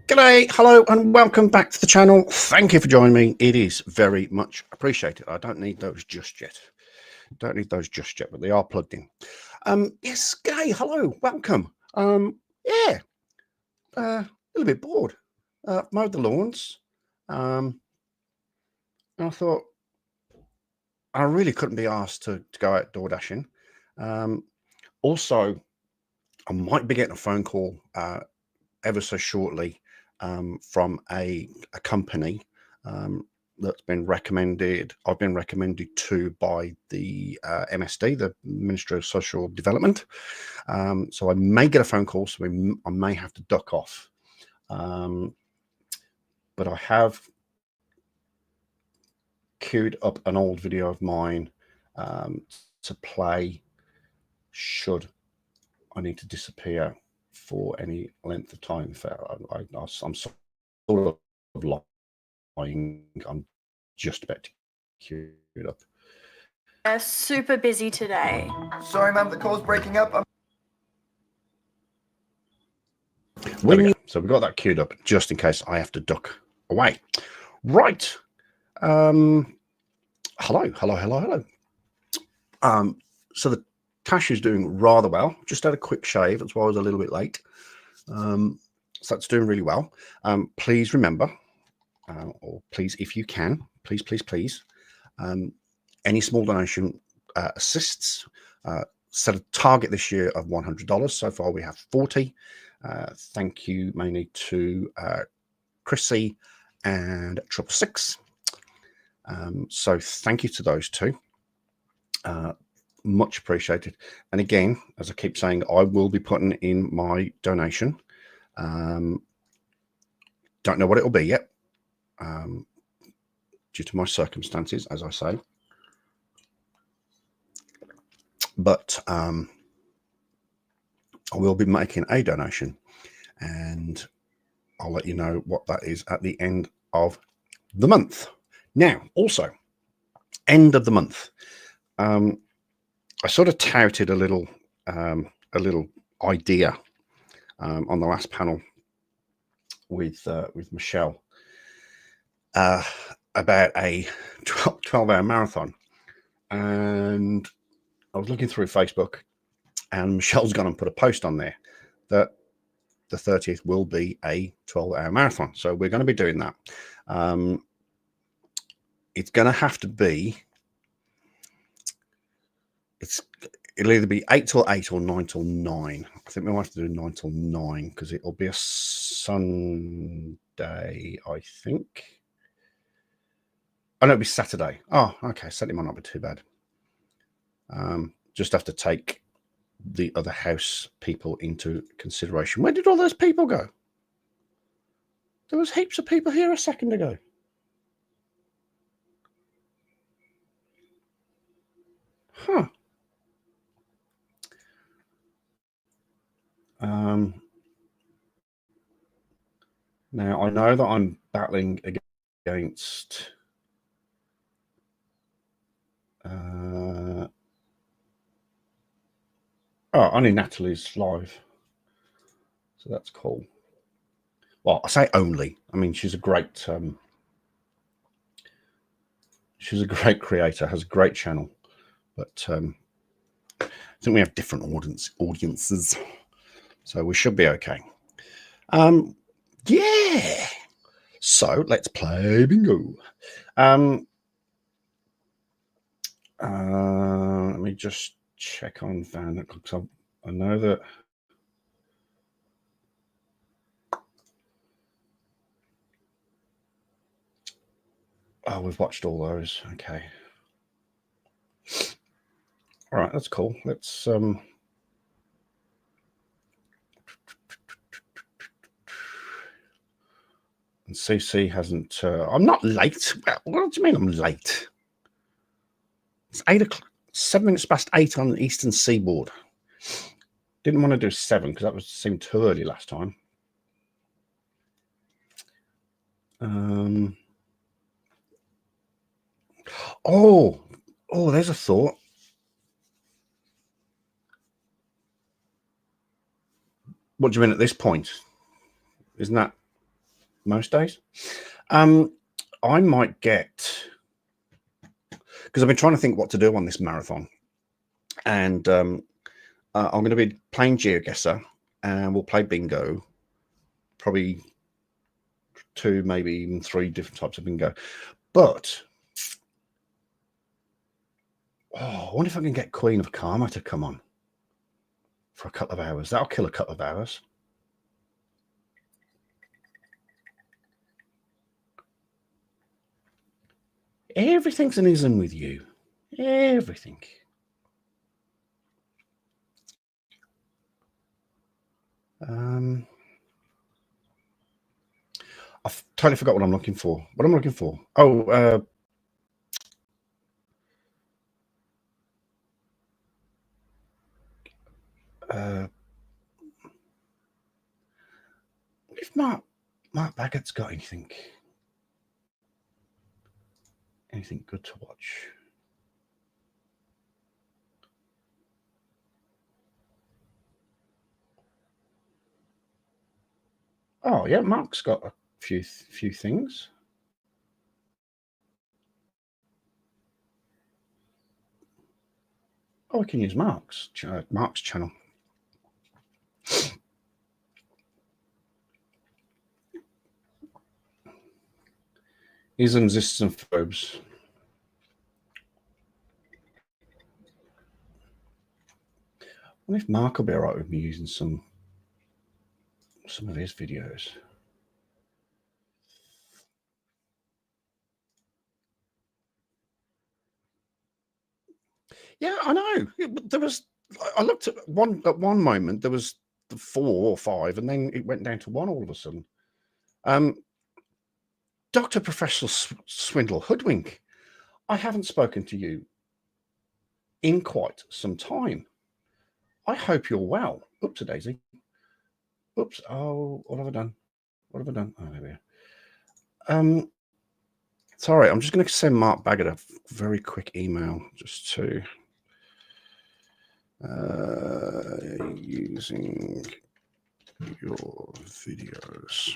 G'day, hello, and welcome back to the channel. Thank you for joining me. It is very much appreciated. I don't need those just yet. Don't need those just yet, but they are plugged in. Yes, g'day, hello, welcome. Yeah, a little bit bored. Mowed the lawns. And I thought I really couldn't be asked to go out door dashing. Also, I might be getting a phone call ever so shortly from a company that's been recommended. I've been recommended to by the MSD, the Ministry of Social Development. So I may get a phone call, so I may have to duck off. But I have queued up an old video of mine to play should I need to disappear for any length of time. I'm sort of lying. I'm just about to queue it up. They're super busy today. Sorry, ma'am, the call's breaking up. So we've got that queued up just in case I have to duck away. Right. Hello. So the Tash is doing rather well. Just had a quick shave. That's why I was a little bit late. So that's doing really well. Please remember, or please, if you can, please, any small donation assists. Set a target this year of $100. So far we have 40. Thank you mainly to Chrissy and 666. So thank you to those two. Much appreciated. And again, as I keep saying, I will be putting in my donation. Don't know what it'll be yet, due to my circumstances, as I say. But I will be making a donation, and I'll let you know what that is at the end of the month. Now, also, end of the month. I sort of touted a little idea on the last panel with Michelle about a 12-hour marathon, and I was looking through Facebook, and Michelle's gone and put a post on there that the 30th will be a 12-hour marathon. So we're going to be doing that. It's going to have to be. It'll either be 8 till 8 or 9 till 9. I think we'll have to do 9 till 9 because it'll be a Sunday, I think. Oh, no, it'll be Saturday. Oh, okay. Saturday might not be too bad. Just have to take the other house people into consideration. Where did all those people go? There was heaps of people here a second ago. Huh. Now, I know that I'm battling against only Natalie's live, so that's cool. Well, I say only. I mean, she's a great creator, has a great channel, but I think we have different audiences, so we should be okay. Yeah. So let's play bingo. Let me just check on Van, because I know that. Oh, we've watched all those. Okay. All right, that's cool. Let's and CC hasn't. I'm not late. What do you mean I'm late? It's 8 o'clock, 7 minutes past 8 on the Eastern Seaboard. Didn't want to do 7 because that seemed too early last time. Oh, there's a thought. What do you mean at this point? Isn't that most days? I might get, because I've been trying to think what to do on this marathon, and I'm going to be playing GeoGuessr, and we'll play bingo, probably 2, maybe even 3 different types of bingo. But I wonder if I can get Queen of Karma to come on for a couple of hours. That'll kill a couple of hours. Everything's an ism with you. Everything. I've totally forgot what I'm looking for. What am I looking for? Oh, if Mark Baggett's got anything good to watch. Oh yeah, Mark's got a few things. Oh, I can use Mark's channel. Isms, ists, and phobes. I wonder if Mark will be all right with me using some of his videos. Yeah, I know. There was. I looked at one moment. There was 4 or 5, and then it went down to 1 all of a sudden. Dr. Professional Swindle Hoodwink, I haven't spoken to you in quite some time. I hope you're well. Oops, a daisy. Oops. Oh, what have I done? What have I done? Oh, there we are. Sorry, I'm just going to send Mark Baggett a very quick email just to using your videos.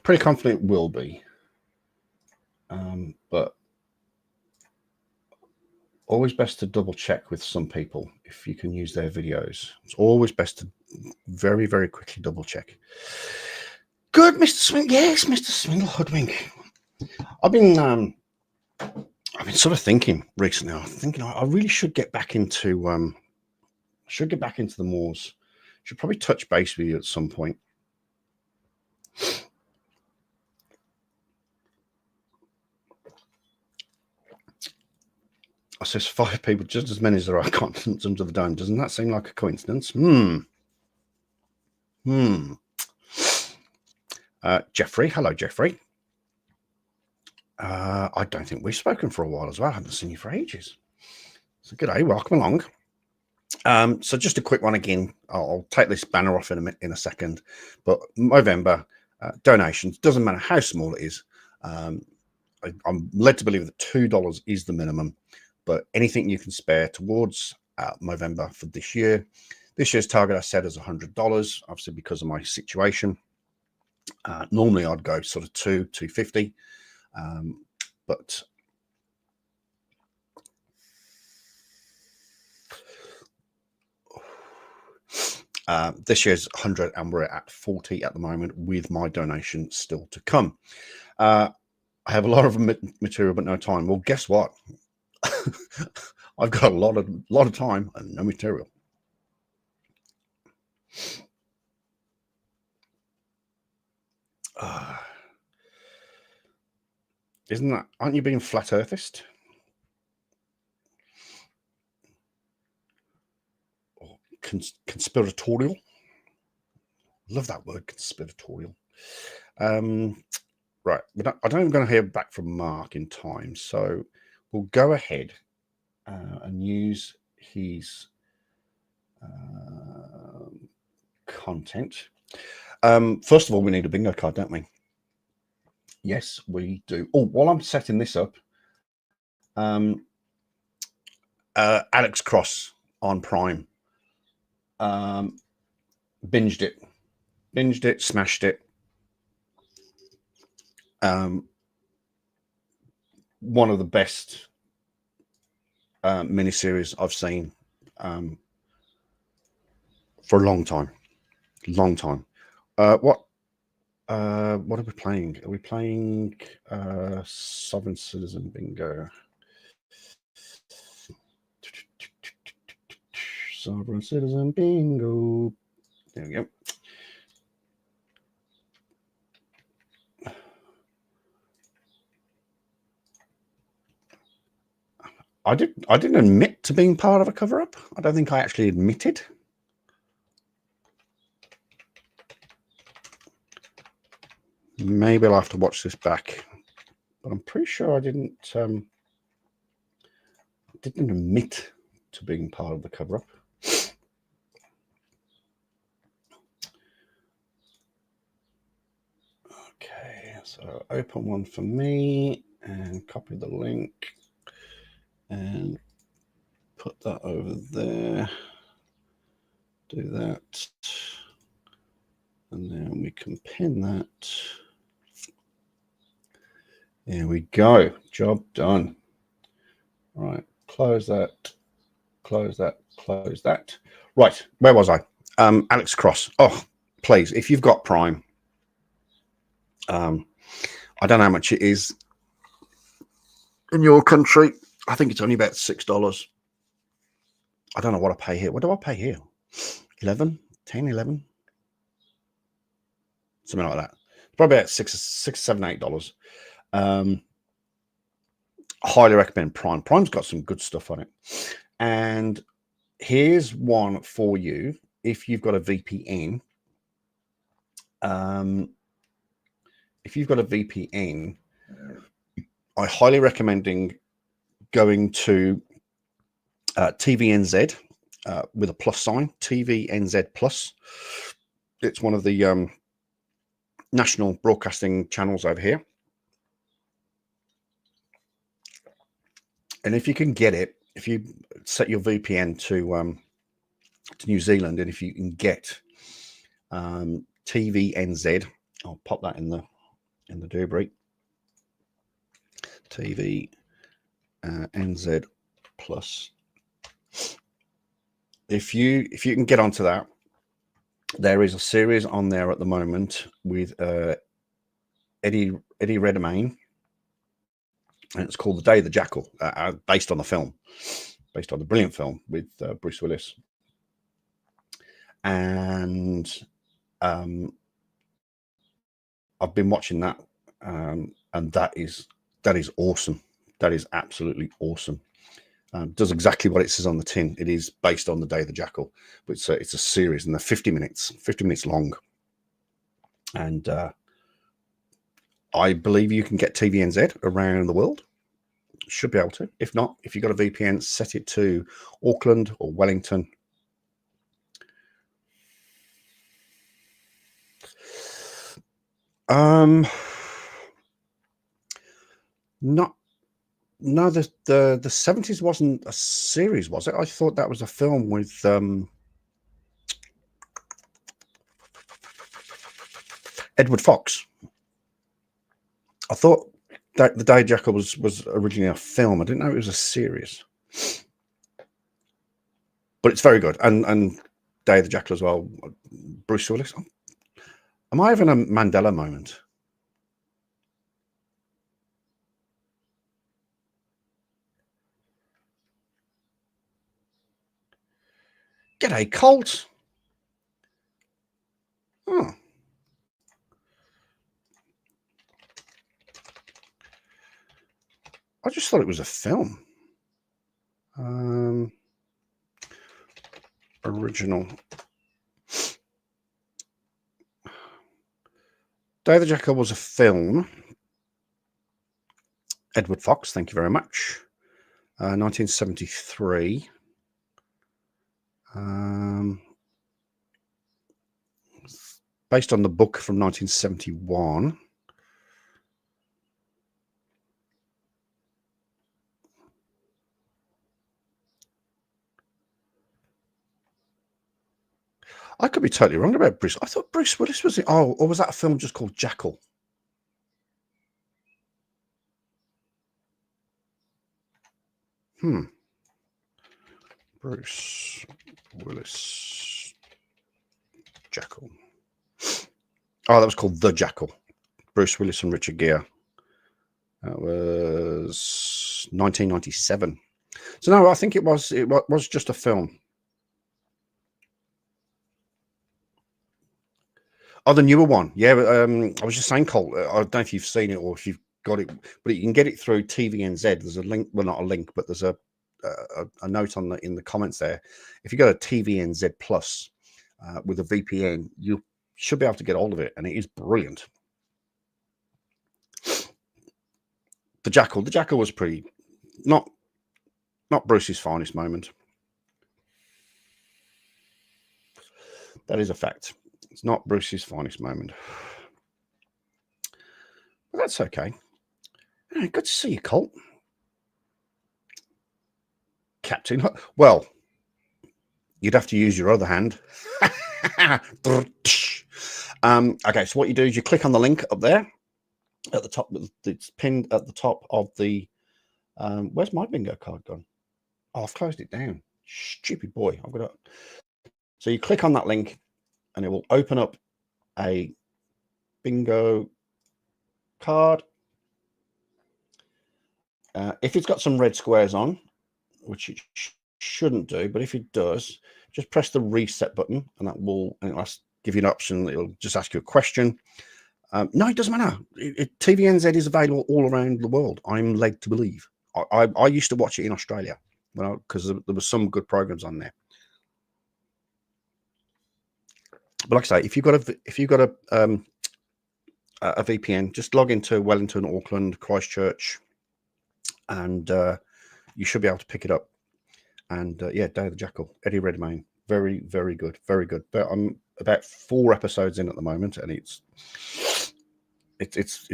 Pretty confident it will be, but always best to double check with some people if you can use their videos. It's always best to very, very quickly double check. Good, Mr. Swindle. Yes, Mr. Swindle Hoodwink. I've been I've been sort of thinking recently. I'm thinking I really should get back into the moors. Should probably touch base with you at some point. I says 5 people, just as many as there are continents under the dome. Doesn't that seem like a coincidence? Jeffrey, hello, Jeffrey. I don't think we've spoken for a while as well. I haven't seen you for ages. So good day, welcome along. So just a quick one again. I'll take this banner off in a second. But Movember donations, doesn't matter how small it is. I'm led to believe that $2 is the minimum. But anything you can spare towards Movember for this year. This year's target I set is $100, obviously because of my situation. Normally I'd go sort of $250, but this year's 100 and we're at 40 at the moment with my donation still to come. I have a lot of material but no time. Well, guess what? I've got a lot of time and no material. Aren't you being flat earthist? Or conspiratorial? Love that word, conspiratorial. Right, I don't even going to hear back from Mark in time, so we'll go ahead and use his content. First of all, we need a bingo card, don't we? Yes, we do. Oh, while I'm setting this up, Alex Cross on Prime. Binged it, smashed it. One of the best miniseries I've seen for a long time. What are we playing? Are we playing Sovereign Citizen Bingo? Sovereign Citizen Bingo. There we go. I didn't admit to being part of a cover-up. I don't think I actually admitted. Maybe I'll have to watch this back, but I'm pretty sure I didn't admit to being part of the cover-up. Okay, so open one for me and copy the link and put that over there. Do that. And then we can pin that. There we go. Job done. All right. Close that. Close that. Close that. Right. Where was I? Alex Cross. Oh, please. If you've got Prime, I don't know how much it is in your country. I think it's only about $6. I don't know what I pay here. What do I pay here? 11, 10, 11? Something like that. Probably about $6, $7, $8. Highly recommend Prime. Prime's got some good stuff on it. And here's one for you if you've got a VPN. If you've got a VPN, I highly recommend going to TVNZ with a plus sign, TVNZ Plus. It's one of the national broadcasting channels over here. And if you can get it, if you set your VPN to New Zealand, and if you can get TVNZ, I'll pop that in the doobry. TVNZ Plus. If you can get onto that, there is a series on there at the moment with Eddie Redmayne and it's called The Day of the Jackal, based on the film, based on the brilliant film with Bruce Willis. And I've been watching that, and that is awesome. That is absolutely awesome. Does exactly what it says on the tin. It is based on The Day of the Jackal, but it's a series, and they're 50 minutes long. And I believe you can get TVNZ around the world. Should be able to. If not, if you've got a VPN, set it to Auckland or Wellington. No, the 70s wasn't a series, was it? I thought that was a film with Edward Fox. I thought that The Day of the Jackal was originally a film. I didn't know it was a series, but it's very good. And Day of the Jackal as well. Bruce Willis. Am I having a Mandela moment? G'day, Colt. Oh. I just thought it was a film. Original. Day of the Jackal was a film. Edward Fox, thank you very much. 1973. Based on the book from 1971. I could be totally wrong about Bruce. I thought Bruce Willis was it. Oh, or was that a film just called Jackal? Bruce Willis Jackal. Oh, that was called The Jackal. Bruce Willis and Richard Gere. That was 1997. So no, I think it was just a film. Oh, the newer one. Yeah, I was just saying, Colt, I don't know if you've seen it or if you've got it, but you can get it through TVNZ. There's a link, well, not a link, but there's a note on in the comments there. If you go to TVNZ Plus with a VPN, you should be able to get all of it, and it is brilliant. The Jackal was pretty, not Bruce's finest moment. That is a fact. It's not Bruce's finest moment. But that's okay. Good to see you, Colt. Captain. Well, you'd have to use your other hand. Okay, so what you do is you click on the link up there at the top. It's pinned at the top of the. Where's my bingo card gone? Oh, I've closed it down. Stupid boy. I've got it. So you click on that link, and it will open up a bingo card. If it's got some red squares on, which it shouldn't do, but if it does, just press the reset button, and that will give you an option. It'll just ask you a question. No, it doesn't matter. TVNZ is available all around the world. I'm led to believe. I used to watch it in Australia, because there was some good programs on there. But like I say, if you've got a VPN, just log into Wellington, Auckland, Christchurch, and you should be able to pick it up. And yeah, Day of the Jackal, Eddie Redmayne, very, very good, very good. But I'm about 4 episodes in at the moment, and it's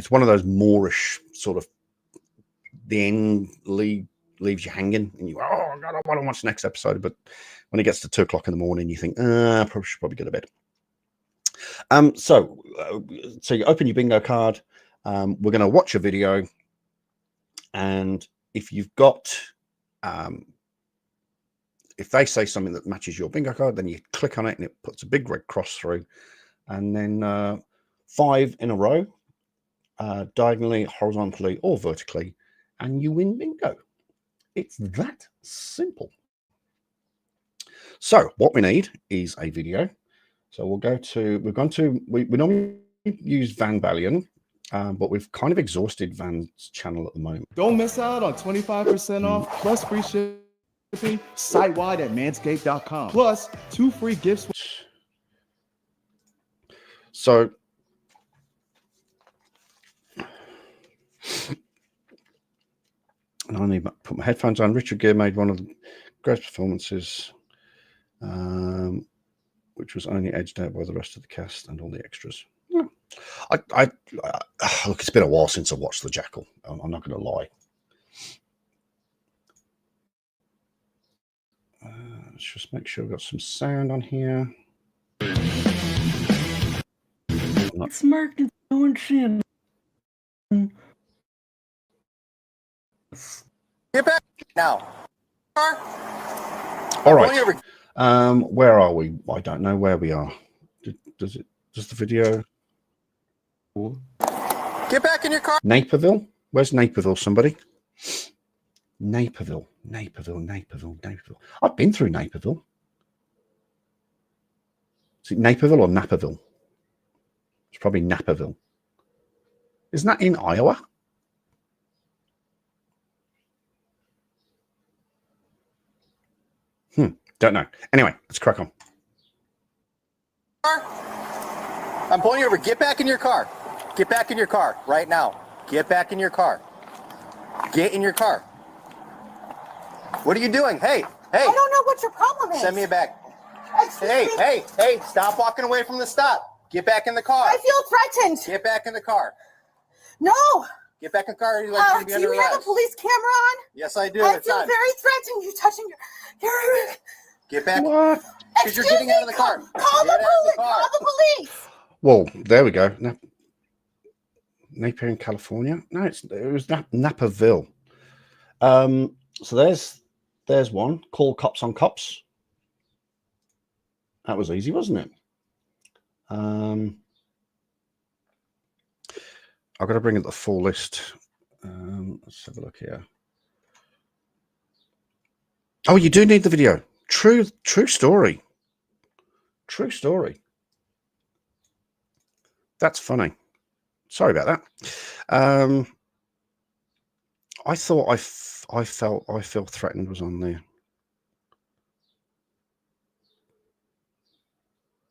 one of those Moorish sort of, the end leaves you hanging, and you go, oh God, I want to watch the next episode. But when it gets to 2 o'clock in the morning, you think, I should probably go to bed. So you open your bingo card. We're going to watch a video, and if you've got, if they say something that matches your bingo card, then you click on it, and it puts a big red cross through, and then 5 in a row, diagonally, horizontally, or vertically, and you win bingo. It's that simple. So what we need is a video. So we'll go to, we normally use Van Balian, but we've kind of exhausted Van's channel at the moment. Don't miss out on 25% off plus free shipping site-wide at manscaped.com. Plus 2 free gifts. So I need to put my headphones on. Richard Gere made one of the greatest performances, which was only edged out by the rest of the cast and all the extras. I look, it's been a while since I watched The Jackal. I'm not going to lie. Let's just make sure we've got some sound on here. It's Mark and Shin. Get back now. All right. Where are we? I don't know where we are. Does the video? Get back in your car. Naperville? Where's Naperville? Somebody? Naperville. I've been through Naperville. Is it Naperville or Naperville? It's probably Naperville. Isn't that in Iowa? Don't know. Anyway, let's crack on. I'm pulling you over. Get back in your car. Get back in your car right now. Get back in your car. Get in your car. What are you doing? Hey. I don't know what your problem is. Send me a bag. Excuse me. Hey, stop walking away from the stop. Get back in the car. I feel threatened. Get back in the car. No. Get back in the car. You're like to be Do under you have a arrest. police camera on? Yes, I do. I It's feel on. very threatened. You're touching your... Get back. What? Because you're getting out of the car. Call Get the out of the police. car. Call the police. Well, there we go. Napier in California. No, it was Naperville. So there's one. Call cops on cops. That was easy, wasn't it? I've got to bring up the full list. Let's have a look here. Oh, you do need the video. True story. True story. That's funny. Sorry about that. I thought I feel threatened was on there.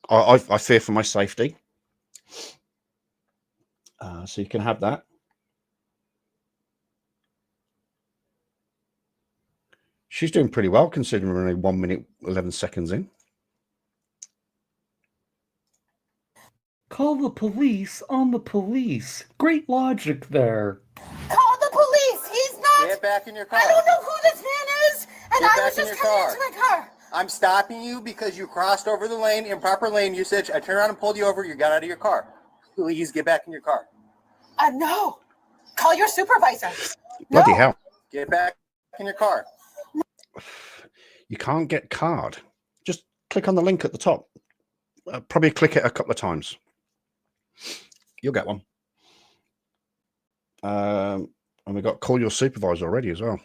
I fear for my safety. So you can have that. She's doing pretty well considering we're only 1 minute 11 seconds in. Call the police on the police. Great logic there. Call the police. He's not... Get back in your car. I don't know who this man is. And Get I back was in just your coming car. into my car. I'm stopping you because you crossed over the lane, improper lane usage. I turned around and pulled you over. You got out of your car. Please get back in your car. No. Call your supervisor. Bloody No. hell. Get back in your car. You can't get card. Just click on the link at the top. Probably click it a couple of times. You'll get one. And we got call your supervisor already as well.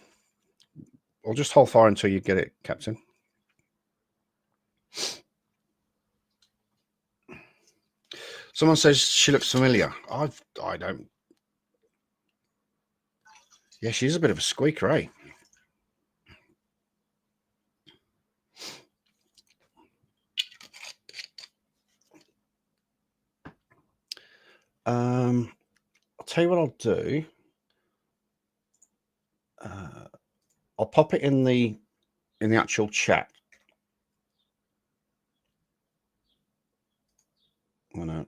I'll just hold fire until you get it, Captain. Someone says she looks familiar. I don't. Yeah, she's a bit of a squeaker, eh? I'll tell you what I'll do. I'll pop it in the actual chat. Oh, no.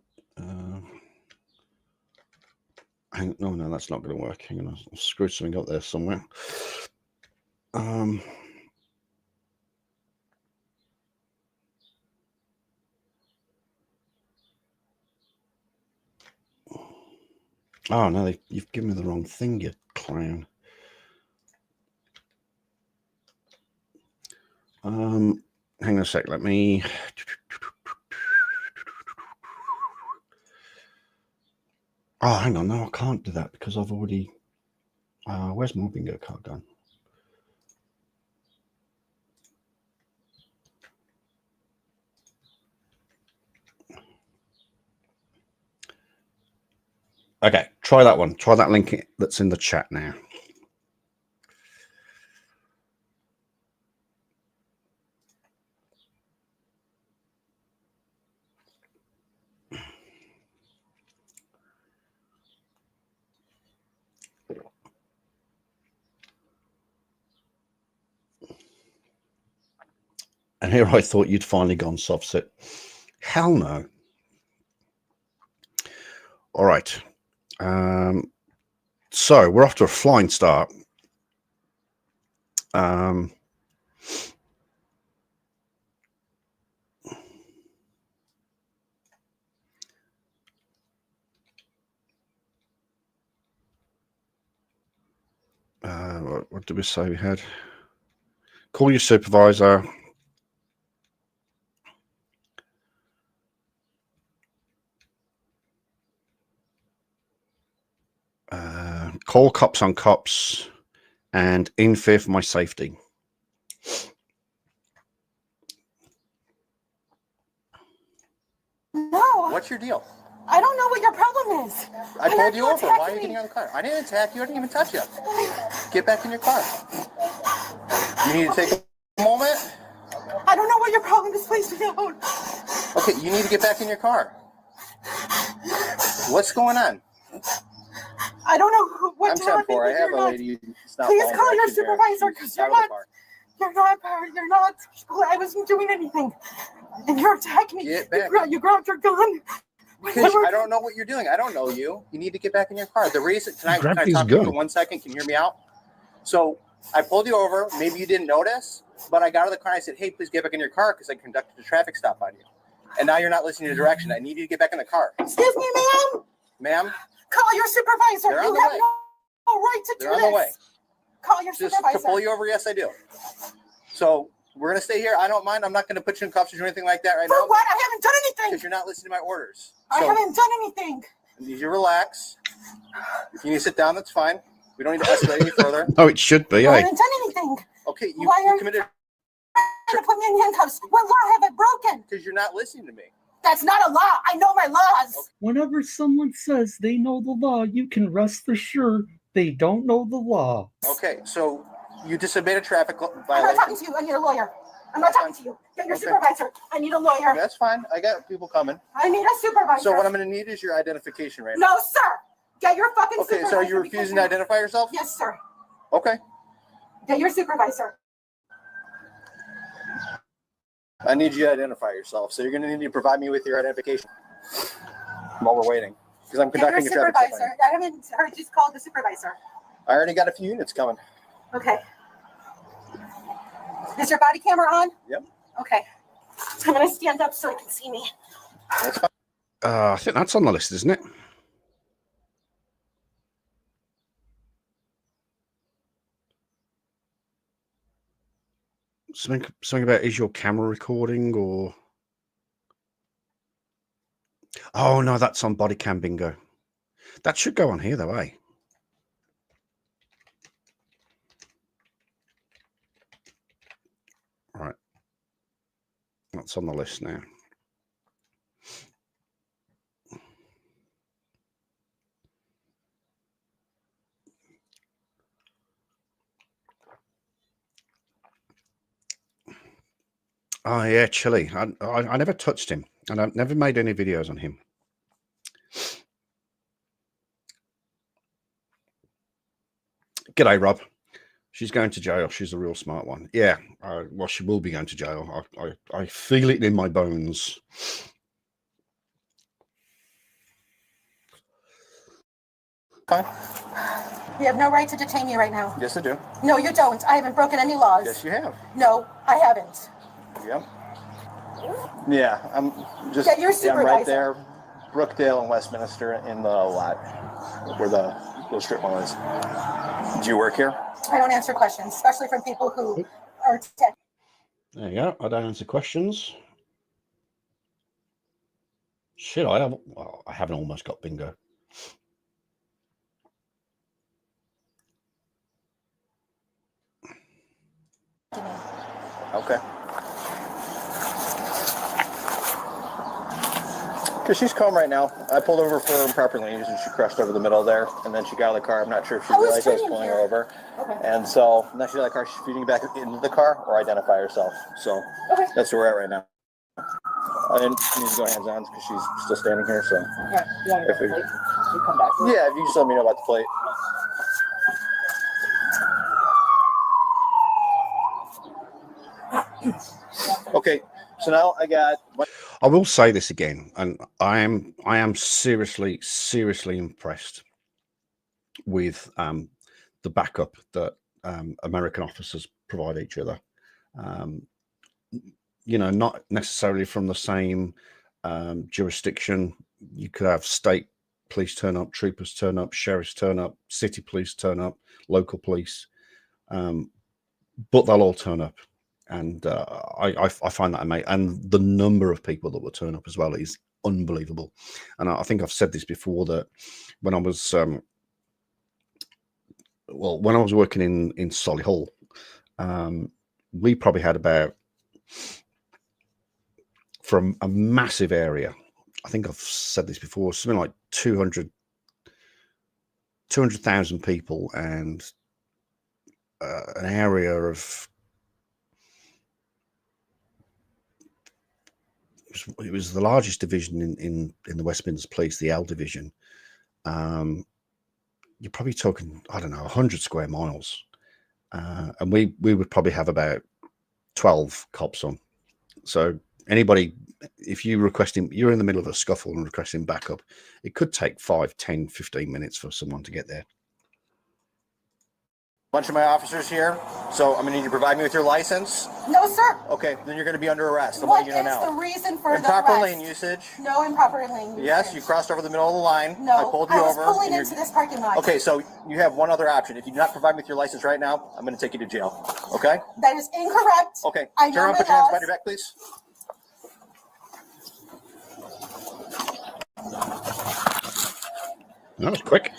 No, that's not going to work. Hang on, I'll screw something up there somewhere. Oh no, you've given me the wrong thing, you clown. Hang on a sec. Let me. Oh, hang on. No, I can't do that because I've already Where's my bingo card gone? Okay, try that one. Try that link that's in the chat now. And here I thought you'd finally gone soft sit. Hell no. All right. So we're off to a flying start. What did we say we had? Call your supervisor. Call cops on cops and in fear for my safety. No. What's your deal? I don't know what your problem is. I Why pulled are you over. attacking Why are you me? getting out of the car? I didn't attack you. I didn't even touch you. Get back in your car. You need to take a moment. I don't know what your problem is. Please don't. Okay, you need to get back in your car. What's going on? I don't know what I'm happened. 10-4. I have You're a not- lady. It's not Please following call your directions here. supervisor, She's 'cause you're out of the not- car. You're not. I wasn't doing anything. And you're attacking me. Get back. You grabbed your gun. Because I don't know what you're doing. I don't know you. You need to get back in your car. The reason, can I Grab talk his to you for gun. 1 second? Can you hear me out? So I pulled you over. Maybe you didn't notice, but I got out of the car and I said, hey, please get back in your car because I conducted a traffic stop on you. And now you're not listening to direction. I need you to get back in the car. Excuse me, ma'am. Ma'am, Call your supervisor. They're on You the have way. no right to They're do on this. the way. Call your Just supervisor. to pull you over, yes, I do. So we're going to stay here. I don't mind. I'm not going to put you in cuffs or anything like that right For now what? I haven't done anything. because you're not listening to my orders. I So haven't done anything. I need you to relax. If you need to sit down, that's fine. We don't need to escalate any further. No, it should be, I eh? haven't done anything. Okay, you Why are- committed Trying to put me in handcuffs. What law have I broken? because you're not listening to me. That's not a law. I know my laws. Whenever someone says they know the law, you can rest assured they don't know the law. Okay, so you disobeyed a traffic I'm not violation. talking to you. I need a lawyer. I'm not talking to you. Get your Okay. supervisor. I need a lawyer. That's fine. I got people coming. I need a supervisor. So what I'm going to need is your identification right now. No, sir. Get your fucking Okay, supervisor. so are you because refusing to identify yourself? Yes, sir. Okay. Get your supervisor. I need you to identify yourself. So you're going to need to provide me with your identification while we're waiting because I'm Get your conducting a traffic stop. supervisor. I haven't heard you call the supervisor. I already got a few units coming. Okay. Is your body camera on? Yep. Okay. I'm gonna stand up so you can see me. That's fine. I think that's on the list, isn't it? Something about is your camera recording or... Oh, no, that's on body cam bingo. That should go on here, though, eh? Right. That's on the list now. Oh, yeah, Chili. I never touched him, and I've never made any videos on him. G'day, Rob. She's going to jail. She's a real smart one. Yeah, well, she will be going to jail. I feel it in my bones. Fine. You have no right to detain me right now. Yes, I do. No, you don't. I haven't broken any laws. Yes, you have. No, I haven't. Yep. Yeah, I'm just. Get your Yeah, I'm right supervisor. there, Brookdale and Westminster in the lot where the little strip mall is. Do you work here? I don't answer questions, especially from people who are tech. There you go. I don't answer questions. Shit, I haven't almost got bingo. Okay. Because she's calm right now. I pulled over for improper lanes and she crashed over the middle there. And then she got out of the car. I'm not sure if she I was realized I was turning pulling here. her over. Okay. And so now she's out of the car. She's feeding back into the car or identify herself. So Okay. that's where we're at right now. I didn't need to go hands on because she's still standing here. So Okay. You want to If we- plate? You come back. yeah, if you just let me know about the plate. Okay. So now I got. I will say this again, and I am seriously impressed with the backup that American officers provide each other. You know, not necessarily from the same jurisdiction. You could have state police turn up, troopers turn up, sheriffs turn up, city police turn up, local police, but they'll all turn up. And I find that amazing. And the number of people that will turn up as well is unbelievable. And I think I've said this before, that when I was when I was working in Solihull, we probably had about, from a massive area, I think I've said this before, something like 200,000 people, and an area of, it was the largest division in the West Midlands Police, the L division. You're probably talking, I don't know, 100 square miles, and we would probably have about 12 cops on. So anybody, if you request him, you're in the middle of a scuffle and requesting backup, it could take 5, 10, 15 minutes for someone to get there. Bunch of my officers here, so I'm gonna need you to provide me with your license. No, sir. Okay, then you're gonna be under arrest. I'm What letting you know is now. the reason for the Improper arrest? lane usage. No improper lane usage. Yes, you crossed over the middle of the line. No, I pulled you was over. pulling and you're- into this parking lot. Okay, so you have one other option. If you do not provide me with your license right now, I'm gonna take you to jail. Okay? That is incorrect. Okay. I know Turn around, my put your hands laws. behind your back, please. That was quick.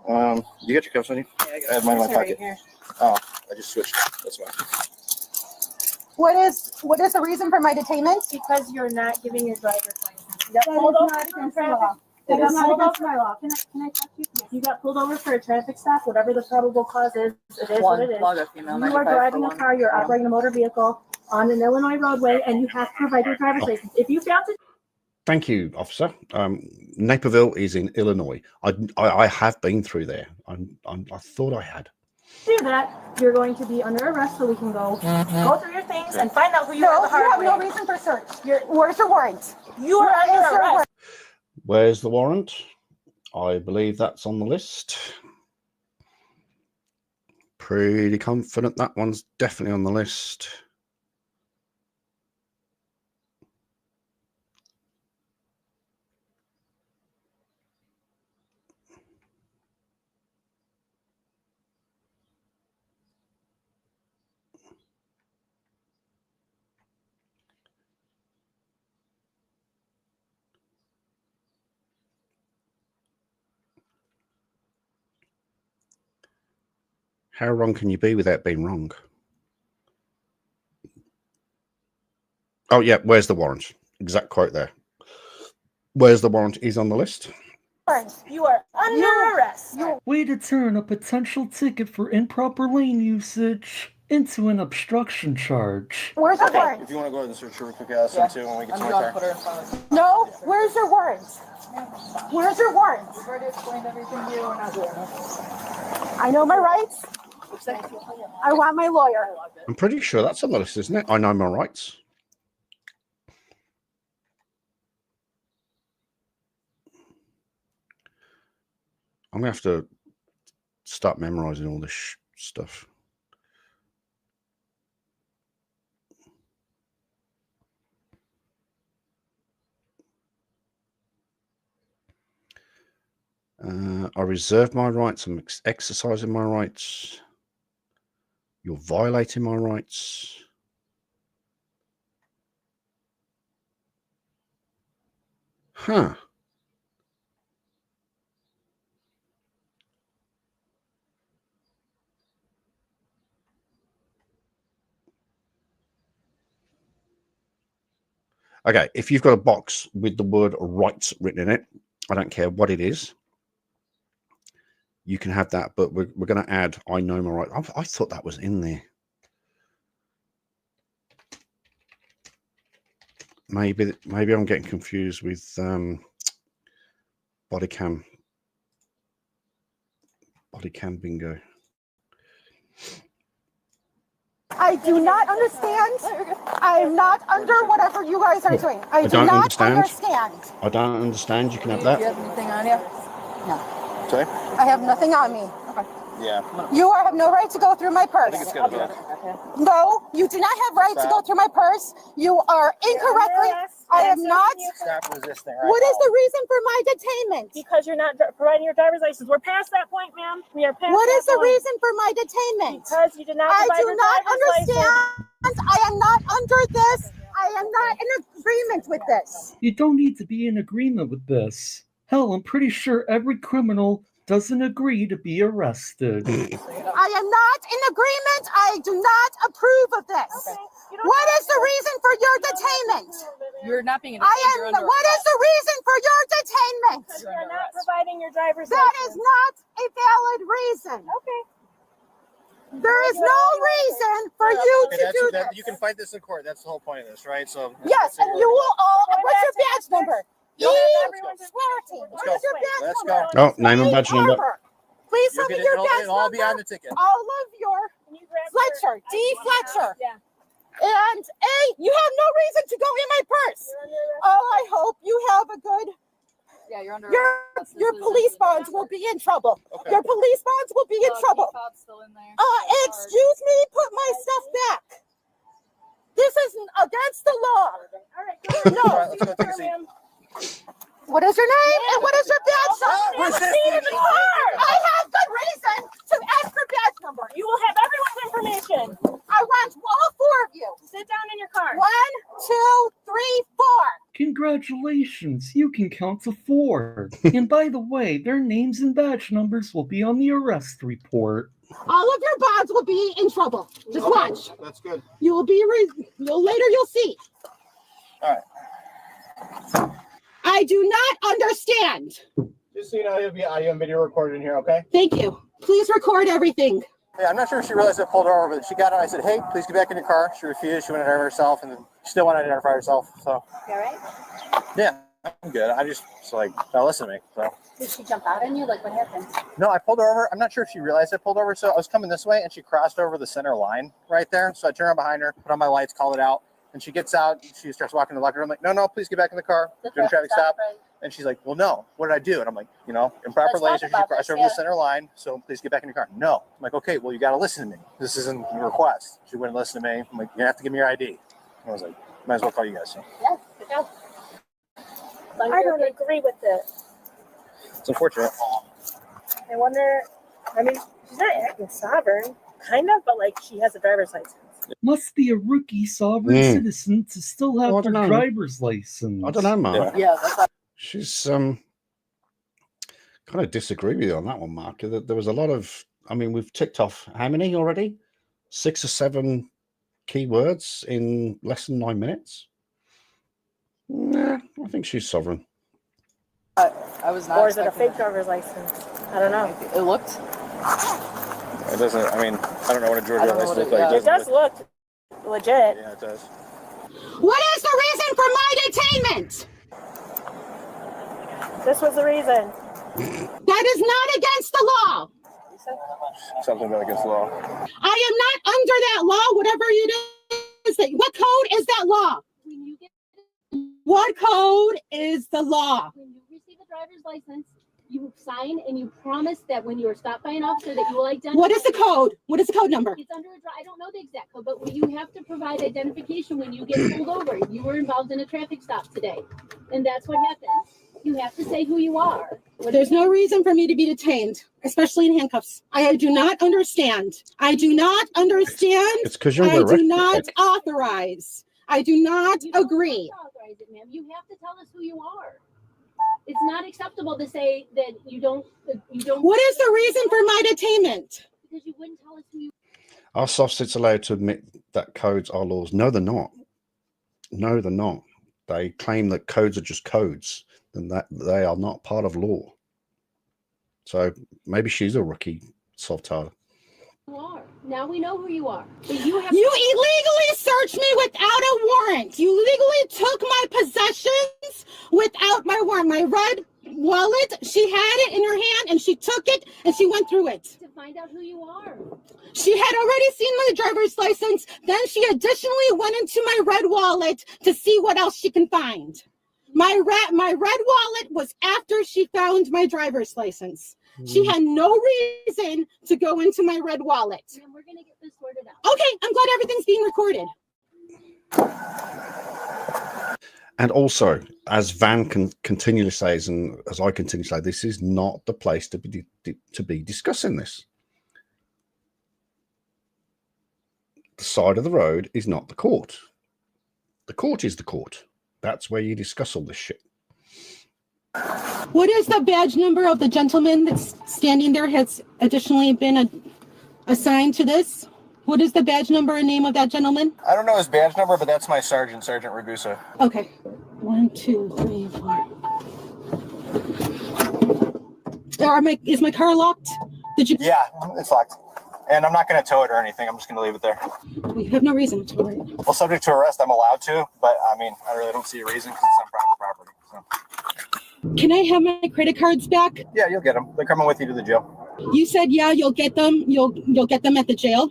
You got your cuffs on you? Yeah, I have mine in my It's right pocket. here. Oh, I just switched. That's fine. What is the reason for my detainment? Because you're not giving your driver's license. You got That pulled is over not for a against the traffic. law. You That got is not pulled against over. my law. Can I talk to you? You got pulled over for a traffic stop, whatever the probable cause is. It is what it is. You are driving a car. You're operating a motor vehicle on an Illinois roadway, and you have to provide your driver's license. If you fail to Thank you, officer. Naperville is in Illinois. I have been through there. I thought I had. do that, you're going to be under arrest, so we can go through your things and find out who you No, are the you hard have way. no reason for search. Where's your warrant? You are Where is under your arrest. warrant? Where's the warrant? I believe that's on the list. Pretty confident that one's definitely on the list. How wrong can you be without being wrong? Oh, yeah. Where's the warrant? Exact quote there. Where's the warrant is on the list. You are under arrest. Way to turn a potential ticket for improper lane usage into an obstruction charge. Where's your If warrant? you want to go ahead and search real quick, Allison, too, when we get to my car. No, where's your warrant? Where's your warrant? We've already explained everything to you. We're not doing this. I know my rights. I want my lawyer. I'm pretty sure that's on the list, isn't it? I know my rights. I'm going to have to start memorizing all this stuff. I reserve my rights. I'm exercising my rights. You're violating my rights. Huh. Okay, if you've got a box with the word rights written in it, I don't care what it is, you can have that, but we're going to add I know my rights. I thought that was in there. Maybe I'm getting confused with body cam bingo. I do not understand. I am not under whatever you guys are doing. I do don't not understand. I don't understand. You can have that. Do you have anything on you? No. Sorry? I have nothing on me. Yeah. You have no right to go through my I purse. think it's gonna be. No, you do not have right to go through my purse. You are incorrectly. I am not. Stop resisting. Right What is now. the reason for my detainment? Because you're not providing your driver's license. We're past that point, ma'am. We are past What that is the point. reason for my detainment? Because you did not I provide do your not driver's understand. license. I am not under this. I am not in agreement with this. You don't need to be in agreement with this. Hell, I'm pretty sure every criminal doesn't agree to be arrested. I am not in agreement. I do not approve of this. What is the reason for your detainment? You're not being What is the reason for your detainment? Because you're not providing your driver's That license. is not a valid reason. Okay. There is no reason for you to do this. You can fight this in court. That's the whole point of this, right? So. Yes, and you will all. What's your badge number? Swearing. What is your badge Let's number? go. Oh, name and badge number. Harper. Please tell me your badge It'll all be on number. the ticket. All of your Can you grab Fletcher, your- D. Fletcher. Yeah. And A, you have no reason to go in my purse. You're under arrest. Oh, I hope you have a good. Yeah, you're under. Your police bonds will be in trouble. Okay. Your police bonds will be in trouble. Still in there. Excuse me, put my stuff back. This is against the law. All right, go No. All right, let's go take a seat. ma'am. What is your name and what is your badge Stop number? resisting. In the car. I have good reason to ask for badge number. You will have everyone's information. I want all four of you. Sit down in your car. 1, 2, 3, 4. Congratulations, you can count to 4. And by the way, their names and badge numbers will be on the arrest report. All of your bonds will be in trouble. Just watch. That's good. You will be. You'll see. All right. I do not understand. Just so you know, it'll be audio and video recorded in here, okay? Thank you. Please record everything. Yeah, I'm not sure if she realized I pulled her over, but she got out. I said, hey, please get back in your car. She refused. She wanted to identify herself, and she still wanted to identify herself. So, You all right? yeah, I'm good. I just, now listen to me. So, Did she jump out on you? Like, what happened? no, I pulled her over. I'm not sure if she realized I pulled over. So I was coming this way, and she crossed over the center line right there. So I turned around behind her, put on my lights, called it out. And she gets out. She starts walking to the locker room. I'm like, no, please get back in the car. Doing a traffic stop. Right? And she's like, well, no. What did I do? And I'm like, improper Let's lanes. talk She about crossed this, over the center line. So please get back in your car. No. I'm like, okay, well, you got to listen to me. This isn't a request. She wouldn't listen to me. I'm like, you have to give me your ID. I was like, might as well call you guys. So Yeah, good job. I don't agree with it. it's unfortunate. I wonder. I mean, she's not acting sovereign, kind of, but like she has a driver's license. Must be a rookie sovereign citizen to still have Well, I their don't know. driver's license. I don't know, Mark. Yeah, that's She's kind of disagree with you on that one, Mark. There was a lot of. I mean, we've ticked off how many already? 6 or 7 keywords in less than 9 minutes. Nah, I think she's sovereign. I was not. Or is it a expecting fake driver's license? I don't know. that. It looked. It doesn't, I mean, I don't know what a I Georgia don't know license what looks like. It does look legit. Yeah, it does. What is the reason for my detainment? This was the reason. That is not against the law. Something about against the law. I am not under that law, whatever it is. What code is that law? When you get What code is the law? when you receive a driver's license, you sign and you promise that when you are stopped by an officer that you will identify. What is the code? What is the code number? It's under I don't know the exact code, but you have to provide identification when you get pulled over. You were involved in a traffic stop today, and that's what happens. You have to say who you are. There's no reason for me to be detained, especially in handcuffs. I do not understand. I do not understand. It's because you're I under do arrest. not authorize. I do not You don't agree. have to authorize it, ma'am. You have to tell us who you are. It's not acceptable to say that you don't. What is the reason for my detainment? Because you wouldn't tell us who you. Are soft sits allowed to admit that codes are laws? No, they're not. No, they're not. they claim that codes are just codes, and that they are not part of law. So maybe she's a rookie, Sovtala. You are. Now we know who you are. But you have You illegally searched me without a warrant. You legally took my possessions without my warrant. My red wallet, she had it in her hand and she took it and she went through it. to find out who you are. She had already seen my driver's license. Then she additionally went into my red wallet to see what else she can find. My red wallet was after she found my driver's license. She had no reason to go into my red wallet. And we're gonna get this sorted out. Okay, I'm glad everything's being recorded. And also, as Van continually says, and as I continue to say, this is not the place to be discussing this. The side of the road is not the court. The court is the court. That's where you discuss all this shit. What is the badge number of the gentleman that's standing there has additionally been assigned to this? What is the badge number and name of that gentleman? I don't know his badge number, but that's my sergeant, Sergeant Ragusa. Okay. 1, 2, 3, 4. Is my car locked? Did you? Yeah, it's locked. And I'm not going to tow it or anything. I'm just going to leave it there. We have no reason to tow it. Well, subject to arrest, I'm allowed to, but I mean, I really don't see a reason because it's on private property. So. Can I have my credit cards back? Yeah, you'll get them. They're coming with you to the jail. You said, yeah, you'll get them. You'll get them at the jail.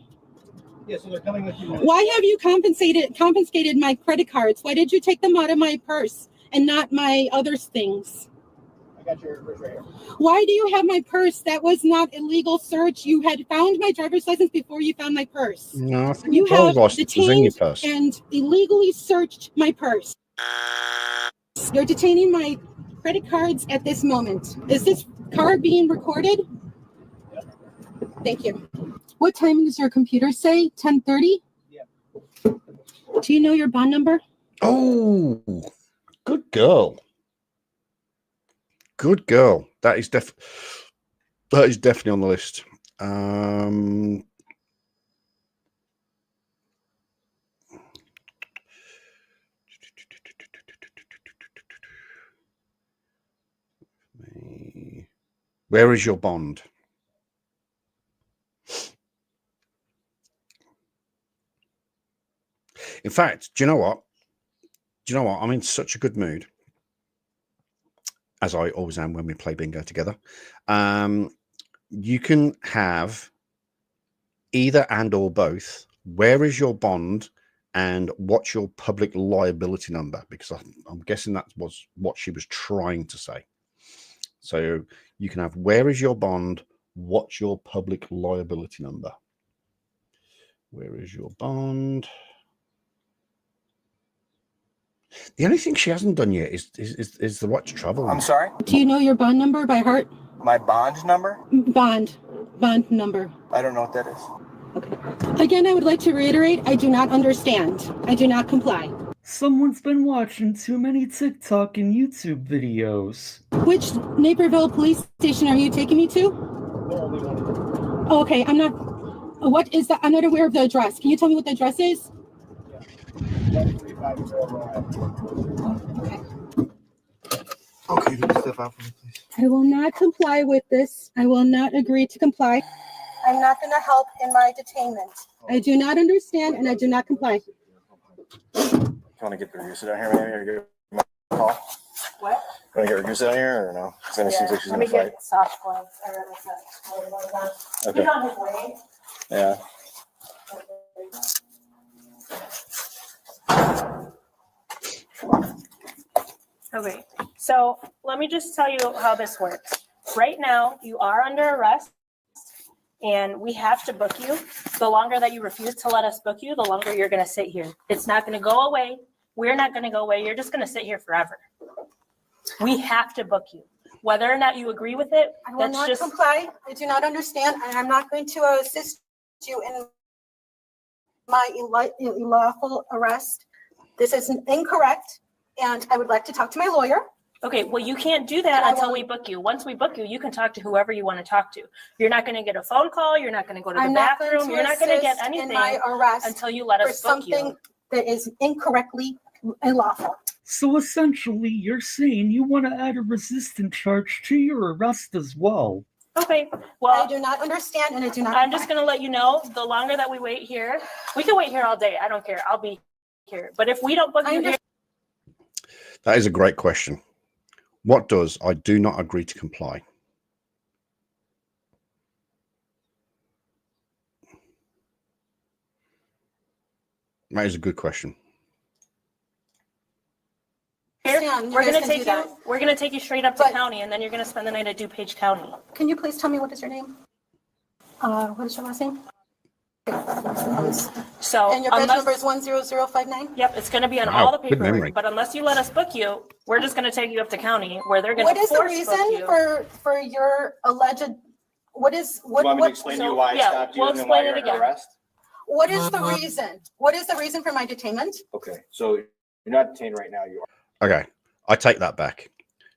Yeah, so they're coming with you. Why have you confiscated my credit cards? Why did you take them out of my purse and not my other things? I got your purse right here. Why do you have my purse? That was not illegal search. You had found my driver's license before you found my purse. No, I think You the driver's have license was in your detained purse. and illegally searched my purse. You're detaining my credit cards at this moment. Is this card being recorded? Yep. Thank you. What time does your computer say? 10:30? Yeah. Do you know your bond number? Oh, good girl. Good girl. That is definitely on the list. Where is your bond? In fact, do you know what? I'm in such a good mood, as I always am when we play bingo together. You can have either and or both. Where is your bond and what's your public liability number? Because I'm guessing that was what she was trying to say. So you can have where is your bond, what's your public liability number? Where is your bond? The only thing she hasn't done yet is the right to travel. I'm sorry? Do you know your bond number by heart? My bond number? Bond number. I don't know what that is. Okay. Again, I would like to reiterate, I do not understand. I do not comply. Someone's been watching too many TikTok and YouTube videos. Which Naperville police station are you taking me to? Oh, okay, I'm not. What is that? I'm not aware of the address. Can you tell me what the address is? Okay, step out for me, please. I will not comply with this. I will not agree to comply. I'm not going to help in my detainment. I do not understand and I do not comply. You want to get the Ragusa down here, maybe, or get my call? What? You want to get Ragusa down here, or no? Because then it seems like she's Let going me to fight. get soft gloves. Okay. He's on his way. Yeah. Okay, so let me just tell you how this works. Right now, you are under arrest and we have to book you. The longer that you refuse to let us book you, the longer you're going to sit here. It's not going to go away. We're not going to go away. You're just going to sit here forever. We have to book you. Whether or not you agree with it, I will that's not just, comply. I do not understand and I'm not going to assist you in my unlawful arrest. This is incorrect and I would like to talk to my lawyer. okay, well, you can't do that until we book you. Once we book you, you can talk to whoever you want to talk to. You're not going to get a phone call. You're not going to go to the I'm not going bathroom. to You're not going to get assist in anything my arrest until you let for us book you. something that is incorrectly unlawful. So essentially, you're saying you want to add a resistance charge to your arrest as well. Okay, I well, do not understand and I do not. I'm just gonna let you know, the longer that we wait here, we can wait here all day. I don't care. I'll be here. But if we don't book you here, That is a great question. What does I do not agree to comply? That is a good question. Understand, you we're guys gonna can take do that. we're gonna take you straight up to But- county, and then you're gonna spend the night at DuPage County. Can you please tell me what is your name? What is your last name? So And your badge unless, number is 10059? yep, it's gonna be on Wow, all the good memory. paperwork, but unless you let us book you, we're just gonna take you up to county where they're gonna What is the force book reason you. for your alleged, what is, You want me to what, explain so- to you why I yeah, stopped you we'll and then why explain you're it under again. arrest? what is the reason? What is the reason for my detainment? Okay, so you're not detained right now. You are. Okay, I take that back.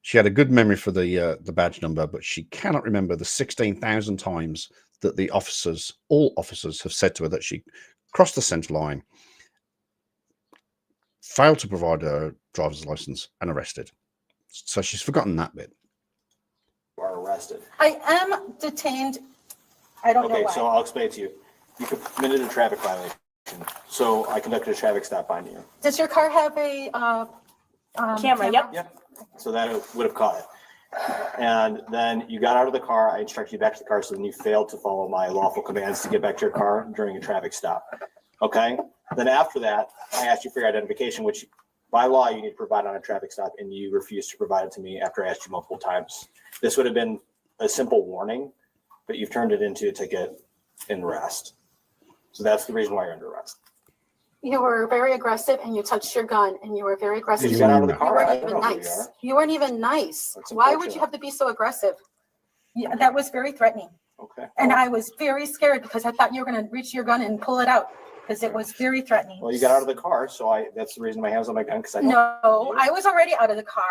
She had a good memory for the badge number, but she cannot remember the 16,000 times that the officers, all officers, have said to her that she crossed the centre line, failed to provide a driver's license, and arrested. So she's forgotten that bit. You are arrested. I am detained. I don't know Okay, why. so I'll explain it to you. You committed a traffic violation, so I conducted a traffic stop on you. Does your car have a Camera, yep. Yep. So that would have caught it. And then you got out of the car. I instructed you back to the car. So then you failed to follow my lawful commands to get back to your car during a traffic stop. Okay. Then after that, I asked you for your identification, which by law you need to provide on a traffic stop, and you refused to provide it to me after I asked you multiple times. This would have been a simple warning, but you've turned it into a ticket and arrest. So that's the reason why you're under arrest. You were very aggressive and you touched your gun and you were very aggressive. You You got out of the You car. I weren't don't even know who you nice. are. You weren't even nice. That's Why would unfortunate. you have to be so aggressive? Yeah, that was very threatening. Okay. And I was very scared because I thought you were going to reach your gun and pull it out because it was very threatening. Well, you got out of the car, so that's the reason my hands on my gun, because I don't. No, I was already out of the car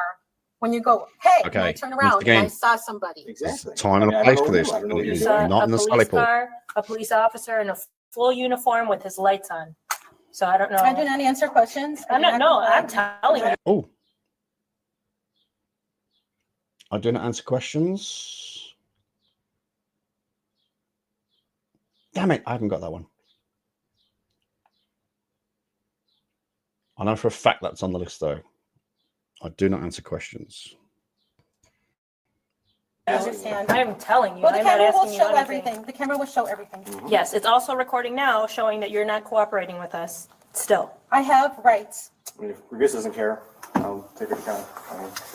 when you go, hey, and I Okay, turn once around and I again- saw somebody. Exactly. There's time and I mean, a I place don't for know this. who- I don't know who It you is are. not in the police Sally Port. car, a police officer in a full uniform with his lights on. So I don't know. I do not answer questions. I I'm do not, no, comply. I'm telling you. Oh. I do not answer questions. Damn it, I haven't got that one. I know for a fact that's on the list, though. I do not answer questions. I understand. I'm telling you, Well, the I'm not camera will asking you show anything. everything. The camera will show everything. Yes, it's also recording now, showing that you're not cooperating with us still. I have rights. I mean, if Regus doesn't care, I'll take her to county.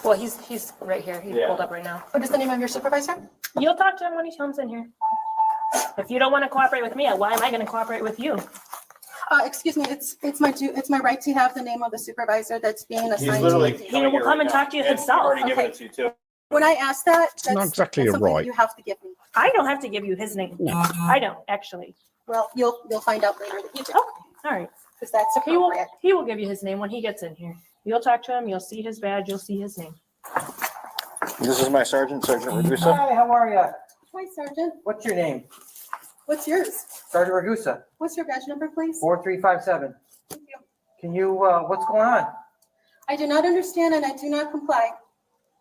Well, he's right here. He's Yeah. pulled up right now. What is the name of your supervisor? You'll talk to him when he comes in here. If you don't want to cooperate with me, why am I going to cooperate with you? Excuse me, it's my right to have the name of the supervisor that's being He's assigned literally to me. He will come and talk to you himself. Already given Okay. it to you too. When I ask that, It's not that's exactly that's a something right. you have to give me. I don't have to give you his name. I don't, actually. Well, you'll find out later that you do, Okay, all right. because that's He will, appropriate. he will give you his name when he gets in here. You'll talk to him, you'll see his badge, you'll see his name. This is my sergeant, Sergeant Ragusa. Hi, how are you? Hi, Sergeant. What's your name? What's yours? Sergeant Ragusa, What's your badge number, please? 4357. Thank you. Can you, what's going on? I do not understand and I do not comply.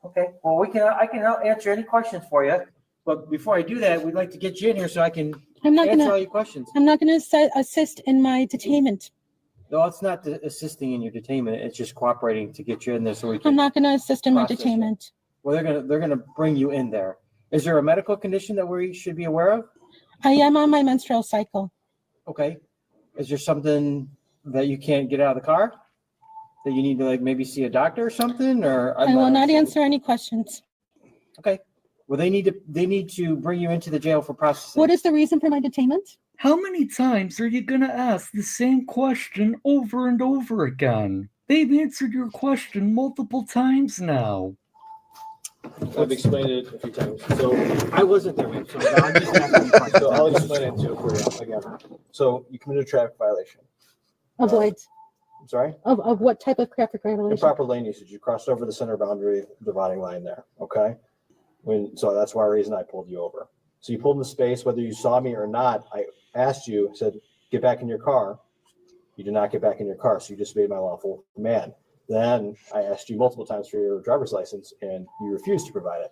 Okay, well, I can answer any questions for you. But before I do that, we'd like to get you in here so I can I'm not answer all your questions. I'm not gonna assist in my detainment. No, it's not assisting in your detainment. It's just cooperating to get you in there so we I'm can, not gonna assist in my Process it. detainment. well, they're gonna bring you in there. Is there a medical condition that we should be aware of? I am on my menstrual cycle. Okay. Is there something that you can't get out of the car? That you need to like maybe see a doctor or something, or? I will not answer any questions. Okay. Well, they need to bring you into the jail for processing. What is the reason for my detainment? How many times are you gonna ask the same question over and over again? They've answered your question multiple times now. I've explained it a few times. So, I wasn't there, man, so I'm just asking you questions. so I'll explain it to you for you again. So you committed a traffic violation. Avoid. I'm sorry? Of what type of traffic violation? Improper lane usage. You crossed over the center boundary dividing line there, okay? So that's why reason I pulled you over. So you pulled in the space, whether you saw me or not, I asked you, said, get back in your car. You did not get back in your car, so you disobeyed my lawful command. Then I asked you multiple times for your driver's license, and you refused to provide it.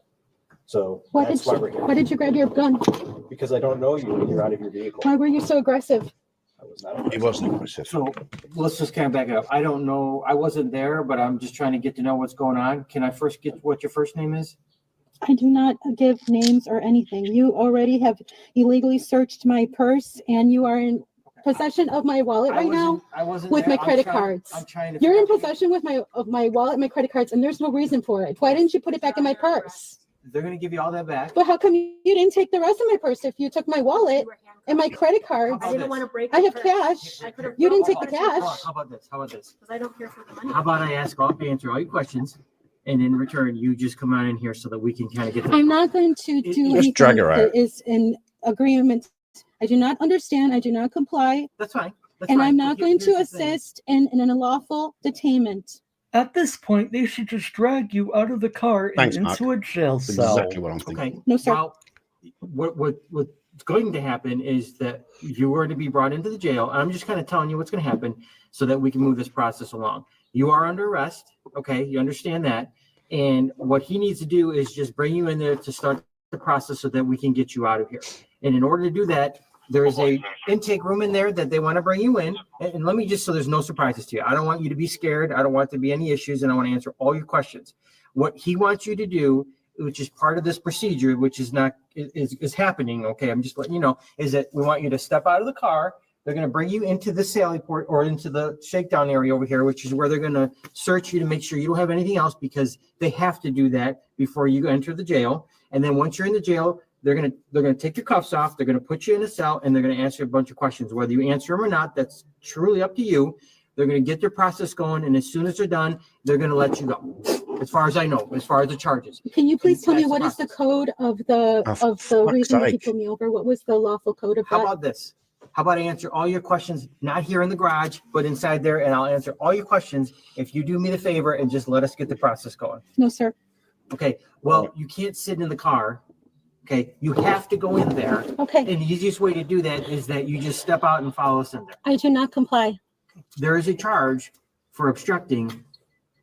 So Why that's why we're here. why did you grab your gun? Because I don't know you when you're out of your vehicle. Why were you so aggressive? I was not. He wasn't aggressive. So let's just kind of back it up. I don't know. I wasn't there, but I'm just trying to get to know what's going on. Can I first get what your first name is? I do not give names or anything. You already have illegally searched my purse, and you are in possession of my wallet right now I wasn't with there. my credit I'm cards. trying to. You're in figure out- possession with my wallet, my credit cards, and there's no reason for it. Why didn't you put it back in my purse? They're going to give you all that back. But how come you didn't take the rest of my purse if you took my wallet and my credit cards? I didn't want to break. I have the cash. I could have. You didn't take the Hold on. cash. How about this? How about this? Because I don't care for the money. How about I answer all your questions, and in return, you just come on in here so that we can kind of get. I'm not going to do Just anything drag her out. that is in agreement. I do not understand. I do not comply, That's fine. That's and fine. I'm But not going to here's the thing. assist in an unlawful detainment. At this point, they should just drag you out of the car and Thanks, Mark. into a jail That's cell. exactly what I'm thinking. Okay. No, sir. Well, what's going to happen is that you are to be brought into the jail. I'm just kind of telling you what's going to happen so that we can move this process along. You are under arrest. Okay. You understand that. And what he needs to do is just bring you in there to start the process so that we can get you out of here. And in order to do that, there is a intake room in there that they want to bring you in. And let me just, so there's no surprises to you. I don't want you to be scared. I don't want there to be any issues, and I want to answer all your questions. What he wants you to do, which is part of this procedure, which is not, is happening. Okay. I'm just letting you know, is that we want you to step out of the car. They're going to bring you into the sally port or into the shakedown area over here, which is where they're going to search you to make sure you don't have anything else, because they have to do that before you enter the jail. And then once you're in the jail, they're going to take your cuffs off. They're going to put you in a cell, and they're going to answer a bunch of questions. Whether you answer them or not, that's truly up to you. They're going to get their process going, and as soon as they're done, they're going to let you go. As far as I know, as far as the charges. Can you please tell me That's the what is the process. code of the Oh, for of the fuck's reason that he sake. pulled me over? What was the lawful code of How that? about this? How about I answer all your questions, not here in the garage, but inside there, and I'll answer all your questions if you do me the favor and just let us get the process going. No, sir. Okay, well, you can't sit in the car. Okay, you have to go in there. Okay, And the easiest way to do that is that you just step out and follow us in there. I do not comply. There is a charge for obstructing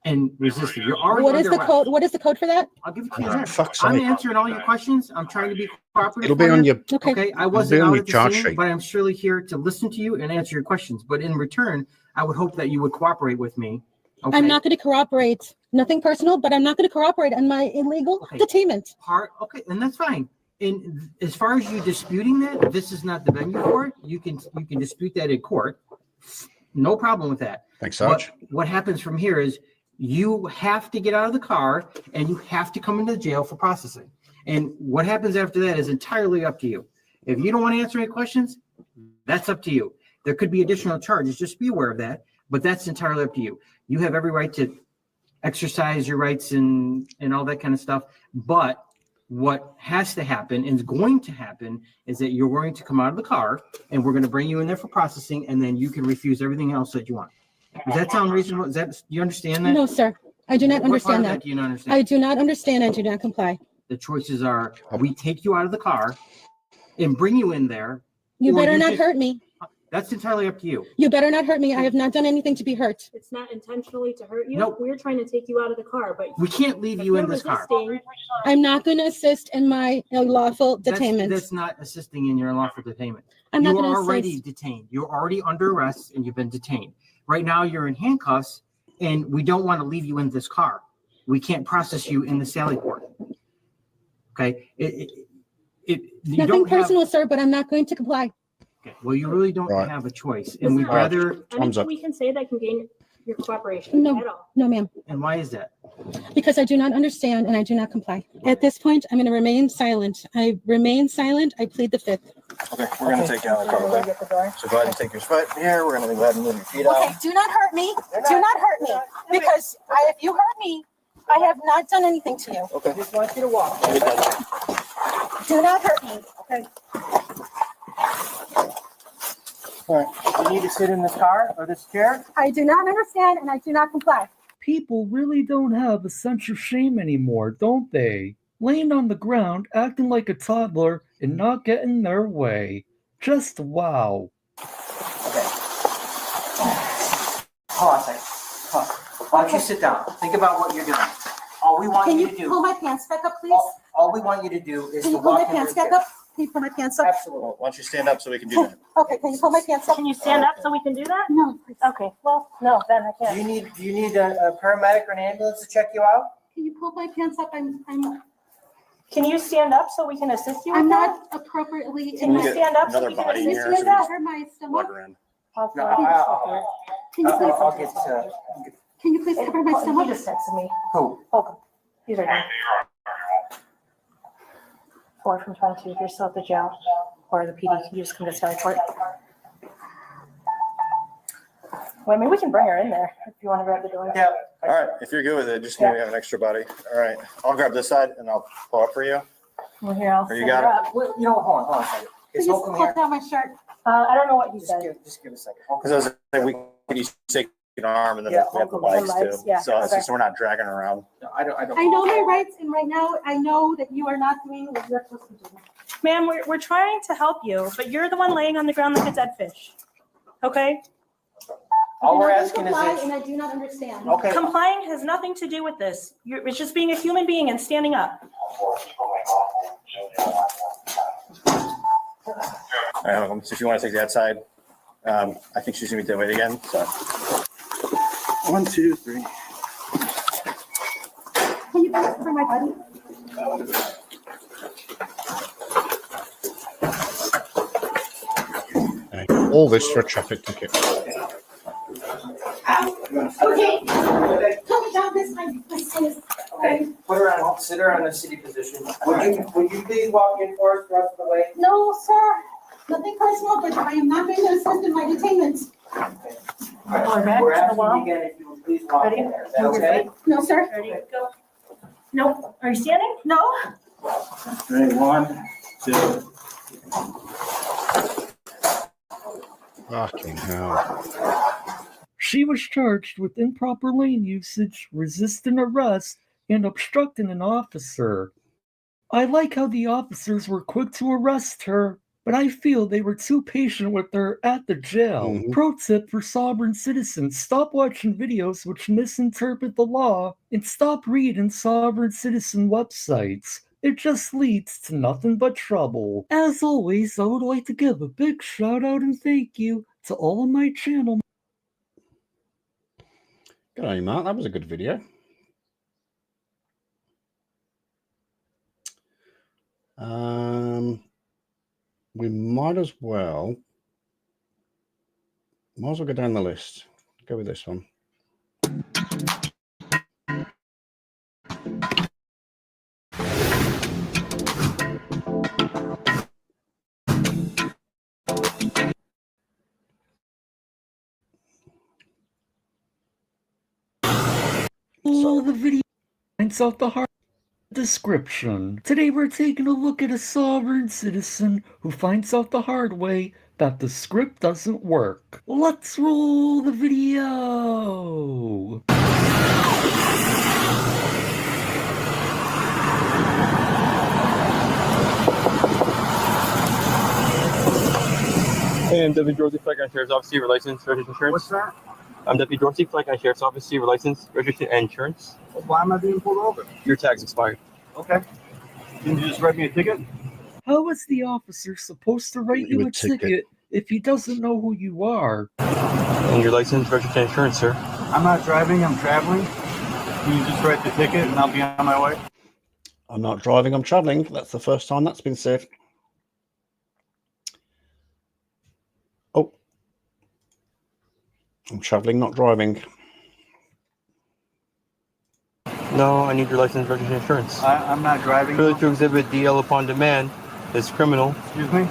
and resisting. You're already What is under the arrest. code? What is the code for that? I'll give it to you. Oh, for now. fuck's I'm sake. answering all your questions. I'm trying to be cooperative. It'll be for on you. your Okay. Okay, I It'll wasn't be on out your at the charge scene, sheet. but I'm surely here to listen to you and answer your questions. But in return, I would hope that you would cooperate with me. Okay? I'm not going to cooperate. Nothing personal, but I'm not going to cooperate on my illegal Okay. detainment. Okay, and that's fine. And as far as you disputing that, this is not the venue for it. You can dispute that in court. No problem with that. Thanks, Sarge. What happens from here is you have to get out of the car and you have to come into the jail for processing. And what happens after that is entirely up to you. If you don't want to answer any questions, that's up to you. There could be additional charges, just be aware of that, but that's entirely up to you. You have every right to exercise your rights and all that kind of stuff. But what has to happen and is going to happen is that you're going to come out of the car and we're going to bring you in there for processing, and then you can refuse everything else that you want. Does that sound reasonable? Is that, do you understand that? No, sir. I do not What part understand of that. Do you not understand? I do not understand. I do not comply. The choices are, we take you out of the car and bring you in there. You Or better you not just- hurt me. That's entirely up to you. You better not hurt me. I have not done anything to be hurt. It's not intentionally to hurt you. No. We're trying to take you out of the car, but We can't leave if you you're in this car. resisting, I'm not going to assist in my lawful That's detainment. not assisting in your unlawful detainment. I'm not You are going to already assist. detained. You're already under arrest and you've been detained. Right now, you're in handcuffs, and we don't want to leave you in this car. We can't process you in the Sally Port. Okay? You Nothing don't have. personal, sir, but I'm not going to comply. Okay, well, you really don't Right. have a choice, Is and we'd there- rather. Thumbs anything up. we can say that can gain your cooperation No. at all. No, ma'am, And why is that? because I do not understand and I do not comply. At this point, I'm going to remain silent. I remain silent. I plead the fifth. Okay, we're gonna take you out of the car. Okay? So go ahead and take your foot here. We're gonna go ahead and move your feet out. do not hurt me. Do not hurt me. Because if you hurt me, I have not done anything to you. Okay. Just want you to walk. Get down. Do not hurt me. Okay. All right, you need to sit in this car or this chair? I do not understand and I do not comply. People really don't have a sense of shame anymore, don't they? Laying on the ground, acting like a toddler, and not getting their way. Just wow. Okay. Hold on a second. Hold on. Why don't you sit down? Think about what you're doing. All we want Can you you to do. pull my pants back up, please? All we want you to do is Can to you pull my walk into pants the back chair. up? Can you pull my pants up? Absolutely. Why don't you stand up so we can do that? Okay, can you pull my pants up? Can you stand up so we can do that? No. please. Okay, well, no, then I Do can't. you need a paramedic or an ambulance to check you out? Can you pull my pants up? Can you stand up so we can assist you with I'm that? not appropriately Can in you my. stand up so Another we can body assist here, you with so that? Cover my Plug stomach. her in. I'll No, go. Can you please cover my He stomach? just texted me. Who? Holcomb. He's right here. 4 from 22, you're still at the jail, or the PD, you just come to Sally Court. Well, I mean, we can bring her in there, if you wanna grab the door. Yeah. All right, if you're good with it, just need to have an extra body. All right, I'll grab this side and I'll pull up for you. Well, here, I'll Or set you her got up. Well, you know, hold on a second. Can Is you Holcomb pull here? down my shirt? I don't know what he said. Just give a second. Because I was saying we could each take an arm and then Yeah, we have the Holcomb, legs legs, too. yeah, So it's okay. just so we're not dragging her around. No, I don't. I know my rights, and right now, I know that you are not doing what you're supposed to do. Ma'am, we're trying to help you, but you're the one laying on the ground like a dead fish. Okay? All I we're do not asking is comply, this. And I do not understand. Okay. Complying has nothing to do with this. It's just being a human being and standing up. All right, so if you want to take that side, I think she's gonna be that way again, so. 1, 2, 3. Can you please cover my body? All this for a traffic ticket. Okay. Calm down this time, please. Okay, put her on, sit her on a sitting position. Would you please walk in for us the rest of the way? No, sir. Nothing personal, but I am not going to assist in my detainment. Or back We're to the asking wall. you again if you would please walk Ready? in there. Is that okay? No, sir. Ready, go. No, are you standing? No. Ready, 1, 2. Fucking hell. She was charged with improper lane usage, resisting arrest, and obstructing an officer. I like how the officers were quick to arrest her, but I feel they were too patient with her at the jail. Mhm. Pro tip for sovereign citizens: stop watching videos which misinterpret the law and stop reading sovereign citizen websites. It just leads to nothing but trouble. As always, I would like to give a big shout out and thank you to all of my channel. Good on you, Mark. That was a good video. We might as well go down the list. Go with this one. All the video finds out the hard description. Today we're taking a look at a sovereign citizen who finds out the hard way that the script doesn't work. Let's roll the video. Hey, I'm Deputy Dorsey, Flag County Sheriff's Office, your license, registration, insurance. What's that? I'm Deputy Dorsey, Flag County Sheriff's Office, your license, registration, and insurance. Why am I being pulled over? Your tag's expired. Okay. Can you just write me a ticket? How is the officer supposed to write you a ticket if he doesn't know who you are? And your license, registration, and insurance, sir. I'm not driving, I'm traveling. Can you just write the ticket and I'll be on my way? I'm not driving, I'm traveling. That's the first time that's been said. Oh. I'm traveling, not driving. No, I need your license, registration, and insurance. I'm not driving. Failure to exhibit DL upon demand is criminal. Excuse me?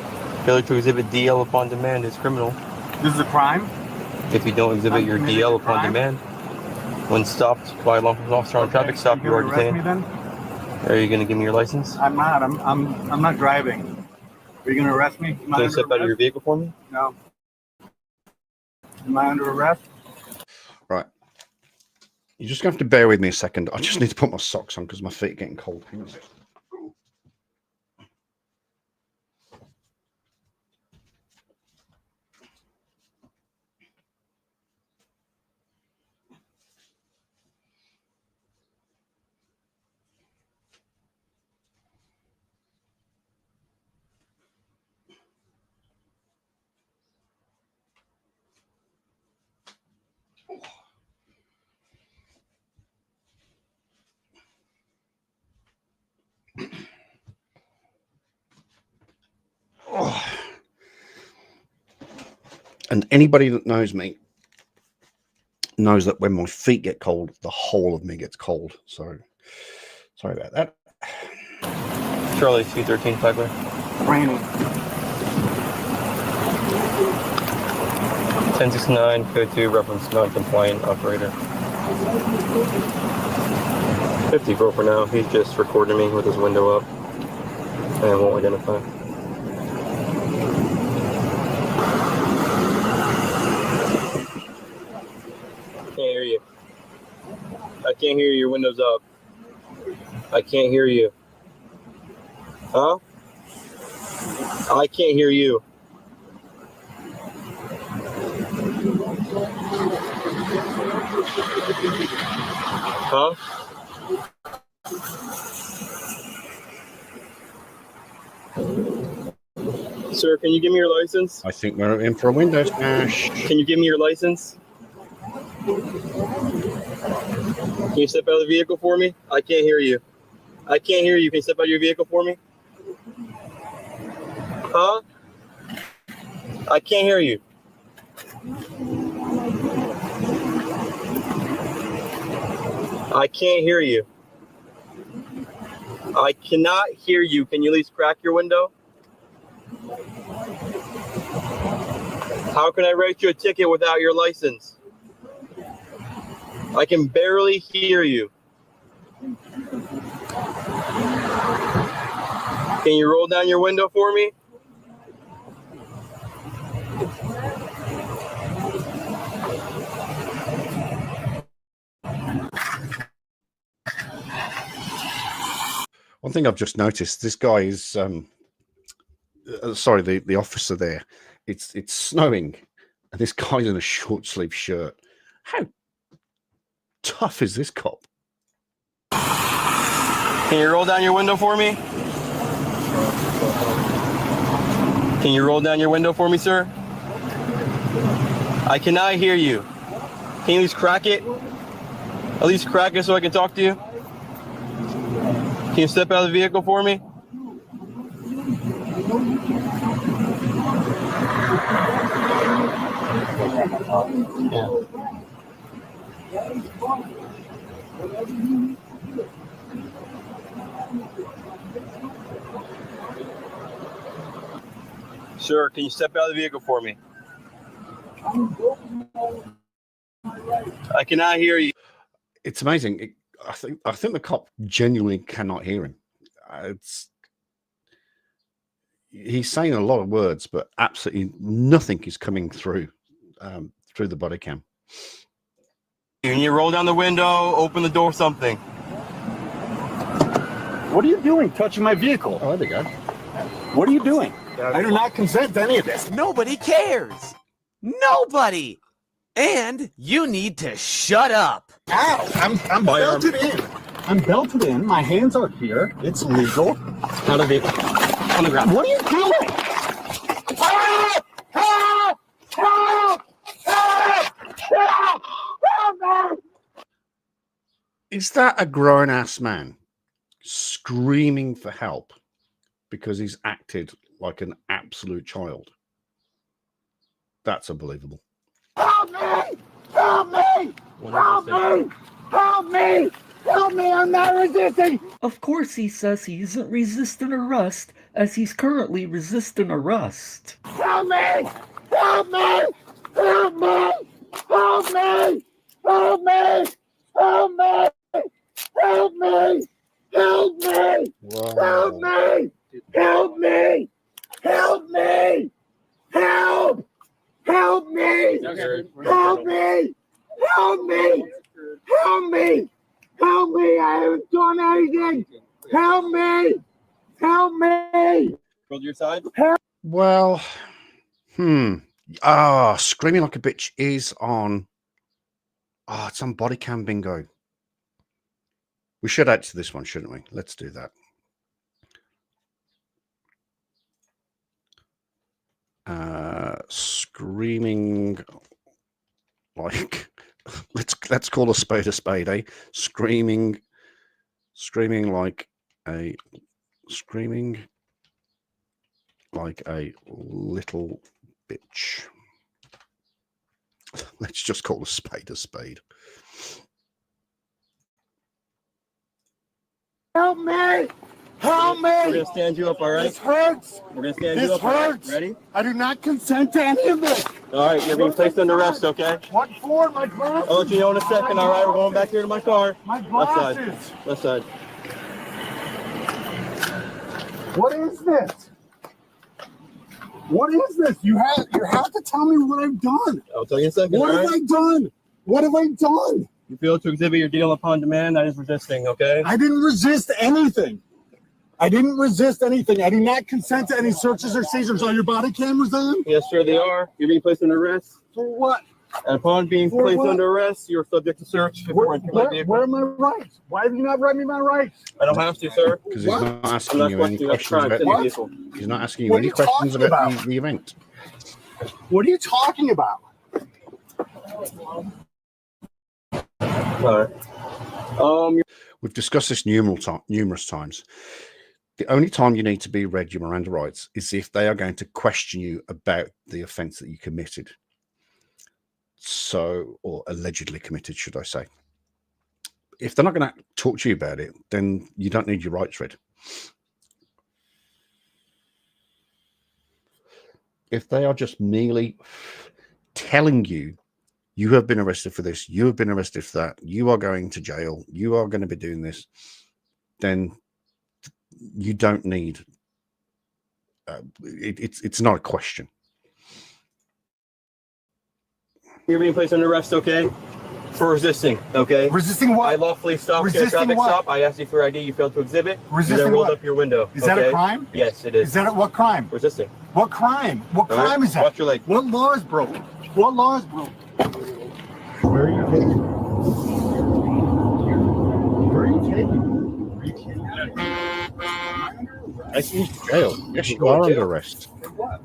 Failure to exhibit DL upon demand is criminal. This is a crime? If you don't exhibit your committed DL a upon crime? demand, when stopped by a law enforcement officer on a traffic stop, you are You're gonna arrest me detained. then? Are you going to give me your license? I'm not. I'm not driving. Are you gonna arrest me? Am I Can you under step out of your arrest? vehicle for me? No. Am I under arrest? Right. You're just going to have to bear with me a second. I just need to put my socks on because my feet are getting cold. Hang on a second. And anybody that knows me knows that when my feet get cold, the whole of me gets cold. So sorry about that. Charlie, C13 flagler. Raining. 1069, code 2, reference non-compliant operator. 54 for now. He's just recording me with his window up and won't identify. Can't hear you. I can't hear you. Your window's up. I can't hear you. Huh? I can't hear you. Huh? Sir, can you give me your license? I think we're in for a window smash. Can you give me your license? Can you step out of the vehicle for me? I can't hear you. I can't hear you. Can you step out of your vehicle for me? Huh? I can't hear you. I can't hear you. I cannot hear you. Can you at least crack your window? How can I write you a ticket without your license? I can barely hear you. Can you roll down your window for me? One thing I've just noticed, this guy is sorry, the officer there. It's snowing, and this guy's in a short sleeve shirt. How tough is this cop? Can you roll down your window for me? Can you roll down your window for me, sir? I cannot hear you. Can you at least crack it? At least crack it so I can talk to you? Can you step out of the vehicle for me? Yeah. Sir, can you step out of the vehicle for me? I cannot hear you. It's amazing. I think the cop genuinely cannot hear him. He's saying a lot of words, but absolutely nothing is coming through through the body cam. Can you roll down the window, open the door, something? What are you doing touching my vehicle? Oh, there you go. What are you doing? I do not consent to any of this. Nobody cares. Nobody. And you need to shut up. Ow! I'm belted in. I'm belted in. My hands are here. It's legal. Out of the vehicle. On the ground. What are you doing? Help! Help! Help! Help! Help! Help! Is that a grown-ass man screaming for help because he's acted like an absolute child? That's unbelievable. Help me! Help me! Help me! Help me! Help me! I'm not resisting! Of course he says he isn't resisting arrest, as he's currently resisting arrest. Help me! Help me! Help me! Help me! Help me! Help me! Help me! Help me! Help me! Help me! Help me! Help! Help me! Help me! Help me! Help me! Help me! I haven't done anything! Help me! Help me! Roll to your side. Well, screaming like a bitch is on. It's on body cam bingo. We should add to this one, shouldn't we? Let's do that. Screaming like let's call a spade, eh? Screaming like a little bitch. Let's just call a spade a spade. Help me! Help me! We're gonna stand you up, all right? This hurts! We're gonna stand This you up. All right? hurts! Ready? I do not consent to any of this! All right, you're being placed under arrest, okay? What for? My glasses? I'll let you know in a second, all right? We're going back here to my car. My Left side. glasses! Left side. What is this? What is this? You have to tell me what I've done. I'll tell you in a second, What all have right? I done? What have I done? You fail to exhibit your deal upon demand. That is resisting, okay? I didn't resist anything. I didn't resist anything. I do not consent to any searches or seizures. Are your body cameras on? Yes, sir, they are. You're being placed under arrest. For what? And upon being For placed what? under arrest, you're subject to search. Where are my rights? Why have you not read me my rights? I don't have to, sir. Because he's not asking I'm you not any questioning. That's questions crime. about Send me the vehicle. He's not asking you What are any you questions talking about about? the event. What are you talking about? All right. We've discussed this numerous times. The only time you need to be read your Miranda rights is if they are going to question you about the offence that you committed. So, or allegedly committed, should I say. If they're not going to talk to you about it, then you don't need your rights read. If they are just merely telling you, you have been arrested for this, you have been arrested for that, you are going to jail, you are going to be doing this, then you don't need, it's not a question. You're being placed under arrest, okay? For resisting, okay? Resisting what? I lawfully stopped at a Resisting traffic what? stop. I asked you for ID. You failed to exhibit. Resisting You then rolled what? up your window. Is that a okay? crime? Yes, it is. Is that what crime? Resisting. What crime? What All right? crime is that? Watch your leg. What law is broken? What law is broken? Where are you taking me? Where are you taking me? Are you kidding me? I see jail. Yes, you are under arrest. For what?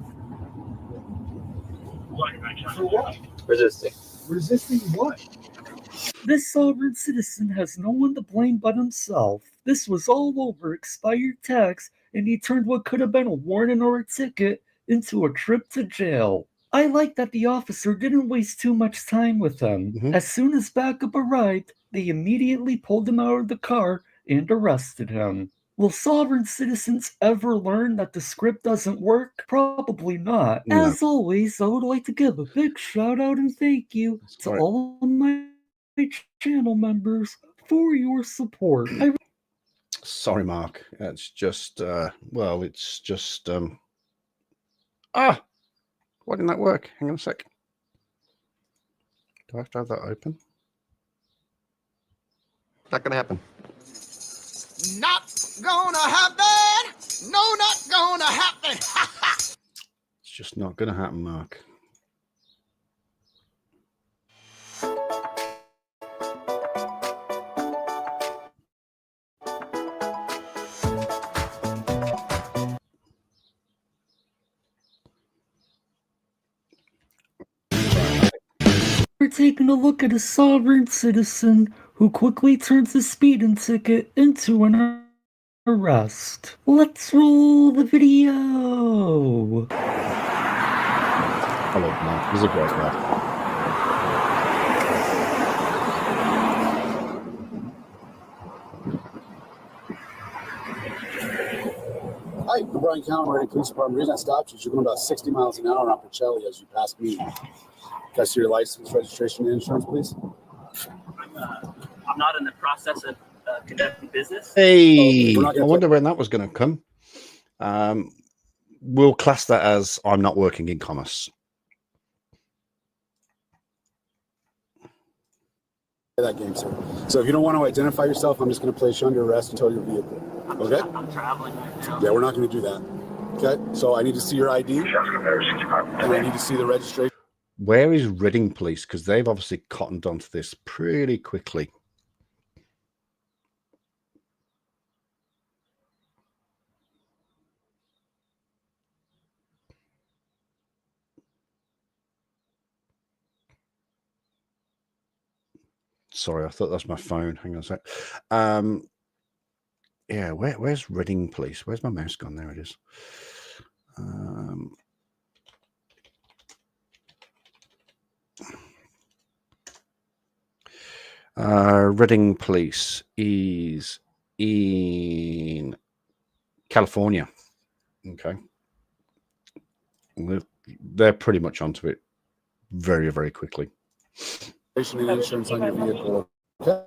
For what? Resisting. Resisting what? This sovereign citizen has no one to blame but himself. This was all over expired tax, and he turned what could have been a warning or a ticket into a trip to jail. I like that the officer didn't waste too much time with him. As soon as backup arrived, they immediately pulled him out of the car and arrested him. Will sovereign citizens ever learn that the script doesn't work? Probably not. No. As always, I would like to give a big shout out and thank you to Right. all of my channel members for your support. Sorry, Mark. It's just, well, it's just, why didn't that work? Hang on a sec. Do I have to have that open? Not going to happen. Not gonna happen! No, not gonna happen! It's just not going to happen, Mark. We're taking a look at a sovereign citizen who quickly turns a speeding ticket into an arrest. Let's roll the video. I love Mark. He's a great guy. Hi, I'm Brian Cameron, Police Department. The reason I stopped you is you're going about 60 miles an hour on Pacelli as you pass me. Can I see your license, registration, and insurance, please? I'm not in the process of conducting business. Hey, We're not I gonna wonder when that was going to come. We'll class that as I'm not working in commerce. Play that game, sir. So if you don't want to identify yourself, I'm just going to place you under arrest until your vehicle. Okay? I'm traveling right now. Yeah, we're not going to do that. Okay? So I need to see your ID, and I need to see the registration. Where is Reading Police? Because they've obviously cottoned onto this pretty quickly. Sorry, I thought that's my phone. Hang on a sec. Yeah, where's Reading Police? Where's my mouse gone? There it is. Reading Police is in California. Okay. They're pretty much onto it very, very quickly. Insurance on your vehicle. Okay.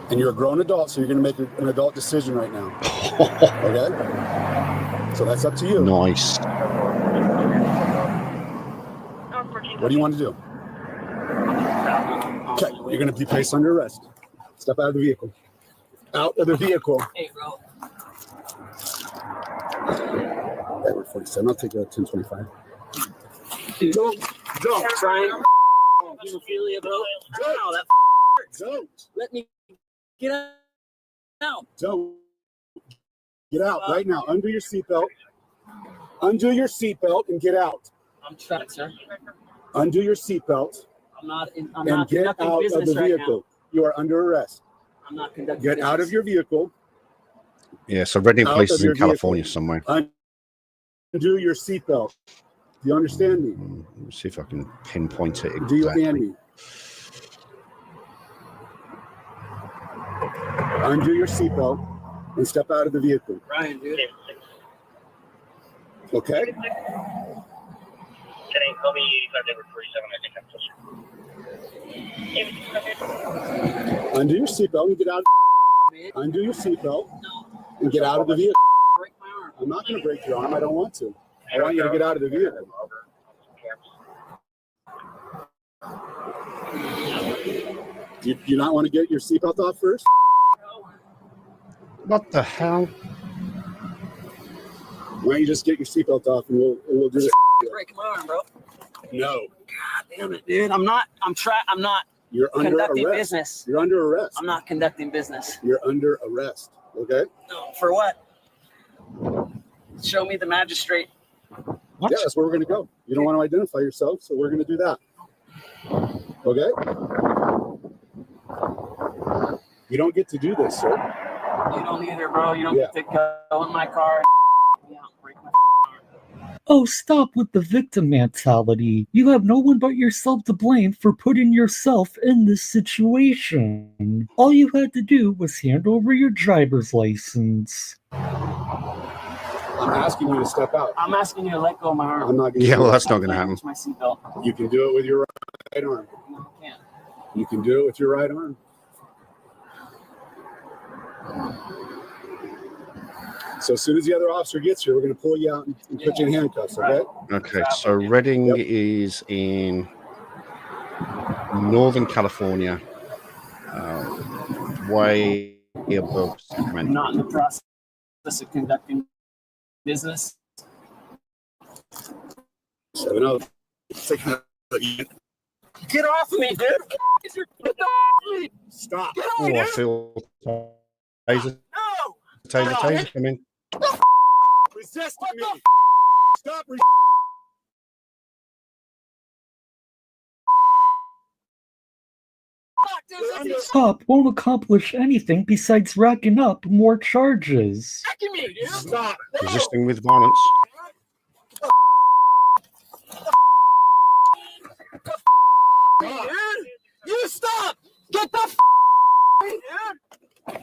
And you're a grown adult, so you're going to make an adult decision right now. Okay? So that's up to you. Nice. What do you want to do? Okay, you're going to be placed under arrest. Step out of the vehicle. Out of the vehicle. Hey, bro. Okay, we're 47. I'll take a 1025. Don't try and Ophelia, bro. No, that Don't. let me get out. Don't. Get out right now. Undo your seatbelt. Undo your seatbelt and get out. I'm trapped, sir. Undo your seatbelt I'm not and get conducting out of business the right vehicle. now. You are under arrest. I'm not conducting Get business. out of your vehicle. Yeah, so Reading Out Police of is in your vehicle. California somewhere. Undo your seatbelt. Do you understand me? Let's see if I can pinpoint it Do you exactly. understand me? Undo your seatbelt and step out of the vehicle. Ryan, dude. Okay? Can you call me 85 47? Undo your seatbelt and get out. Undo your seatbelt and get out of the vehicle. I'm not going to break your arm. I don't want to. I want you to get out of the vehicle. Do you not want to get your seatbelt off first? What the hell? Why don't you just get your seatbelt off and we'll do this? Break my arm, bro. No. God damn it, dude. I'm not You're under conducting arrest. business. You're under arrest. I'm not conducting business. You're under arrest. Okay? No, for what? Show me the magistrate. What? Yeah, that's where we're going to go. You don't want to identify yourself, so we're going to do that. Okay? You don't get to do this, sir. You don't either, bro. You don't Yeah. get to go in my car. Yeah, break my Oh, stop with the victim mentality. You have no one but yourself to blame for putting yourself in this situation. All you had to do was hand over your driver's license. I'm asking you to step out. I'm asking you to let go of my arm. I'm not going to. Yeah, well, that's not going to happen. Use my seatbelt. You can do it with your right arm. No, I can't. You can do it with your right arm. So as soon as the other officer gets here, we're going to pull you out and put you in handcuffs, okay? Okay, so Reading is in Northern California, way above I'm Sacramento. not in the process of conducting business. 7-0. Get off of me, dude. Get off me. Stop. Get off Oh, me, I dude. feel taser, No. taser come in. Resisting me. Stop. Stop won't accomplish anything besides racking up more charges. Stop. Resisting with violence. Dude, you stop. Get the dude.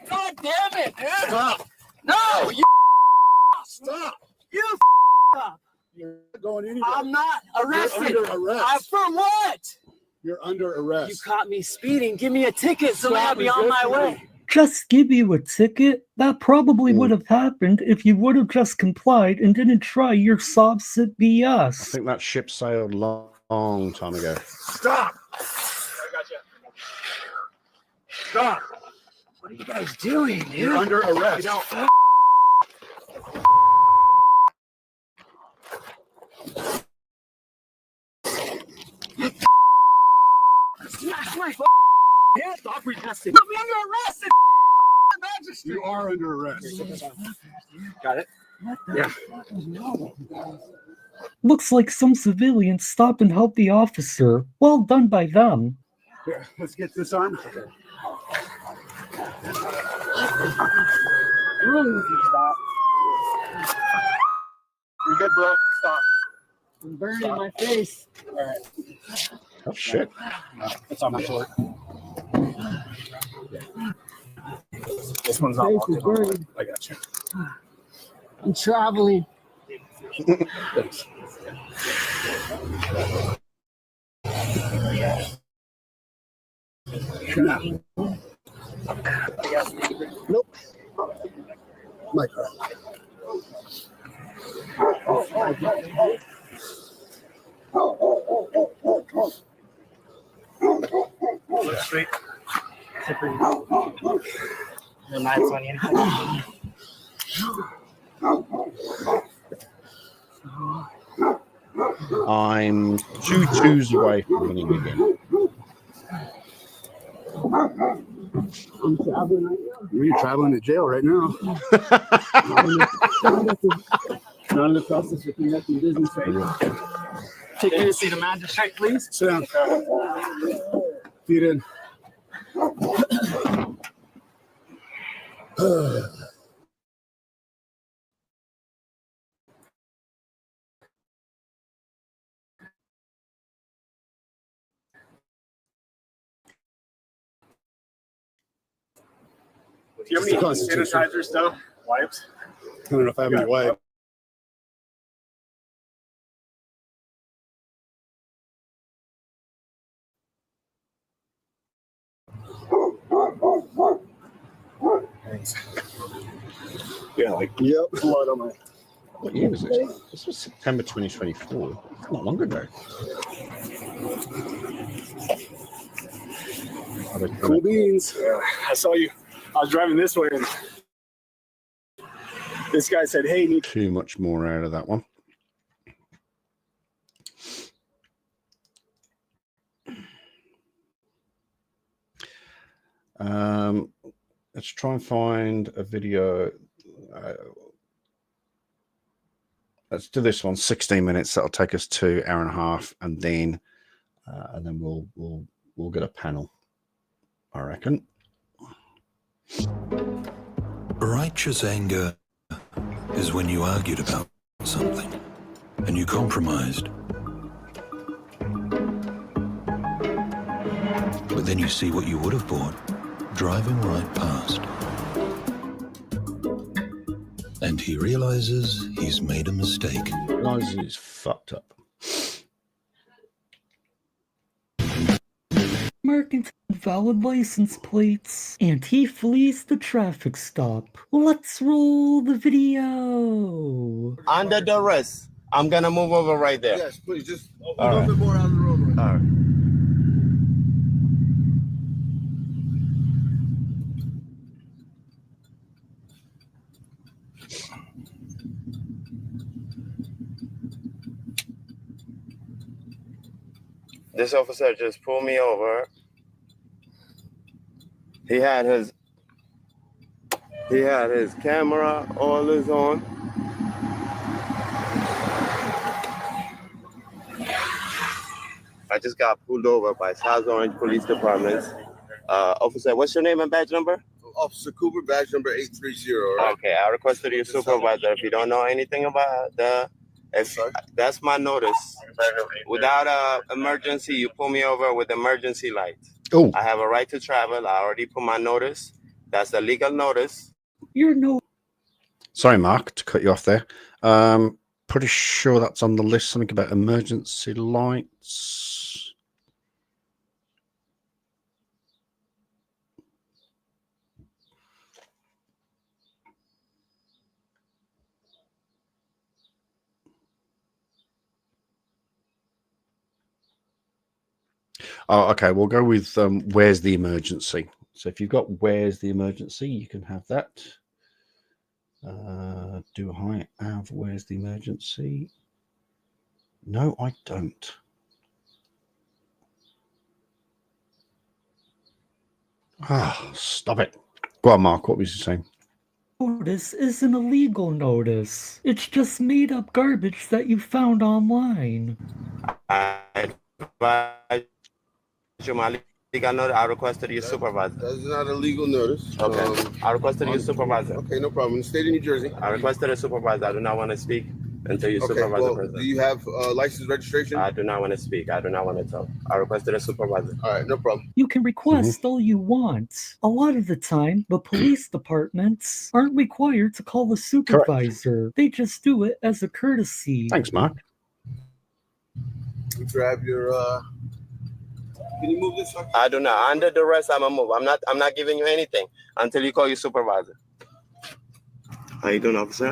God damn it, dude. Stop. No, you Stop. you up. You're not going anywhere. I'm not arrested. You're under arrest. For what? You're under You arrest. caught me speeding. Give me a ticket so Stop I'll be on my resisting way. Just give you a ticket? That probably would have happened if you would have just complied and didn't try your soft sit I BS. think that ship sailed long time ago. Stop. Stop. What are you guys doing, dude? You're under arrest. Smash my head. Stop resisting. Put me under arrest. Magistrate. You are under arrest. Got it? Yeah. Looks like some civilians stopped and helped the officer. Well done by them. Here, let's get this arm. Stop. You're good, bro. Stop. I'm burning my face. All right. Oh, shit. It's on my floor. This one's not locked in. I got you. I'm traveling. Thanks. Nope. My car. Sweet. The knives on you. I'm 2-2s away from winning again. I'm traveling right now. You're traveling to jail right now. Not in the process of conducting business right now. Take me to see the magistrate, please. Sit down. Feet in. Do you have any sanitizer stuff? Wipes? I don't know if I have any wipe. Thanks. Yeah, like Yep. blood on my. What year was this? This was September 2024. Not long ago. Cool beans. I saw you. I was driving this way, and this guy said, "Hey, need Too much more out of that one. Let's try and find a video. Let's do this one. 16 minutes. That'll take us to hour and a half, and then we'll get a panel, I reckon. Righteous anger is when you argued about something and you compromised. But then you see what you would have bought driving right past. And he realizes he's made a mistake. Realizes he's fucked up. Marking valid license plates, and he flees the traffic stop. Let's roll the video. Under duress. I'm gonna move over right there. Yes, please. Just a All little right. bit more out of the road. All right. This officer just pulled me over. He had his camera all his on. I just got pulled over by South Orange Police Department. Officer, what's your name and badge number? Officer Cooper, badge number 830. All right? Okay, I requested your supervisor. If you don't know anything about that's my notice. Without emergency, you pull me over with emergency lights. Oh, I have a right to travel. I already put my notice. That's the legal notice. You're no. sorry, Mark, to cut you off there. Pretty sure that's on the list. Something about emergency lights. Oh, okay. We'll go with where's the emergency. So if you've got where's the emergency, you can have that. Do I have where's the emergency? No, I don't. Ah, stop it. Go on, Mark. What was you saying? Notice isn't a legal notice. It's just made up garbage that you found online. I advise you my legal notice. I requested your supervisor. That's not a legal notice. Okay. I requested your supervisor. Okay, no problem. In the state of New Jersey. I requested a supervisor. I do not want to speak until you Okay, supervise well, the person. do you have license registration? I do not want to speak. I do not want to talk. I requested a supervisor. All right, no problem. You can request all you want. A lot of the time, the police departments aren't required to call a supervisor. They just do it as a courtesy. Thanks, Mark. You grab your. Can you move this? I do not. Under duress, I'm a move. I'm not giving you anything until you call your supervisor. How you doing, officer?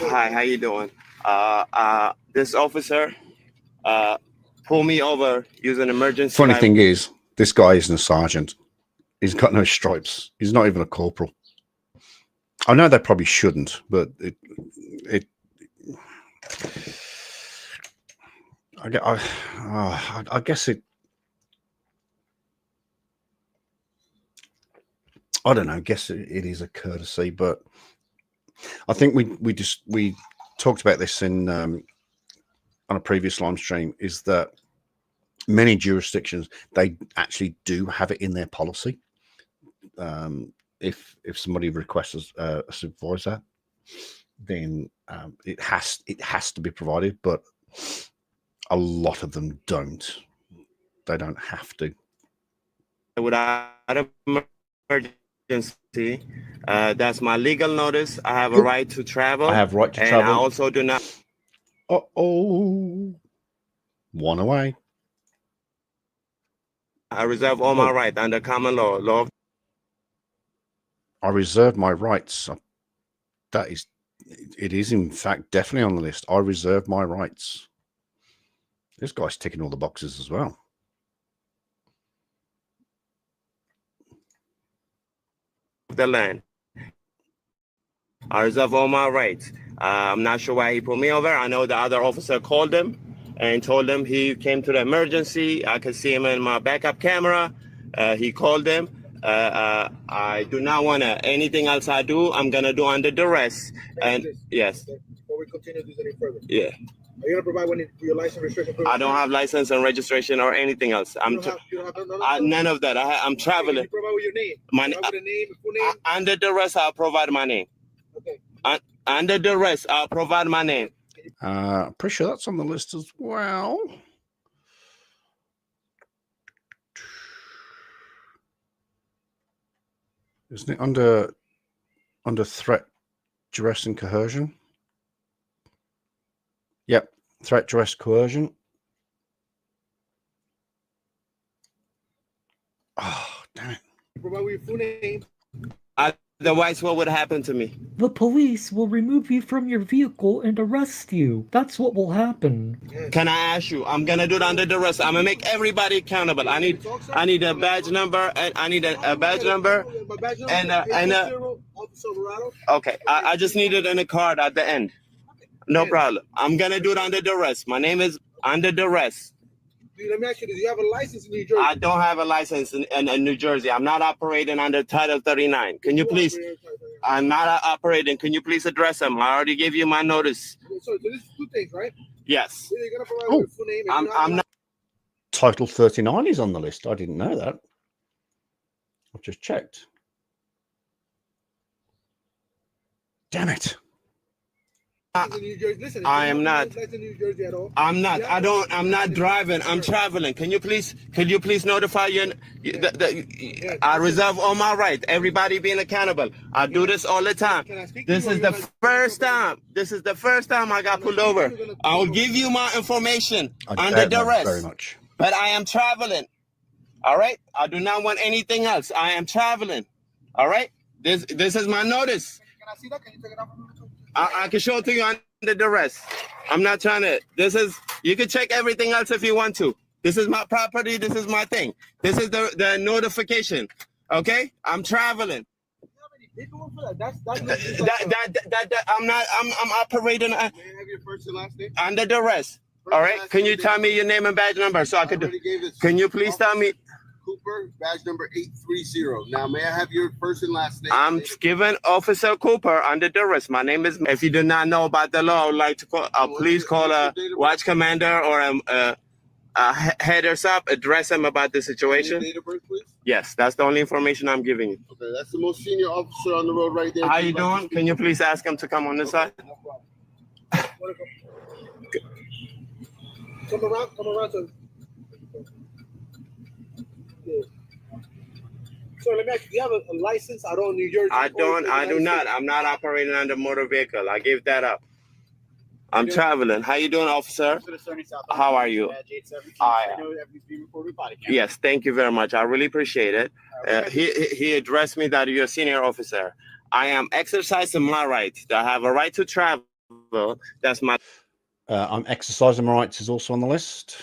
Hi, how you doing? This officer pulled me over using emergency. Funny thing is, this guy isn't a sergeant. He's got no stripes. He's not even a corporal. I know they probably shouldn't, but I guess it. I don't know. I guess it is a courtesy, but I think we talked about this in on a previous live stream. Is that many jurisdictions, they actually do have it in their policy. If somebody requests a supervisor, then it has to be provided, but a lot of them don't. They don't have to. Without emergency, that's my legal notice. I have a right to travel. I have right to and travel. I also do not. One away. I reserve all my rights under common law. I reserve my rights. It is in fact definitely on the list. I reserve my rights. This guy's ticking all the boxes as well. The land. I reserve all my rights. I'm not sure why he pulled me over. I know the other officer called him and told him he came to the emergency. I could see him in my backup camera. He called him. I do not want to. Anything else I do, I'm going to do under duress. And yes. Before we continue this any further. Yeah. Are you going to provide your license registration? I don't have license and registration or anything else. None of that. I'm traveling. You provide with your name. The name, full name. Under duress, I'll provide my name. Okay. Under duress, I'll provide my name. Pretty sure that's on the list as well. Isn't it under threat, duress, and coercion? Yep, threat, duress, coercion. Oh, damn it. Provide with your full name. Otherwise, what would happen to me? The police will remove you from your vehicle and arrest you. That's what will happen. Can I ask you? I'm gonna do it under duress. I'm gonna make everybody accountable. I need a badge number, and I need a badge number, and okay. I just need it in a card at the end. No problem. I'm gonna do it under duress. My name is under duress. Dude, let me ask you this. Do you have a license in New Jersey? I don't have a license in New Jersey. I'm not operating under Title 39. Can you please? I'm not operating. Can you please address them? I already gave you my notice. So this is two things, right? Yes. You're gonna provide with your full name. I'm not. Title 39 is on the list. I didn't know that. I've just checked. Damn it. I am not. I'm not. I'm not driving. I'm traveling. Can you please notify you? I reserve all my rights. Everybody being accountable. I do this all the time. This is the first time. This is the first time I got pulled over. I will give you my information under duress. Very much. But I am traveling. All right. I do not want anything else. I am traveling. All right. This is my notice. Can I see that? Can you take it off? I can show it to you under duress. I'm not trying to. You can check everything else if you want to. This is my property. This is my thing. This is the notification. Okay? I'm traveling. I'm operating May I have your first and last name? under duress. All right? Can you tell me your name and badge number so I could do? Can you please tell me? Cooper, badge number 830. Now, may I have your first and last name? I'm giving Officer Cooper under duress. My name is. If you do not know about the law, I would like to call. Please call a watch commander or a head or sub. Address him about the situation. Date of birth, please. Yes, that's the only information I'm giving you. Okay, that's the most senior officer on the road right there. How you doing? Can you please ask him to come on this side? Come around. So, so let me ask you, do you have a license out on New Jersey? I do not. I'm not operating under motor vehicle. I gave that up. I'm traveling. How you doing, officer? How are you? Yes, thank you very much. I really appreciate it. He addressed me that you're a senior officer. I am exercising my right. I have a right to travel. That's my. I'm exercising my rights is also on the list.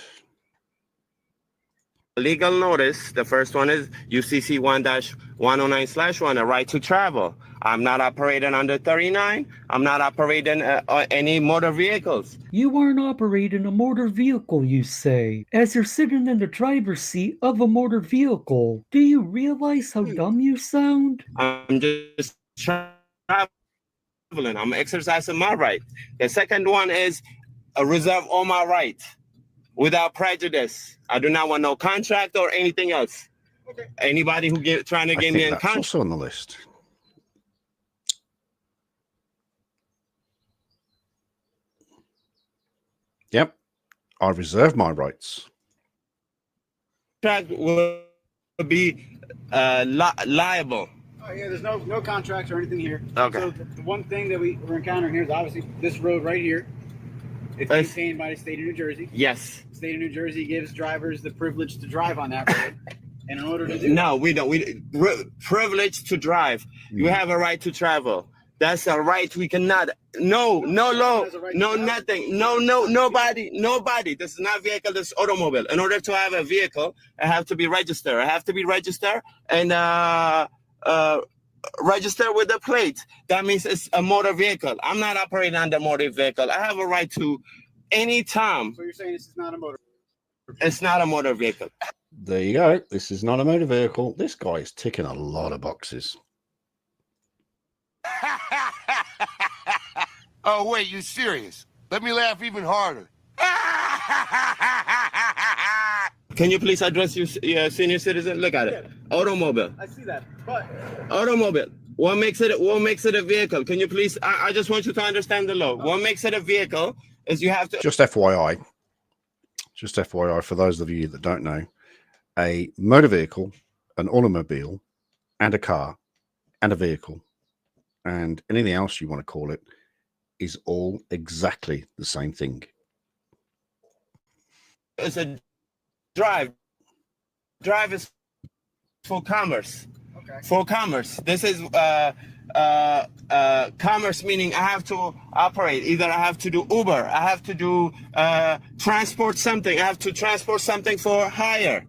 Legal notice. The first one is UCC 1-109/1, a right to travel. I'm not operating under 39. I'm not operating any motor vehicles. You aren't operating a motor vehicle, you say, as you're sitting in the driver's seat of a motor vehicle. Do you realize how dumb you sound? I'm just traveling. I'm exercising my right. The second one is a reserve all my right without prejudice. I do not want no contract or anything else. Okay. Anybody who trying to get me in contract. Also on the list. Yep, I reserve my rights. Contract will be liable. Oh yeah, there's no contracts or anything here. Okay. So the one thing that we're encountering here is obviously this road right here. It's maintained by the state of New Jersey. Yes. The state of New Jersey gives drivers the privilege to drive on that road. And in order to do no, we don't. Privilege to drive. You have a right to travel. That's a right. We cannot. No law. No nothing. Nobody. This is not vehicle. This is automobile. In order to have a vehicle, I have to be registered. I have to be registered and register with the plate. That means it's a motor vehicle. I'm not operating under motor vehicle. I have a right to any time. So you're saying this is not a motor? It's not a motor vehicle. There you go. This is not a motor vehicle. This guy is ticking a lot of boxes. Oh, wait, you serious? Let me laugh even harder. Can you please address your senior citizen? Look at it. Automobile. I see that, but automobile. What makes it a vehicle? Can you please? I just want you to understand the law. What makes it a vehicle is you have to. Just FYI. Just FYI for those of you that don't know, a motor vehicle, an automobile, and a car, and a vehicle, and anything else you want to call it, is all exactly the same thing. It's a drive. Drive is for commerce. Okay. For commerce. This is commerce, meaning I have to operate. Either I have to do Uber, I have to do transport something. I have to transport something for hire.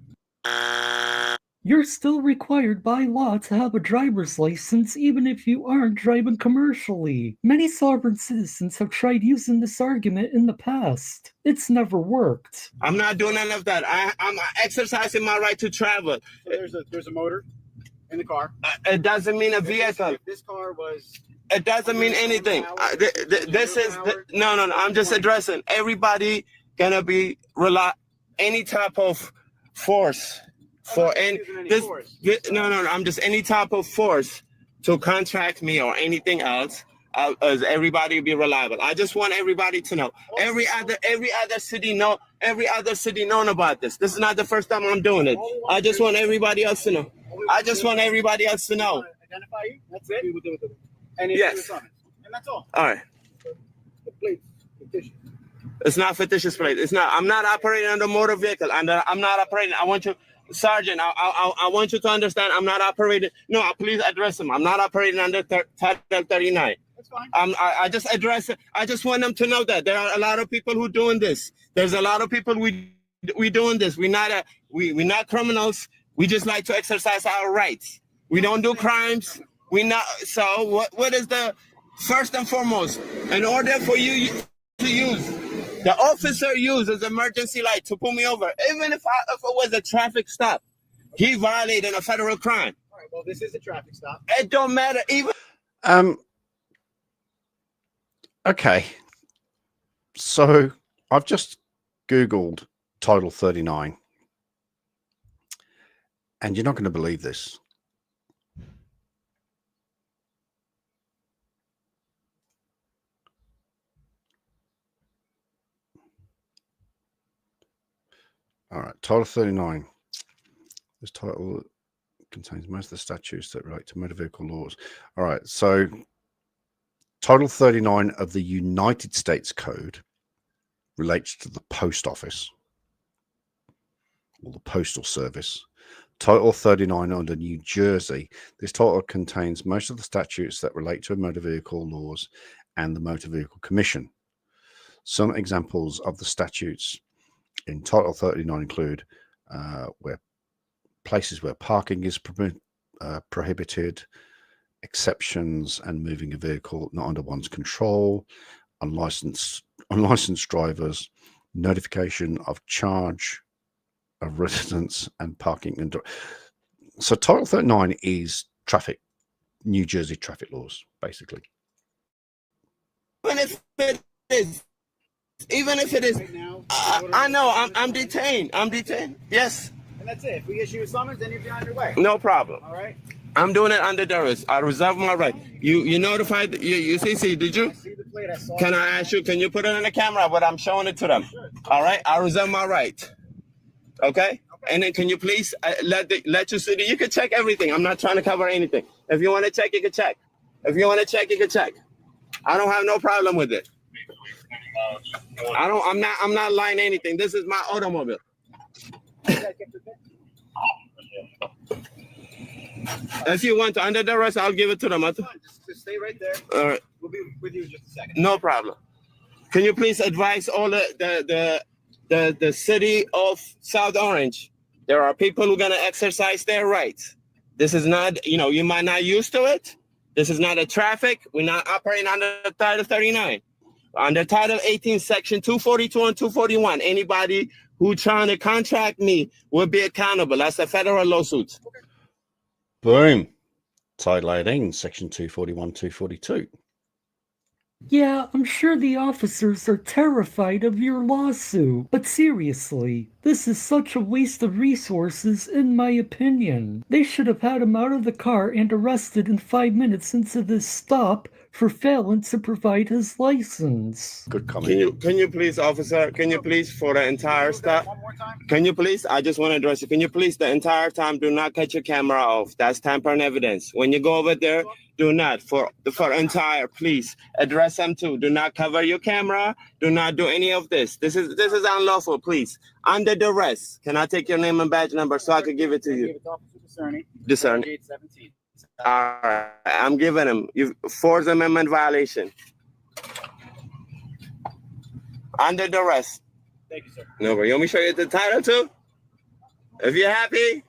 You're still required by law to have a driver's license even if you aren't driving commercially. Many sovereign citizens have tried using this argument in the past. It's never worked. I'm not doing none of that. I'm exercising my right to travel. So there's a motor in the car. It doesn't mean a vehicle. If this car was... It doesn't mean anything. This is... No. I'm just addressing. Everybody gonna be any type of force. For any this, no, I'm just any type of force to contract me or anything else. As everybody be reliable. I just want everybody to know. Every other city know about this. This is not the first time I'm doing it. I just want everybody else to know. Identify you. That's it. And yes. And that's all. All right. The plate, fictitious. It's not fictitious plate. It's not. I'm not operating under motor vehicle. I'm not operating. I want you. Sergeant, I want you to understand. I'm not operating. No, please address him. I'm not operating under Title 39. That's fine. I just address it. I just want them to know that there are a lot of people who doing this. There's a lot of people we doing this. We're not criminals. We just like to exercise our rights. We don't do crimes. We not. So what is the first and foremost? In order for you to use. The officer uses emergency light to pull me over. Even if it was a traffic stop, he violated a federal crime. All right, well, this is a traffic stop. It don't matter. Even. Okay. So I've just Googled Title 39. And you're not going to believe this. All right, Title 39. This title contains most of the statutes that relate to motor vehicle laws. All right, so Title 39 of the United States Code relates to the post office or the postal service. Title 39 under New Jersey. This title contains most of the statutes that relate to motor vehicle laws and the Motor Vehicle Commission. Some examples of the statutes in Title 39 include where places where parking is prohibited, exceptions and moving a vehicle not under one's control, unlicensed drivers, notification of charge of residence and parking. And so Title 39 is traffic, New Jersey traffic laws, basically. Even if it is, I know I'm detained. Yes. And that's it. If we issue a summons, then you'll be on your way. No problem. All right. I'm doing it under duress. I reserve my right. You notified you CC, did you? Can I ask you, can you put it on the camera, but I'm showing it to them? All right. I reserve my right. Okay. And then can you please let you see, you can check everything. I'm not trying to cover anything. If you want to check, you can check. If you want to check, you can check. I don't have no problem with it. I'm not lying anything. This is my automobile. If you want to under the rest, I'll give it to them. Just stay right there. All right. We'll be with you in just a second. No problem. Can you please advise all the city of South Orange? There are people who are going to exercise their rights. This is not, you might not used to it. This is not a traffic. We're not operating under Title 39. Under Title 18, Section 242 and 241, anybody who trying to contract me will be accountable. That's a federal lawsuit. Boom. Title 18, Section 241, 242. Yeah, I'm sure the officers are terrified of your lawsuit. But seriously, this is such a waste of resources in my opinion. They should have had him out of the car and arrested in 5 minutes into this stop for failing to provide his license. Good comment. Can you please, officer, for the entire stop? Can you please, I just want to address you. Can you please, the entire time, do not cut your camera off. That's tampering evidence. When you go over there, do not, for entire, please, address them too. Do not cover your camera. Do not do any of this. This is unlawful, please. Under duress. Can I take your name and badge number so I can give it to you? Discerning. All right, I'm giving him Fourth Amendment violation. Under duress. Thank you, sir. No, but you want me to show you the title too? If you're happy.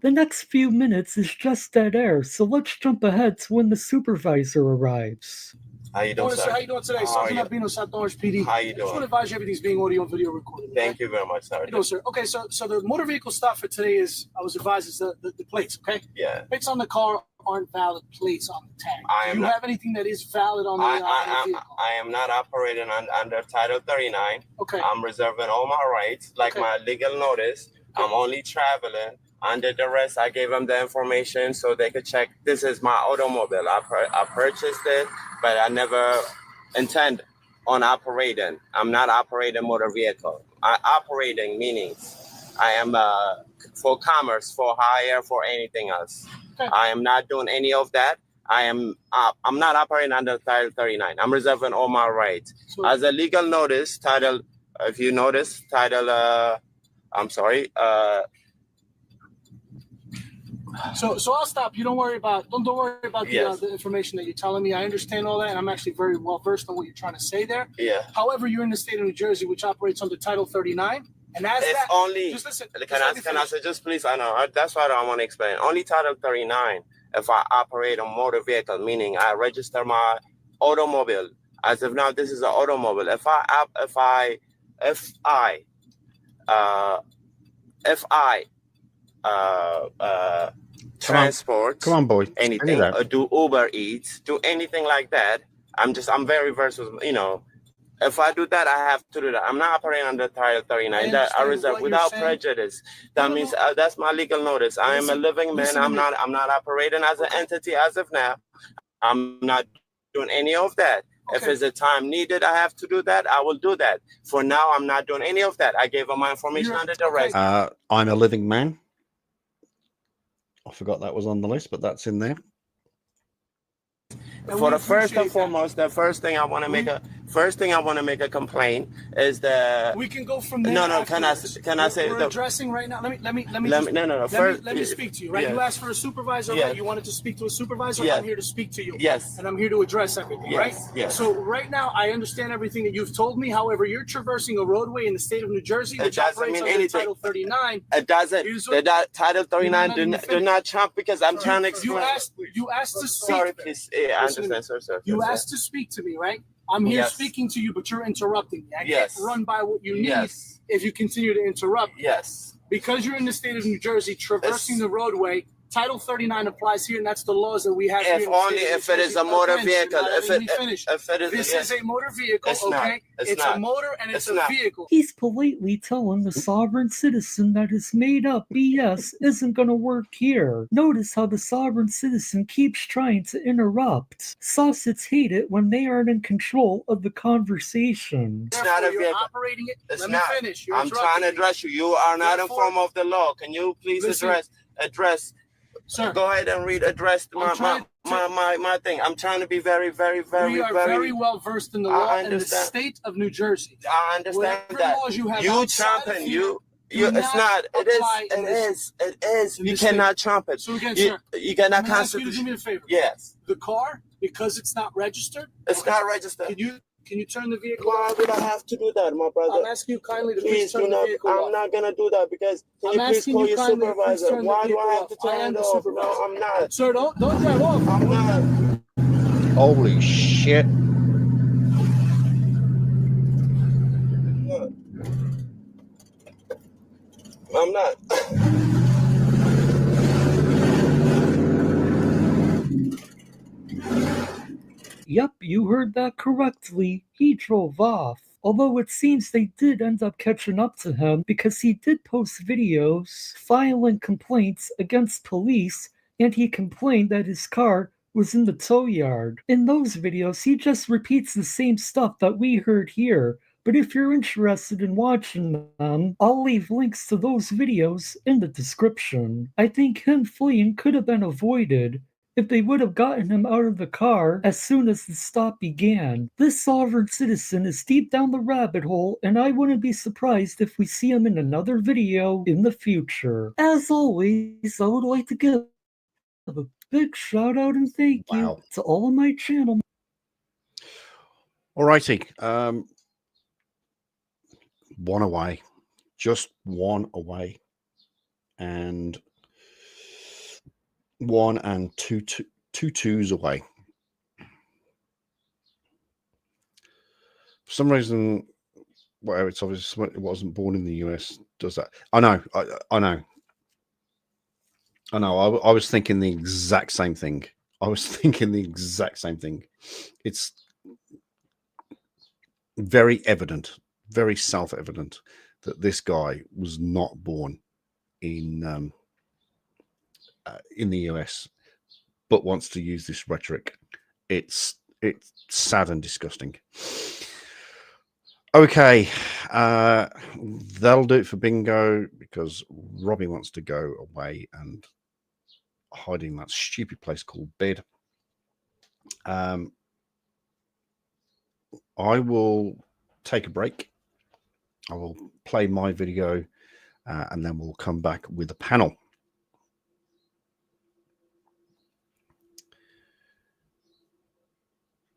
The next few minutes is just dead air, so let's jump ahead to when the supervisor arrives. How you doing, sir? How you doing today? Sergeant Albino, South Orange PD. How you I just doing? want to advise you everything's being audio and video recorded. Thank you very much, sir. How you doing, sir? Okay, so the motor vehicle stop for today is, I was advised, is the plates, okay? Yeah. Plates on the car aren't valid plates on the tag. Do you have anything that is valid on the vehicle? I am not operating under Title 39. Okay. I'm reserving all my rights, like my legal notice. I'm only traveling. Under duress, I gave them the information so they could check. This is my automobile. I purchased it, but I never intend on operating. I'm not operating motor vehicle. Operating meanings I am for commerce, for hire, for anything else. Okay. I am not doing any of that. I'm not operating under Title 39. I'm reserving all my rights. As a legal notice, title, if you notice, title, So I'll stop you. Don't worry about the information that you're telling me. I understand all that, and I'm actually very well versed on what you're trying to say there. Yeah. However, you're in the state of New Jersey, which operates under Title 39, and as it's that, only. just listen. Can I say just please? I know that's what I want to explain. Only Title 39. If I operate a motor vehicle, meaning I register my automobile. As of now, this is an automobile. If I transport, come on, boy, anything, or do Uber Eats, do anything like that. I'm very versed with, If I do that, I have to do that. I'm not operating under Title 39. That I reserve without prejudice. That means that's my legal notice. I am a living man. I'm not operating as an entity as of now. I'm not doing any of that. Okay. If it's a time needed, I have to do that, I will do that. For now, I'm not doing any of that. I gave him my information under duress. I'm a living man. I forgot that was on the list, but that's in there. For the first and foremost, the first thing I want to make a complaint is the. We can go from there. No, can I say we're the addressing right now? Let me let me speak to you. Right, yes. You asked for a supervisor. Yes. Right? You wanted to speak to a supervisor. Yes. I'm here to speak to you. Yes. And I'm here to address everything. Yes. Right. Yes. So right now, I understand everything that you've told me. However, you're traversing a roadway in the state of New Jersey, which operates under Title 39. It doesn't. Title 39 do not trump because I'm trying to explain. You asked to speak. Sorry, please. Yeah, I understand, sir. You asked to speak to me, right? I'm here speaking to you, but you're interrupting me. I can't run by what you need if you continue to interrupt. Yes. Because you're in the state of New Jersey, traversing the roadway, Title 39 applies here, and that's the laws that we have here. If only if it is a motor vehicle. If it is, this is a motor vehicle, okay? It's a motor and it's a vehicle. He's politely telling the sovereign citizen that his made-up BS isn't going to work here. Notice how the sovereign citizen keeps trying to interrupt. Sausets hate it when they aren't in control of the conversation. It's not a vehicle. Operating it. It's Let not. me finish. I'm trying to address you. You are not informed of the law. Can you please address? Sir, go ahead and address my thing. I'm trying to be very well versed in the law in the state of New Jersey. I understand that. Laws you have trumping it is. You cannot trump it. So again, sir, you cannot constitute. Do me a favor. Yes. The car, because it's not registered. It's not registered. Can you turn the vehicle off? Why would I have to do that, my brother? I'm asking you kindly to please turn the vehicle off. I'm not going to do that because can you please call your supervisor? Why do I have to turn it off? No, I'm not. Sir, don't drive off. I'm not. Holy shit. I'm not. Yep, you heard that correctly. He drove off. Although it seems they did end up catching up to him because he did post videos filing complaints against police, and he complained that his car was in the tow yard. In those videos, he just repeats the same stuff that we heard here. But if you're interested in watching them, I'll leave links to those videos in the description. I think him fleeing could have been avoided if they would have gotten him out of the car as soon as the stop began. This sovereign citizen is deep down the rabbit hole, and I wouldn't be surprised if we see him in another video in the future. As always, I would like to give a big shout out and thank you to all of my channel. Alrighty. One away. Just one away. And one and two twos away. For some reason, whatever, it's obvious it wasn't born in the US does that. I know. I was thinking the exact same thing. It's very evident, very self-evident that this guy was not born in the US, but wants to use this rhetoric. It's sad and disgusting. Okay, that'll do it for bingo because Robbie wants to go away and hiding in that stupid place called bed. I will take a break. I will play my video and then we'll come back with a panel.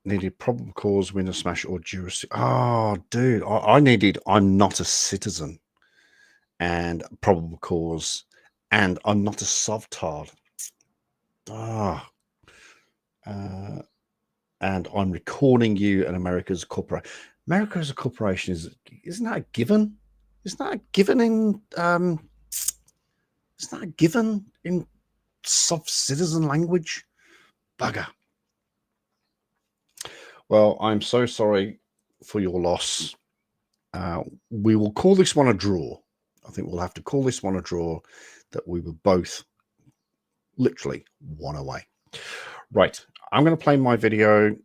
Needed probable cause, winner smash, or jurisdiction. Oh, dude, I needed I'm not a citizen and probable cause, and I'm not a sovtard. And I'm recording you, and America's corporation. America as a corporation isn't that a given? Isn't that a given in isn't that a given in soft citizen language? Bugger. Well, I'm so sorry for your loss. We will call this one a draw. I think we'll have to call this one a draw, that we were both literally one away. Right. I'm going to play my video.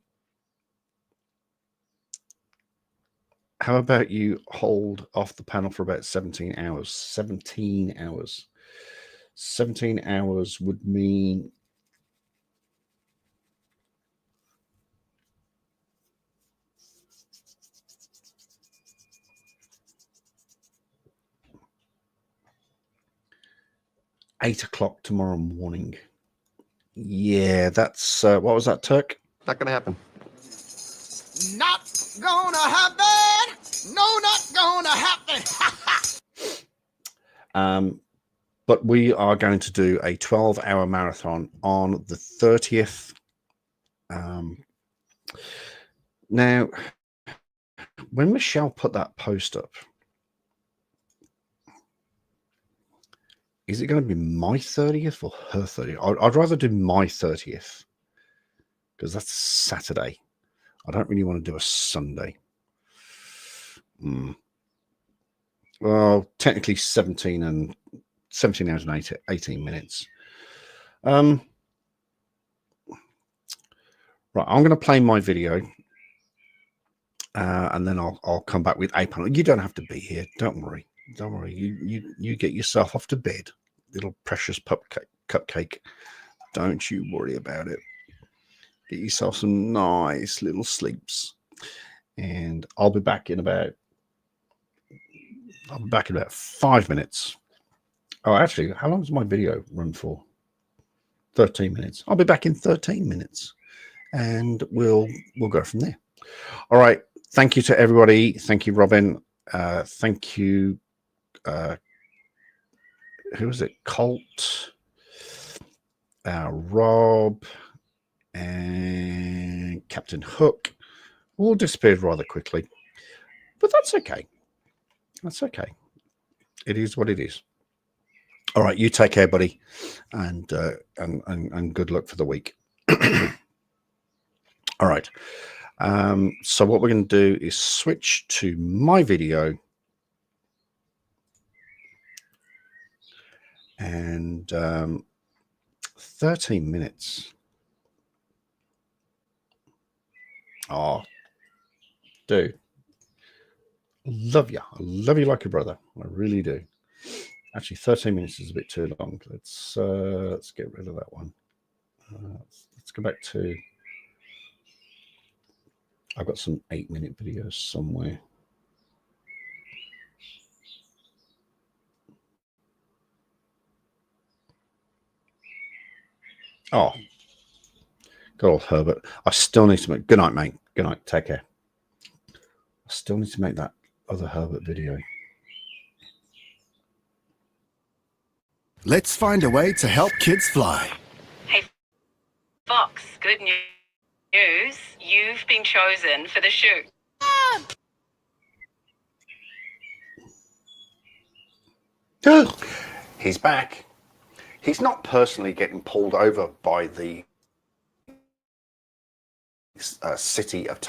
How about you hold off the panel for about 17 hours? 17 hours. 17 hours would mean $8 tomorrow morning. Yeah, that's what was that, Turk? Not gonna happen. Not gonna happen. No, not gonna happen. But we are going to do a 12-hour marathon on the 30th. Now, when Michelle put that post up, is it going to be my 30th or her 30th? I'd rather do my 30th because that's Saturday. I don't really want to do a Sunday. Well, technically 17 hours and 18 minutes. Right, I'm going to play my video, and then I'll come back with a panel. You don't have to be here. Don't worry. Don't worry. You get yourself off to bed, little precious cupcake. Don't you worry about it. Get yourself some nice little sleeps, and I'll be back in about 5 minutes. Oh, actually, how long does my video run for? 13 minutes. I'll be back in 13 minutes, and we'll go from there. All right. Thank you to everybody. Thank you, Robin. Thank you. Who was it? Colt, Rob, and Captain Hook all disappeared rather quickly, but that's okay. That's okay. It is what it is. All right, you take care, buddy, and good luck for the week. All right. So what we're going to do is switch to my video, and 13 minutes. Oh, dude, love you. I love you like a brother. I really do. Actually, 13 minutes is a bit too long. Let's get rid of that one. Let's go back to. I've got some 8-minute videos somewhere. Oh, good old Herbert. I still need to make. Good night, mate. Good night. Take care. I still need to make that other Herbert video. Let's find a way to help kids fly. Hey, Fox, good news. You've been chosen for the shoot. He's back. He's not personally getting pulled over by the city of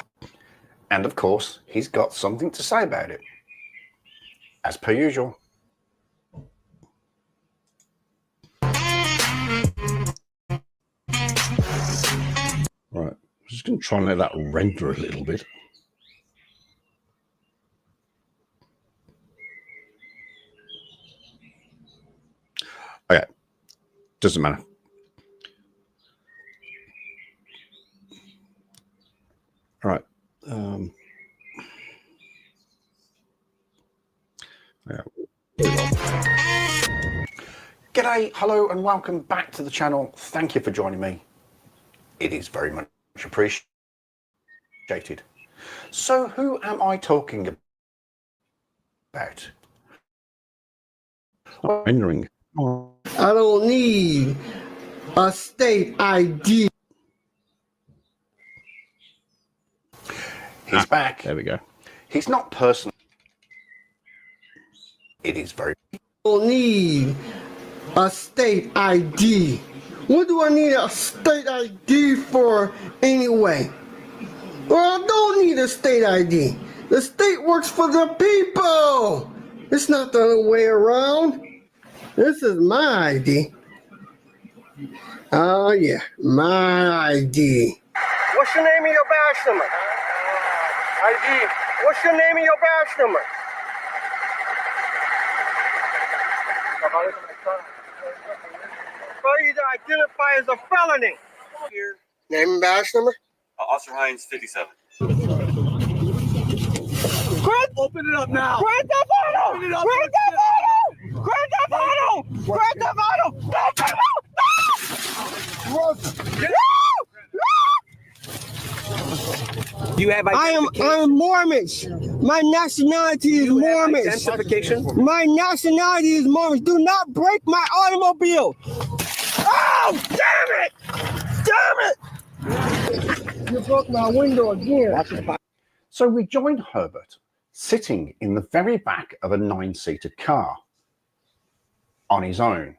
and of course he's got something to say about it, as per usual. Right, I'm just going to try and let that render a little bit. Okay, doesn't matter. All right. G'day, hello, and welcome back to the channel. Thank you for joining me. It is very much appreciated. So, who am I talking about? Rendering. I don't need a state ID. He's back. There we go. He's not personal. It is very. I don't need a state ID. What do I need a state ID for anyway? Well, I don't need a state ID. The state works for the people. It's not the other way around. This is my ID. Oh, yeah, my ID. What's your name and your badge number? ID. What's your name and your badge number? Failure to identify as a felony. Name and badge number? Officer Hines, 57. Open it up now. Grand Theft Auto! Open it up. Grand Theft Auto! Grand Theft Auto! Grand Theft Auto! Grand Theft Auto! You have I am Mormon. My nationality is Mormon. identification? My nationality is Mormon. Do not break my automobile. Oh, damn it! Damn it! You broke my window again. So we joined Herbert sitting in the very back of a 9-seater car on his own.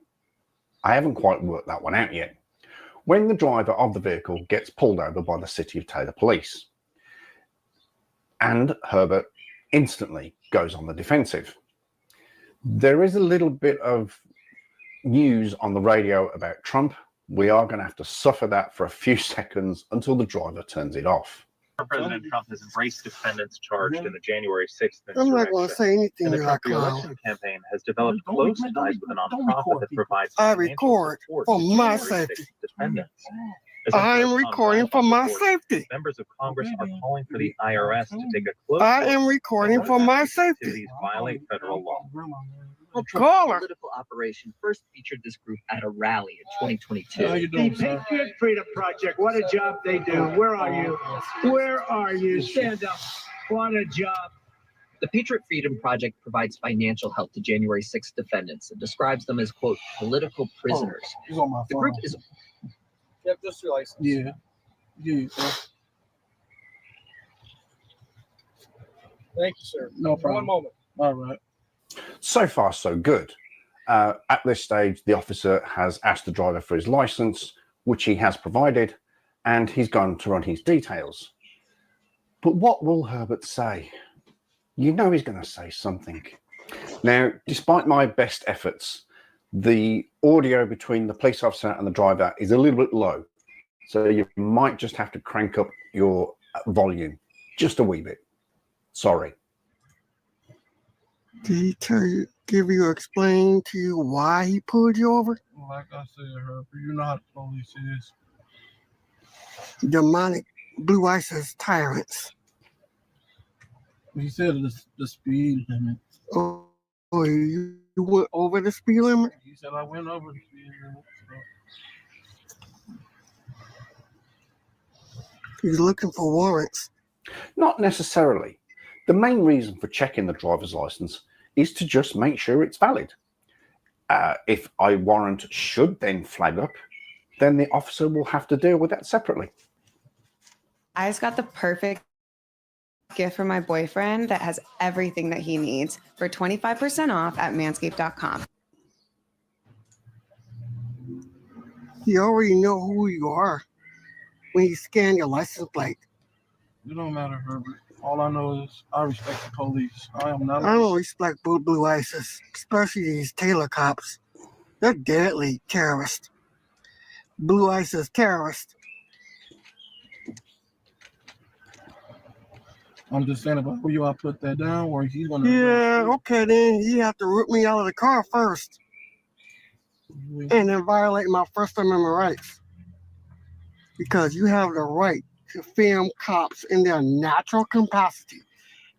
I haven't quite worked that one out yet. When the driver of the vehicle gets pulled over by the City of Taylor Police, and Herbert instantly goes on the defensive. There is a little bit of news on the radio about Trump. We are going to have to suffer that for a few seconds until the driver turns it off. President Trump has embraced defendants charged in the January 6th I'm not going to say anything. and the Trump like re-election campaign has developed close ties with a nonprofit that provides I financial record support for to my January 6th safety. defendants. I am recording for my safety. Members of Congress are calling for the IRS to take a close I look am recording for my safety. activities violate federal law. Caller. Political operation first featured this group at a rally in 2022. How you doing, sir? Patriot Freedom Project. What a job they do. Where are you? Where are you? Stand up. What a job. The Patriot Freedom Project provides financial help to January 6th defendants and describes them as, quote, political prisoners. He's on my phone. The group is You have just your license. Yeah. Yeah, sir. Thank you, sir. No problem. One moment. All right. So far, so good. At this stage, the officer has asked the driver for his license, which he has provided, and he's gone to run his details. But what will Herbert say? You know he's going to say something. Now, despite my best efforts, the audio between the police officer and the driver is a little bit low. So you might just have to crank up your volume just a wee bit. Sorry. Did he explain to you why he pulled you over? Like I said, Herbert, you know how the police is. Demonic Blue ISIS tyrants. He said the speed limit. Oh, you went over the speed limit? He said I went over the speed limit. He's looking for warrants. Not necessarily. The main reason for checking the driver's license is to just make sure it's valid. If a warrant should then flag up, then the officer will have to deal with that separately. I just got the perfect gift for my boyfriend that has everything that he needs for 25% off at manscaped.com. You already know who you are when you scan your license plate. It don't matter, Herbert. All I know is I respect the police. I am not. I don't respect Blue ISIS, especially these Taylor cops. They're deadly terrorists. Blue ISIS terrorists. I'm just saying about who you I put that down, or he's gonna. Yeah, okay then. You have to root me out of the car first, and then violate my First Amendment rights, because you have the right to film cops in their natural capacity,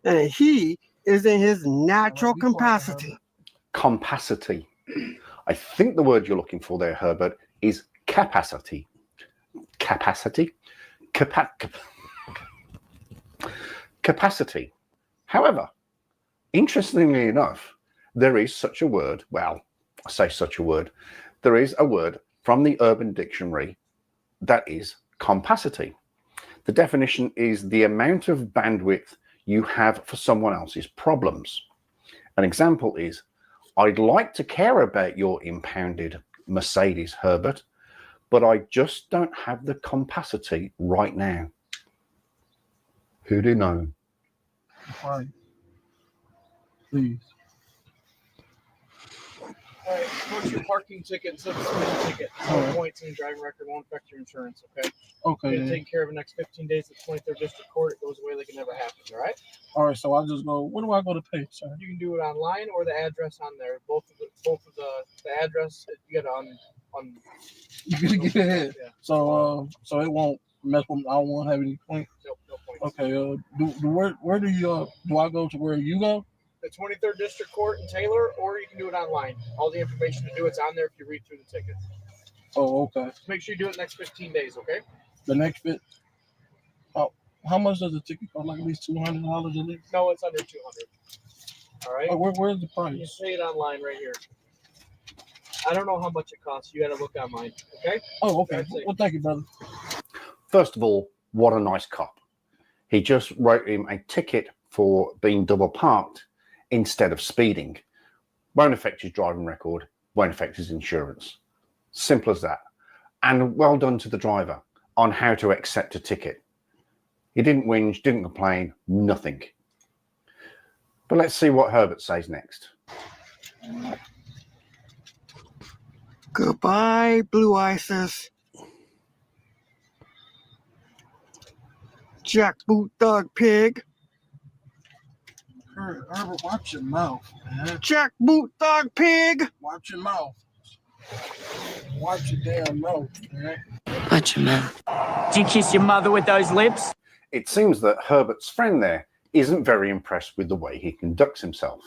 and he is in his natural capacity. Capacity. I think the word you're looking for there, Herbert, is capacity. Capacity? Capacity. However, interestingly enough, there is such a word. Well, I say such a word. There is a word from the Urban Dictionary that is compacity. The definition is the amount of bandwidth you have for someone else's problems. An example is, I'd like to care about your impounded Mercedes, Herbert, but I just don't have the capacity right now. Who do you know? Fine. Please. All right, go to your parking ticket and substitute ticket. No points in your driving record won't affect your insurance, okay? Okay. You're taken care of in the next 15 days at 23rd District Court. It goes away like it never happened, all right? All right, so I'll just go. Where do I go to pay, sir? You can do it online or the address on there. Both of the address you get on. You can get ahead. Yeah. So it won't mess with. I won't have any points. Nope, no points. Okay. Where do you do I go to where you go? The 23rd District Court in Taylor, or you can do it online. All the information to do it's on there if you read through the tickets. Oh, okay. Just make sure you do it the next 15 days, okay? The next bit. Oh, how much does the ticket cost? Like at least $200 at least? No, it's under $200. All right. Where's the price? You pay it online right here. I don't know how much it costs. You got to look online. Okay. Oh, okay. Well, thank you, brother. First of all, what a nice cop. He just wrote him a ticket for being double parked instead of speeding. Won't affect his driving record, won't affect his insurance. Simple as that. And well done to the driver on how to accept a ticket. He didn't whinge, didn't complain, nothing. But let's see what Herbert says next. Goodbye, Blue Isis. Jackboot Thug Pig. Herbert, watch your mouth, man. Jackboot Thug Pig. Watch your mouth. Watch your damn mouth, man. Watch your mouth. Do you kiss your mother with those lips? It seems that Herbert's friend there isn't very impressed with the way he conducts himself.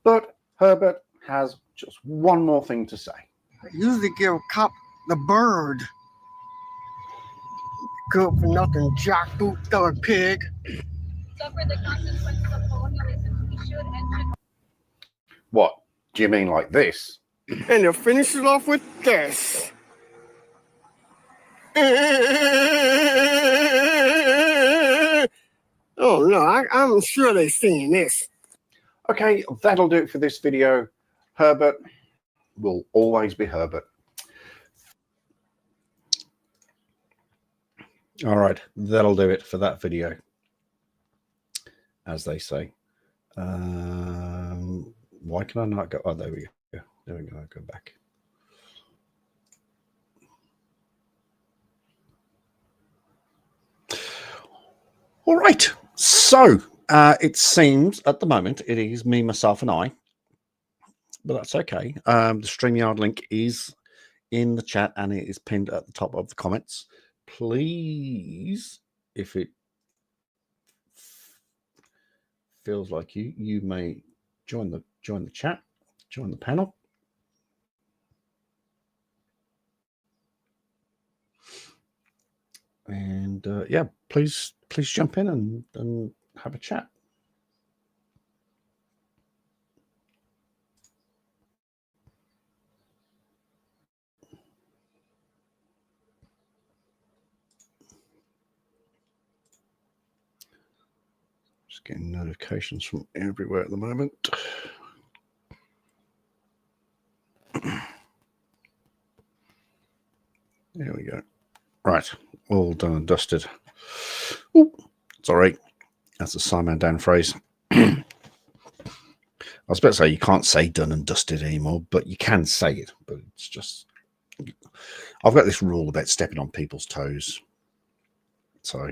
But Herbert has just one more thing to say. I usually give cop the bird. Good for nothing, jackboot thug pig. Suffer the consequences of colonialism. We should and should. What? Do you mean like this? And to finish it off with this. Oh no, I'm sure they've seen this. Okay, that'll do it for this video. Herbert will always be Herbert. All right, that'll do it for that video, as they say. Why can I not go? Oh, there we go. There we go. I'll go back. All right. So it seems at the moment it is me, myself, and I. But that's okay. The StreamYard link is in the chat and it is pinned at the top of the comments. Please, if it feels like you may join the chat, join the panel. And yeah, please jump in and have a chat. Just getting notifications from everywhere at the moment. There we go. Right, all done and dusted. Ooh, it's all right. That's a Simon Dan phrase. I was about to say you can't say done and dusted anymore, but you can say it. But it's just, I've got this rule about stepping on people's toes. So.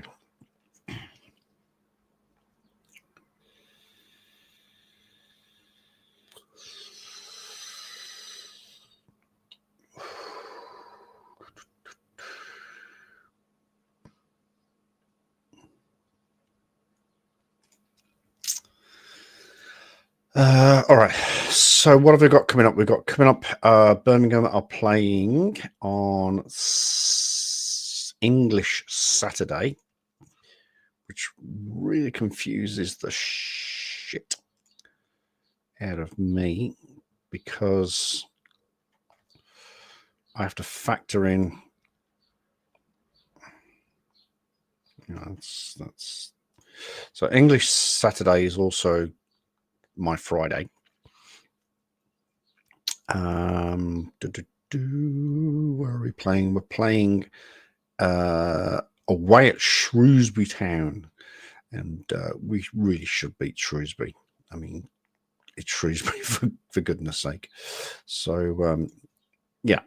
All right, so what have we got coming up? We've got coming up Birmingham are playing on English Saturday, which really confuses the shit out of me because I have to factor in, you know, that's so English Saturday is also my Friday. Where are we playing? We're playing away at Shrewsbury Town. and we really should beat Shrewsbury. I mean, it's Shrewsbury for goodness sake. So yeah,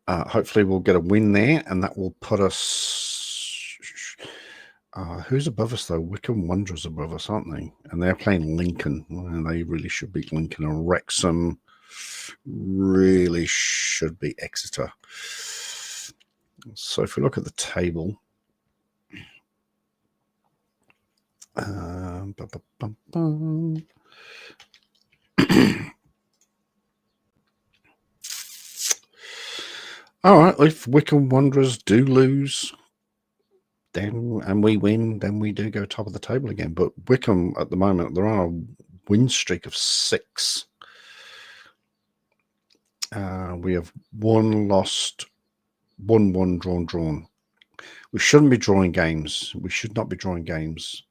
hopefully we'll get a win there, and that will put us. Who's above us though? Wycombe Wanderers above us, aren't they? And they're playing Lincoln, and they really should beat Lincoln. And Wrexham really should beat Exeter. So if we look at the table, all right, if Wycombe Wanderers do lose, then and we win, then we do go top of the table again. But Wycombe at the moment, they're on a win streak of 6. We have 1 lost, 1 drawn. We shouldn't be drawing games. We should not be drawing games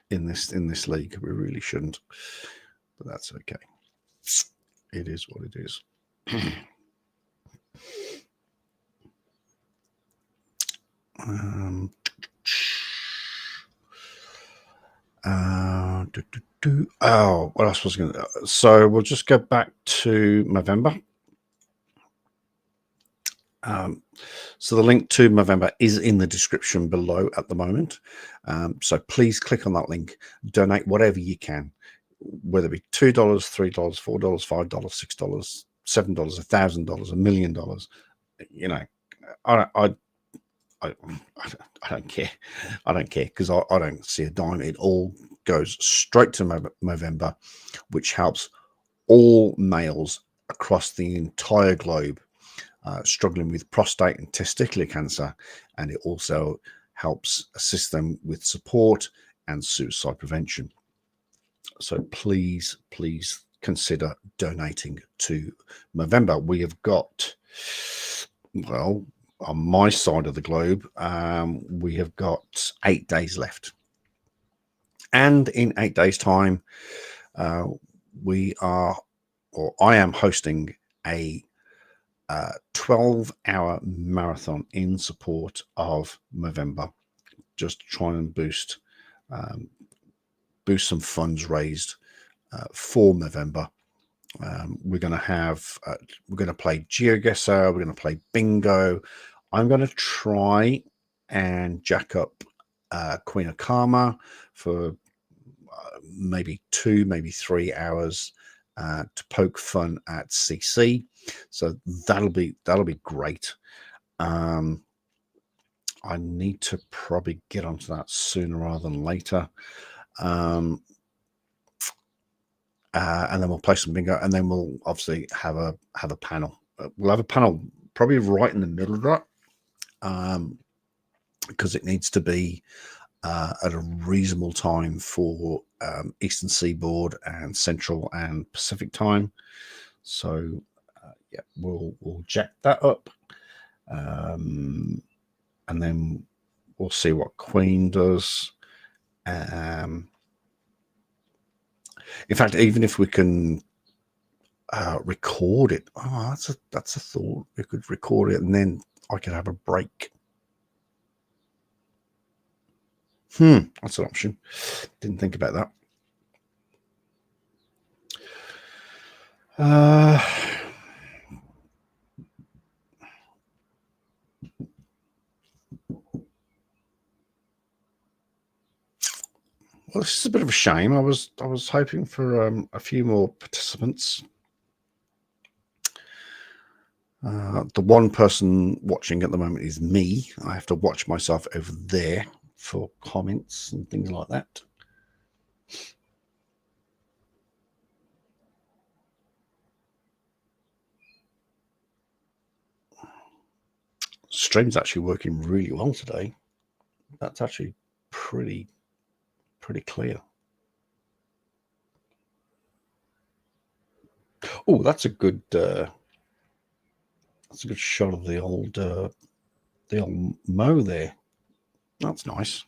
in this league. We really shouldn't. But that's okay. It is what it is. Oh, what else was going to? So we'll just go back to November. So the link to Movember is in the description below at the moment. So please click on that link, donate whatever you can, whether it be $2, $3, $4, $5, $6, $7, $1,000, $1 million. You know, I don't care. I don't care because I don't see a dime. It all goes straight to Movember, which helps all males across the entire globe struggling with prostate and testicular cancer, and it also helps assist them with support and suicide prevention. So please consider donating to Movember. We have got, well, on my side of the globe, we have got 8 days left, and in 8 days time I am hosting a 12-hour marathon in support of Movember, just to try and boost some funds raised for Movember. We're going to play GeoGuessr, we're going to play bingo. I'm going to try and jack up Queen of Karma for maybe 2, maybe 3 hours to poke fun at CC. So that'll be great. I need to probably get onto that sooner rather than later. And then we'll play some bingo, and then we'll obviously have a panel. We'll have a panel probably right in the middle of that, because it needs to be at a reasonable time for Eastern Seaboard and Central and Pacific time. So yeah, we'll jack that up, and then we'll see what Queen does. In fact, even if we can record it, that's a thought. We could record it, and then I could have a break. That's an option. Didn't think about that. Well, this is a bit of a shame. I was hoping for a few more participants. The one person watching at the moment is me. I have to watch myself over there for comments and things like that. Stream's actually working really well today. That's actually pretty clear. Oh, that's a good shot of the old Mo there. That's nice.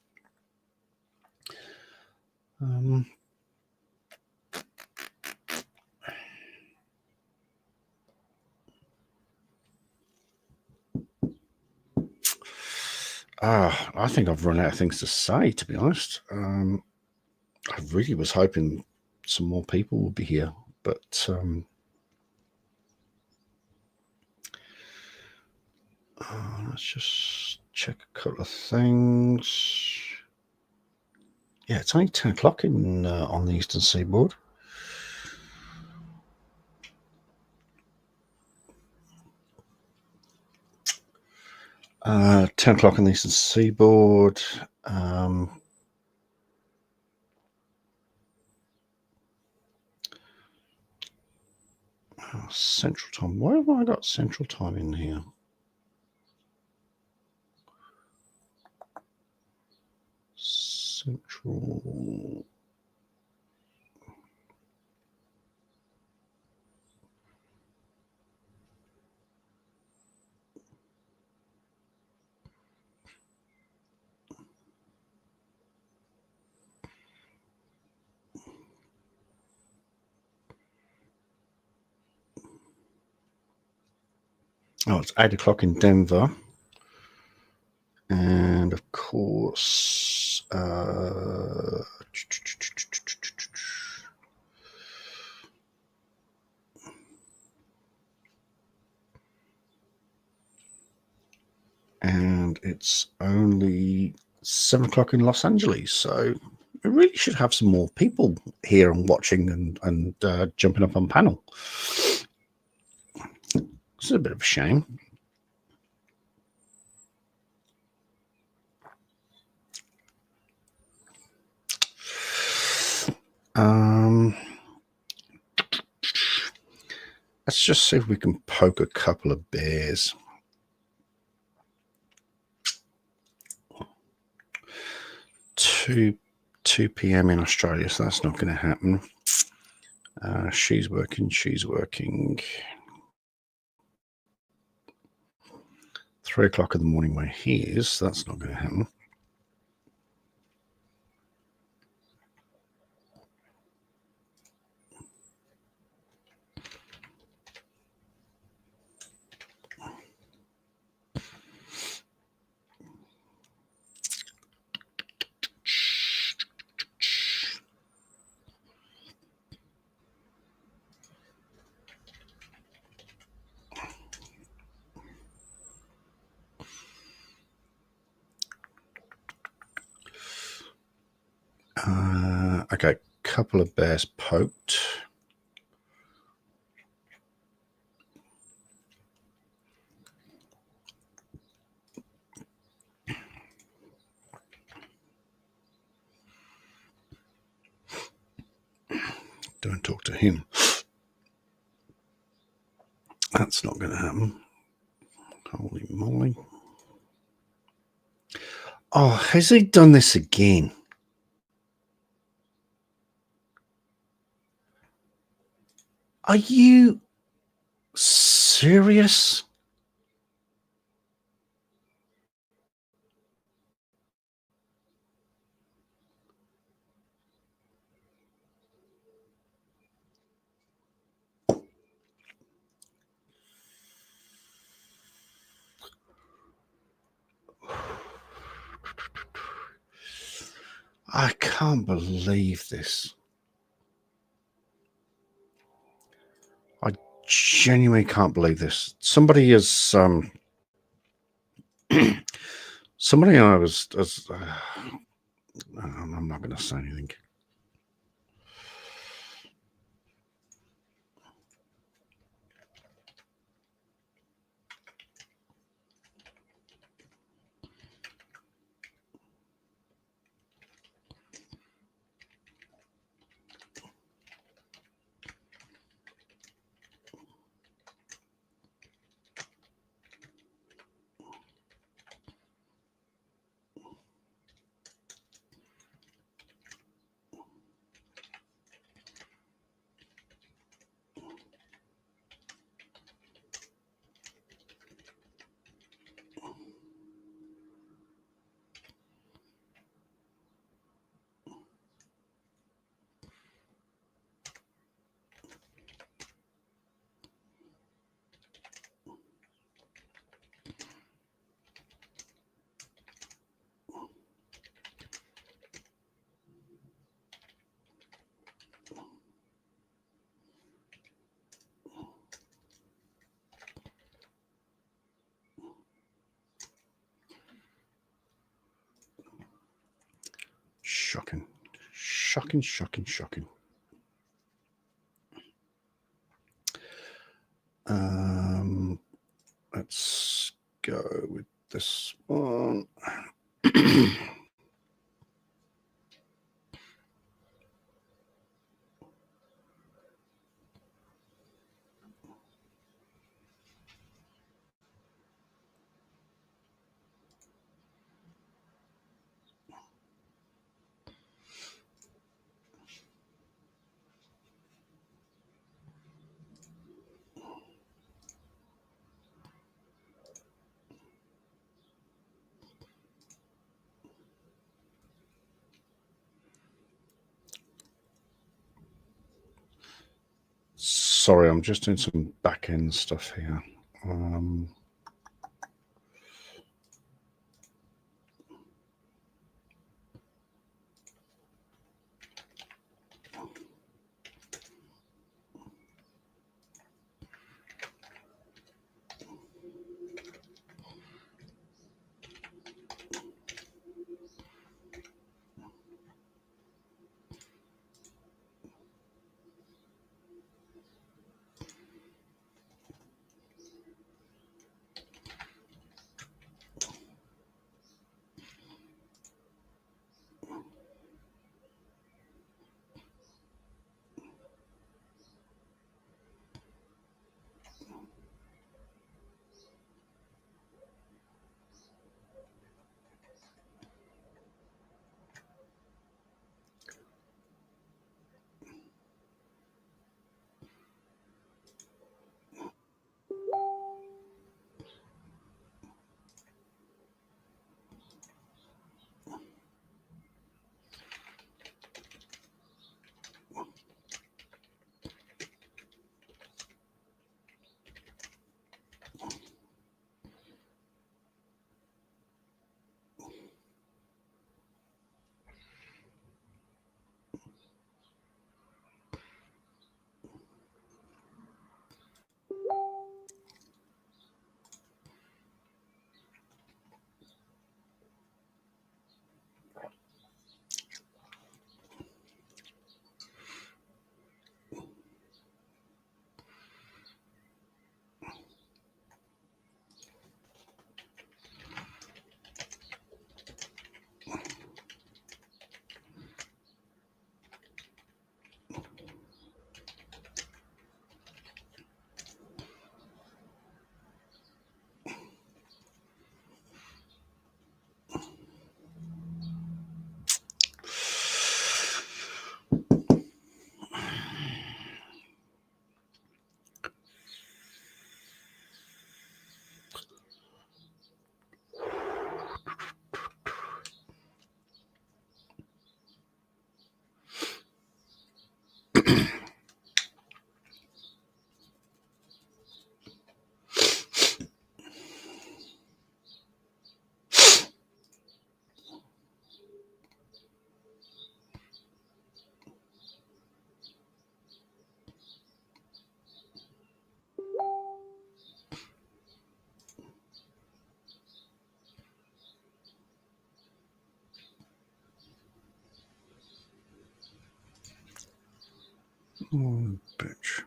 I think I've run out of things to say, to be honest. I really was hoping some more people would be here, but let's just check a couple of things. Yeah, it's only 10 o'clock on the Eastern Seaboard. Uh, 10 o'clock on the Eastern Seaboard. Central Time. Why have I got Central Time in here? Central. Oh, it's 8 o'clock in Denver. And of course, and it's only 7 o'clock in Los Angeles. So we really should have some more people here and watching and jumping up on panel. It's a bit of a shame. Let's just see if we can poke a couple of bears. Two p.m. in Australia, so that's not going to happen. She's working. 3 o'clock in the morning where he is, so that's not going to happen. Okay, couple of bears poked. Don't talk to him. That's not going to happen. Holy moly. Oh, has he done this again? Are you serious? I can't believe this. I genuinely can't believe this. Somebody is somebody I was I'm not going to say anything. Shocking, shocking, shocking. Let's go with this one. Sorry, I'm just doing some back end stuff here. Oh, bitch.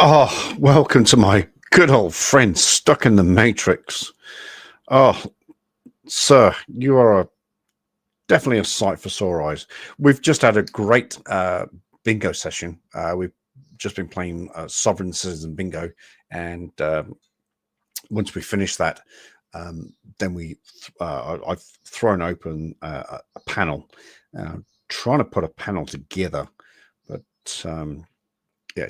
Oh, welcome to my good old friend stuck in the Matrix. Oh, sir, you are definitely a sight for sore eyes. We've just had a great bingo session. We've just been playing Sovereign Citizen Bingo, and once we finish that, then I've thrown open a panel, trying to put a panel together, but yeah.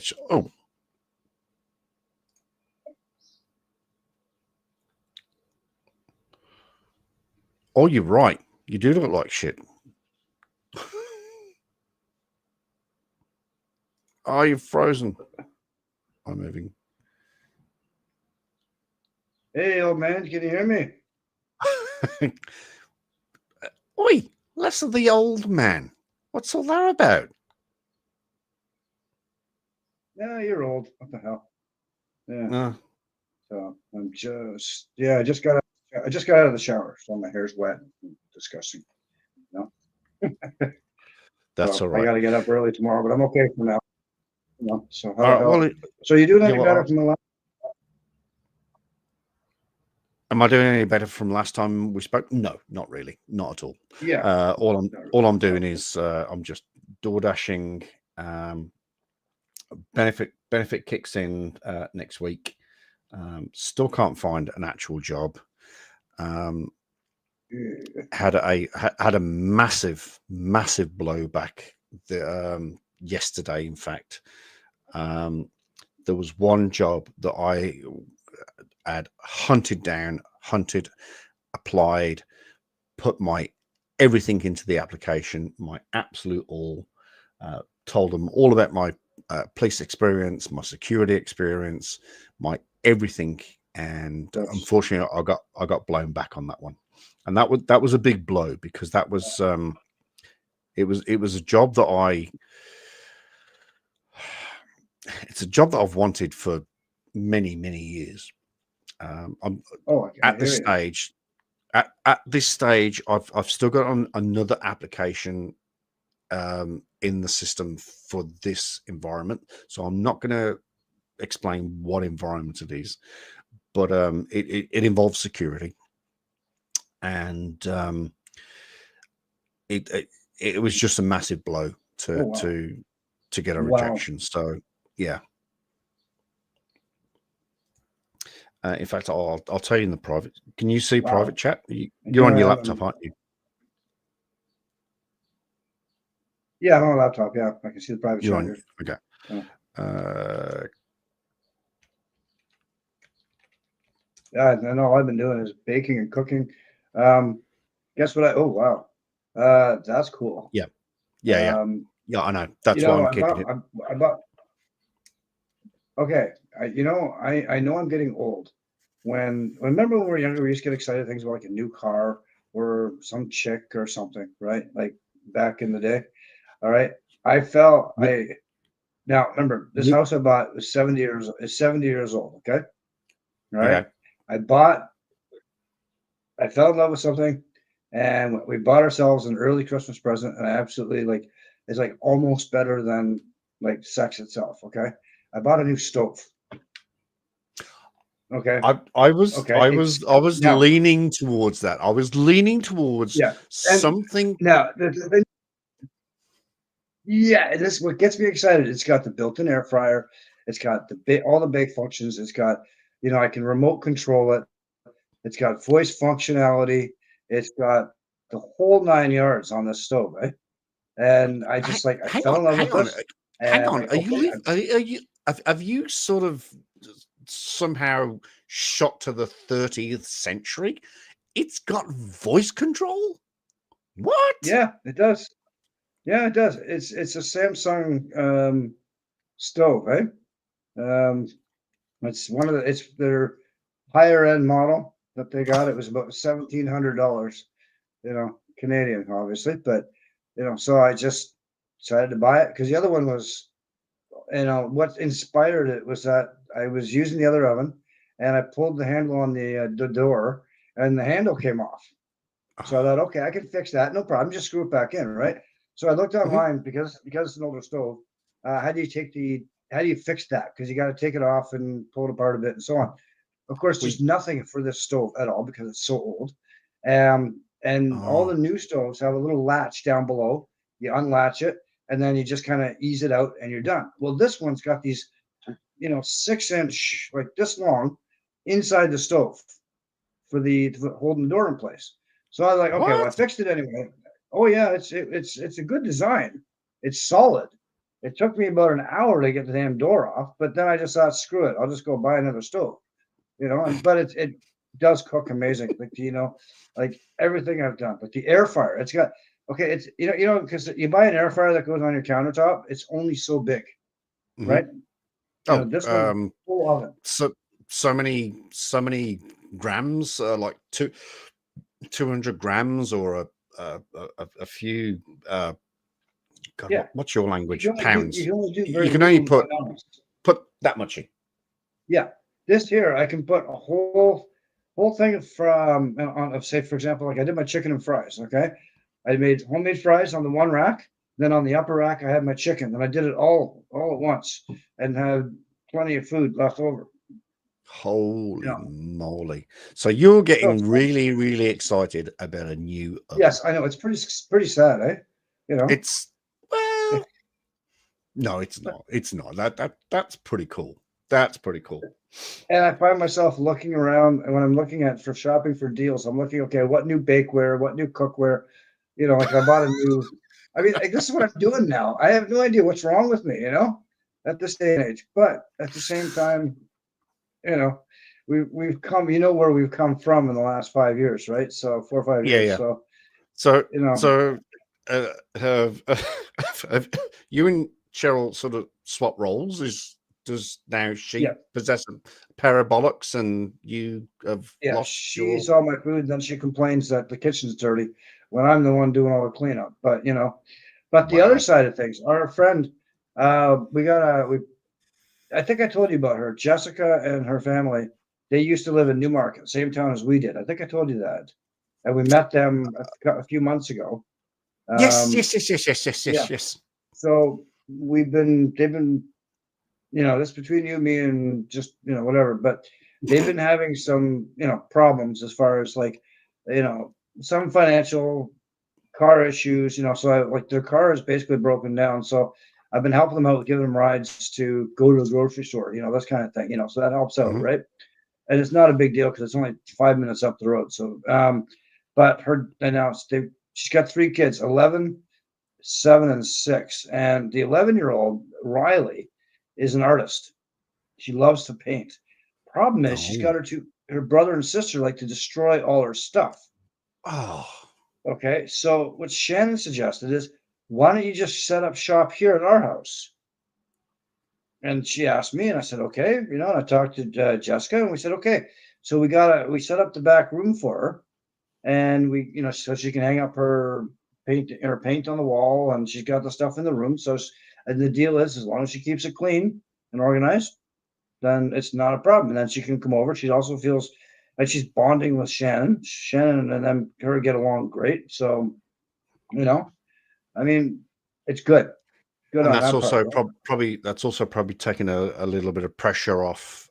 Oh, you're right. You do look like shit. Oh, you're frozen. I'm moving. Hey, old man, can you hear me? Oi, less of the old man. What's all that about? Yeah, you're old. What the hell? Yeah. So I'm just I just got out of the shower, so my hair's wet. Disgusting. No. That's all right. I got to get up early tomorrow, but I'm okay for now. You know, so so you doing any better from the last? Am I doing any better from last time we spoke? No, not really, not at all. Yeah. All I'm doing is I'm just door dashing. Benefit kicks in next week. Still can't find an actual job. Had a massive blowback yesterday. In fact, there was one job that I had hunted, applied, put my everything into the application, my absolute all, told them all about my police experience, my security experience, my everything, and unfortunately I got blown back on that one, and that was a big blow, because that was it was a job that it's a job that I've wanted for many years. I'm at this stage. At this stage, I've still got another application in the system for this environment, so I'm not going to explain what environment it is, but it involves security, and it was just a massive blow to get a rejection. So yeah. In fact, I'll tell you in the private. Can you see private chat? You're on your laptop, aren't you? Yeah, I'm on a laptop. Yeah, I can see the private chat. Okay. Yeah, and all I've been doing is baking and cooking. Guess what? Oh wow, that's cool. Yeah. I know. That's why I'm keeping it. Okay, I know I'm getting old. Remember when we were younger, we used to get excited things about like a new car or some chick or something, right? Like back in the day. All right. Now remember, this house I bought was 70 years old. Okay. All right. Yeah. I fell in love with something, and we bought ourselves an early Christmas present, and I absolutely it's like almost better than like sex itself. Okay. I bought a new stove. Okay. I was leaning towards that. I was leaning towards something. Now, this what gets me excited. It's got the built-in air fryer. It's got all the bake functions. It's got, I can remote control it. It's got voice functionality. It's got the whole 9 yards on this stove, right? And I just I fell in love with this. Hang on. Have you sort of somehow shot to the 30th century? It's got voice control? What? Yeah, it does. Yeah, it does. It's a Samsung stove, right? It's their higher end model that they got. It was about $1,700, Canadian, obviously, but so I just decided to buy it because the other one was, what inspired it was that I was using the other oven and I pulled the handle on the door and the handle came off. So I thought, okay, I can fix that. No problem. Just screw it back in, right? So I looked online because it's an older stove. How do you take the how do you fix that? Because you got to take it off and pull it apart a bit and so on. Of course, there's nothing for this stove at all because it's so old. And all the new stoves have a little latch down below. You unlatch it, and then you just kind of ease it out, and you're done. Well, this one's got these, 6-inch, like this long, inside the stove for holding the door in place. So I was like, okay, well, I fixed it anyway. Oh yeah, it's a good design. It's solid. It took me about an hour to get the damn door off, but then I just thought, screw it, I'll just go buy another stove. But it does cook amazing. Like everything I've done. But the air fryer, it's got it's because you buy an air fryer that goes on your countertop, it's only so big, right? This one, full oven. So many grams, like 200 grams or a few. God, what's your language? Pounds. You can only put that much in. Yeah, this here I can put a whole thing from say, for example, like I did my chicken and fries. Okay, I made homemade fries on the one rack. Then on the upper rack, I had my chicken. And I did it all at once and had plenty of food left over. Holy moly! So you're getting really, really excited about a new oven. Yes, I know. It's pretty sad, eh? It's no, it's not. It's not. That's pretty cool. That's pretty cool. And I find myself looking around, and when I'm looking for shopping for deals, I'm looking, okay, what new bakeware, what new cookware, like I bought a new. I mean, this is what I'm doing now. I have no idea what's wrong with me, at this day and age. But at the same time, we've come, where we've come from in the last 5 years, right? So 4 or 5 years. Yeah. So have you and Cheryl sort of swap roles? Does now she possess a pair of bollocks and you have lost she eats all my food, and then she complains that the kitchen's dirty when I'm the one doing all the cleanup. But but the other side of things, our friend, I think I told you about her, Jessica and her family. They used to live in Newmarket, same town as we did. I think I told you that. And we met them a few months ago. Yes. So they've been, this between you, me, and just, whatever, but they've been having some, problems as far as like, some financial car issues, so their car is basically broken down. So I've been helping them out, giving them rides to go to the grocery store, this kind of thing, so that helps out, right? And it's not a big deal because it's only 5 minutes up the road. So, but she's got 3 kids, 11, 7, and 6. And the 11-year-old, Riley, is an artist. She loves to paint. Problem is, she's got her brother and sister like to destroy all her stuff. Oh. Okay. So what Shannon suggested is, why don't you just set up shop here at our house? And she asked me, and I said, okay, and I talked to Jessica, and we said, okay. So we set up the back room for her, and we, so she can hang up her paint on the wall, and she's got the stuff in the room. So, and the deal is, as long as she keeps it clean and organized, then it's not a problem. And then she can come over. She also feels like she's bonding with Shannon. Shannon and them, her get along great. So, I mean, it's good. And that's also probably taking a little bit of pressure off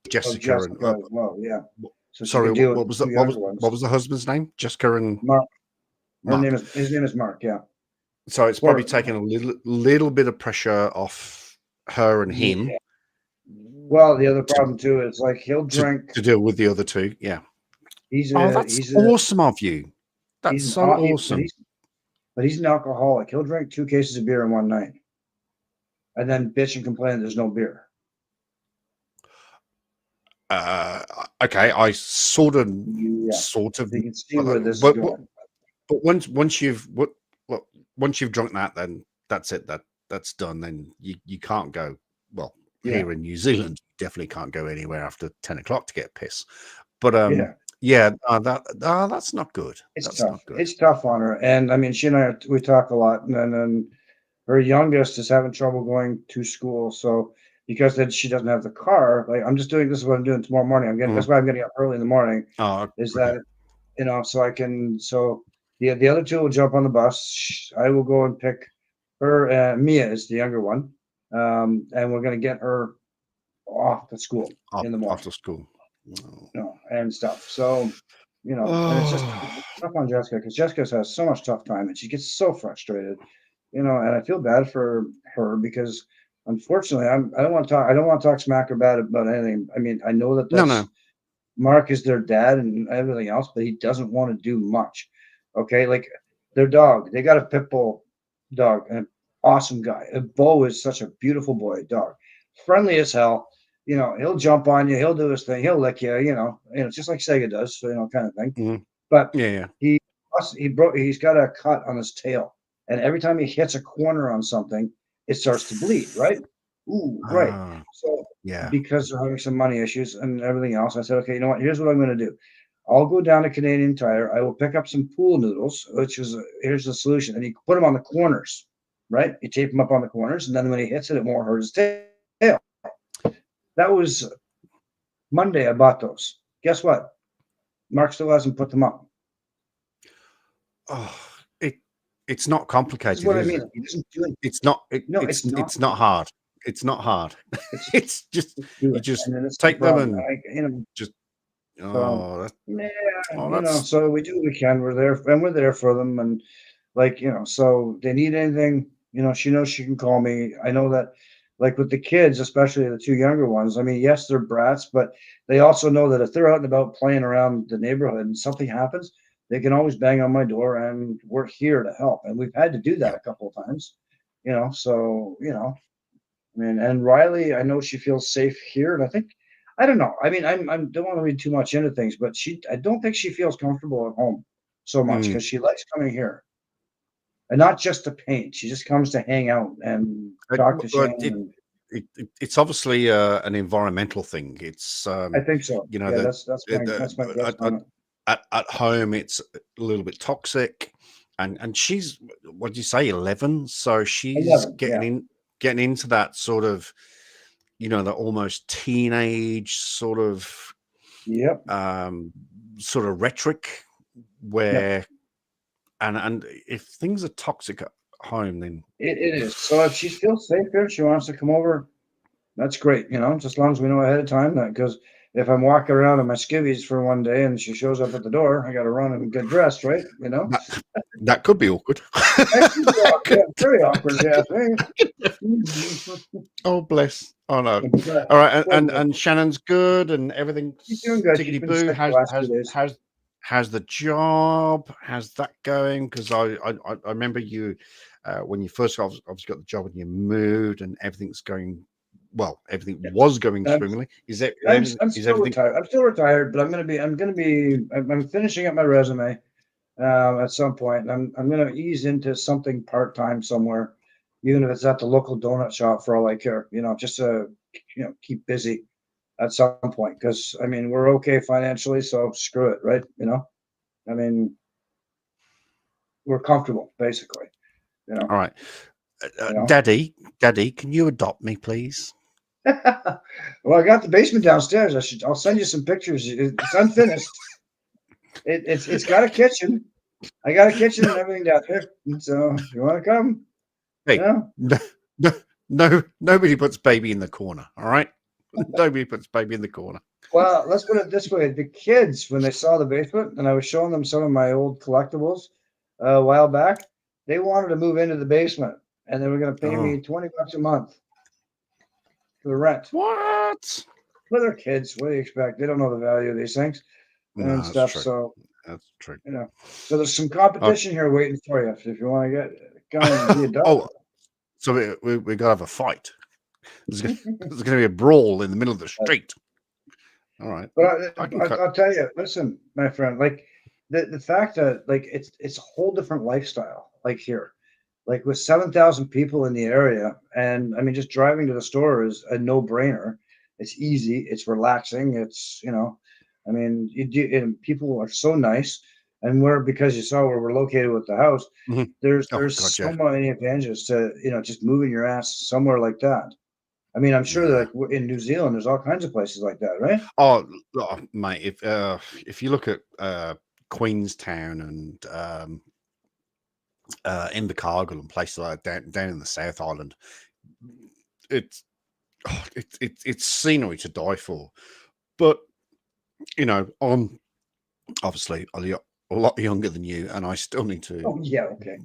Jessica as well. Yeah. So sorry, what was the husband's name? Jessica and Mark. His name is Mark. Yeah. So it's probably taking a little bit of pressure off her and him. Yeah. Well, the other problem too is like he'll drink to deal with the other two. Yeah. That's awesome of you. That's so awesome. But he's an alcoholic. He'll drink 2 cases of beer in one night, and then bitch and complain there's no beer. Okay, I sort of. You can see where this is going. But once you've drunk that, then that's it. That's done. Then you can't go. Well, here in New Zealand, you definitely can't go anywhere after 10 o'clock to get piss. But that's not good. It's tough. It's tough on her. And I mean, she and I, we talk a lot, and then her youngest is having trouble going to school. So because then she doesn't have the car, like this is what I'm doing tomorrow morning. That's why I'm getting up early in the morning. So I can, the other 2 will jump on the bus. I will go and pick her. Mia is the younger one. And we're going to get her off to school in the morning. After school. And stuff. So, and it's just tough on Jessica because Jessica has so much tough time and she gets so frustrated, and I feel bad for her because unfortunately I don't want to talk smack or bad about anything. I mean, I know that No. Mark is their dad and everything else, but he doesn't want to do much. Okay. Like their dog, they got a pit bull dog, an awesome guy. Bo is such a beautiful boy dog, friendly as hell. He'll jump on you. He'll do his thing. He'll lick you. Just like Sega does, kind of thing. Mhm. But Yeah. he's got a cut on his tail, and every time he hits a corner on something, it starts to bleed. Right? Ooh, right. So because they're having some money issues and everything else, I said, okay, you know what? Here's what I'm going to do. I'll go down to Canadian Tire. I will pick up some pool noodles, here's the solution, and you put them on the corners. Right? You tape them up on the corners, and then when he hits it, it won't hurt his tail. That was Monday. I bought those. Guess what? Mark still hasn't put them up. Oh, it's not complicated. That's what I is mean. it? He doesn't do it. It's not. No, it's it's not. It's not hard. It's not hard. It's just Do you it. just And then it's take the them problem. and just. So, Oh, that's so we do what we can. We're there for them. And so they need anything, she knows she can call me. I know that like with the kids, especially the two younger ones, I mean, yes, they're brats, but they also know that if they're out and about playing around the neighborhood and something happens, they can always bang on my door and we're here to help. And we've had to do that a couple of times, so, I mean, and Riley, I know she feels safe here. And I don't know. I mean, I don't want to read too much into things, but I don't think she feels comfortable at home so much because she likes coming here. And not just to paint. She just comes to hang out and talk to Shane. It's obviously an environmental thing. It's I think so. That's my guess on it. At home, it's a little bit toxic, and she's what do you say, 11? So she's 11, getting into that sort of, the almost teenage sort of, sort of rhetoric where. And if things are toxic at home, then it is. So if she feels safe here, she wants to come over. That's great, just as long as we know ahead of time. Because if I'm walking around in my skivvies for one day and she shows up at the door, I got to run and get dressed, right? That could be awkward. Very awkward. Yeah. Oh bless. Oh no. All right, and Shannon's good and everything. She's doing good. Tickety boo. How's the job? How's that going? Because I remember you when you first obviously got the job and you moved and everything's going well. Everything was going swimmingly. Is it? I'm still retired. I'm still retired, but I'm finishing up my resume at some point. I'm going to ease into something part time somewhere, even if it's at the local donut shop for all I care. Just to keep busy at some point, because I mean we're okay financially, so screw it, right? I mean we're comfortable basically. All right, Daddy, can you adopt me, please? Well, I got the basement downstairs. I'll send you some pictures. It's unfinished. It's got a kitchen. I got a kitchen and everything down here. So if you want to come, hey, no, nobody puts baby in the corner. All right. Nobody puts baby in the corner. Well, let's put it this way. The kids, when they saw the basement and I was showing them some of my old collectibles a while back, they wanted to move into the basement and they were going to pay me $20 a month for the rent. What? Well, they're kids. What do you expect? They don't know the value of these things and stuff. True. So that's true. So there's some competition here waiting for you if you want to go and be adopted. So we got to have a fight. There's going to be a brawl in the middle of the street. All right. But I'll tell you, listen, my friend, like the fact that like it's a whole different lifestyle, like here, like with 7,000 people in the area. And I mean, just driving to the store is a no brainer. It's easy. It's relaxing. It's, I mean, and people are so nice. And because you saw where we're located with the house, there's so many advantages to, just moving your ass somewhere like that. I mean, I'm sure that in New Zealand, there's all kinds of places like that, right? Oh mate, if you look at Queenstown and Invercargill and places like that down in the South Island, it's it's scenery to die for. But you know, I'm obviously a lot younger than you, and I still need to. Oh yeah, okay.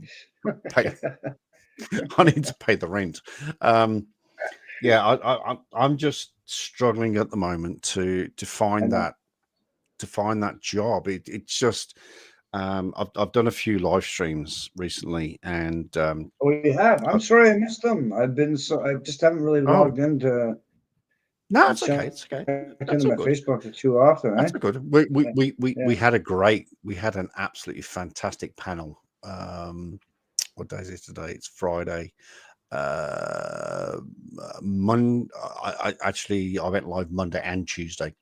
Pay, I need to pay the rent. Yeah, I'm just struggling at the moment to find that job. It's just I've done a few live streams recently, and Oh, you have? I'm sorry I missed them. I just haven't really logged into. No, it's okay. It's okay. That's Into all my good. Facebook too often. That's Eh? all good. We had an absolutely fantastic panel. What day is it today? It's Friday. Monday. I went live Monday and Tuesday,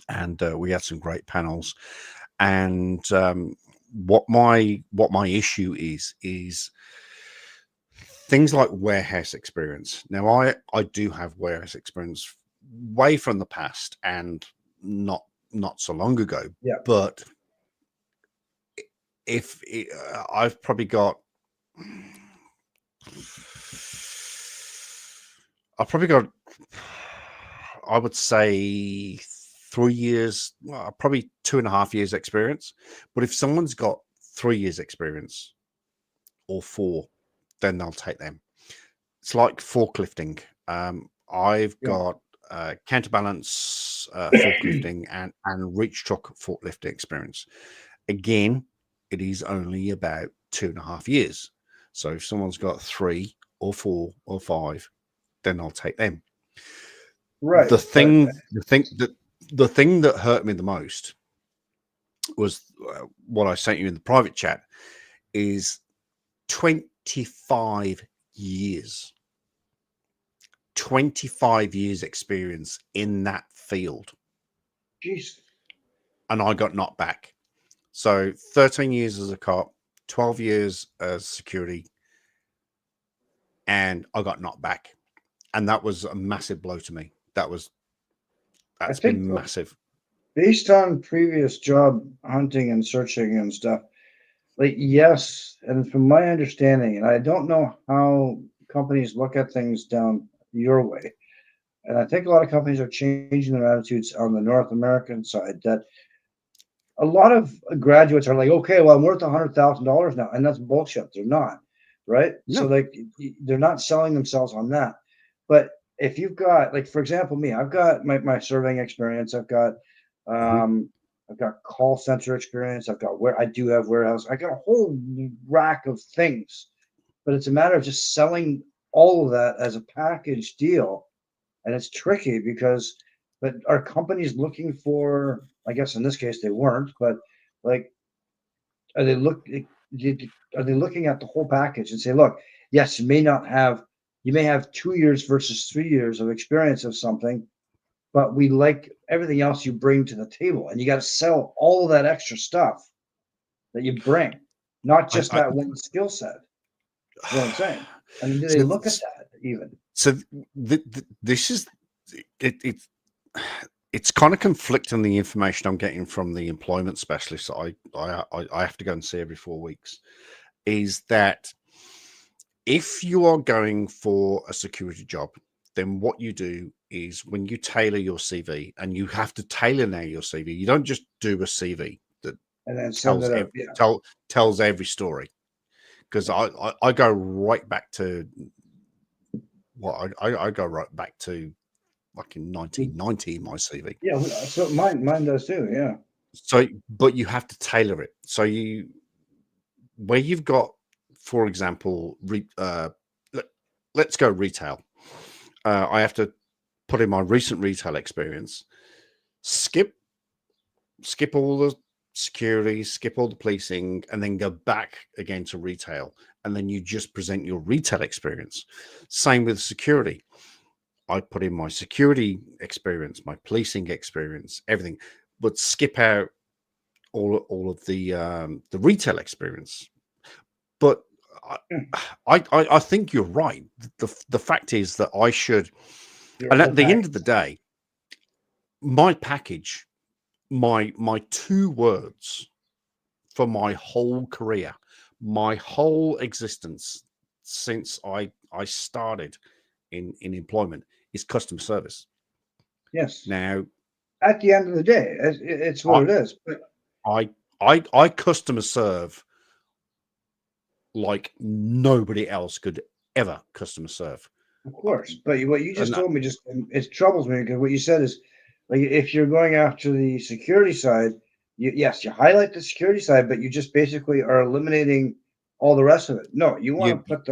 and we had some great panels. And what my issue is things like warehouse experience. Now, I do have warehouse experience way from the past and not so long ago. Yeah. But I've probably got. I would say 3 years, well, probably 2.5 years experience. But if someone's got 3 years experience or 4, then they'll take them. It's like forklifting. I've got counterbalance forklifting and reach truck forklifting experience. Again, it is only about 2.5 years. So if someone's got 3 or 4 or 5, then I'll take them. Right. The thing that hurt me the most was what I sent you in the private chat is 25 years. 25 years experience in that field. Jeez. And I got knocked back. So 13 years as a cop, 12 years as security, and I got knocked back. And that was a massive blow to me. That's been massive. Based on previous job hunting and searching and stuff, like, yes, and from my understanding, and I don't know how companies look at things down your way, and I think a lot of companies are changing their attitudes on the North American side, that a lot of graduates are like, okay, well, I'm worth $100,000 now, and that's bullshit. They're not, right? No. So like, they're not selling themselves on that. But if you've got, like, for example, me, I've got my surveying experience. I've got call center experience. I do have warehouse. I got a whole rack of things, but it's a matter of just selling all of that as a package deal. And it's tricky because, but are companies looking for, I guess in this case they weren't, but like, are they looking at the whole package and say, look, yes, you may have 2 years versus 3 years of experience of something, but we like everything else you bring to the table, and you got to sell all of that extra stuff that you bring, not just that one skill set. You know what I'm saying? I mean, do they look at that even? So this is it. It's kind of conflicting the information I'm getting from the employment specialist I have to go and see every 4 weeks. Is that if you are going for a security job, then what you do is when you tailor your CV, and you have to tailor now your CV. You don't just do a CV that and then tells every story. Because I go right back to I go right back to fucking 1990 in my CV. Yeah, so mine does too. Yeah. So, but you have to tailor it. So where you've got, for example, let's go retail. I have to put in my recent retail experience. Skip all the security, skip all the policing, and then go back again to retail, and then you just present your retail experience. Same with security. I put in my security experience, my policing experience, everything, but skip out all of the retail experience. But I think you're right. The fact is that I should, and at the end of the day, my package, my 2 words for my whole career, my whole existence since I started in employment is customer service. Yes. Now, at the end of the day, it's what it is. But I customer serve like nobody else could ever customer serve. Of course, but what you just And told me it troubles me because what you said is like if you're going after the security side, yes, you highlight the security side, but you just basically are eliminating all the rest of it. No, you want to put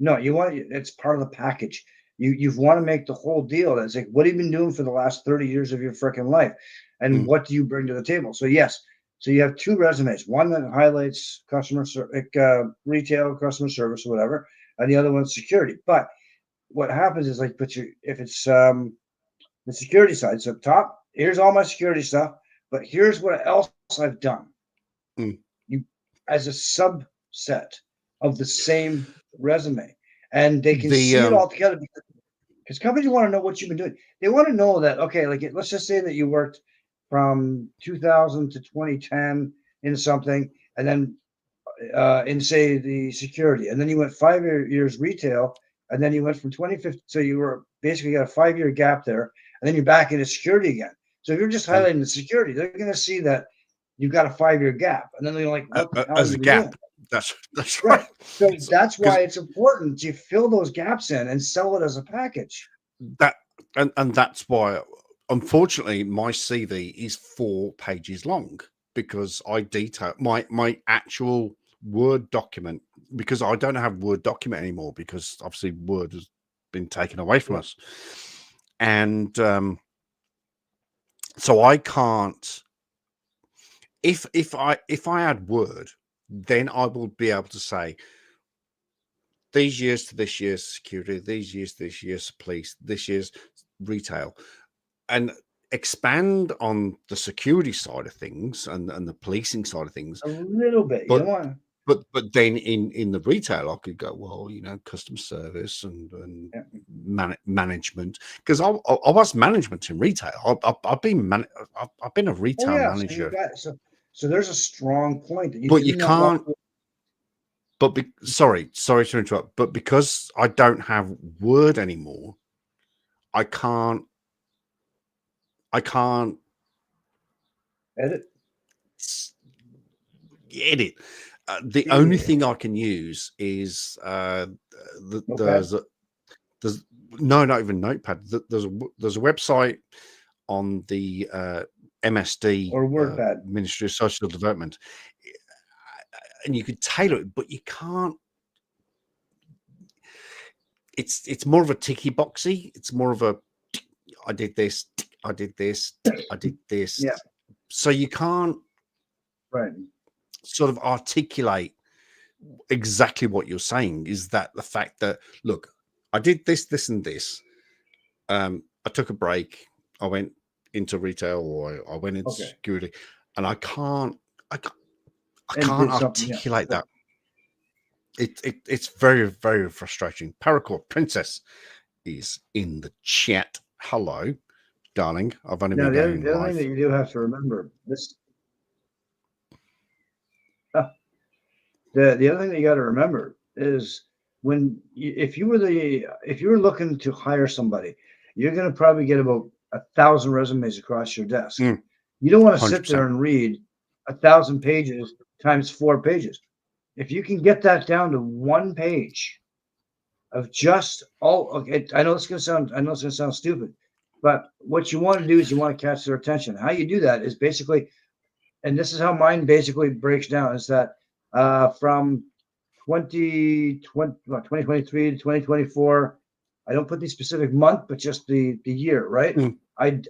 it's part of the package. You want to make the whole deal. That's like, what have you been doing for the last 30 years of your freaking life, and what do you bring to the table? So yes, so you have two resumes, one that highlights retail, customer service, or whatever, and the other one's security. But what happens is like, if it's the security side, so up top, here's all my security stuff, but here's what else I've done. You as a subset of the same resume, and they can see it all together because companies want to know what you've been doing. They want to know that, okay, like let's just say that you worked from 2000 to 2010 in something, and then in say the security, and then you went 5 years retail, and then you went from 2015. So you were basically got a 5-year gap there, and then you're back into security again. So if you're just highlighting the security, they're going to see that you've got a 5-year gap, and then they're like, what the hell as a gap. That's right. So that's why it's important to fill those gaps in and sell it as a package. And that's why, unfortunately, my CV is 4 pages long because I detail my actual Word document, because I don't have Word document anymore because obviously Word has been taken away from us, and so I can't. If I had Word, then I will be able to say these years to this year's security, these years to this year's police, this year's retail, and expand on the security side of things and the policing side of things a little bit. But then in the retail, I could go, well, customer service and management, because I was management in retail. I've been a retail manager. So there's a strong point that you can't. But sorry to interrupt. But because I don't have Word anymore, I can't edit. The only thing I can use is there's not even Notepad. There's a website on the MSD or WordPad, Ministry of Social Development, and you could tailor it, but you can't. It's more of a ticky boxy. It's more of a I did this, I did this, I did this. Yeah. So you can't sort of articulate exactly what you're saying. Is that the fact that, look, I did this, this, and this. I took a break. I went into retail, or I went into security, and I can't articulate that. It's very, very frustrating. Paracord Princess is in the chat. Hello, darling. I've only been going the other thing that you do have to remember this. The other thing that you got to remember is if you were looking to hire somebody, you're going to probably get about 1,000 resumes across your desk. You don't want to sit there and read 1,000 pages times 4 pages. If you can get that down to 1 page of just all, okay, I know it's going to sound stupid, but what you want to do is you want to catch their attention. How you do that is basically, and this is how mine basically breaks down, is that from 2023 to 2024, I don't put the specific month, but just the year, right? I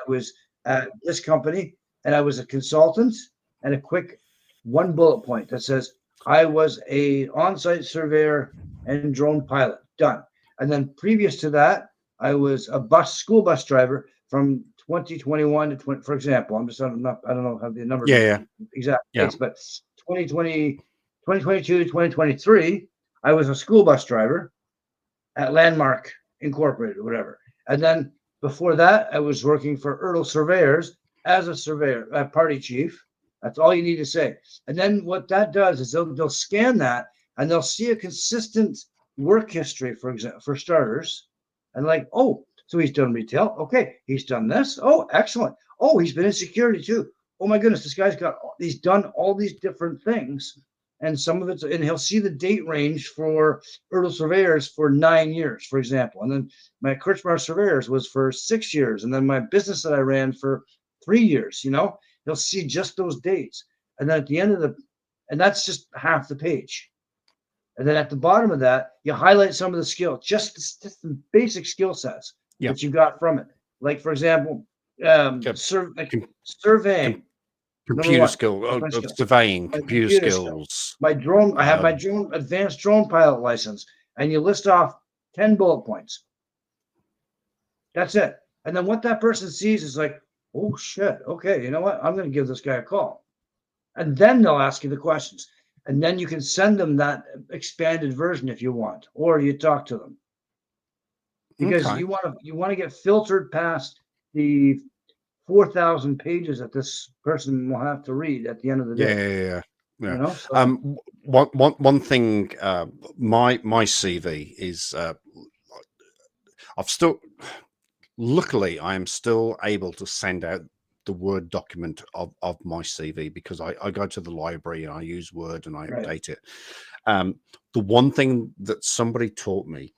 was at this company, and I was a consultant, and a quick 1 bullet point that says I was a on-site surveyor and drone pilot. Done. And then previous to that, I was a school bus driver from 2021 to 20. For example, I don't know how the number exact dates, but 2022 to 2023, I was a school bus driver at Landmark Incorporated, whatever. And then before that, I was working for Ertl Surveyors as a surveyor, a party chief. That's all you need to say. And then what that does is they'll scan that, and they'll see a consistent work history, for example, for starters, and like, oh, so he's done retail. Okay, he's done this. Oh, excellent. Oh, he's been in security too. Oh my goodness, this guy's he's done all these different things, and some of it's, and he'll see the date range for Ertl Surveyors for 9 years, for example, and then my Kurtzmar Surveyors was for 6 years, and then my business that I ran for 3 years. He'll see just those dates, and then at the end of and that's just half the page. And then at the bottom of that, you highlight some of the skill, just the basic skill sets that you got from it. Like, for example, surveying, computer surveying, computer skills. My drone, I have my advanced drone pilot license, and you list off 10 bullet points. That's it. And then what that person sees is like, oh shit, okay, you know what? I'm going to give this guy a call. And then they'll ask you the questions. And then you can send them that expanded version if you want, or you talk to them. Because you want to get filtered past the 4,000 pages that this person will have to read at the end of the day. Yeah. One thing, my CV is luckily I am still able to send out the Word document of my CV, because I go to the library and I use Word and I update it. The one thing that somebody taught me,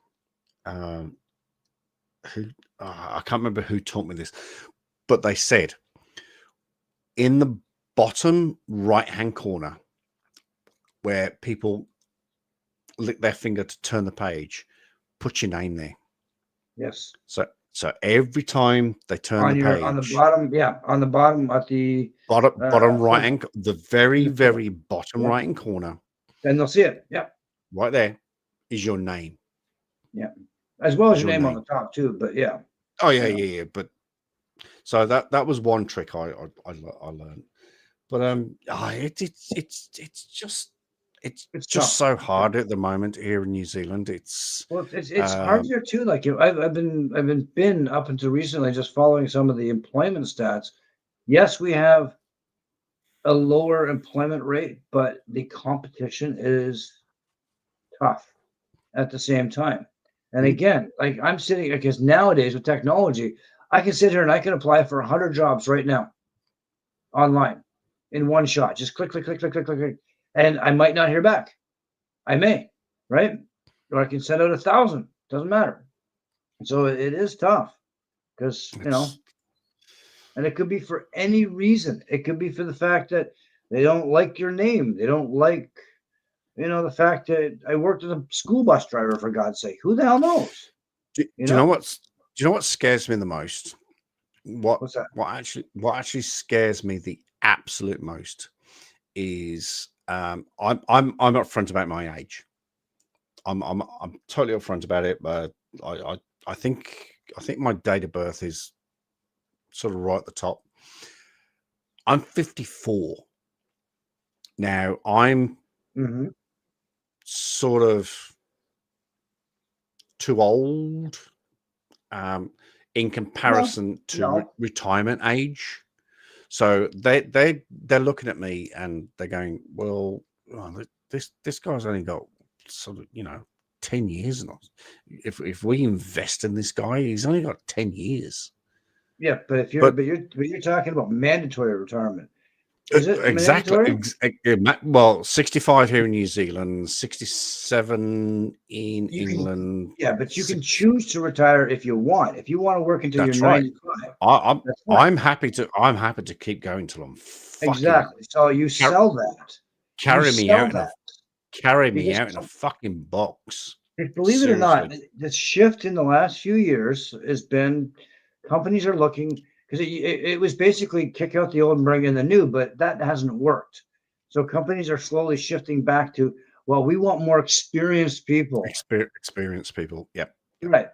I can't remember who taught me this, but they said in the bottom right-hand corner where people lick their finger to turn the page, put your name there. Yes. So every time they turn the page, on the bottom, on the bottom at the bottom right hand, the very bottom right hand corner, then they'll see it. Yeah, right there is your name. Yeah, as well as your name on the top too. But yeah. Oh yeah. But so that was one trick I learned. But it's just so hard at the moment here in New Zealand. It's hard here too. Like I've been up until recently just following some of the employment stats. Yes, we have a lower employment rate, but the competition is tough at the same time. And again, like I'm sitting, because nowadays with technology, I can sit here and I can apply for 100 jobs right now online in one shot. Just click. And I might not hear back. I may, right? Or I can send out 1,000. Doesn't matter. So it is tough because, and it could be for any reason. It could be for the fact that they don't like your name. They don't like, the fact that I worked as a school bus driver, for God's sake. Who the hell knows? Do you know what scares me the most? What's that? What actually scares me the absolute most is I'm upfront about my age. I'm totally upfront about it, but I think my date of birth is sort of right at the top. I'm 54 now. I'm sort of too old in comparison to retirement age. So they're looking at me and they're going, well, this guy's only got sort of 10 years. If we invest in this guy, he's only got 10 years. Yeah, but you're talking about mandatory retirement. Is it exactly? Well, 65 here in New Zealand, 67 in England. But you can choose to retire if you want. If you want to work until you're 95, I'm happy to keep going till I'm exactly. So you sell that. Carry me out in a fucking box. Believe it or not, the shift in the last few years has been companies are looking. Because it was basically kick out the old and bring in the new, but that hasn't worked. So companies are slowly shifting back to, well, we want more experienced people. Experienced people, yep. Right.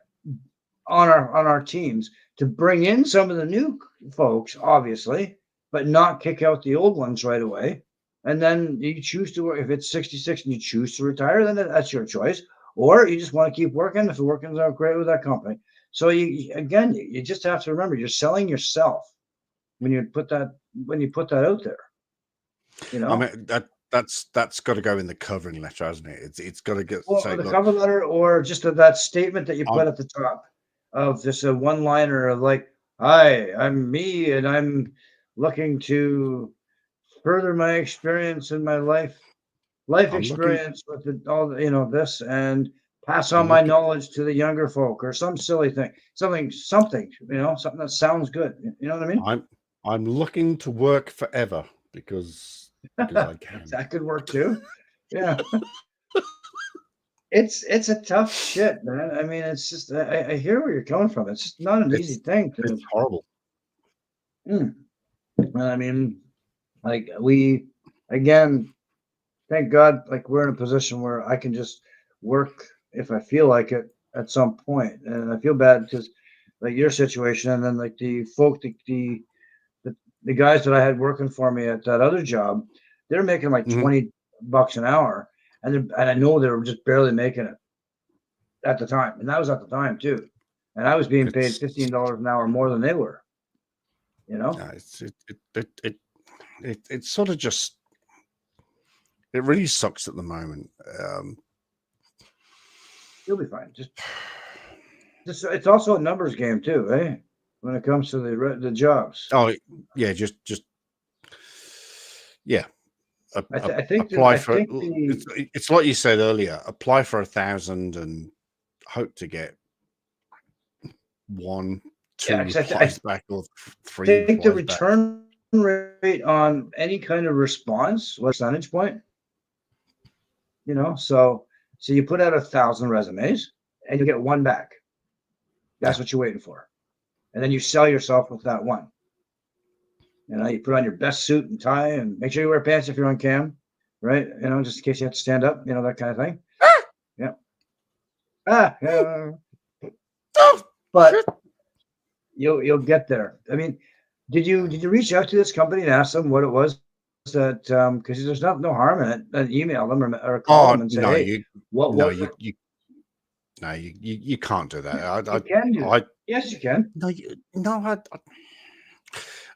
On our teams to bring in some of the new folks, obviously, but not kick out the old ones right away. And then you choose to work. If it's 66 and you choose to retire, then that's your choice. Or you just want to keep working if the working's out great with that company. So you just have to remember you're selling yourself when you put that out there. I mean that's got to go in the covering letter, hasn't it? It's got to get Well, say, the look, cover letter, or just that statement that you put I'm- at the top of just a one-liner of like, "Hi, I'm me, and I'm looking to further my experience in my life I'm looking- experience with all this, and pass on I'm my looking- knowledge to the younger folk," or some silly thing, something, something that sounds good. You know what I mean? I'm looking to work forever because I can. That could work too. Yeah. It's a tough shit, man. I mean, it's just I hear where you're coming from. It's just not an easy thing. It's horrible. I mean, like again, thank God, like we're in a position where I can just work if I feel like it at some point. And I feel bad because like your situation, and then like the folk, the guys that I had working for me at that other job, they're making like $20 an hour. And I know they were just barely making it at the time. And that was at the time too. And I was being paid $15 an hour more than they were. Yeah, it's sort of just, it really sucks at the moment. You'll be fine. Just it's also a numbers game too, eh? When it comes to the jobs. Oh yeah, just yeah. I think it's like you said earlier. Apply for 1,000 and hope to get 1, 2 replies back or 3. I think the return rate on any kind of response was percentage point. So you put out 1,000 resumes and you get 1 back. That's what you're waiting for, and then you sell yourself with that 1. You put on your best suit and tie, and make sure you wear pants if you're on cam, right? Just in case you have to stand up, that kind of thing. Yeah. But you'll get there. I mean, did you reach out to this company and ask them what it was that because there's no harm in it? Email them or call them and say, hey, you can't do that. You can do it. Yes, you can.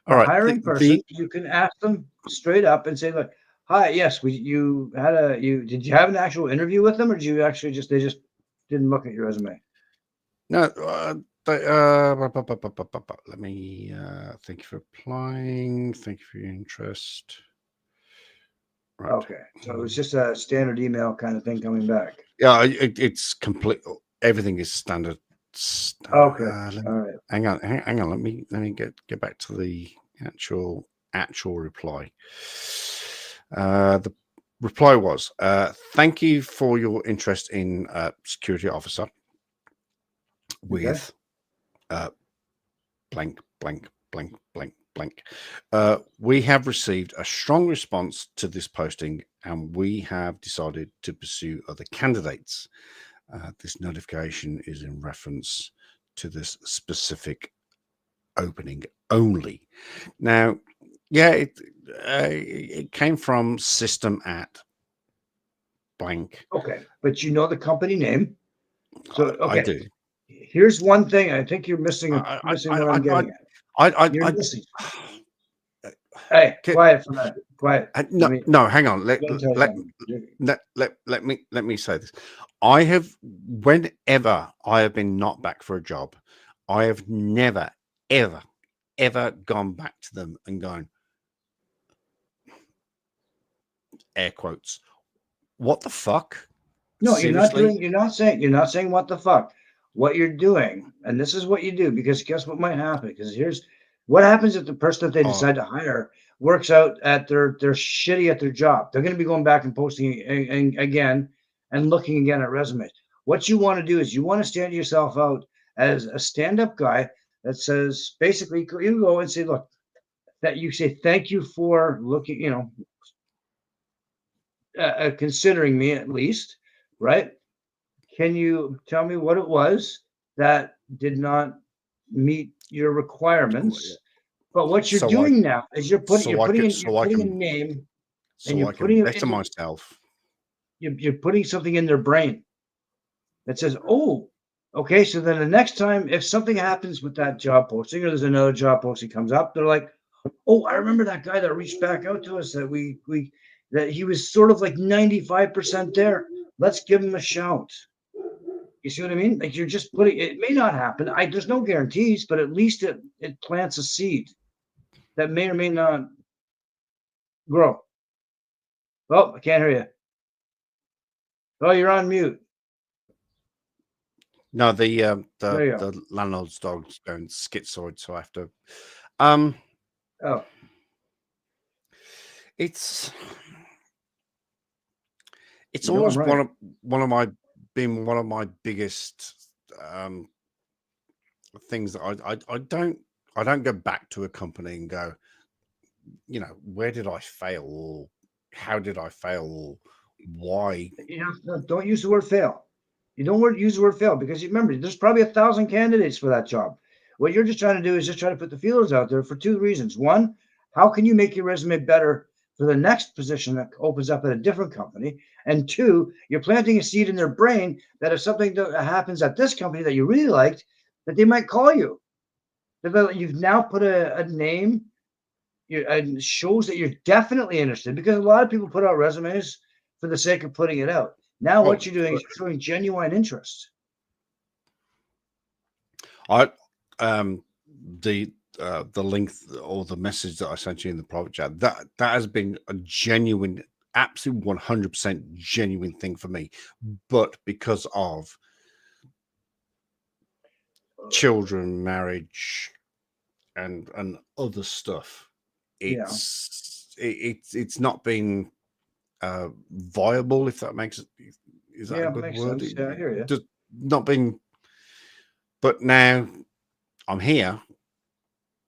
All right. Hiring person, you can ask them straight up and say, look, hi, yes, did you have an actual interview with them, or did you actually they just didn't look at your resume? No, let me thank you for applying. Thank you for your interest. Right. Okay. So it was just a standard email kind of thing coming back. Yeah, it's complete. Everything is standard. Okay. All right. Hang on. Let me get back to the actual reply. The reply was, thank you for your interest in security officer with blank. We have received a strong response to this posting, and we have decided to pursue other candidates. This notification is in reference to this specific opening only. Now, yeah, it came from system at blank. Okay, but you know the company name. So okay. I do. Here's one thing I think you're missing. What I'm getting at. You're missing. Hey, quiet for a minute. Quiet. No, hang on. Let me say this. Whenever I have been not back for a job, I have never, ever gone back to them and gone, air quotes, what the fuck? No, Seriously? you're not saying what the fuck. What you're doing, and this is what you do, because guess what might happen? Because here's what happens if the person that they decide to hire works out at they're shitty at their job. They're going to be going back and posting again and looking again at resumes. What you want to do is you want to stand yourself out as a stand-up guy that says, basically, you go and say, look, that you say, thank you for looking, considering me at least, right? Can you tell me what it was that did not meet your requirements? But what you're doing now is you're putting a name, and you're putting it in myself. You're putting something in their brain that says, "Oh, okay." So then the next time, if something happens with that job posting, or there's another job posting comes up, they're like, "Oh, I remember that guy that reached back out to us that we that he was sort of like 95% there. Let's give him a shout. You see what I mean? Like you're just putting, it may not happen. There's no guarantees, but at least it plants a seed that may or may not grow. Oh, I can't hear you. Oh, you're on mute. No, There you go. the landlord's dog's going schizoid, so I have to. Oh, It's You know always I'm right. one of my biggest things that I don't go back to a company and go, you know, where did I fail, or how did I fail, or why? Don't use the word fail. You don't use the word fail because you remember there's probably 1,000 candidates for that job. What you're just trying to do is just try to put the feelers out there for two reasons. One, how can you make your resume better for the next position that opens up at a different company? And two, you're planting a seed in their brain that if something that happens at this company that you really liked, that they might call you. That you've now put a name. It shows that you're definitely interested because a lot of people put out resumes for the sake of putting it out. Now what you're doing is showing genuine interest. The link or the message that I sent you in the private chat, that has been a genuine, absolute 100% genuine thing for me, but because of children, marriage, and other stuff, it's not been viable, if that makes it. Is that a good word? Sense. Yeah, I hear you. Just not been. But now I'm here.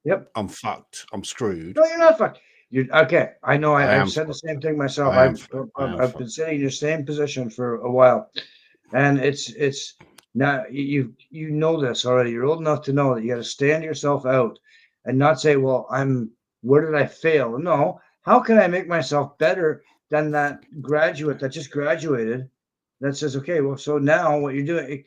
Yep. I'm fucked. I'm screwed. No, you're not fucked. You're okay. I know. I've said the same thing myself. I've been sitting in your same position for a while, and it's now you know this already. You're old enough to know that you got to stand yourself out and not say, "Well, where did I fail?" No. How can I make myself better than that graduate that just graduated? That says, "Okay, well, so now what you're doing."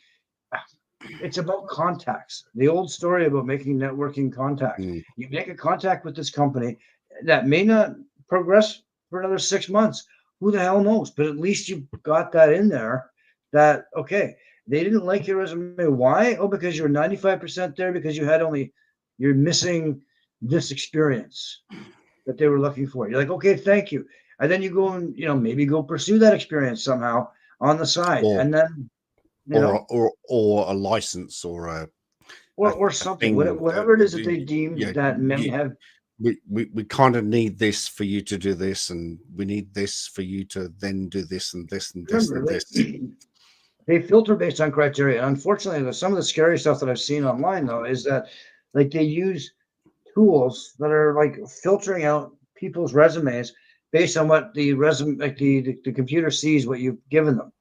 It's about contacts. The old story about making networking contacts. You make a contact with this company that may not progress for another 6 months. Who the hell knows? But at least you got that in there that, okay, they didn't like your resume. Why? Oh, because you're 95% there because you're missing this experience that they were looking for. You're like, okay, thank you. And then you go and, maybe go pursue that experience somehow on the side. And then, or a license or something, whatever it is that they deem that may have. We kind of need this for you to do this, and we need this for you to then do this and this and this and this. They filter based on criteria. Unfortunately, some of the scary stuff that I've seen online, though, is that like they use tools that are like filtering out people's resumes based on what the resume, like the computer sees what you've given them.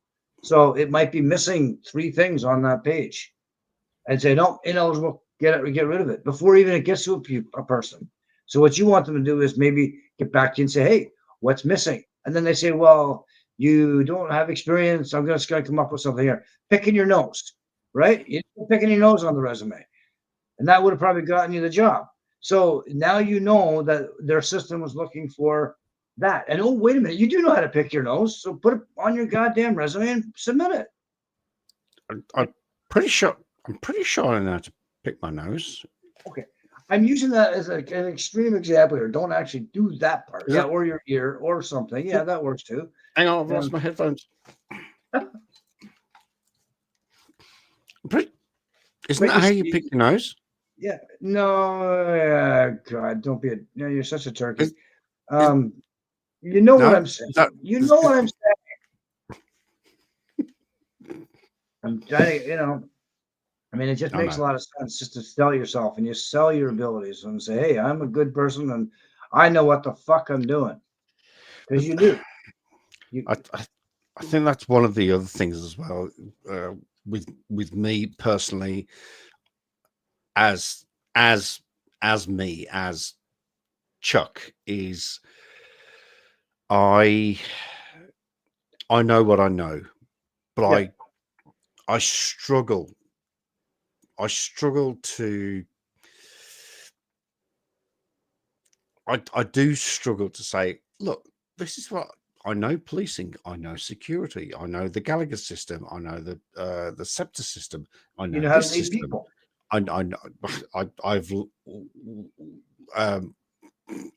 So it might be missing 3 things on that page, and say no, ineligible. Get rid of it before even it gets to a person. So what you want them to do is maybe get back to you and say, hey, what's missing? And then they say, well, you don't have experience. I'm just going to come up with something here. Picking your nose, right? You're picking your nose on the resume, and that would have probably gotten you the job. So now you know that their system was looking for that. And oh, wait a minute, you do know how to pick your nose, so put it on your goddamn resume and submit it. I'm pretty sure I know how to pick my nose. Okay, I'm using that as an extreme example here. Don't actually do that part. Yeah, or your ear or something. Yeah, that works too. Hang on, I've lost my headphones. Isn't that how you pick your nose? Yeah. No. God, don't be you're such a turkey. You know what I'm saying. You know what I'm saying. I'm trying to, I mean, it just makes a lot of sense just to sell yourself and you sell your abilities and say, hey, I'm a good person and I know what the fuck I'm doing. Because you do. I think that's one of the other things as well. With me personally, as Chuck, is I know what I know, but I struggle to. I do struggle to say, look, this is what I know policing, I know security, I know the Gallagher system, I know the Scepter system, I know You know how this to lead system. people.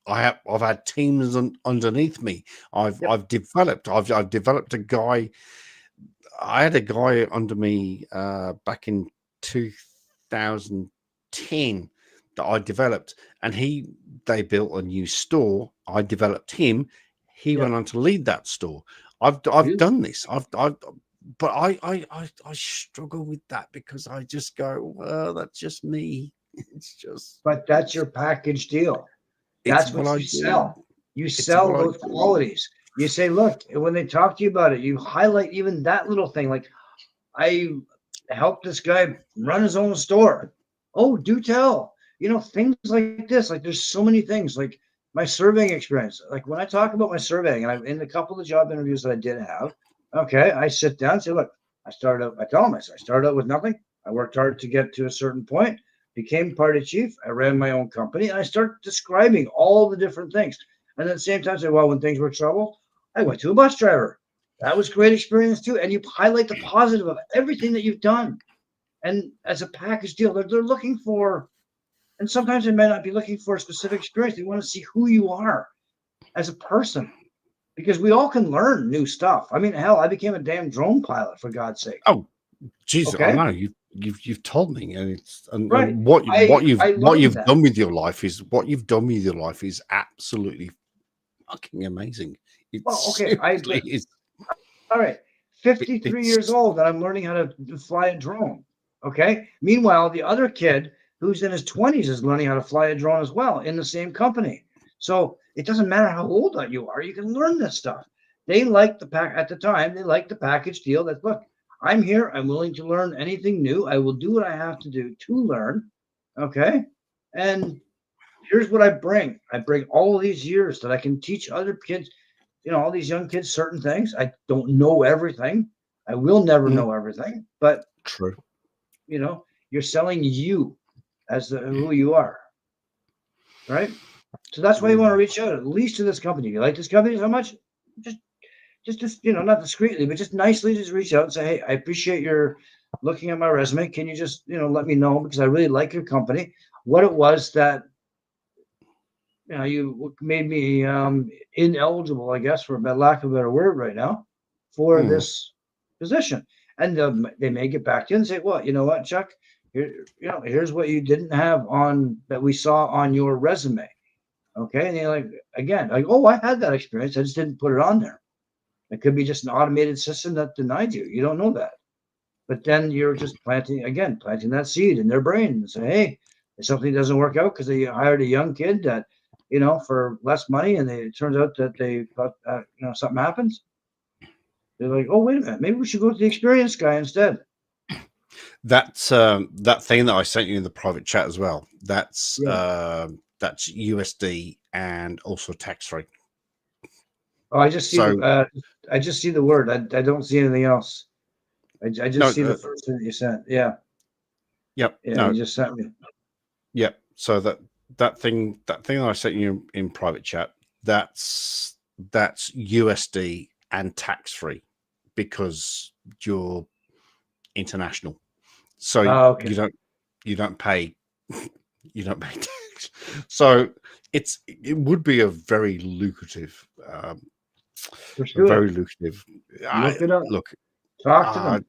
I've had teams underneath me. I've developed a guy. I had a guy under me back in 2010 that I developed, and they built a new store. I developed him. He went on to lead that store. I've done this. But I struggle with that because I just go, well, that's just me. It's just. But that's your package deal. It's That's what what I you do. sell. You It's sell what I those do. qualities. You say, look, when they talk to you about it, you highlight even that little thing. Like, I helped this guy run his own store. Oh, do tell. You know, things like this. Like, there's so many things. Like my surveying experience. Like when I talk about my surveying, and I'm in a couple of job interviews that I did have. Okay, I sit down and say, look, I tell them, I started out with nothing. I worked hard to get to a certain point. Became party chief. I ran my own company, and I start describing all the different things. And at the same time, say, well, when things were trouble, I went to a bus driver. That was great experience too. And you highlight the positive of everything that you've done. And as a package deal, they're looking for, and sometimes they may not be looking for a specific experience. They want to see who you are as a person, because we all can learn new stuff. I mean, hell, I became a damn drone pilot, for God's sake. Oh, Jesus, Okay. I know you've told me, and it's Right. and what I you've learned that. done with your life is absolutely fucking amazing. It Well, okay, seriously is. All right, 53 years old, and I'm learning how to fly a drone. Okay. Meanwhile, the other kid who's in his 20s is learning how to fly a drone as well in the same company. So it doesn't matter how old you are, you can learn this stuff. They liked at the time, they liked the package deal that, look, I'm here, I'm willing to learn anything new. I will do what I have to do to learn. Okay. And here's what I bring. I bring all of these years that I can teach other kids, you know, all these young kids certain things. I don't know everything. I will never know everything, but true. You know, you're selling you as who you are, right? So that's why you want to reach out at least to this company. You like this company so much, just you know, not discreetly, but just nicely, just reach out and say, hey, I appreciate your looking at my resume. Can you just, you know, let me know, because I really like your company, what it was that, you know, you made me ineligible, I guess, for lack of a better word right now, for this position. And they may get back to you and say, well, you know what, Chuck, here's what you didn't have on that we saw on your resume. Okay. And you're like, again, like, oh, I had that experience. I just didn't put it on there. It could be just an automated system that denied you. You don't know that. But then you're just planting that seed in their brain and say, hey, if something doesn't work out because they hired a young kid that, you know, for less money, and it turns out that they thought, you know, something happens. They're like, oh, wait a minute, maybe we should go to the experienced guy instead. That's that thing that I sent you in the private chat as well. That's USD and also tax free. Oh, I just see I just see the word. I don't see anything else. I just see the first thing that you sent. Yeah. Yep. Yeah. No. You just sent me. Yep. So that thing that I sent you in private chat, that's USD and tax free because you're international. So you don't pay tax. So it would be a very lucrative very lucrative. Look it up. Look, Talk to them.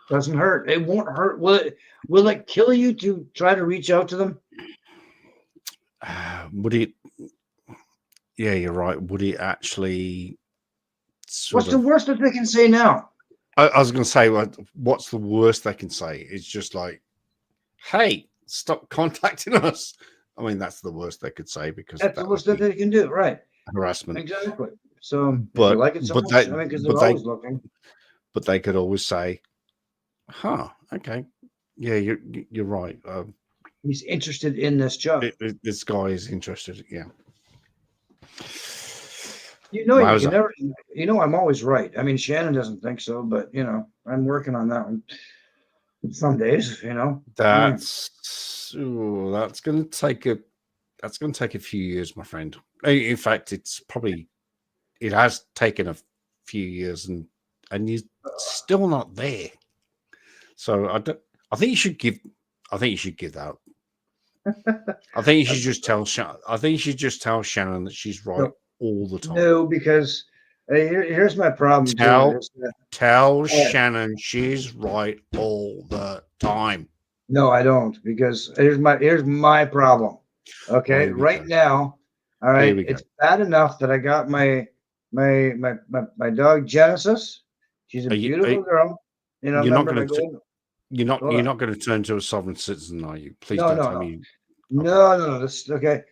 Doesn't hurt. It won't hurt. Will it kill you to try to reach out to them? Would it? Yeah, you're right. Would it actually? What's the worst that they can say now? I was going to say, what's the worst they can say? It's just like, hey, stop contacting us. I mean, that's the worst they could say because that's the worst that they can do, right? Harassment. Exactly. So, but like it so much, I mean, because they're always looking. But they could always say, "Huh, okay, yeah, you're right. He's interested in this job. This guy is interested." Yeah. You know, you can never. You know, I'm always right. I mean, Shannon doesn't think so, but you know, I'm working on that one. Some days, you know. That's going to take a few years, my friend. In fact, it's probably it has taken a few years, and you're still not there. So I think you should give that. I think you should just tell Shannon that she's right all the time. No, because here's my problem. Tell Shannon she's right all the time. No, I don't, because here's my problem. Okay, right now, all right, it's bad enough that I got my dog Genesis. She's a beautiful girl. You know, you're not going to turn to a sovereign citizen, are you? Please don't tell me. No. This okay,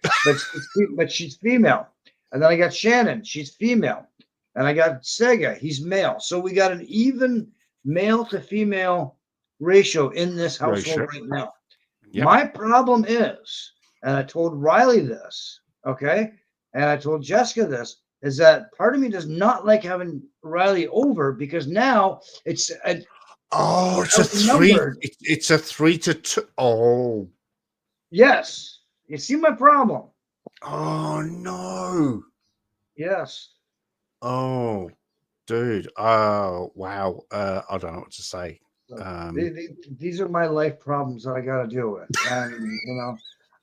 but she's female, and then I got Shannon. She's female, and I got Sega. He's male. So we got an even male to female ratio in this household right now. Yep. My problem is, and I told Riley this, okay, and I told Jessica this, is that part of me does not like having Riley over, because now it's a it's a 3-2. Oh, yes. You see my problem? Oh no. Yes. Oh, dude. Oh, wow. I don't know what to say. These are my life problems that I got to deal with, and you know,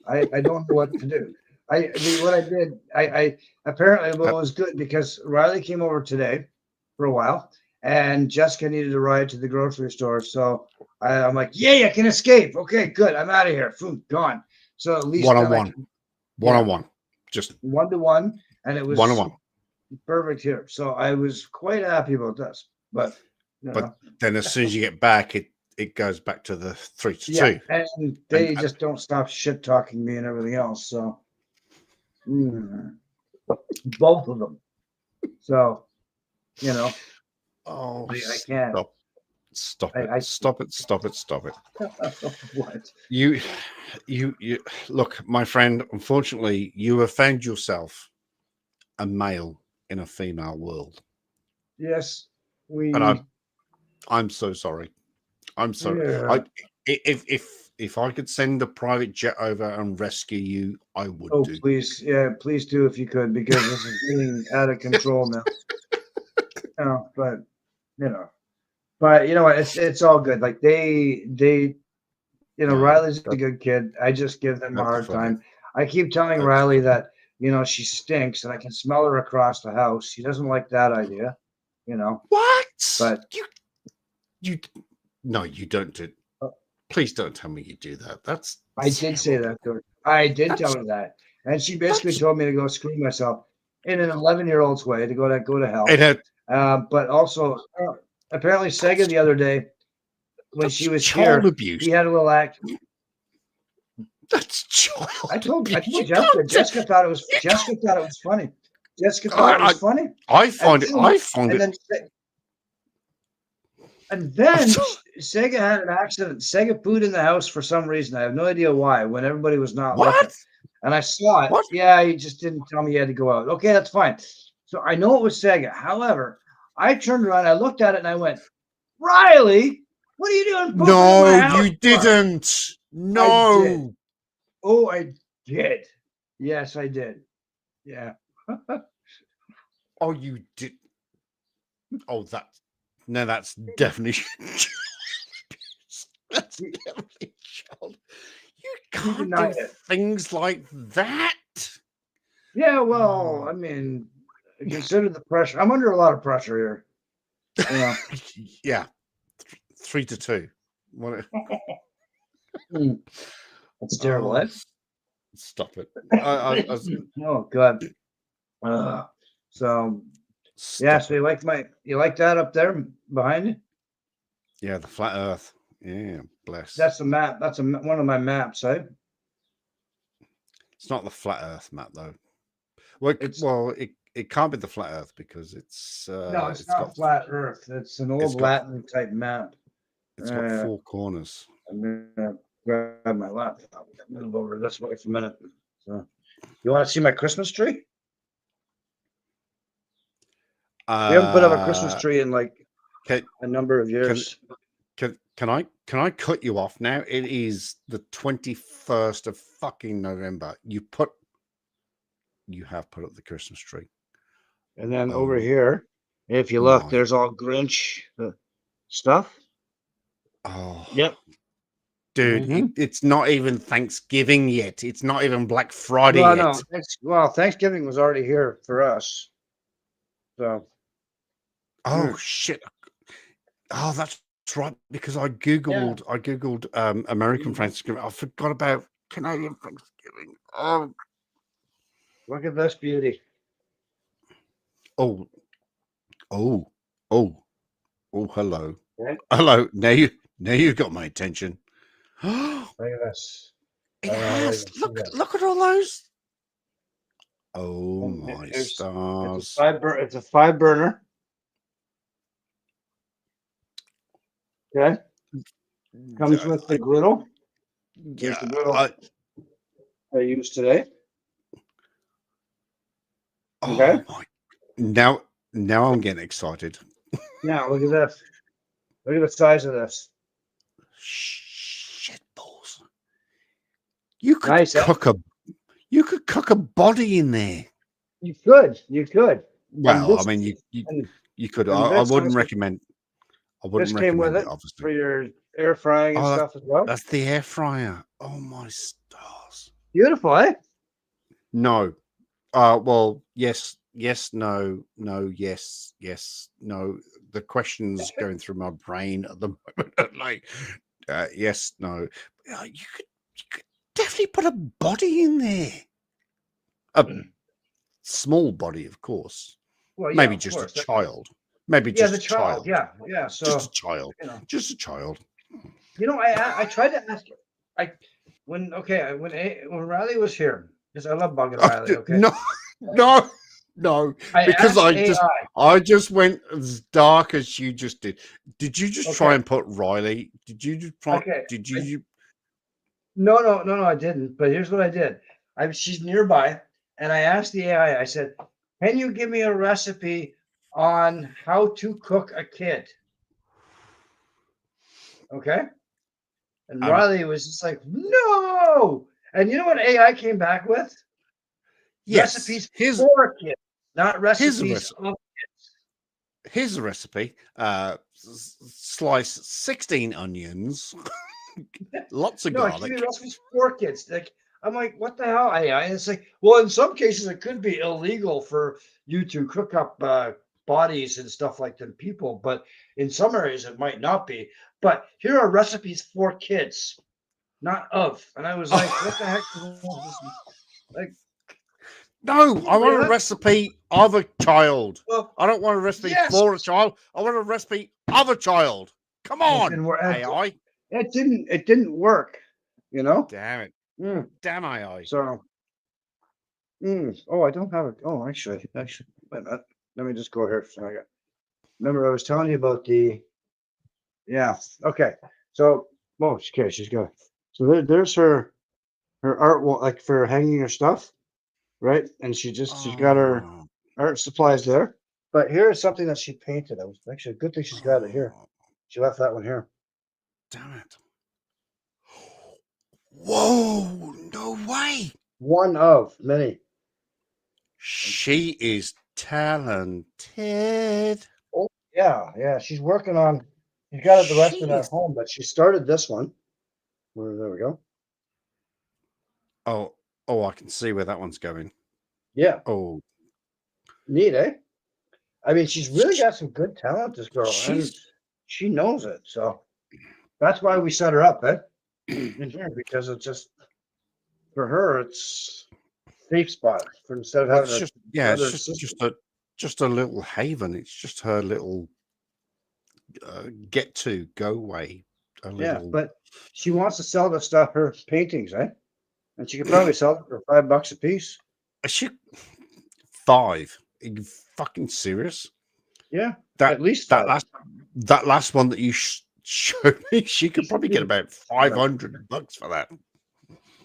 I don't know what to do. I apparently, well, it was good because Riley came over today for a while, and Jessica needed a ride to the grocery store. So I'm like, yeah, I can escape. Okay, good. I'm out of here. Food gone. So at least one-on-one, just 1-to-1, and it was 1-on-1. Perfect here. So I was quite happy about this, but then as soon as you get back, it goes back to the 3-2. Yeah, and they just don't stop shit talking me and everything else. So both of them. So you know, I can't. Stop it. What? You look, my friend, unfortunately, you have found yourself a male in a female world. Yes, and I'm so sorry. I'm sorry. Yeah. If I could send a private jet over and rescue you, I would. Oh, please, yeah, please do if you could, because this is getting out of control now. But you know what? It's all good. Like they, Riley's a good kid. I just give them a hard time. I keep telling Riley that she stinks, and I can smell her across the house. She doesn't like that idea. What? But you don't do. Please don't tell me you do that. I did say that to her. I did tell her that, and she basically told me to go screw myself in an 11-year-old's way, to go to hell. But also, apparently, Sega the other day when she was here, he had a little act. That's child. I told Jessica. Jessica thought it was funny. Jessica thought it was funny. I found it. And then Sega had an accident. Sega pooed in the house for some reason. I have no idea why, when everybody was not looking. And I saw it. What? Yeah, he just didn't tell me he had to go out. Okay, that's fine. So I know it was Sega. However, I turned around, I looked at it, and I went, Riley, what are you doing? No, you didn't. No. I did. Yes, I did. Yeah. Oh, you did. Oh, that's definitely that's definitely child. You can't do things like that. Yeah, well, I mean, consider the pressure. I'm under a lot of pressure here. Yeah. 3-2. What? That's terrible. Stop it. Oh God. So you like that up there behind you? Yeah, the flat Earth. Yeah, bless. That's a map. That's one of my maps, eh? It's not the flat Earth map though. Well, it can't be the flat Earth because it's no, it's not flat Earth. It's an old Latin type map. It's got 4 corners. I'm gonna grab my laptop. Move over this way for a minute. So, you want to see my Christmas tree? We haven't put up a Christmas tree in like a number of years. Can I cut you off now? It is the 21st of fucking November. You have put up the Christmas tree. And then over here, if you look, there's all Grinch stuff. Oh, yep. Dude, it's not even Thanksgiving yet. It's not even Black Friday Well, yet. no, Thanksgiving was already here for us. So. Oh shit! Oh, that's right. Because I googled, American Thanksgiving. I forgot about Canadian Thanksgiving. Oh, look at this beauty. Oh, hello. Okay. Hello. Now you've got my attention. Look at this. It has. Look at all those. Oh my stars. It's a 5 burner. Okay. Comes with the griddle. Here's the griddle I used today. Okay. Oh my. Now I'm getting excited. Now look at this. Look at the size of this. Shit balls. You could cook a body in there. You could. Well, I mean, you could. I wouldn't recommend. I wouldn't this came with recommend it, obviously. for your air frying and stuff as well. That's the air fryer. Oh my stars. Beautiful, eh? No. Well, yes, no, yes, no. The question's going through my brain at the moment. Like, yes, no. You could definitely put a body in there. A small body, of course. Well, yeah, maybe of just course. a child. Maybe Yeah, just the a child. Yeah. So just a child. You know. Just a child. You know, I tried to ask. When Riley was here, because I love bugging Riley. Okay. No. Because I just went as dark as you just did. Did you just try and put Riley? Did you just try? Okay. Did you? No, I didn't. But here's what I did. She's nearby, and I asked the AI. I said, "Can you give me a recipe on how to cook a kid?" Okay. And Riley was just like, "No." And you know what AI came back with? Yes. Recipes for kids, not recipes of kids. Here's a recipe. Slice 16 onions, lots of garlic. Give me recipes for kids. Like, I'm like, what the hell, AI? And it's like, well, in some cases, it could be illegal for you to cook up bodies and stuff like them people, but in some areas it might not be. But here are recipes for kids, not of. And I was like, what the heck is this? Like, no, I want a recipe of a child. Well, I don't want a recipe for a child. I want a recipe of a child. Come on, AI. It didn't work, you know? Damn it. Damn AI. So, oh, I don't have it. Oh, actually, wait a minute. Let me just go here. So remember I was telling you about okay. So, okay, she's got, so there's her art wall, like for hanging her stuff, right? And she's got her art supplies there. But here's something that she painted. That was actually a good thing she's got it here. She left that one here. Damn it. Whoa, no way. One of many. She is talented. Oh, yeah. She's working on, she's got the rest of it at home, but she started this one. There we go. Oh, I can see where that one's going. Yeah. Oh. Neat, eh? I mean, she's really got some good talent, this girl. And she knows it. So that's why we set her up, in here, because it's just, for her, it's safe spot for instead of having it's just a little haven. It's just her little go away. But she wants to sell the stuff, her paintings, eh? And she could probably sell them for $5 a piece. Is she 5? Are you fucking serious? Yeah, at least that last one that you showed me, she could probably get about $500 for that.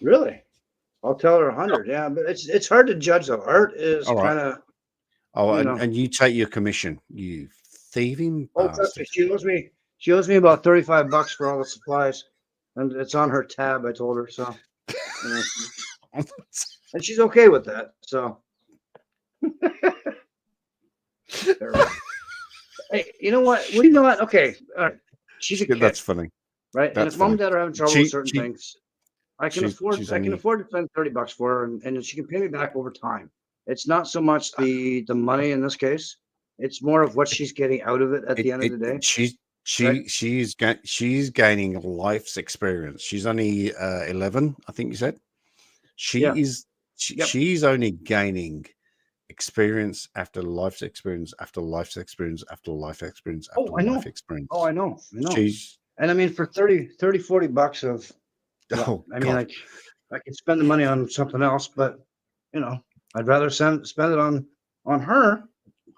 Really? I'll tell her 100. Yeah, but it's hard to judge though. Art is kind of. Oh, and you take your commission, you thieving bastard. She owes me about $35 for all the supplies, and it's on her tab. I told her so, and she's okay with that. So, Hey, you know what? Well, you know what? Okay, all right. She's a kid, That's funny. right? And That's if mom and funny. dad are having trouble with certain things, I can she's afford. I can only afford to spend $30 for her, and she can pay me back over time. It's not so much the money in this case; it's more of what she's getting out of it at the end of the day. Right? she's gaining life's experience. She's only 11, I think you said. Yeah. She's only gaining experience after life's experience after life's experience after life experience after Oh, I know. life experience. Oh, I know. I know. She's And I mean, for 30, $40 of, yeah, oh I mean, God. I could spend the money on something else, but I'd rather spend it on her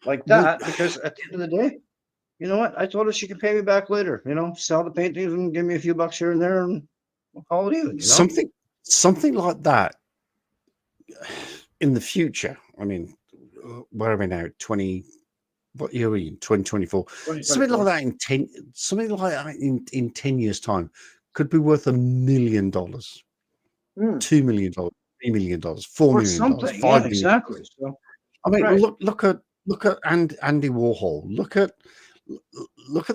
like that, because at the end of the day, you know what? I told her she could pay me back later. Sell the paintings and give me a few bucks here and there, and we'll call it even. Something like that in the future. I mean, where are we now? What year are we in? 2024. Something like that in 10 years' time could be worth $1 million, $2 million, $3 million, $4 million, Something. $5 Yeah, million. exactly. So, I mean, right. look at Andy Warhol. Look at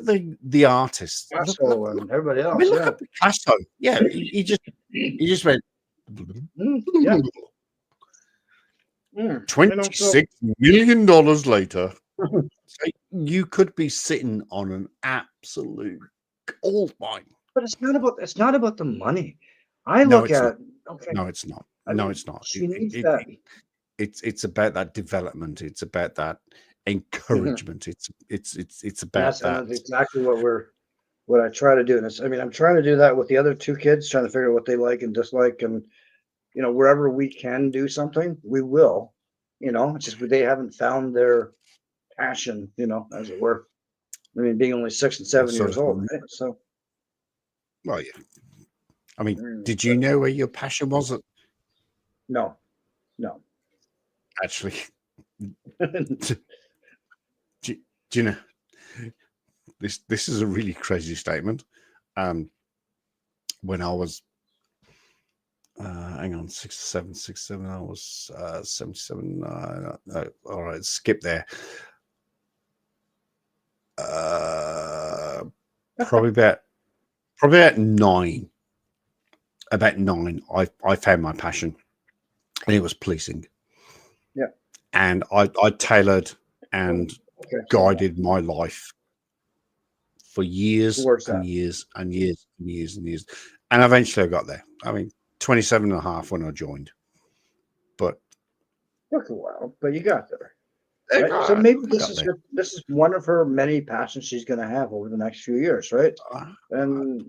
the artists. Picasso and everybody else. I mean, look at Picasso. Yeah, he just went. Yeah. $26 million later, you could be sitting on an absolute gold mine. But it's not about the money. I No, look it's at not. okay. No, it's not. I No, mean, it's not. she needs that. It's about that development. It's about that encouragement. It's about that. And that's exactly what I try to do. And I'm trying to do that with the other two kids, trying to figure out what they like and dislike, and wherever we can do something, we will. It's just they haven't found their passion, as it were. I mean, being only 6 and 7 years old, right? So, well, yeah. I mean, did you know where your passion was? No. Actually, do you know this is a really crazy statement. When I was hang on, 67, I was 77. No, all right, skip there. Probably about 9. About 9, I found my passion, and it was policing. Yeah. And I tailored and guided my life for years and years and years and years and years. And eventually I got there. I mean, 27 and a half when I joined. But took a while, but you got there. Right? So maybe this is one of her many passions she's going to have over the next few years, right? And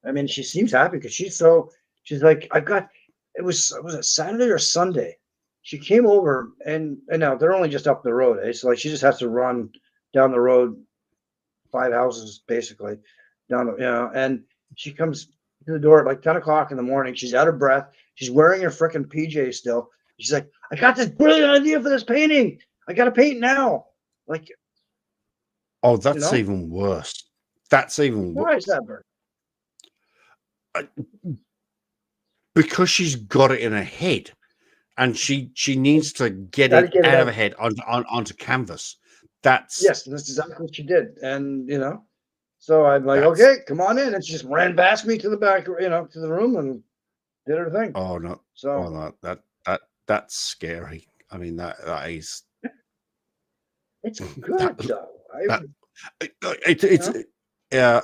I mean, she seems happy because she's like, it was it Saturday or Sunday? She came over and now they're only just up the road, eh? So like she just has to run down the road 5 houses basically down and she comes to the door at like 10 o'clock in the morning. She's out of breath. She's wearing her freaking PJ still. She's like, I got this brilliant idea for this painting. I got to paint now. Like, oh, that's even worse. That's even worse. Why is that, Bert? Because she's got it in her head, and she needs to get it out of her head onto canvas. That's exactly what she did, and so I'm like, okay, come on in, and she just ran past me to the back, to the room, and did her thing. Oh no! So no, that's scary. I mean, that is. It's good though. It's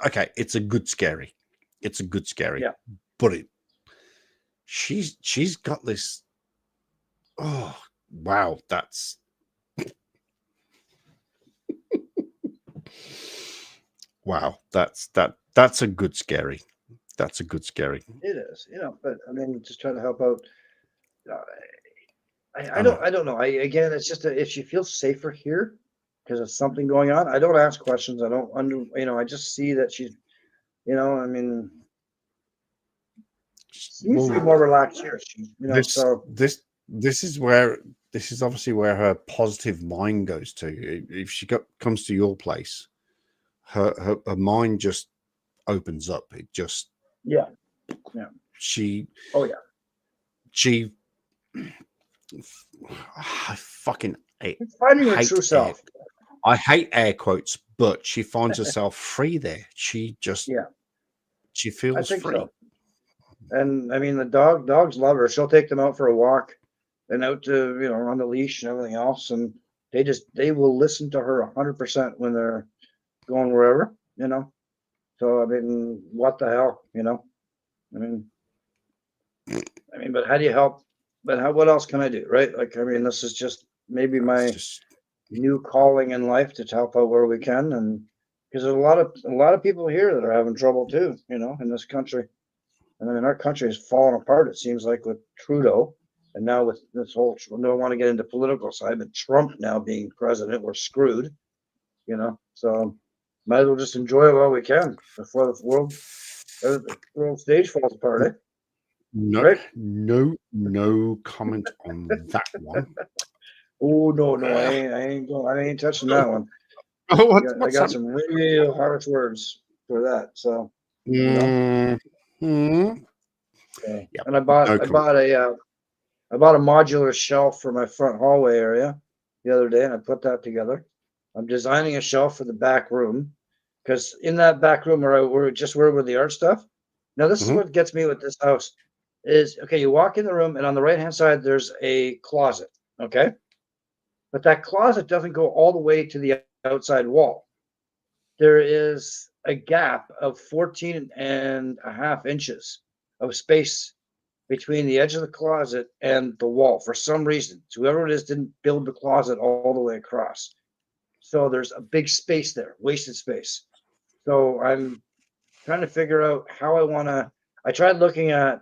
okay. It's a good scary. It's a good scary. Yeah. But she's got this. Oh wow, that's. Wow, that's a good scary. That's a good scary. It is, but I mean, just trying to help out. I don't know. Again, it's just if she feels safer here because of something going on. I don't ask questions. I don't I just see that she's, I mean, she seems to be more relaxed here. This is obviously where her positive mind goes to. If she comes to your place, her mind just opens up. It just yeah. She I fucking hate, Finding her true self. I hate air quotes, but she finds herself free there. She just, she I feels think free. so. And I mean, the dogs love her. She'll take them out for a walk and out to, on the leash and everything else. And they will listen to her 100% when they're going wherever, So, I mean, what the hell, I mean, but how do you help? But what else can I do? Right. Like, I mean, this is just maybe my new calling in life to help out where we can. And because there's a lot of people here that are having trouble too, in this country. And I mean, our country is falling apart, it seems like, with Trudeau. And now with this whole, I don't want to get into political side, but Trump now being president, we're screwed, So might as well just enjoy it while we can before the world stage falls apart, eh? No, Right? no comment on that one. Oh no, I ain't touching that one. Oh, I got some real harsh words for that. So, Mm-hmm. And I bought a modular shelf for my front hallway area the other day, and I put that together. I'm designing a shelf for the back room because in that back room where the art stuff. Now this is what gets me with this house is okay. You walk in the room, and on the right hand side there's a closet. Okay, but that closet doesn't go all the way to the outside wall. There is a gap of 14.5 inches of space between the edge of the closet and the wall for some reason. So whoever it is didn't build the closet all the way across. So there's a big space there, wasted space. So I'm trying to figure out how I tried looking at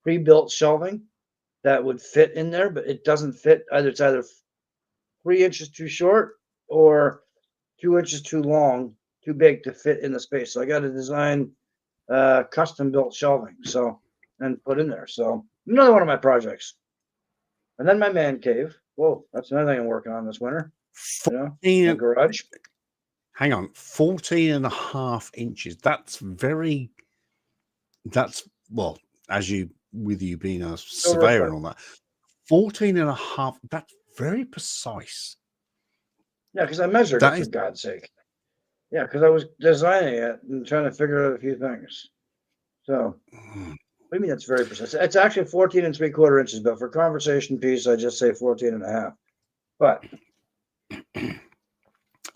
pre-built shelving that would fit in there, but it doesn't fit. It's either 3 inches too short or 2 inches too long, too big to fit in the space. So I got to design custom built shelving. And put in there. So another one of my projects. And then my man cave. Whoa, that's another thing I'm working on this winter. My garage. Hang on, 14.5 inches. That's well, as you being a surveyor and all that. 14.5, that's very precise. Yeah, because I measured it, for God's sake. Yeah, because I was designing it and trying to figure out a few things. So I mean, that's very precise. It's actually 14.75 inches, but for conversation piece, I just say 14.5. But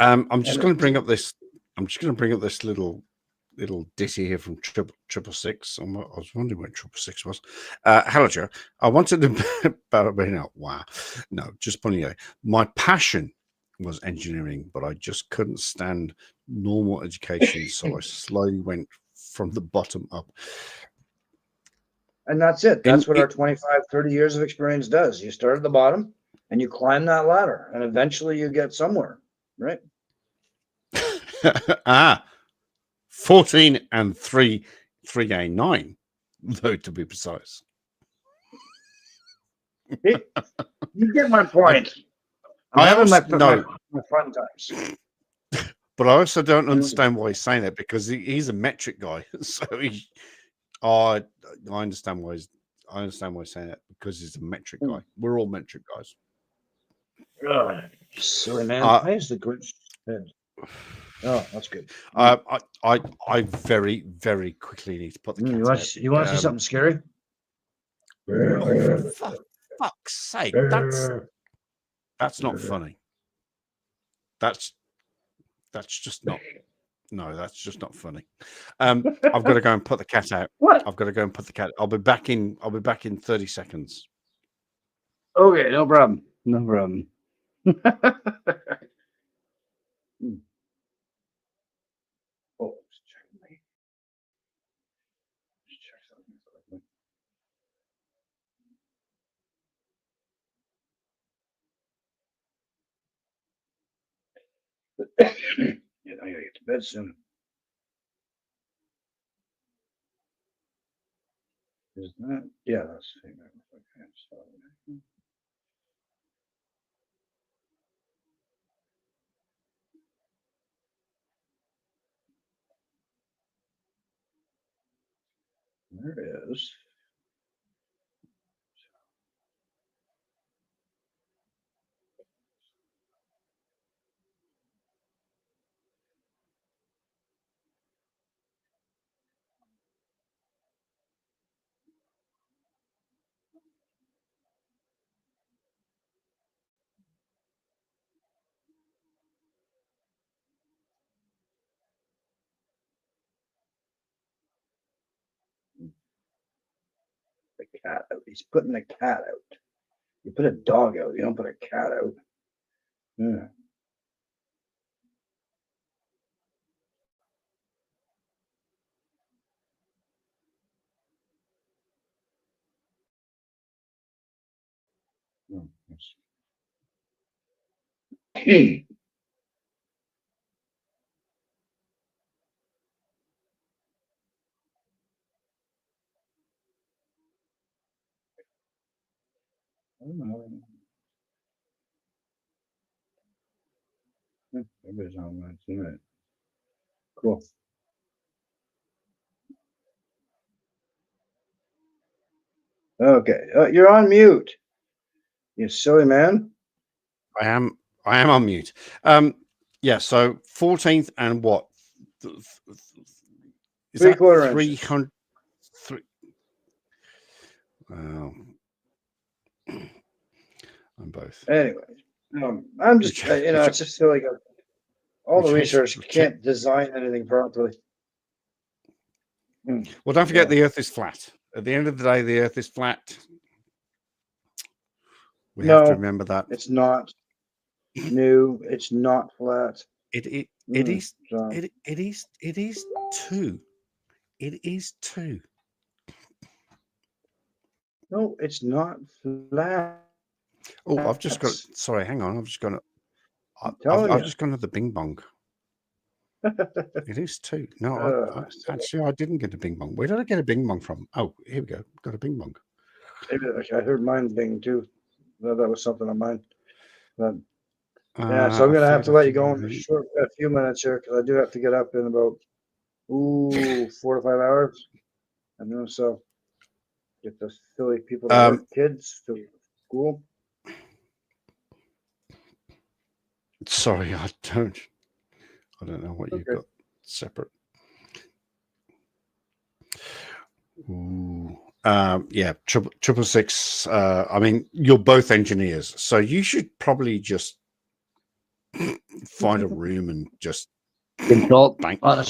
I'm just going to bring up this. I'm just going to bring up this little ditty here from 666. I was wondering where 666 was. Hello, Joe. I wanted to wow, no, just putting it. My passion was engineering, but I just couldn't stand normal education, so I slowly went from the bottom up. And that's it. That's what our 25, 30 years of experience does. You start at the bottom and you climb that ladder and eventually you get somewhere, right? 14 and 3.9, though, to be precise. You get my point. I'm having my fun times. But I also don't understand why he's saying that because he's a metric guy. So I understand why he's saying that because he's a metric guy. We're all metric guys. Silly man. Why is the Grinch head? Oh, that's good. I very, very quickly need to put the cat out. You want to see something scary? For fuck's sake, that's not funny. That's just not. No, that's just not funny. I've got to go and put the cat out. What? I've got to go and put the cat. I'll be back in 30 seconds. Okay, no problem. No problem. Oh, let's check something. Yeah, I gotta get to bed soon. Is that? Yeah, that's the thing. Okay, so. There it is. cat out. He's putting a cat out. You put a dog out. You don't put a cat out. Yeah. Oh, yes. Everybody's online tonight. Cool. Okay, you're on mute. You silly man. I am on mute. Yeah. So 14th and what? Is that 300? On both. Anyway, I'm just it's just feel like all the research can't design anything properly. Well, don't forget the Earth is flat. At the end of the day, the Earth is flat. We have to remember that. It's not new. It's not flat. It is two. It is two. No, it's not flat. Oh, I've just got. Sorry, hang on. I've just gone. I've just gone to the Bing Bong. It is two. No, actually, I didn't get a Bing Bong. Where did I get a Bing Bong from? Oh, here we go. Got a Bing Bong. Maybe I heard mine Bing too. That was something on mine. But, yeah, so I'm gonna have to let you go in for a few minutes here because I do have to get up in about 4 to 5 hours. And then so get the silly people to work, kids to school. Sorry, I don't know what you've got separate. Ooh. Yeah, 666. I mean, you're both engineers, so you should probably just find a room and just consult bang on a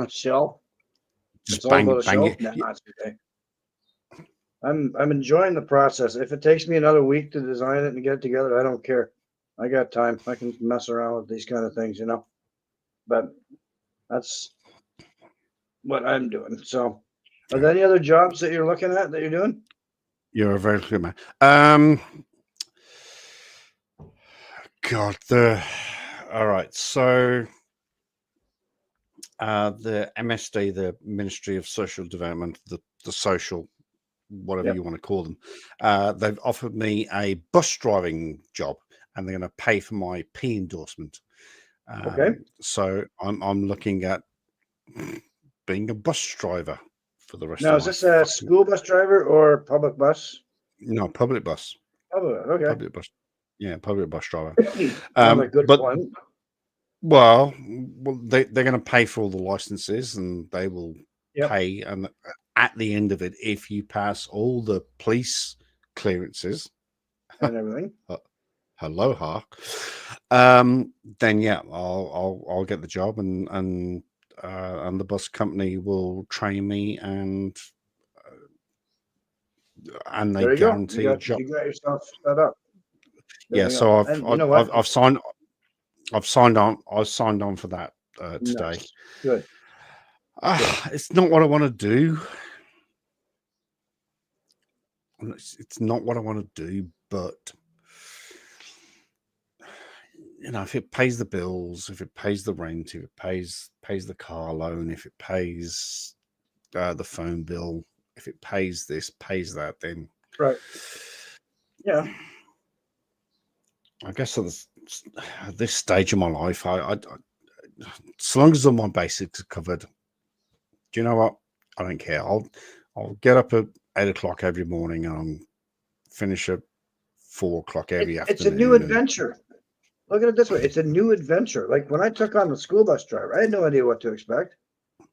shelf. Just bang it. No, okay. I'm enjoying the process. If it takes me another week to design it and get it together, I don't care. I got time. I can mess around with these kind of things, But that's what I'm doing. So, are there any other jobs that you're looking at that you're doing? You're a very good man. God, all right. So, the MSD, the Ministry of Social Development, the social, whatever you want to call them, they've offered me a bus driving job, and they're going to pay for my P endorsement. Okay. So I'm looking at being a bus driver for the rest now, of is this a school bus driver or public bus? No, public bus. Okay. Public bus. Yeah, public bus driver. Another good one. Well, they're going to pay for all the licenses, and they will pay. And at the end of it, if you pass all the police clearances and everything, aloha, then yeah, I'll get the job, and the bus company will train me, and they guarantee a job. You got yourself set up. Yeah, so I've signed on for that today. Nice. Good. It's not what I want to do. It's not what I want to do, but if it pays the bills, if it pays the rent, if it pays the car loan, if it pays the phone bill, if it pays this, pays that, then right. Yeah. I guess at this stage of my life, I as long as all my basics are covered, do you know what? I don't care. I'll get up at 8 o'clock every morning and finish at 4 o'clock every afternoon. It's a new adventure. Look at it this way. It's a new adventure. Like when I took on the school bus driver, I had no idea what to expect.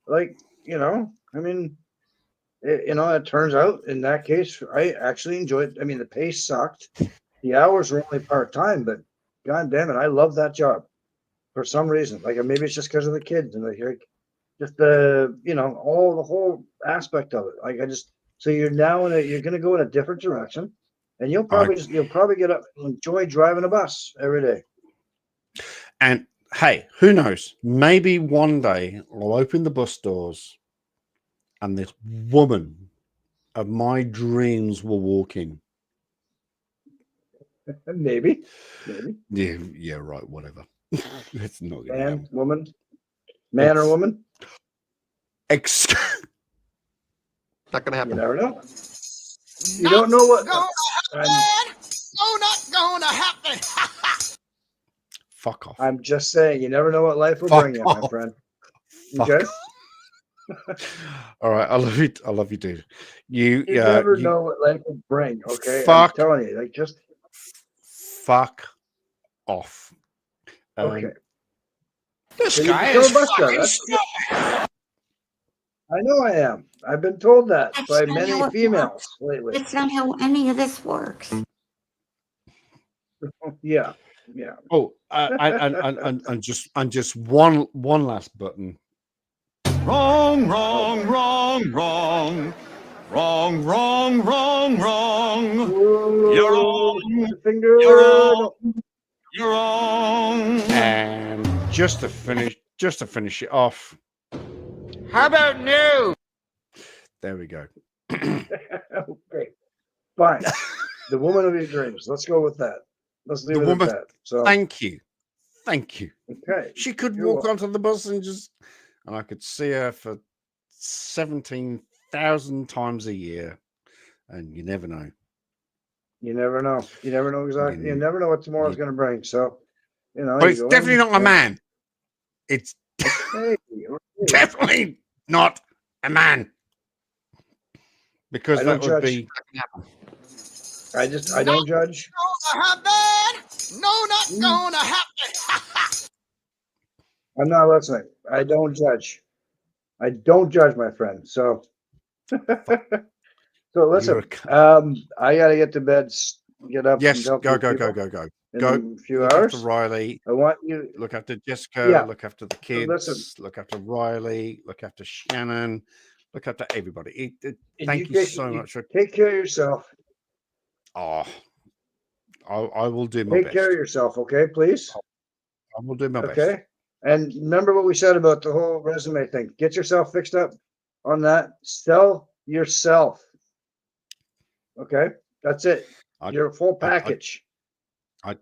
Like, I mean, it turns out in that case, I actually enjoyed it. I mean, the pay sucked. The hours were only part-time, but God damn it, I love that job for some reason. Like maybe it's just because of the kids and just the, the whole aspect of it. Like So you're now you're going to go in a different direction, and you'll probably get up and enjoy driving a bus every day. And hey, who knows? Maybe one day I'll open the bus doors and this woman of my dreams will walk in. Maybe. Yeah, right, whatever. It's not gonna Man, happen. woman, man or woman? Not gonna happen. You never know. You don't know what. No, not gonna happen. Fuck off. I'm just saying, you never know what life will Fuck bring you, off. my friend. Fuck Okay. All right, I love you. I love you, dude. You never know what life will bring. Okay. Fuck. I'm telling you, like just fuck off. okay. This So you guy become is a bus driver. fucking That's- I know I am. I've been told that That's by not many how it females works. lately. That's not how any of this works. Yeah. Yeah. Oh, and just one last button. Wrong, wrong, wrong, wrong. Wrong, wrong, wrong, wrong. You're wrong. You're wrong. You're wrong. And just to finish it off. How about new? There we go. Okay. Fine. The woman of your dreams. Let's go with that. Let's leave The it woman. at that. So Thank you. okay. She could You're walk welcome. onto the bus and I could see her for 17,000 times a year, and you never know. You never know. You never know exactly. You never know what tomorrow's going to bring. So, But you it's go definitely in not a and- man. It's Okay, definitely not a man. Because I that don't would judge. be. I don't judge. Gonna happen. No, not gonna happen. I'm not listening. I don't judge. I don't judge, my friend. So, so listen. I gotta get to bed. Get up. Yes, and help go, these go, go, people go, go. in Go. a few Look hours. after Riley. I want you. Look after Jessica. Yeah. Look after the So kids. listen. Look after Riley. Look after Shannon. Look after everybody. And Thank you take- so much for. Take care of yourself. Oh, I will do my Take best. care of yourself, okay, please. I will do my best. Okay. And remember what we said about the whole resume thing. Get yourself fixed up on that. Sell yourself. Okay. That's it. You're a full package. I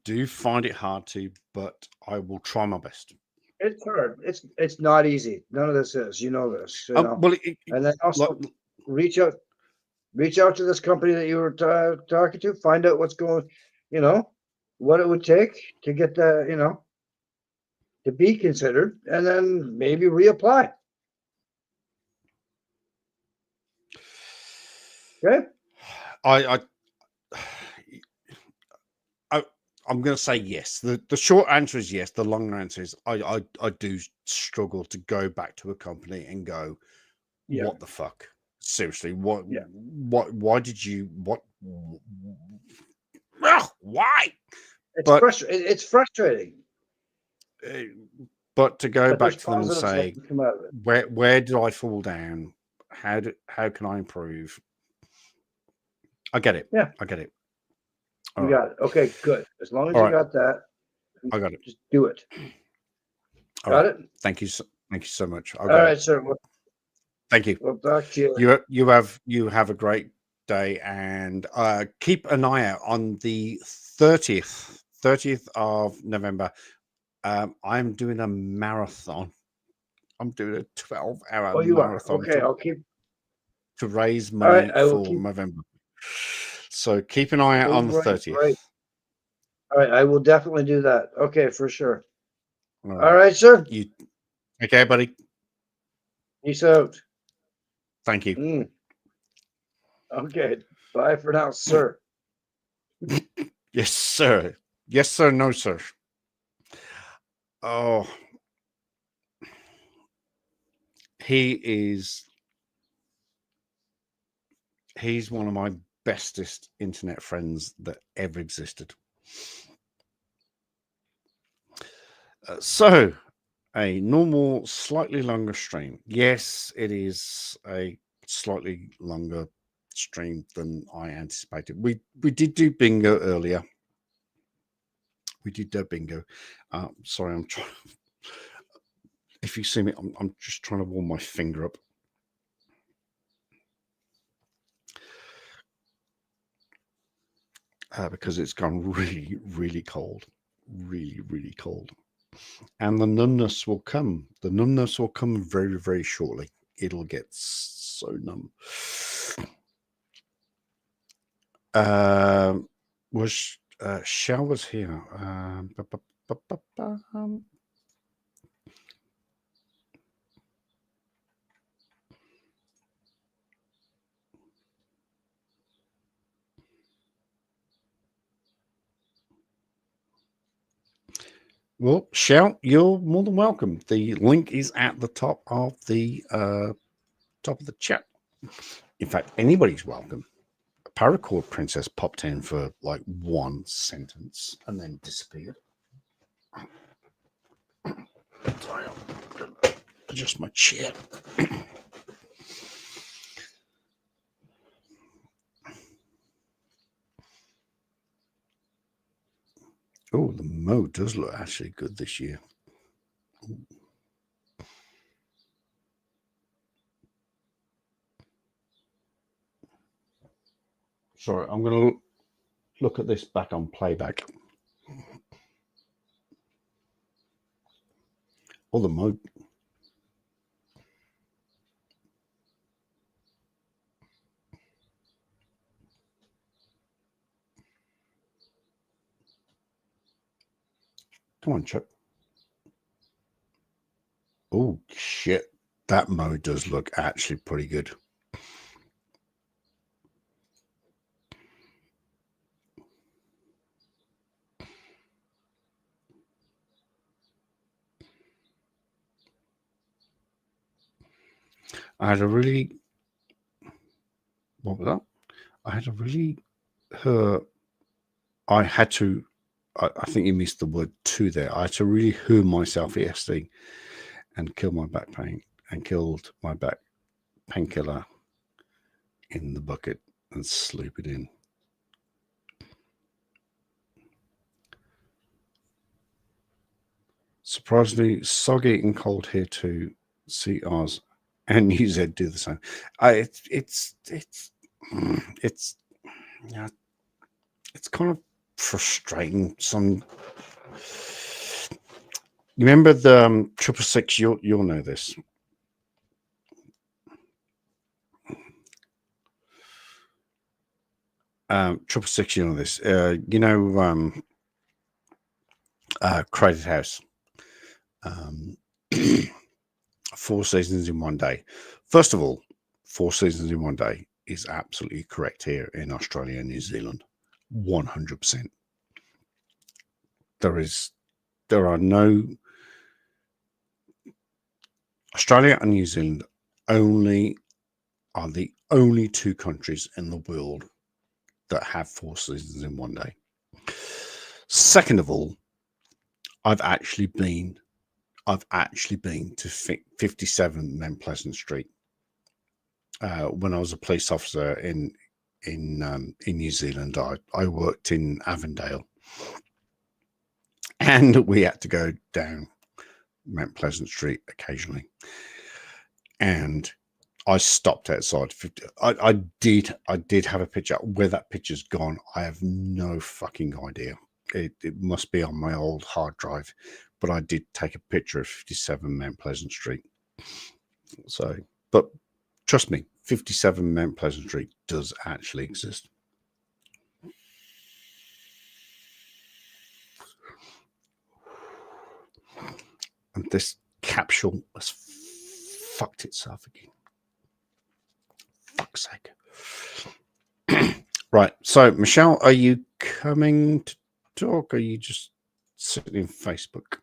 do find it hard to, but I will try my best. It's hard. It's not easy. None of this is. You know this. You know? Well, and then also reach out to this company that you were talking to. Find out what's going. You know what it would take to get the. You know. To be considered, and then maybe reapply. Okay. I'm going to say yes. The short answer is yes. The long answer is I do struggle to go back to a company and go, Yeah. what the fuck? Seriously, what? Yeah. Why did you? What? Why? It's frustrating. But to go But back there's to them and positives that say, can come out of it. where did I fall down? How can I improve? I get it. Yeah. I get it. You got it. Okay, good. As long as All you right. got that, I got it. just do it. All Got right. it? Thank you so much. I All got right, it. sir. Thank you. We'll talk to you. You have a great day, and keep an eye out on the 30th of November. I'm doing a marathon. I'm doing a 12-hour Oh, you are. marathon. Okay, I'll keep. to raise All money right, I will for keep. November. So keep an eye out on the 30th. Right. All right, I will definitely do that. Okay, for sure. All All right, sir. You okay, buddy? Peace out. Thank you. Okay. Bye for now, sir. Yes, sir. Yes, sir. No, sir. Oh, he's one of my bestest internet friends that ever existed. So, a normal, slightly longer stream. Yes, it is a slightly longer stream than I anticipated. We did do bingo earlier. We did do bingo. Sorry, I'm trying. If you see me, I'm just trying to warm my finger up. Because it's gone really, really cold. Really, really cold. And the numbness will come. The numbness will come very, very shortly. It'll get so numb. Was Shell was here. Well, Shell, you're more than welcome. The link is at the top of the chat. In fact, anybody's welcome. A Paracord Princess popped in for like one sentence and then disappeared. Sorry, I'll adjust my chair. Oh, the Mo does look actually good this year. Ooh. Sorry, I'm going to look at this back on playback. Oh, the Mo. Come on, Chuck. Oh, shit. That Mo does look actually pretty good. I had a really, what was that? I had a really, I had to, I think you missed the word "to" there. I had to really hurt myself yesterday and kill my back pain and killed my back painkiller in the bucket and sleep it in. Surprisingly, soggy and cold here too. CRs and UZ do the same. It's yeah, it's kind of frustrating. You remember the 666? You'll know this. 666, you know this. Crowded House. 4 seasons in one day. First of all, 4 seasons in one day is absolutely correct here in Australia and New Zealand. 100%. There are no Australia and New Zealand are the only 2 countries in the world that have 4 seasons in one day. Second of all, I've actually been to 57 Mount Pleasant Street when I was a police officer in New Zealand. I worked in Avondale, and we had to go down Mount Pleasant Street occasionally. And I stopped outside 50. I did have a picture. Where that picture's gone, I have no fucking idea. It must be on my old hard drive, but I did take a picture of 57 Mount Pleasant Street. So, but trust me, 57 Mount Pleasant Street does actually exist. And this capsule has fucked itself again. Fuck's sake. Right. So, Michelle, are you coming to talk? Or are you just sitting in Facebook?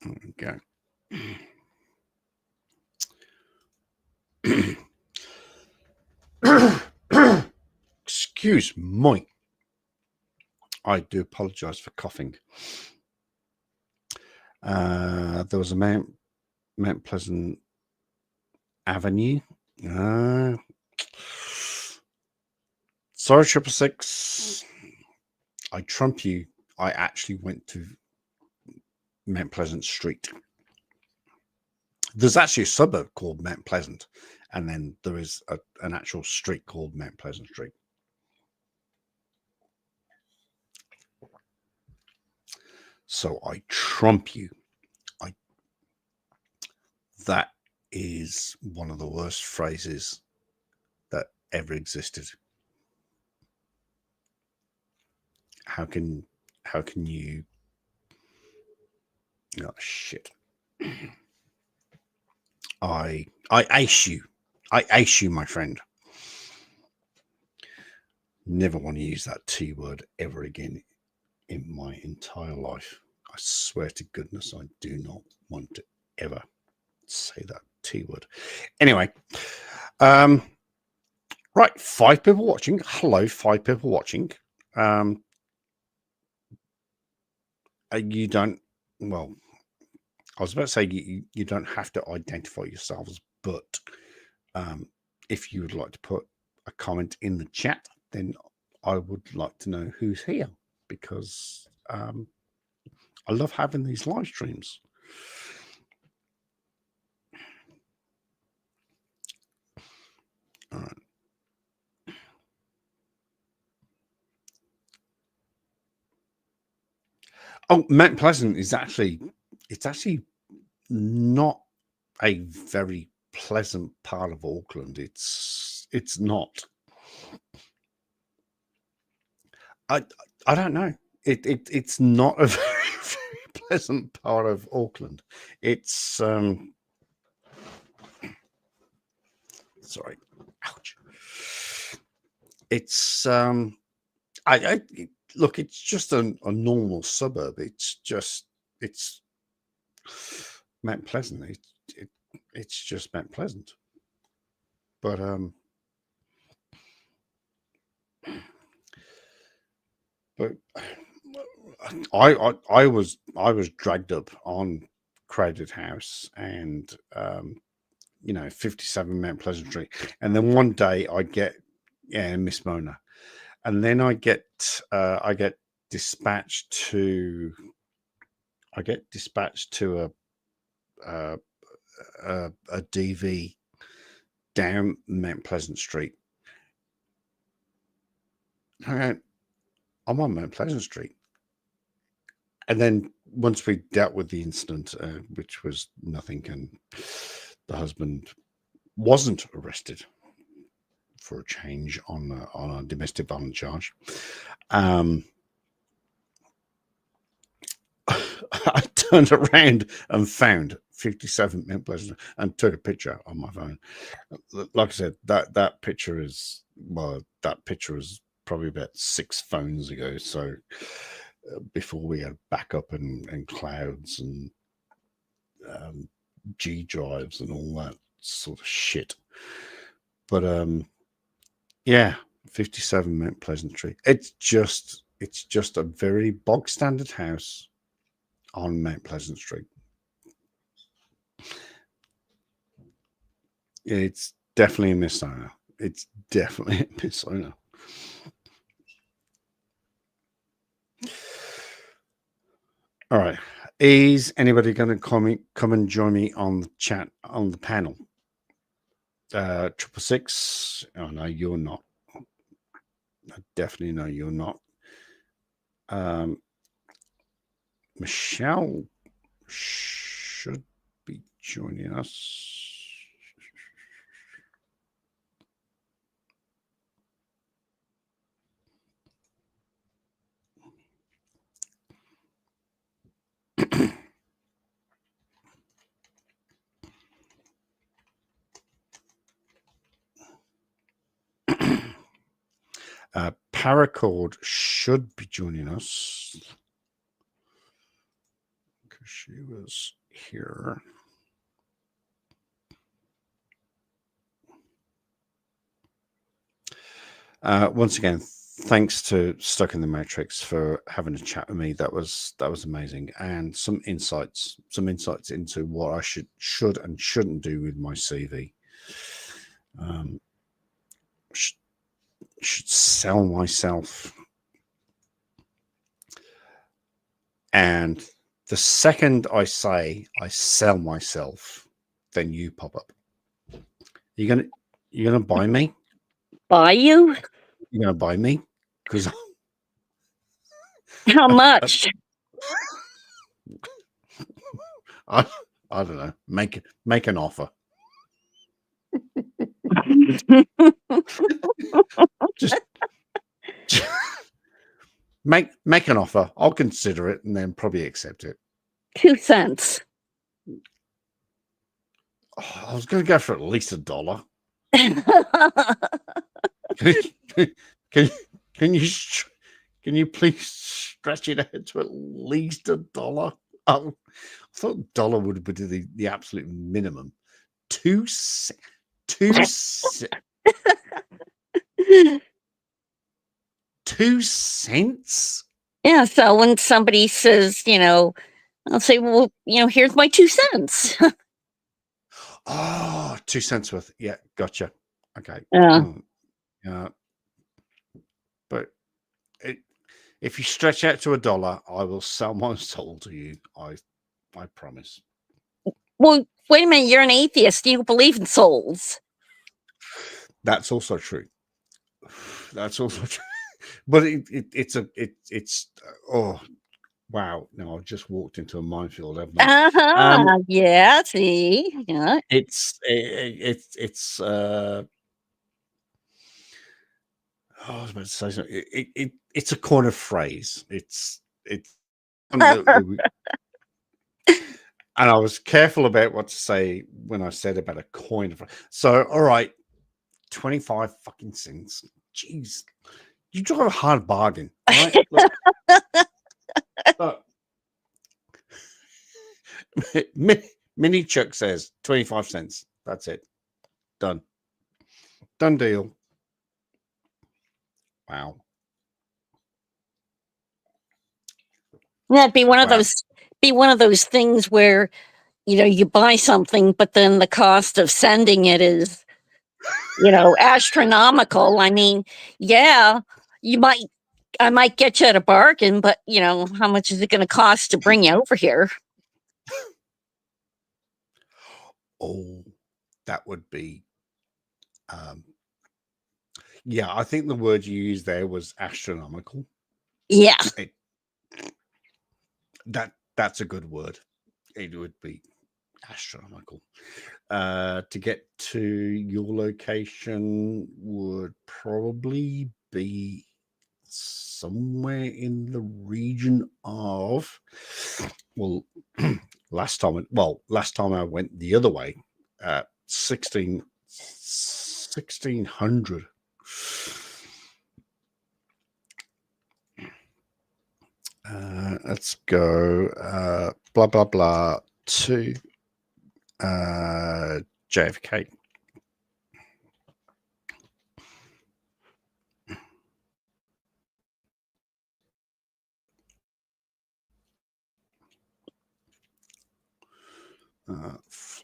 There we go. Excuse me. I do apologize for coughing. There was a Mount Pleasant Avenue. Sorry, 666. I trump you. I actually went to Mount Pleasant Street. There's actually a suburb called Mount Pleasant, and then there is an actual street called Mount Pleasant Street. So I trump you. That is one of the worst phrases that ever existed. How can you? Oh shit! I ace you. I ace you, my friend. Never want to use that T word ever again in my entire life. I swear to goodness, I do not want to ever say that T word. Anyway, right, 5 people watching. Hello, 5 people watching. You don't, well, I was about to say you don't have to identify yourselves, but if you would like to put a comment in the chat, then I would like to know who's here, because I love having these live streams. All right. Oh, Mount Pleasant is actually, it's actually not a very pleasant part of Auckland. It's not. I don't know. It's not a very, very pleasant part of Auckland. It's sorry. Ouch. It's look, it's just a normal suburb. It's Mount Pleasant. It's just Mount Pleasant. But I was dragged up on Crowded House and 57 Mount Pleasant Street, and then one day I get Miss Mona, and then I get dispatched to a DV down Mount Pleasant Street. I'm on Mount Pleasant Street. And then once we dealt with the incident, which was nothing, and the husband wasn't arrested for a change on a domestic violence charge, I turned around and found 57 Mount Pleasant and took a picture on my phone. Like I said, that picture is, well, that picture was probably about 6 phones ago. So before we had backup and clouds and G drives and all that sort of shit. But yeah, 57 Mount Pleasant Street. It's just a very bog standard house on Mount Pleasant Street. It's definitely a misowner. It's definitely a misowner. All right. Is anybody going to come and join me on the chat, on the panel? 666. Oh, no, you're not. I definitely know you're not. Michelle should be joining us. Paracord should be joining us because she was here. Once again, thanks to Stuck in the Matrix for having a chat with me. That was amazing, and some insights into what I should and shouldn't do with my CV. Should sell myself, and the second I say I sell myself, then you pop up. You're gonna buy me? Buy you? You're gonna buy me? Because how much? I don't know. Make an offer. just make an offer. I'll consider it and then probably accept it. 2 cents. Oh, I was going to go for at least $1. Can you please stretch it out to at least $1? Oh, I thought $1 would be the absolute minimum. 2 cents. 2 cents? Yeah. So when somebody says, I'll say, well, here's my 2 cents. Oh, 2 cents worth. Yeah, gotcha. Okay. Yeah. But if you stretch out to $1, I will sell my soul to you. I promise. Well, wait a minute. You're an atheist. You don't believe in souls. That's also true. That's also true. But it's oh wow! No, I've just walked into a minefield, haven't I? Yeah. See. Yeah. It's I was about to say something. It's a corner phrase. It's and I was careful about what to say when I said about a coin. So, all right, 25 fucking cents. Jeez, you drive a hard bargain, right? Look. Mini Chuck says 25 cents. That's it. Done. Done deal. Wow. That'd be one of those things where, you buy something, but then the cost of sending it is, astronomical. I mean, yeah, I might get you at a bargain, but how much is it going to cost to bring you over here? Oh, that would be, yeah, I think the word you used there was astronomical. Yeah. That's a good word. It would be astronomical. To get to your location would probably be somewhere in the region of, well, last time I went the other way, 1600. Let's go blah blah blah to JFK.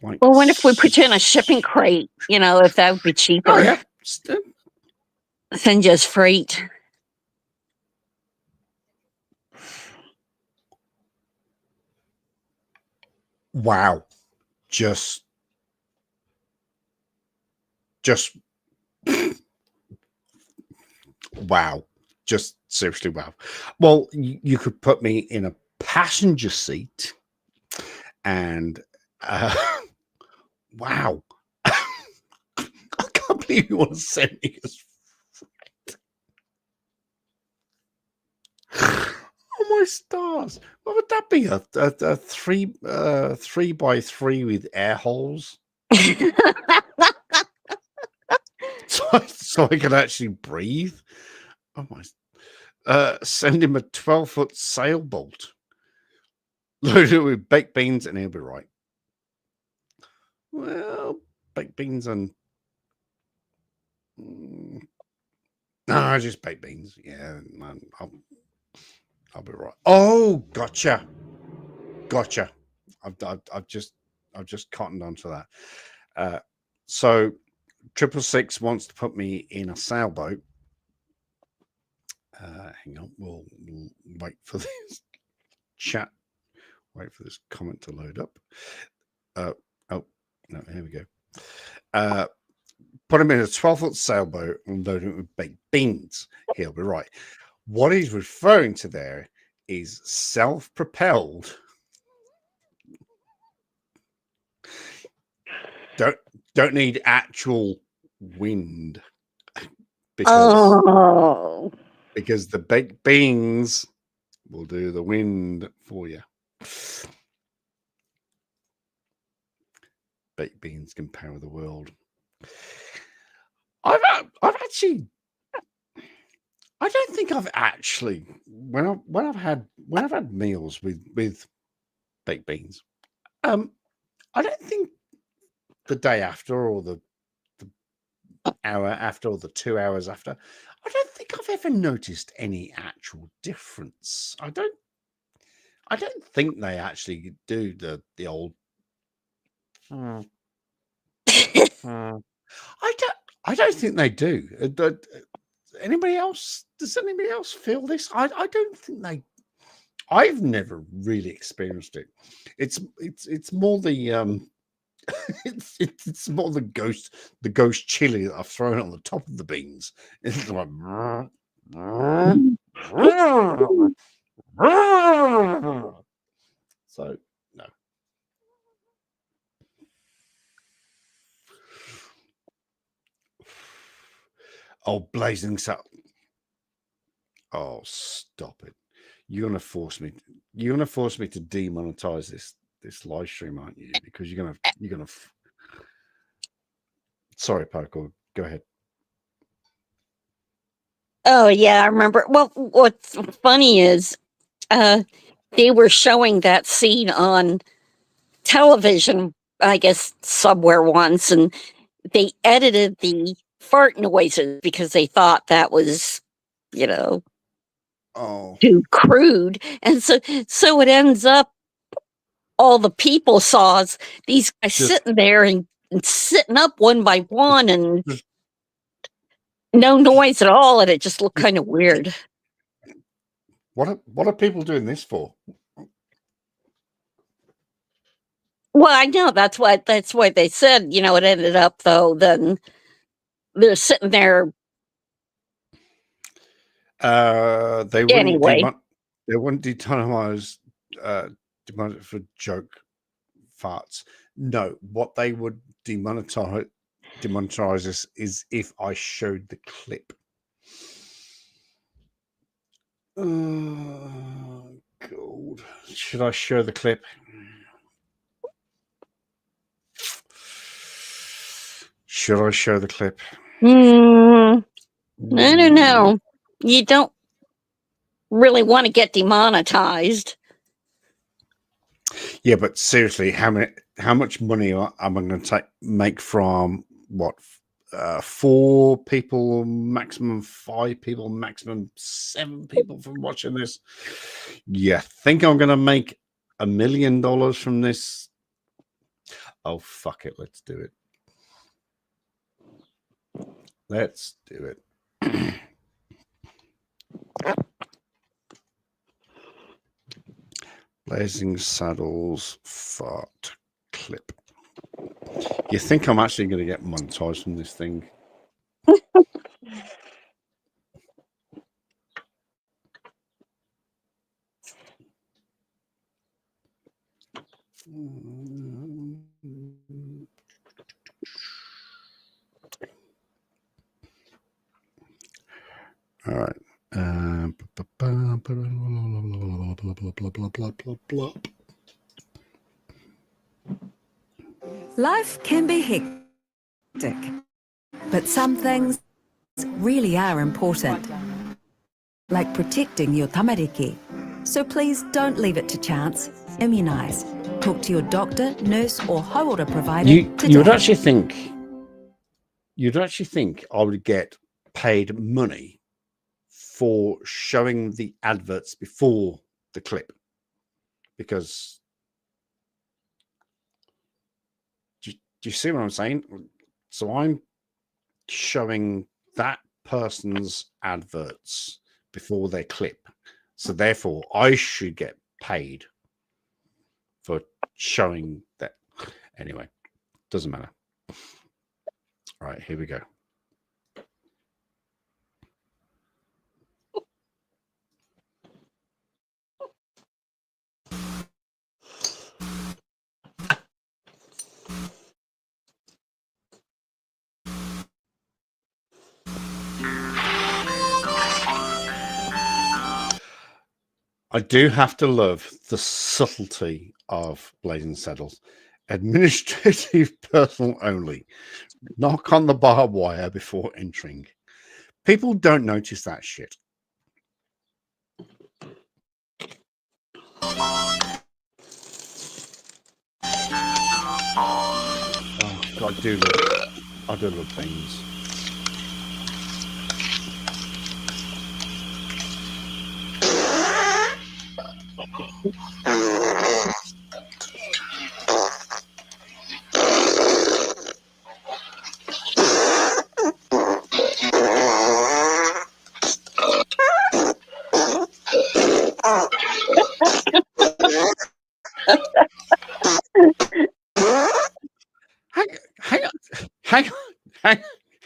Well, what if we put you in a shipping crate? If that would be cheaper. Oh, yeah. Send you as freight. Wow. Just wow. Just seriously wow. Well, you could put me in a passenger seat and wow. I can't believe you want to send me as oh my stars. What would that be? A 3x3 with air holes? so I can actually breathe. Oh my! Send him a 12-foot sailboat loaded with baked beans, and he'll be right. Well, baked beans and No, just baked beans. Yeah, man, I'll be right. Oh, gotcha. I've just cottoned onto that. So 666 wants to put me in a sailboat. Hang on, we'll wait for this chat. Wait for this comment to load up. Oh no, here we go. Put him in a 12-foot sailboat and load him with baked beans. He'll be right. What he's referring to there is self-propelled. Don't need actual wind because the baked beans will do the wind for you. Baked beans can power the world. I've actually, I don't think I've actually when I've had meals with baked beans. I don't think the day after or the hour after or the 2 hours after, I don't think I've ever noticed any actual difference. I don't think they actually do the old. I don't think they do. Anybody else? Does anybody else feel this? I don't think they. I've never really experienced it. It's more the it's more the ghost chili that I've thrown on the top of the beans. It's like so no. Oh, blazing so. Oh, stop it! You're gonna force me to demonetize this live stream, aren't you? Because you're gonna. Sorry, Poco. Go ahead. Oh yeah, I remember. Well, what's funny is, they were showing that scene on television, I guess somewhere once, and they edited the fart noises because they thought that was, too crude, and so it ends up. All the people saw is these guys sitting there and sitting up one by one and no noise at all, and it just looked kind of weird. What are people doing this for? Well, I know that's what they said. It ended up though. Then they're sitting there. They wouldn't demonetize for joke farts. No, what they would demonetize this is if I showed the clip. Oh God. Should I show the clip? Should I show the clip? I don't know. You don't really want to get demonetized. Yeah, but seriously, how much money am I going to make from what? 4 people, maximum 5 people, maximum 7 people from watching this? Yeah, think I'm going to make $1 million from this? Oh, fuck it. Let's do it. Let's do it. Blazing Saddles fart clip. You think I'm actually going to get monetized from this thing? All right. Life can be hectic, but some things really are important, like protecting your tamariki. So please don't leave it to chance. Immunise. Talk to your doctor, nurse, or hauora provider today. You'd actually think I would get paid money for showing the adverts before the clip, because do you see what I'm saying? So I'm showing that person's adverts before their clip, so therefore I should get paid for showing that. Anyway, doesn't matter. All right, here we go. I do have to love the subtlety of Blazing Saddles. Administrative personnel only. Knock on the barbed wire before entering. People don't notice that shit. Oh, God, I do love beans.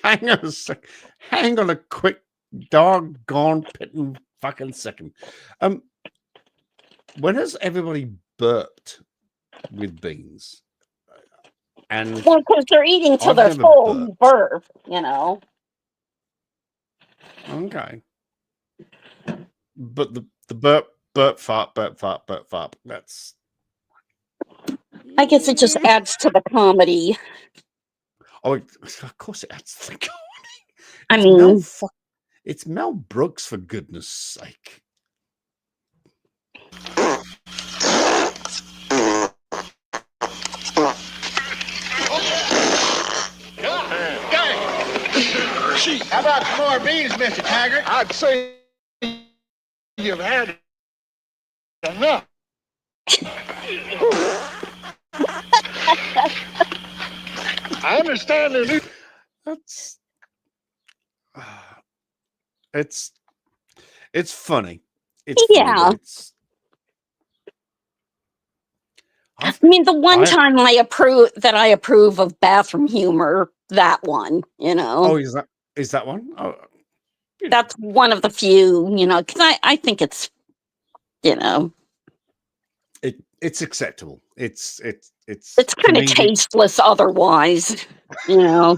Hang on a sec. Hang on a quick doggone pitting fucking second. When has everybody burped with beans? And well, because they're eating till they're full burp, you know. Okay. But the burp fart. That's. I guess it just adds to the comedy. Oh, of course it adds to the comedy. I mean, it's Mel Brooks, for goodness sake. How about some more beans, Mr. Taggart? I'd say you've had enough. I understand the new. That's. It's funny. It's yeah. Funny, I mean, the one time I approve of bathroom humor, that one, you know. Oh, is that one? Oh, that's one of the few, you know, because I think it's, you know, it's acceptable. It's kind of tasteless otherwise, you know.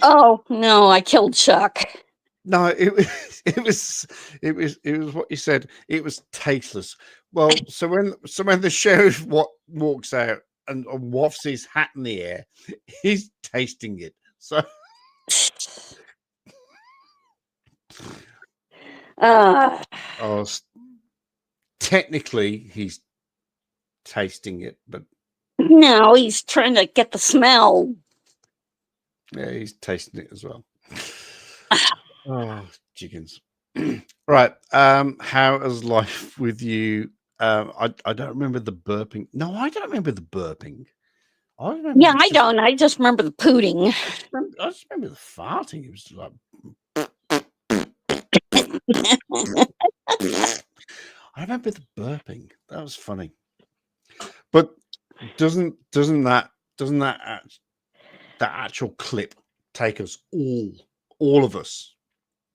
Oh no, I killed Chuck. No, it was what you said. It was tasteless. Well, so when the sheriff walks out and wafts his hat in the air, he's tasting it. So technically he's tasting it, but no, he's trying to get the smell. Yeah, he's tasting it as well. Oh, chickens. Right. How is life with you? I don't remember the burping. No, I don't remember the burping. I don't. I just remember the pooting. I just remember the farting. It was like. I remember the burping. That was funny. But doesn't that actual clip take us all of us,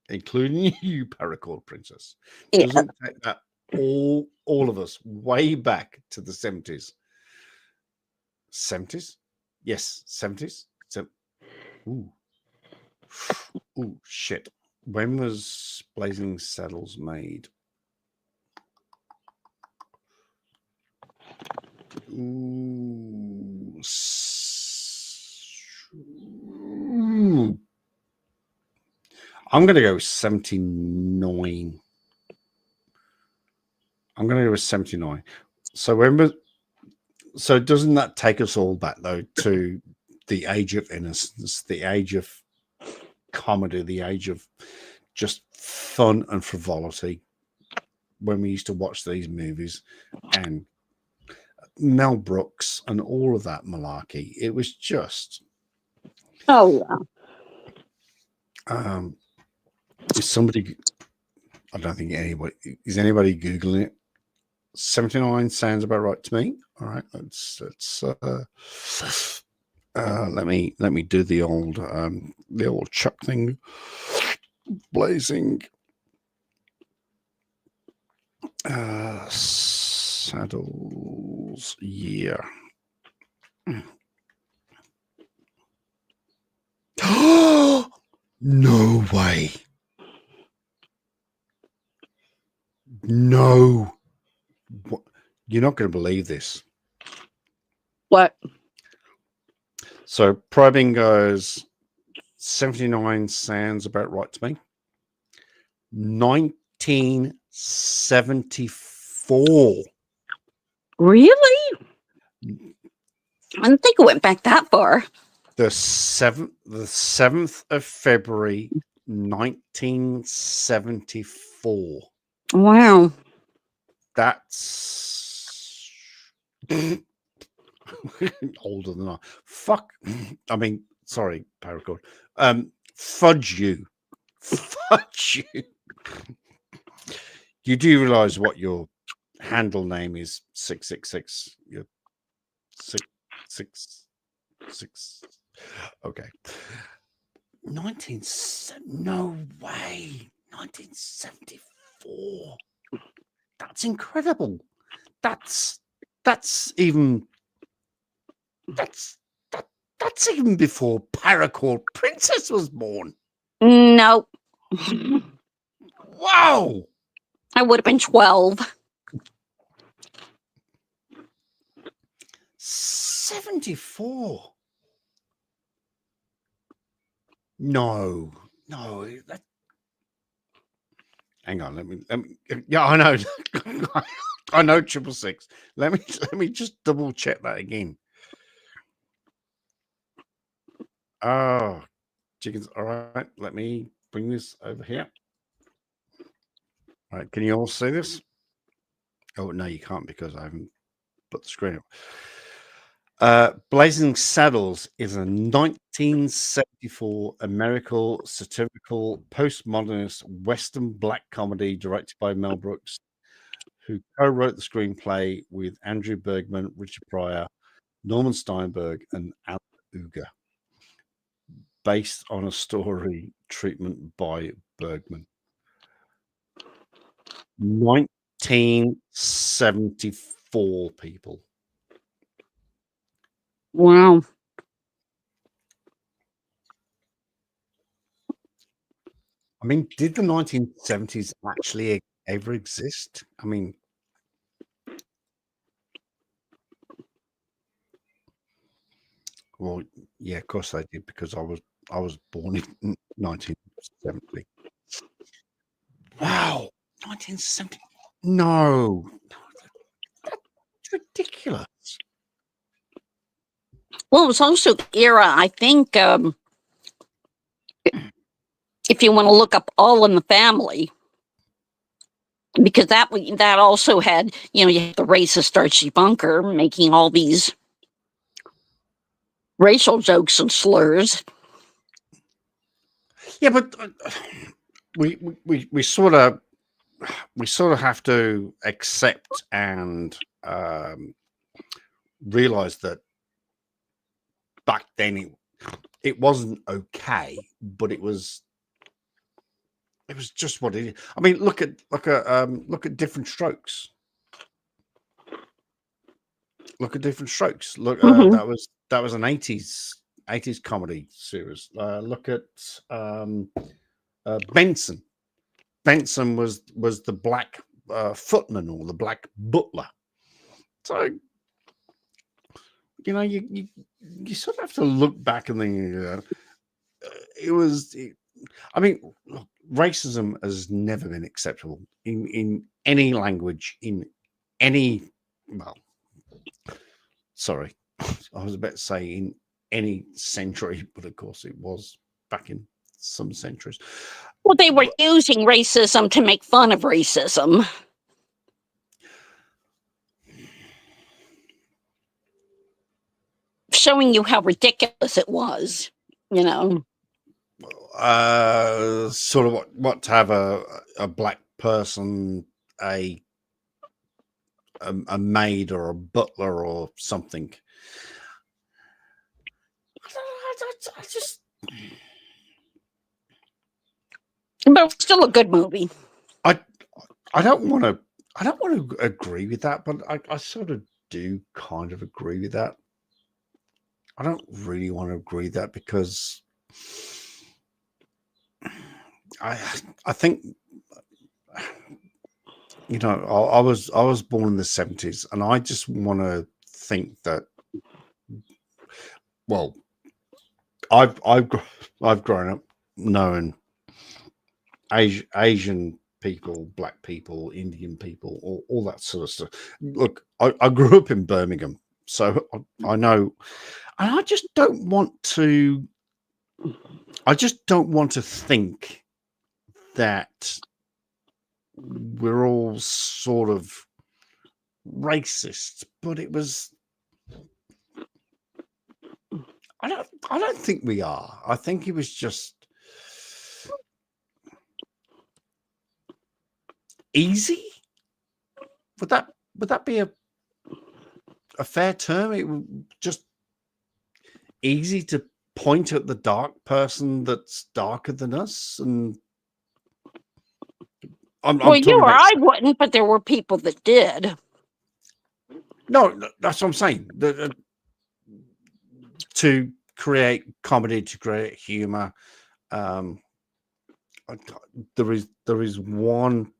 including you, Paracord Princess? Doesn't take that all of us way back to the 70s? 70s? Yes, 70s. Ooh, shit. When was Blazing Saddles made? Ooh. I'm going to go 79. I'm going to go with 79. So remember, so doesn't that take us all back though to the age of innocence, the age of comedy, the age of just fun and frivolity when we used to watch these movies, and Mel Brooks and all of that malarkey. It was just is somebody, I don't think anybody is Googling it. 79 sounds about right to me. All right, let's let me do the old Chuck thing. Blazing Saddles year. No way. No. What? You're not going to believe this. What? So probing goes 79 sounds about right to me. 1974. Really? I didn't think it went back that far. The 7th of February, 1974. Wow. That's older than I. Fuck. I mean, sorry, paracord. Fudge you. Fudge you. You do realize what your handle name is? 666. You're 666. Okay. No way. 1974. That's incredible. That's even before Paracord Princess was born. No. Wow. I would have been 12. 74. No. That... Hang on. Let me. Yeah, I know. I know 666. Let me just double check that again. Oh, chickens. All right. Let me bring this over here. All right. Can you all see this? Oh no, you can't because I haven't put the screen up. Blazing Saddles is a 1974 American satirical postmodernist Western black comedy directed by Mel Brooks, who co-wrote the screenplay with Andrew Bergman, Richard Pryor, Norman Steinberg, and Alan Uga, based on a story treatment by Bergman. 1974, people. Wow. I mean, did the 1970s actually ever exist? I mean, well, yeah, of course they did, because I was born in 1970. Wow, 1970. No, that's ridiculous. Well, it was also the era, I think, if you want to look up All in the Family, because that also had, you had the racist Archie Bunker making all these racial jokes and slurs. Yeah, but we sort of have to accept and realize that back then it wasn't okay, but it was just what it is. I mean, look at Different Strokes. Look at Different Strokes. Look, that was an 80s comedy series. Look at Benson. Benson was the black footman or the black butler. So you sort of have to look back and think it was. I mean, look, racism has never been acceptable in any language, in any, well, sorry, I was about to say in any century, but of course it was back in some centuries. Well, they were using racism to make fun of racism. Showing you how ridiculous it was, you know. Sort of what to have a black person, a maid or a butler or something. I just, but it's still a good movie. I don't want to agree with that, but I sort of do kind of agree with that. I don't really want to agree with that because I think, you know, I was born in the 70s, and I just want to think that, well, I've grown up knowing Asian people, black people, Indian people, all that sort of stuff. Look, I grew up in Birmingham, so I know, and I just don't want to think that we're all sort of racist, but it was, I don't think we are. I think it was just easy. Would that be a fair term? It was just easy to point at the dark person that's darker than us, and well, you or I wouldn't, but there were people that did. No, that's what I'm saying. To create comedy, to create humor, there is one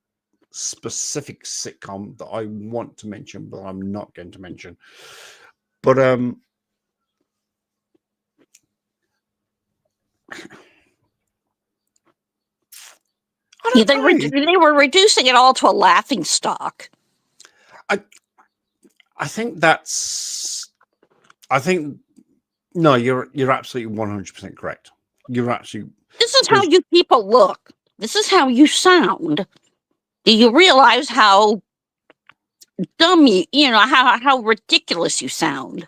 specific sitcom that I want to mention, but I'm not going to mention. But Yeah, they were reducing it all to a laughing stock. I think no, you're absolutely 100% correct. You're absolutely. This is how you people look. This is how you sound. Do you realize how dumb you know, how ridiculous you sound?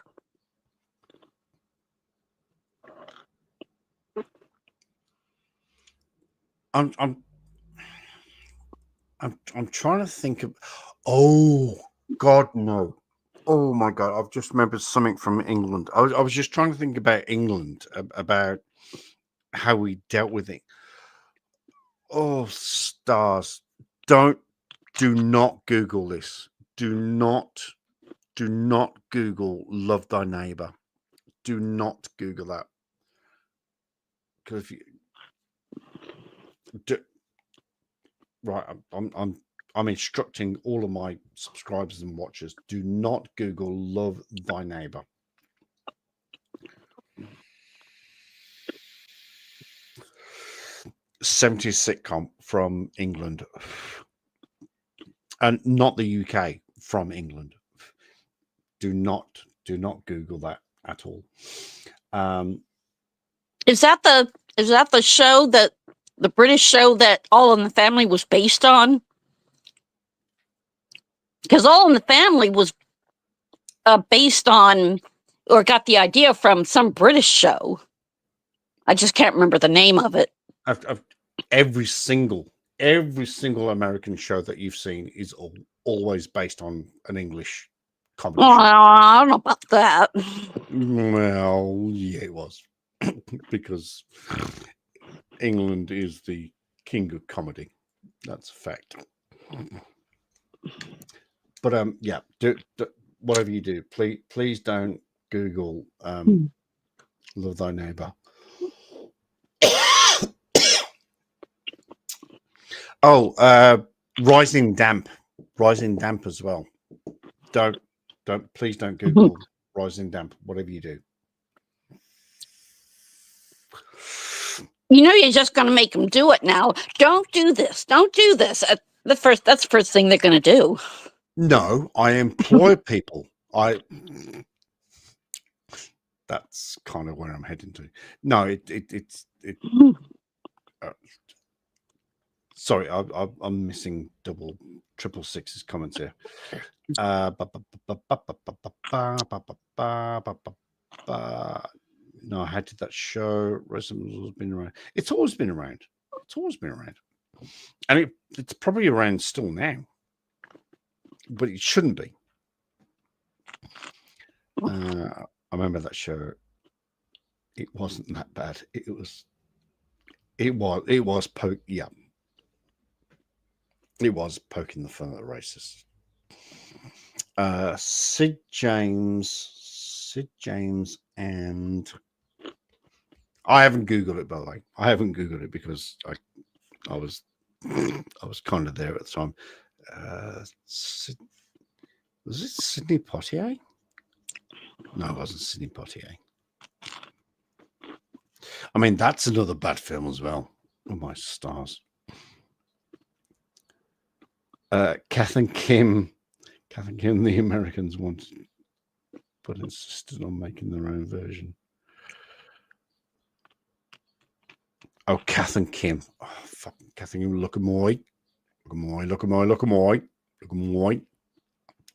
I'm trying to think of. Oh God, no! Oh my God, I've just remembered something from England. I was just trying to think about England, about how we dealt with it. Oh stars! Do not Google this. Do not Google "Love Thy Neighbor." Do not Google that, because if you do, right, I'm instructing all of my subscribers and watchers: do not Google "Love Thy Neighbor." '70s sitcom from England, and not the UK, from England. Do not Google that at all. Is that the show, that the British show that All in the Family was based on? Because All in the Family was based on, or got the idea from, some British show. I just can't remember the name of it. Every single American show that you've seen is always based on an English comedy show. I don't know about that. Well, yeah, it was. Because England is the king of comedy. That's a fact. But yeah, do whatever you do, please don't Google "Love Thy Neighbor." Oh, Rising Damp as well. Please don't Google Rising Damp, whatever you do. You know, you're just going to make them do it now. Don't do this. Don't do this. That's the first thing they're going to do. No, I employ people. That's kind of where I'm heading to. No, sorry, I'm missing triple six's comments here. No, how did that show? Resumes has been around. It's always been around. It's always been around, and it's probably around still now, but it shouldn't be. I remember that show. It wasn't that bad. It was poke. Yeah, it was poking the fun at the racists. Sid James, and I haven't Googled it, by the way. I haven't Googled it because I was kind of there at the time. Was it Sidney Poitier? No, it wasn't Sidney Poitier. I mean, that's another bad film as well. Oh my stars. Kath and Kim, the Americans wanted, but insisted on making their own version. Oh, Kath and Kim. Oh, fucking Kath and Kim. Look at moi. Look at moi. Look at moi. Look at moi. Look at moi.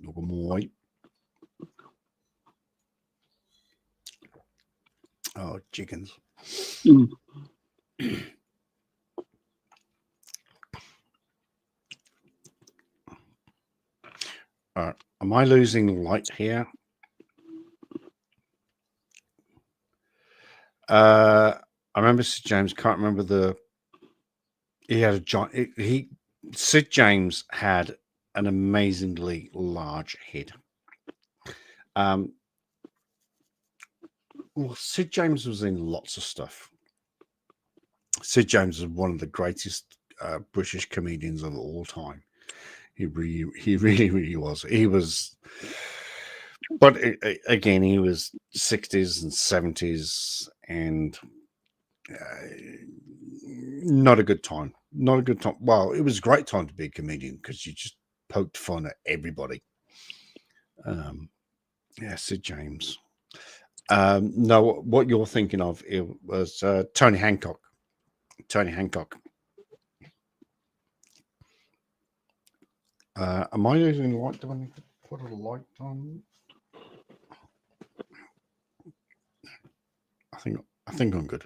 Look at moi. Oh, chickens. Am I losing light here? I remember Sid James. Can't remember he had a John. Sid James had an amazingly large head. Well, Sid James was in lots of stuff. Sid James was one of the greatest British comedians of all time. He really was. He was, but again, he was 60s and 70s, and not a good time. Not a good time. Well, it was a great time to be a comedian because you just poked fun at everybody. Yeah, Sid James. No, what you're thinking of it was Tony Hancock. Tony Hancock. Am I using the light? Do I need to put a light on? I think I'm good.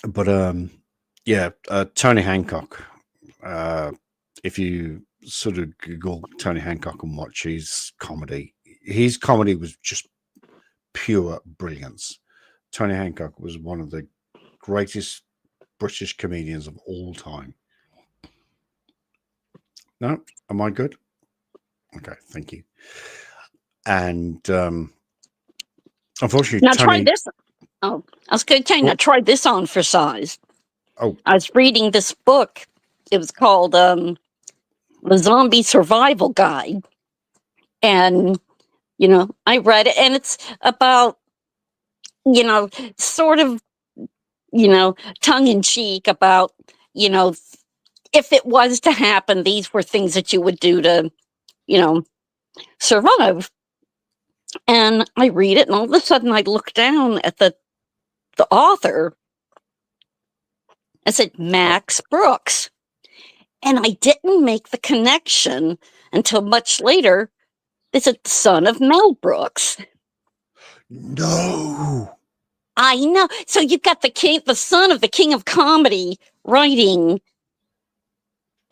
But yeah, Tony Hancock. If you sort of Google Tony Hancock and watch his comedy was just pure brilliance. Tony Hancock was one of the greatest British comedians of all time. No, am I good? Okay, thank you. And unfortunately, now Tony, try this. Oh, I was going to tell you. Now try this on for size. Oh, I was reading this book. It was called The Zombie Survival Guide, and I read it, and it's about sort of tongue in cheek about if it was to happen, these were things that you would do to, survive. And I read it, and all of a sudden I look down at the author. I said, Max Brooks. And I didn't make the connection until much later. They said, son of Mel Brooks. No. I know. So you've got the son of the king of comedy writing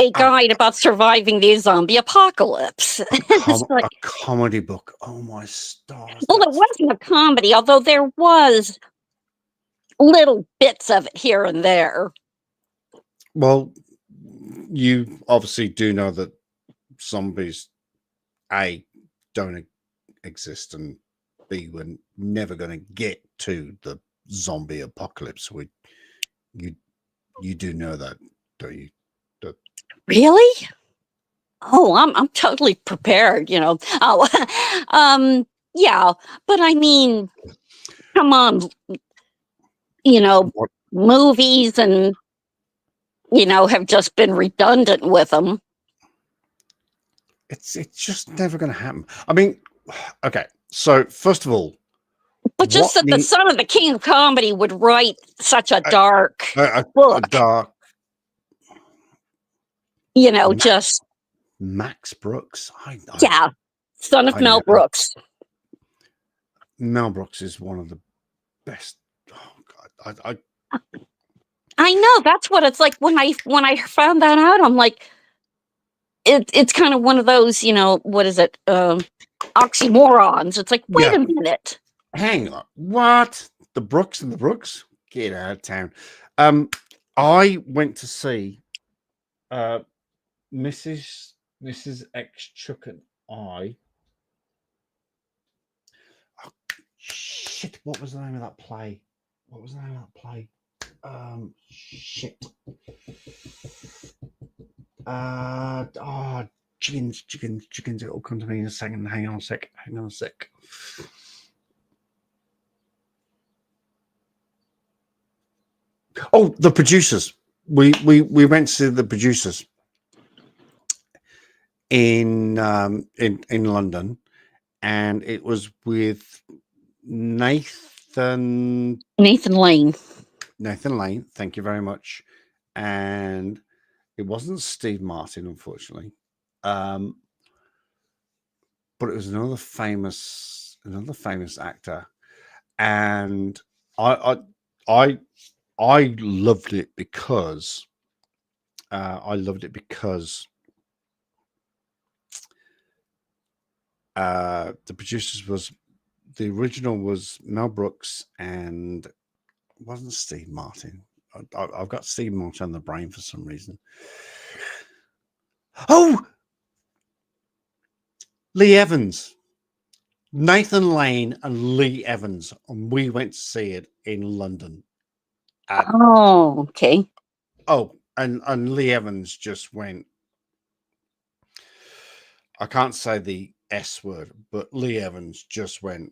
a guide about surviving the zombie apocalypse. A comedy book. Oh my stars. Well, it wasn't a comedy, although there was little bits of it here and there. Well, you obviously do know that zombies, A, don't exist, and B, we're never going to get to the zombie apocalypse. You do know that, don't you? Really? Oh, I'm totally prepared, Oh, yeah, but I mean, come on. you know, movies and, you know, have just been redundant with them. It's just never going to happen. I mean, okay. So first of all, but just that the son of the king of comedy would write such a dark book. Dark. You know, just Max Brooks. Yeah, son of Mel Brooks. Mel Brooks is one of the best. Oh God, I know, that's what it's like when I found that out. I'm like, it's kind of one of those, you know, what is it? Oxymorons. It's like, wait a minute. Hang on. What? The Brooks and the Brooks? Get out of town. I went to see Mrs. X Chuck and I. Oh, shit, what was the name of that play? Shit. Chickens. It'll come to me in a second. Hang on a sec. Oh, The Producers. We went to see The Producers in London, and it was with Nathan Lane. Thank you very much. And it wasn't Steve Martin, unfortunately, but it was another famous actor, and I loved it because The Producers was the original was Mel Brooks, and it wasn't Steve Martin. I've got Steve Martin on the brain for some reason. Oh, Lee Evans, Nathan Lane, and Lee Evans, and we went to see it in London. Oh, okay. Oh, and Lee Evans just went. I can't say the S word, but Lee Evans just went.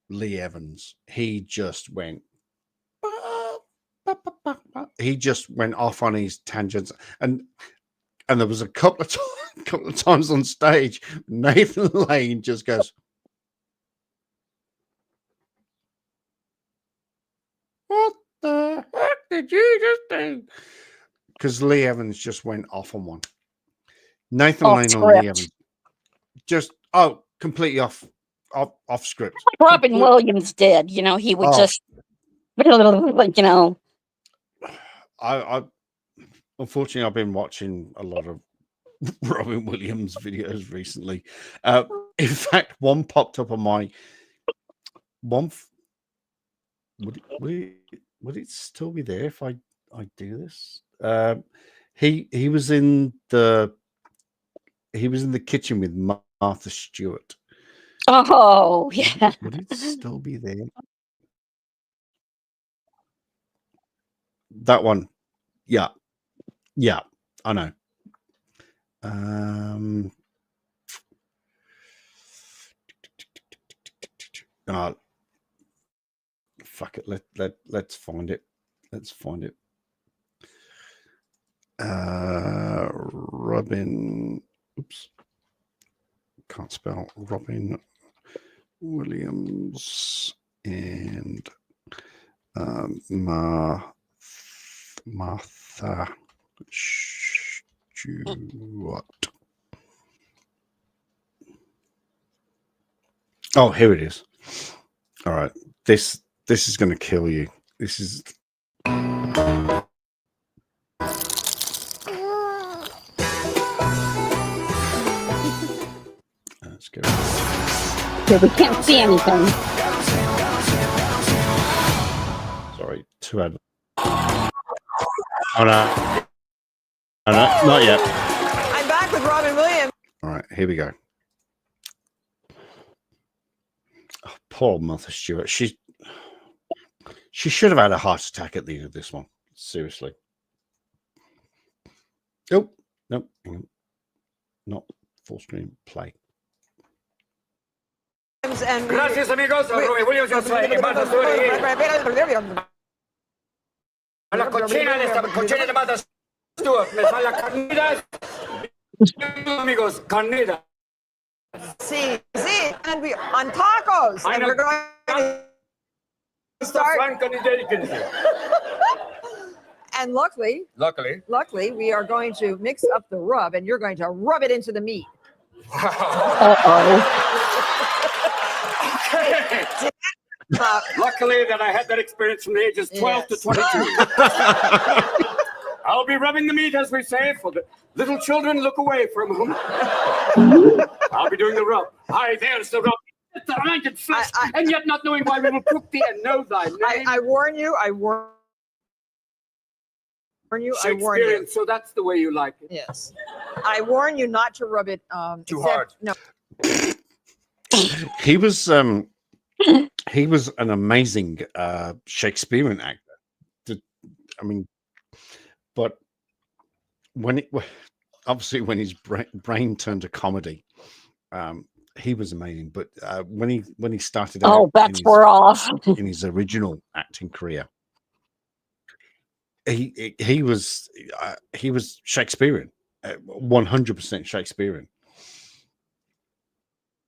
Lee Evans. He just went. He just went off on his tangents, and there was a couple of times on stage, Nathan Lane just goes, "What the heck did you just do?" Because Lee Evans just went off on one. Nathan Lane and Lee Evans just completely off script. Like Robin Williams did, you know, he would just, you know. I unfortunately I've been watching a lot of Robin Williams videos recently. In fact, one popped up on my one. Would it still be there if I do this? He was in the kitchen with Martha Stewart. Oh yeah. Would it still be there? That one. Yeah, I know. Fuck it. Let's find it. Robin. Oops. Can't spell. Robin Williams and Martha Stewart. Oh, here it is. All right. This is going to kill you. This is. Let's go. Yeah, we can't see anything. Sorry, too ad. Oh no, not yet. I'm back with Robin Williams. All right, here we go. Oh, poor Martha Stewart. She should have had a heart attack at the end of this one. Seriously. Nope. Hang on. Not full screen play. And Gracias, amigos. Robin Williams, la cochina de Martha Stewart. Me sale la carnitas. Amigos, carnitas. See, and we on tacos, and we're going to start. And luckily, we are going to mix up the rub, and you're going to rub it into the meat. Luckily that I had that experience from the ages 12 to 22. I'll be rubbing the meat, as we say, for the little children look away from whom. I'll be doing the rub. Hi, there's the rub. It's the rank flesh, and yet not knowing why we will cook thee and know thy name. I warn you. I warn you. So that's the way you like it. Yes. I warn you not to rub it too hard. No. He was an amazing Shakespearean actor. I mean, but when his brain turned to comedy, he was amazing. But when he started out, we're off in his original acting career, he was Shakespearean, 100% Shakespearean.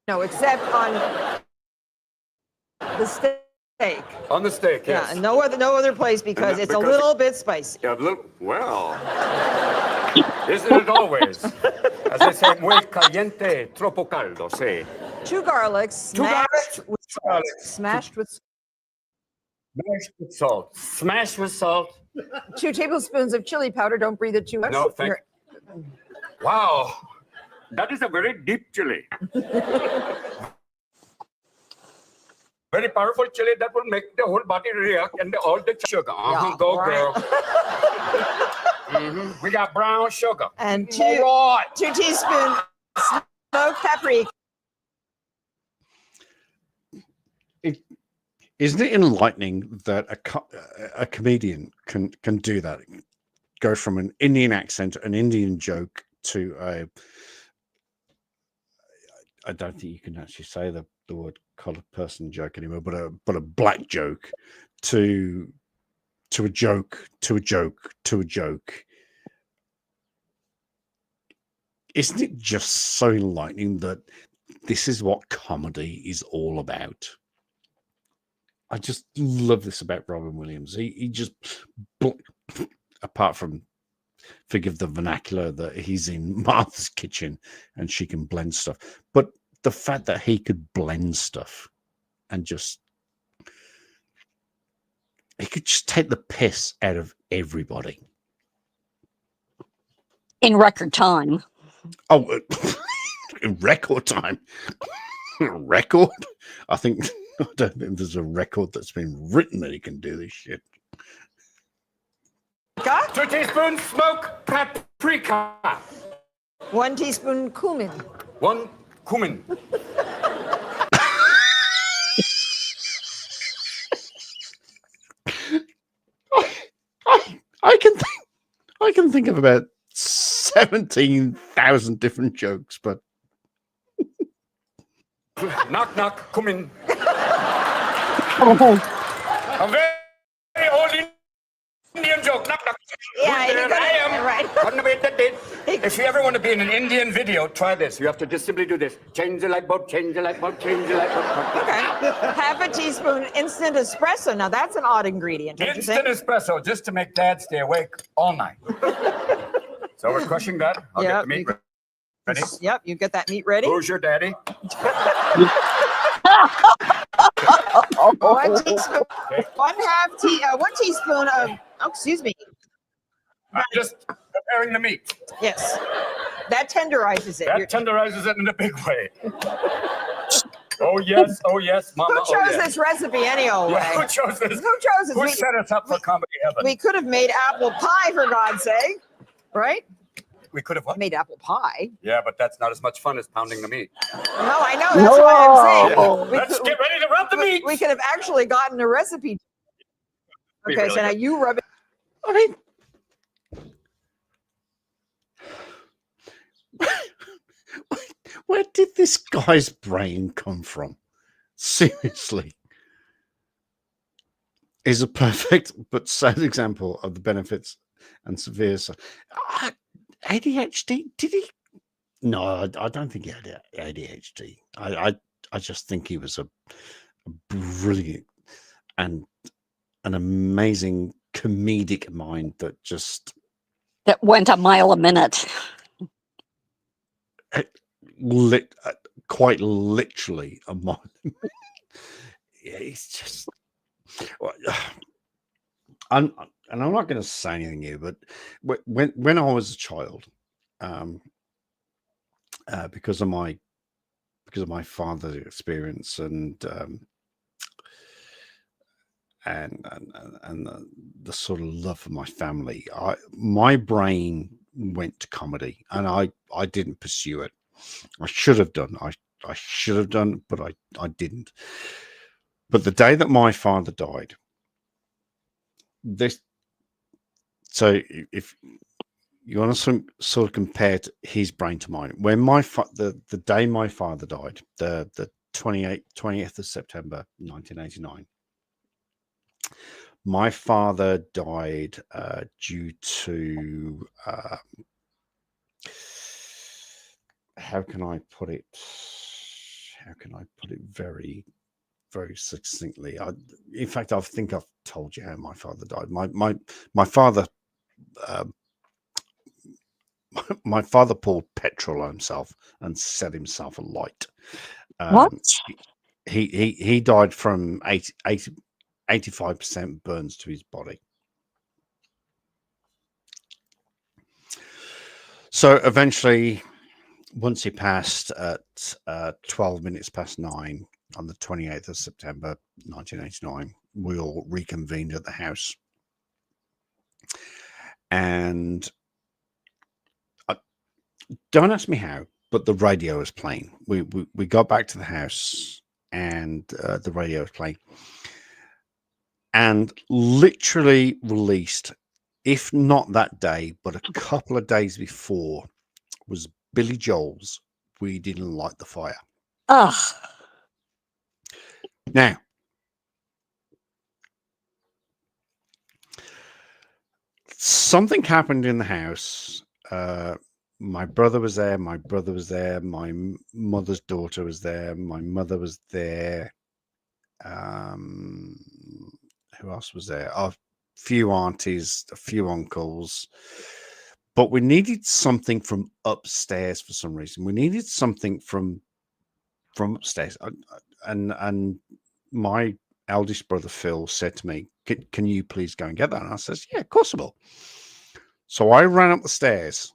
No, except on the steak. On the steak, yes. Yeah, no other place because it's a little bit spicy. Yeah, well, isn't it always? As I say, muy caliente, troppo caldo, say. 2 garlics, smashed with salt. Smashed with salt. 2 tablespoons of chili powder. Don't breathe it too much. No, thank you. Wow, that is a very deep chili. Very powerful chili that will make the whole body react and all the sugar. Yeah, Go, right. girl. We got brown sugar. And 2 teaspoons smoked paprika. Isn't it enlightening that a comedian can do that? Go from an Indian accent, an Indian joke, to I don't think you can actually say the word colored person joke anymore, but a black joke to a joke to a joke to a joke. Isn't it just so enlightening that this is what comedy is all about? I just love this about Robin Williams. He just, apart from, forgive the vernacular, that he's in Martha's kitchen and she can blend stuff, but the fact that he could blend stuff and he could just take the piss out of everybody in record time. Oh, in record time. Record? I don't think there's a record that's been written that he can do this shit. 2 teaspoons smoked paprika. 1 teaspoon cumin. 1 cumin. I can think of about 17,000 different jokes, but knock knock, come in. Oh. A very old Indian joke. Knock knock. Yeah, I am. Right. If you ever want to be in an Indian video, try this. You have to just simply do this. Change the light bulb, change the light bulb, change the light bulb. Okay. Half a teaspoon instant espresso. Now that's an odd ingredient. Instant espresso, just to make Dad stay awake all night. So we're crushing that. I'll get the meat ready. Yep, you get that meat ready. Who's your daddy? 1 teaspoon, 1 teaspoon of, excuse me. I'm just preparing the meat. Yes. That tenderizes it. That tenderizes it in a big way. Oh, yes, Mama. Who chose this recipe anyway? Yeah, who chose this? Who chose this? Who set us up for comedy heaven? We could have made apple pie, for God's sake. Right? We could have what? Made apple pie. Yeah, but that's not as much fun as pounding the meat. No, I know. That's why I'm saying. Yeah. Let's get ready to rub the meat. We could have actually gotten a recipe. Okay, really so now you rub it. I mean, where did this guy's brain come from? Seriously. is a perfect but sad example of the benefits and severe ADHD. Did he? No, I don't think he had ADHD. I just think he was a brilliant and an amazing comedic mind that just That went a mile a minute. quite literally a mile. Yeah, he's just. I'm not going to say anything here, but when I was a child, because of my father's experience and the sort of love for my family, my brain went to comedy, and I didn't pursue it. I should have done. I should have done, but I didn't. But the day that my father died, so if you want to sort of compare his brain to mine, when the day my father died, the 20th of September 1989, my father died due to how can I put it very, very succinctly? In fact, I think I've told you how my father died. My father, my father poured petrol on himself and set himself alight. What? He died from 85% burns to his body. So eventually, once he passed at 12 minutes past 9 on the 28th of September 1989, we all reconvened at the house. And don't ask me how, but the radio was playing. We got back to the house and the radio was playing. And literally released, if not that day, but a couple of days before, was Billy Joel's "We Didn't Light the Fire." Ugh. Now, something happened in the house. My brother was there. My brother was there. My mother's daughter was there. My mother was there. Who else was there? A few aunties, a few uncles. But we needed something from upstairs for some reason. We needed something from upstairs. And my eldest brother, Phil, said to me, can you please go and get that? And I says, yeah, of course I will. So I ran up the stairs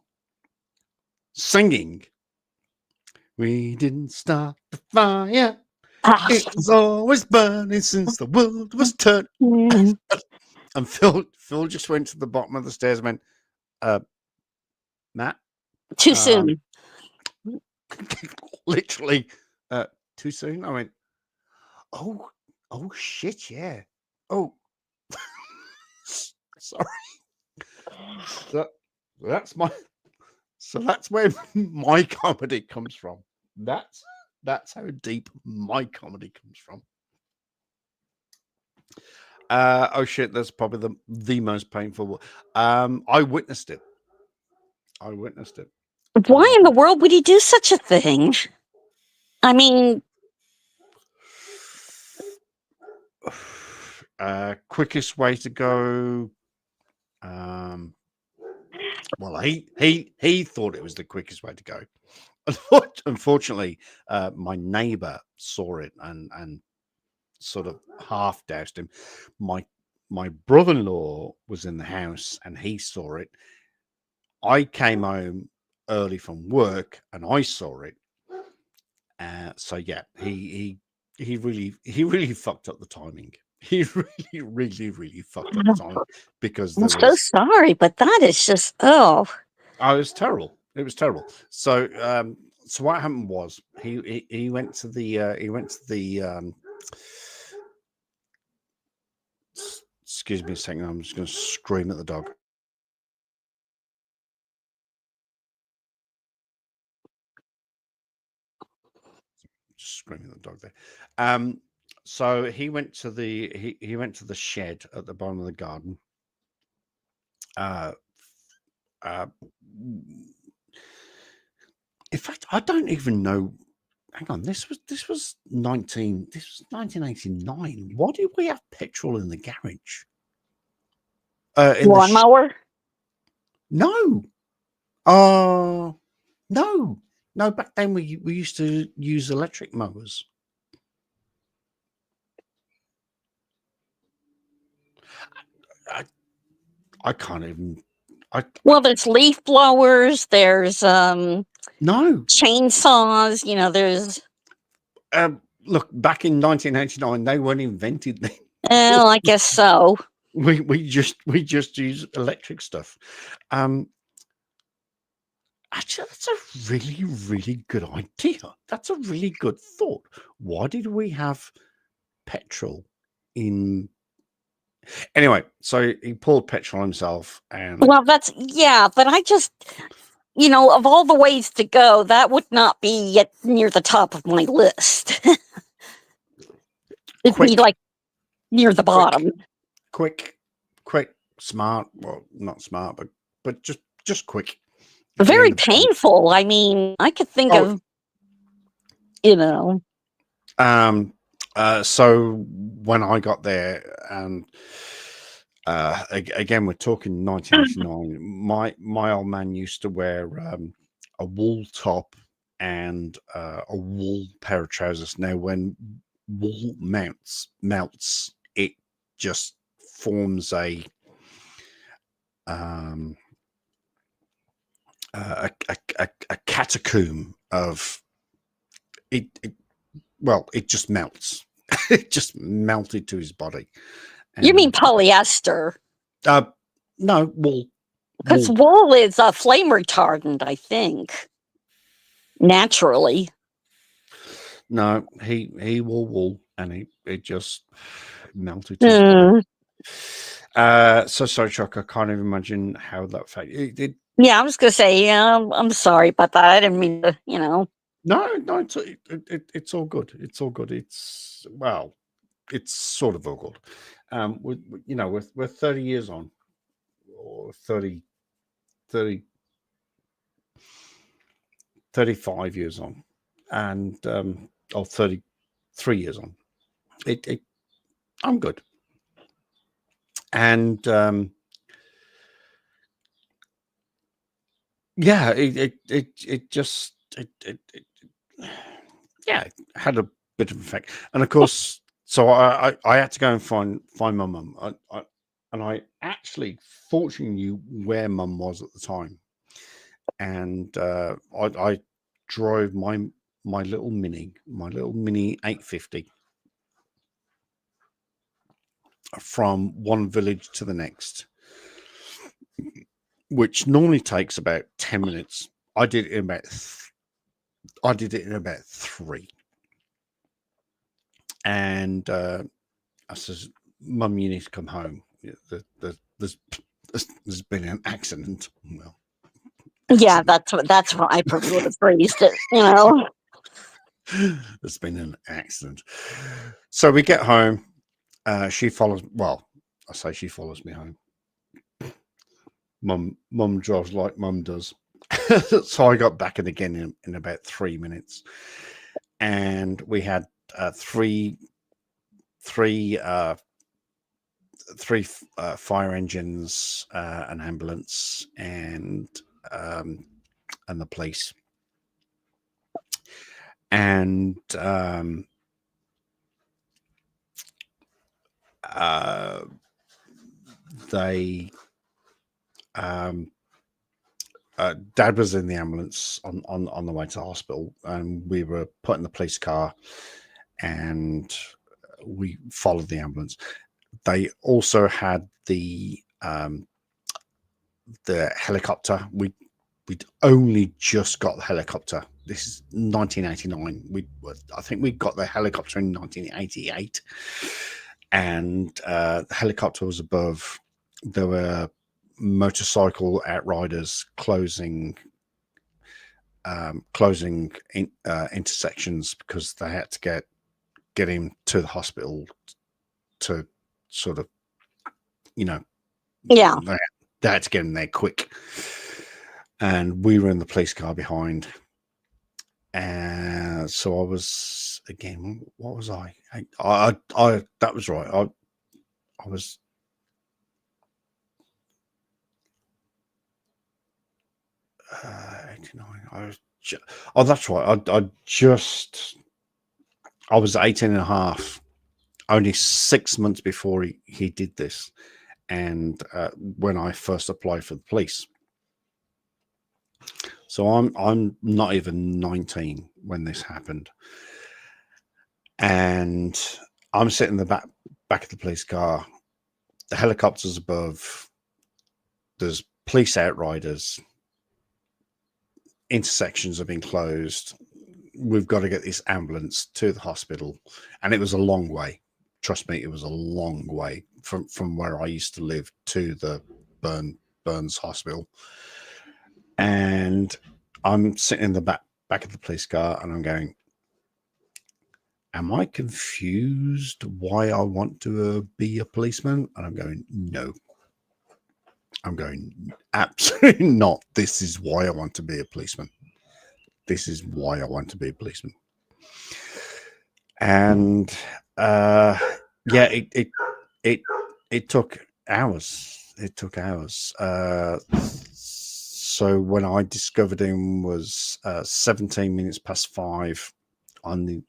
singing, "We didn't start the fire. It was always burning since the world was turned." And Phil just went to the bottom of the stairs and went, Matt? Too soon. Literally, too soon? I went, oh shit, yeah. Oh, sorry. That's where my comedy comes from. That's how deep my comedy comes from. Oh shit, that's probably the most painful. I witnessed it. Why in the world would he do such a thing? I mean, quickest way to go. Well, he thought it was the quickest way to go. Unfortunately, my neighbor saw it and sort of half doused him. My brother-in-law was in the house and he saw it. I came home early from work and I saw it. So yeah, he really fucked up the timing. He really fucked up the timing because I'm so sorry, but that is just it was terrible. It was terrible. So so what happened was he went to the excuse me a second, I'm just going to scream at the dog. Just screaming at the dog there. So he went to he went to the shed at the bottom of the garden. In fact, I don't even know. Hang on, this was 1989. Why did we have petrol in the garage? Lawnmower? No. No. Back then we used to use electric mowers. I can't even. Well, there's leaf blowers. There's No. chainsaws. You know, there's. Look, back in 1989, they weren't invented then. Well, I guess so. We just use electric stuff. Actually, that's a really, really good idea. That's a really good thought. Why did we have petrol in? Anyway, so he poured petrol himself, and Well, but I just, of all the ways to go, that would not be yet near the top of my list. It'd be like near the bottom. quick, smart. Well, not smart, but just quick. Very painful. I mean, I could think of, So when I got there, and again, we're talking 1989. My old man used to wear a wool top and a wool pair of trousers. Now, when wool melts, it just forms a catacomb of it. Well, it just melts. It just melted to his body. You mean polyester? No, wool. Because wool is a flame retardant, I think. Naturally. No, he wore wool, and it just melted to his body. So sorry, Chuck. I can't even imagine how that felt. Yeah, I was going to say, I'm sorry about that. I didn't mean to, No, it's all good. It's all good. It's sort of all good. We're 30 years on, or 35 years on, and or 33 years on. I'm good. And it had a bit of effect. And of course, so I had to go and find my mum. I actually fortunately knew where mum was at the time, and I drove my little mini 850 from one village to the next, which normally takes about 10 minutes. I did it in about 3. And I says, Mum, you need to come home. There's been an accident. Well, yeah, that's what I probably would have phrased it, There's been an accident. So we get home. She follows. Well, I say she follows me home. Mum drives like Mum does. So I got back in again in about 3 minutes, and we had three fire engines, an ambulance, and the police. And they Dad was in the ambulance on the way to the hospital, and we were put in the police car, and we followed the ambulance. They also had the helicopter. We'd only just got the helicopter. This is 1989. I think we got the helicopter in 1988, and the helicopter was above. There were motorcycle outriders closing intersections because they had to get get him to the hospital to sort of, Yeah. They had to get him there quick. And we were in the police car behind. And so I was, again, what was I? That was right. I was, I was, that's right. I was 18 and a half, only 6 months before he did this. And when I first applied for the police. So I'm not even 19 when this happened. And I'm sitting in the back of the police car. The helicopter's above. There's police outriders. Intersections have been closed. We've got to get this ambulance to the hospital. And it was a long way. Trust me, it was a long way from where I used to live to the Burns Hospital. And I'm sitting in the back of the police car and I'm going, am I confused why I want to be a policeman? And I'm going, no. I'm going, absolutely not. This is why I want to be a policeman. This is why I want to be a policeman. And yeah, it took hours. It took hours. So when I discovered him was 17 minutes past 5 on the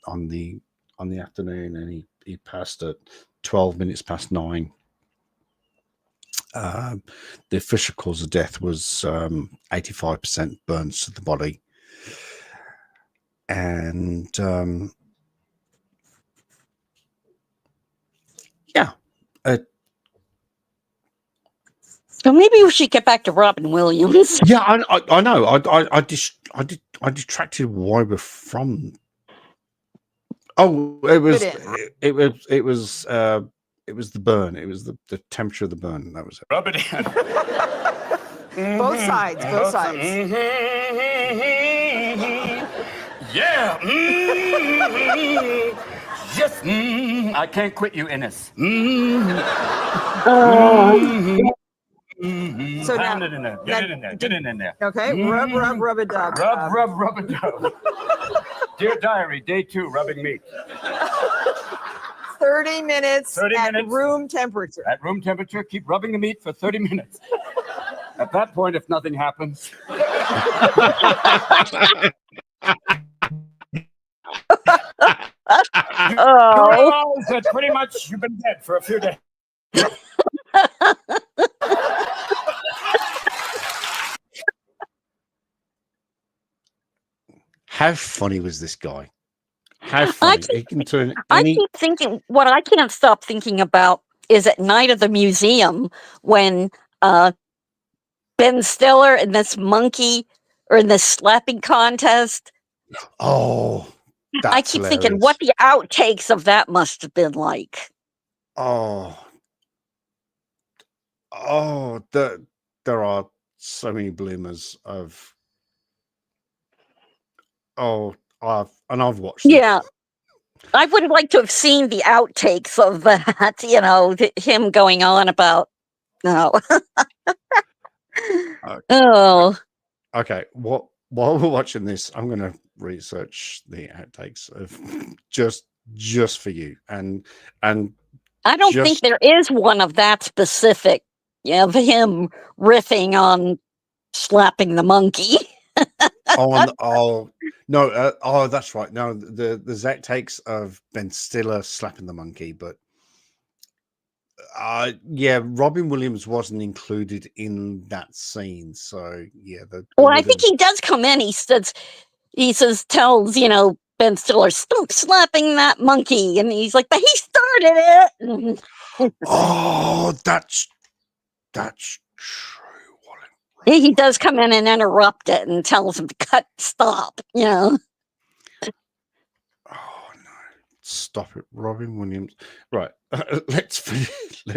afternoon, and he passed at 12 minutes past 9. The official cause of death was 85% burns to the body, and yeah. So maybe we should get back to Robin Williams. Yeah, I know. I detracted why we're from. Oh, it was the burn. It was the temperature of the burn. That was it. Rub it in. Both sides. Both sides. Yeah. Yes. I can't quit you, Ines. So now, Pound it in there. Get it in there. Get it in there. Okay. Rub a dub. Rub a dub. Dear diary, day 2, rubbing meat. 30 minutes 30 at minutes. room temperature. At room temperature, keep rubbing the meat for 30 minutes. At that point, if nothing happens. Oh. That's pretty much, you've been dead for a few days. How funny was this guy? How funny. He can turn I any... keep thinking, what I can't stop thinking about is at night of the museum when Ben Stiller and this monkey are in this slapping contest. Oh, I keep thinking what the outtakes of that must have been like. Oh, there are so many bloomers of. Oh, I've watched. Yeah, I would have liked to have seen the outtakes of that. You know, him going on about no. Oh. Okay. While we're watching this, I'm going to research the outtakes of just for you, and I don't think there is one of that specific. Yeah, of him riffing on slapping the monkey. No, that's right. No, there's outtakes of Ben Stiller slapping the monkey, but yeah, Robin Williams wasn't included in that scene. So yeah, well, I think he does come in. He says, tells Ben Stiller, stop slapping that monkey, and he's like, but he started it. Oh, that's true. He does come in and interrupt it and tells him to stop. Oh no! Stop it, Robin Williams. Right, let's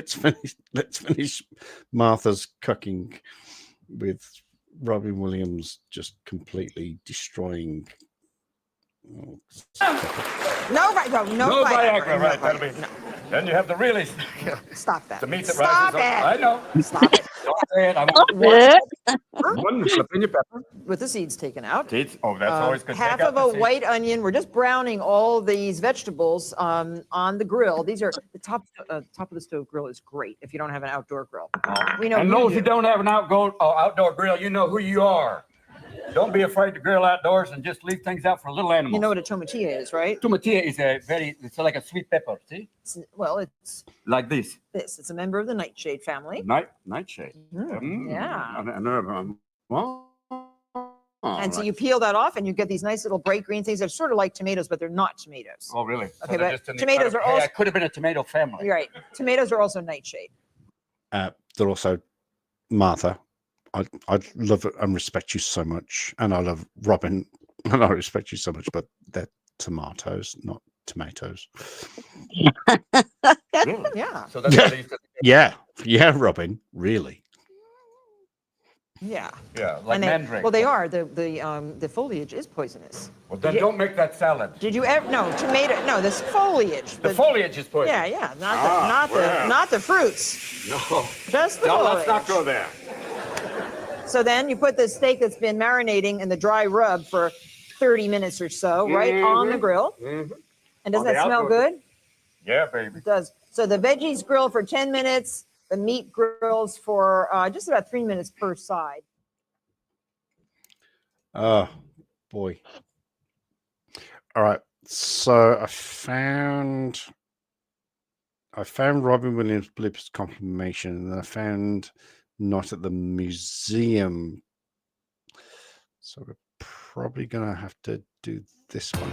finish Martha's cooking with Robin Williams just completely destroying No, no Viagra, right? That'll be. Then you have the really. Stop that. The meat that Stop rises it. up. I know. Stop it. Don't say it. I Stop won't. it. One jalapeno pepper. With the seeds taken out. Seeds. Oh, that's always good. Half Take out of a the seeds. white onion. We're just browning all these vegetables on the grill. These are the top of the stove grill is great if you don't have an outdoor grill. We know. And you those do. who don't have an outdoor grill, you know who you are. Don't be afraid to grill outdoors and just leave things out for little animals. You know what a tomatillo is, right? Tomatillo is it's like a sweet pepper, see? Well, it's Like this. this. It's a member of the nightshade family. Nightshade. Yeah. And so like- you peel that off and you get these nice little bright green things. They're sort of like tomatoes, but they're not tomatoes. Oh, really? Okay, they're but just in the tomatoes kind are of- hey, also- I could have been a tomato family. You're right. Tomatoes are also nightshade. They're also Martha. I love and respect you so much, and I love Robin, and I respect you so much. But they're tomatoes, not tomatoes. Really? Yeah. So that's what they used to Yeah, Robin. Really? Yeah. Yeah, like And they- mandrake. Well, they are. The foliage is poisonous. Well, then don't make that salad. Did you ever? No, tomato. No, this foliage. The foliage is poison. Yeah, Ah, well. not the fruits. No. Just the No, foliage. let's not go there. So then you put the steak that's been marinating in the dry rub for 30 minutes or so, right on the grill. Mhm. And doesn't On the that smell outdoor- good? Yeah, baby. It does. So the veggies grill for 10 minutes. The meat grills for just about 3 minutes per side. Oh boy. All right. So I found Robin Williams Blipp's confirmation, and I found not at the museum. So we're probably gonna have to do this one.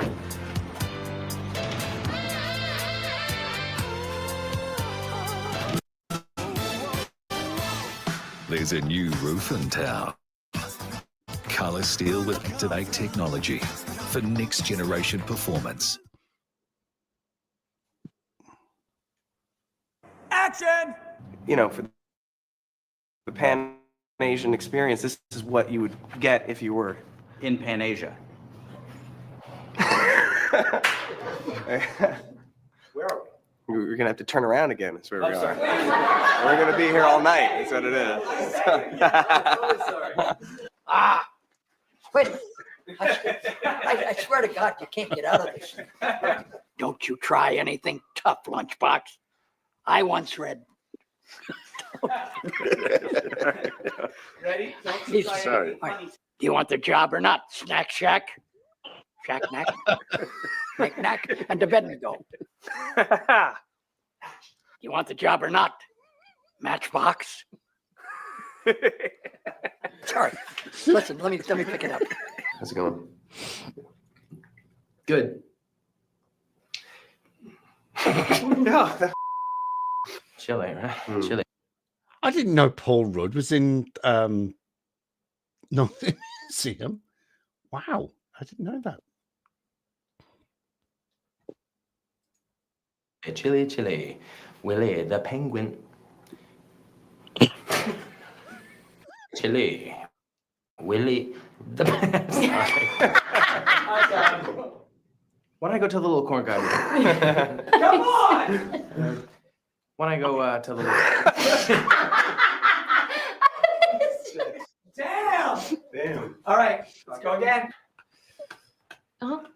There's a new roof in town. Color steel with Activate technology for next generation performance. Action! You know, for the Pan Asian experience, this is what you would get if you were in Pan Asia. Where are we? We're gonna have to turn around again. That's where we are. We're gonna be here all night. That's what it is. Wait. I swear to God, you can't get out of this. Don't you try anything tough, Lunchbox. I once read. Ready? Sorry. Do you want the job or not? Snack Shack? Shack Knack? Knack Knack? And Abednego. You want the job or not? Matchbox? Sorry. Listen, let me pick it up. How's it going? Good. No. Chile, right? Chile. I didn't know Paul Rudd was in not the museum. Wow, I didn't know that. Chile, Chile. Willie the penguin. Chile. Willie the Why don't I go tell the little corn guy? Come on! Why don't I go tell the little... Damn! All right, let's go again. What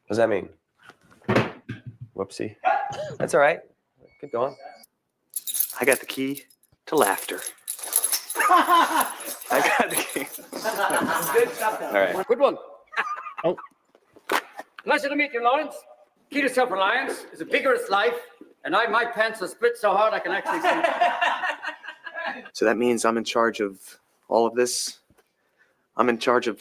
does that mean? Whoopsie. That's all right. Keep going. I got the key to laughter. I got the key. Good stuff. All right. Good one. Oh. Pleasure to meet you, Lawrence. Key to self-reliance is a vigorous life, and my pants are split so hard I can actually see. So that means I'm in charge of all of this. I'm in charge of...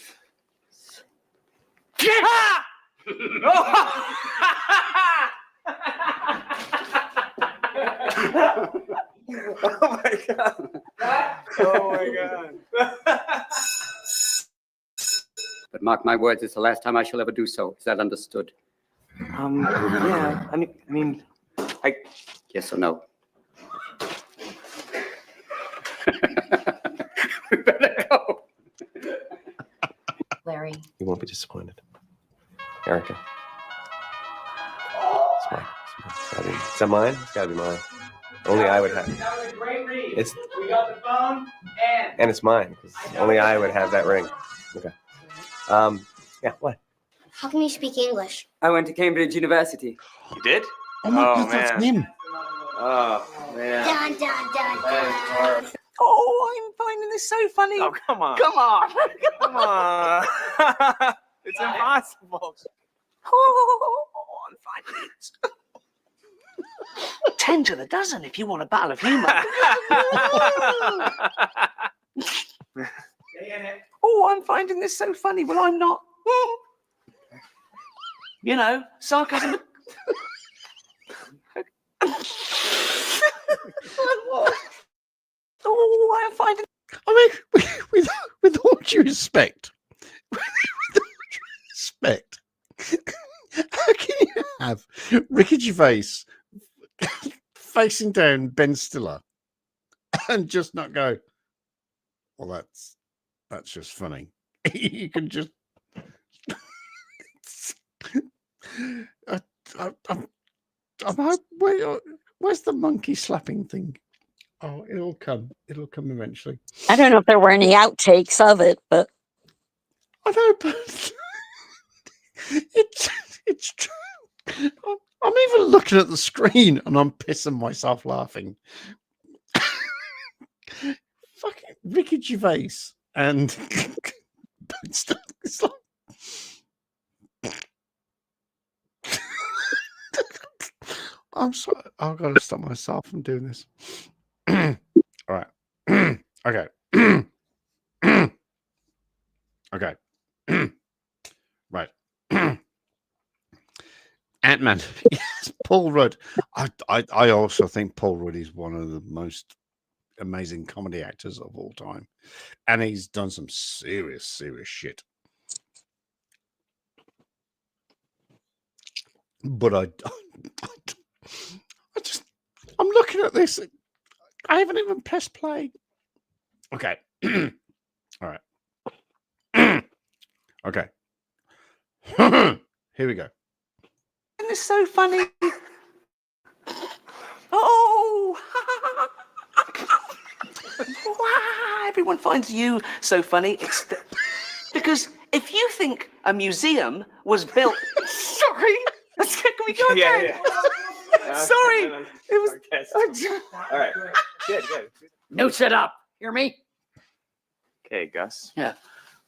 Oh my God. Oh my God. But mark my words, it's the last time I shall ever do so. Is that understood? Yeah. I mean, Yes or no? Larry, you won't be disappointed. Erica. It's mine. Is that mine? It's gotta be mine. Only I would have. That was a great read. It's We got the phone and it's mine. 'Cause only I would have that ring. Okay. Yeah. What? How can you speak English? I went to Cambridge University. You did? Oh my God, that's him. Oh man. Dun, dun, dun, That is dun. Oh, I'm finding this so funny. Oh come on. Come on. Come on. It's impossible. Oh, I'm finding it. 10 to the dozen if you want a battle of humor. Oh, I'm finding this so funny. Well, I'm not. You know, sarcasm. Oh, I'm finding. I mean, with all due respect, how can you have Ricky Gervais facing down Ben Stiller and just not go, well, that's just funny. You can just. Where's the monkey slapping thing? Oh, it'll come. It'll come eventually. I don't know if there were any outtakes of it, but I know, but it's true. I'm even looking at the screen and I'm pissing myself laughing. Fucking Ricky Gervais and it's like, I'm sorry. I've got to stop myself from doing this. All right. Okay. Okay. Right. Ant-Man. Yes, Paul Rudd. I also think Paul Rudd is one of the most amazing comedy actors of all time. And he's done some serious shit. But I'm looking at this. I haven't even pressed play. Okay. All right. Okay. Here we go. Isn't this so funny? Oh, wow, everyone finds you so funny. Because if you think a museum was built, sorry, can we go again? Sorry, it was. All right. Good. No, shut up. Hear me? Okay, Gus. Yeah.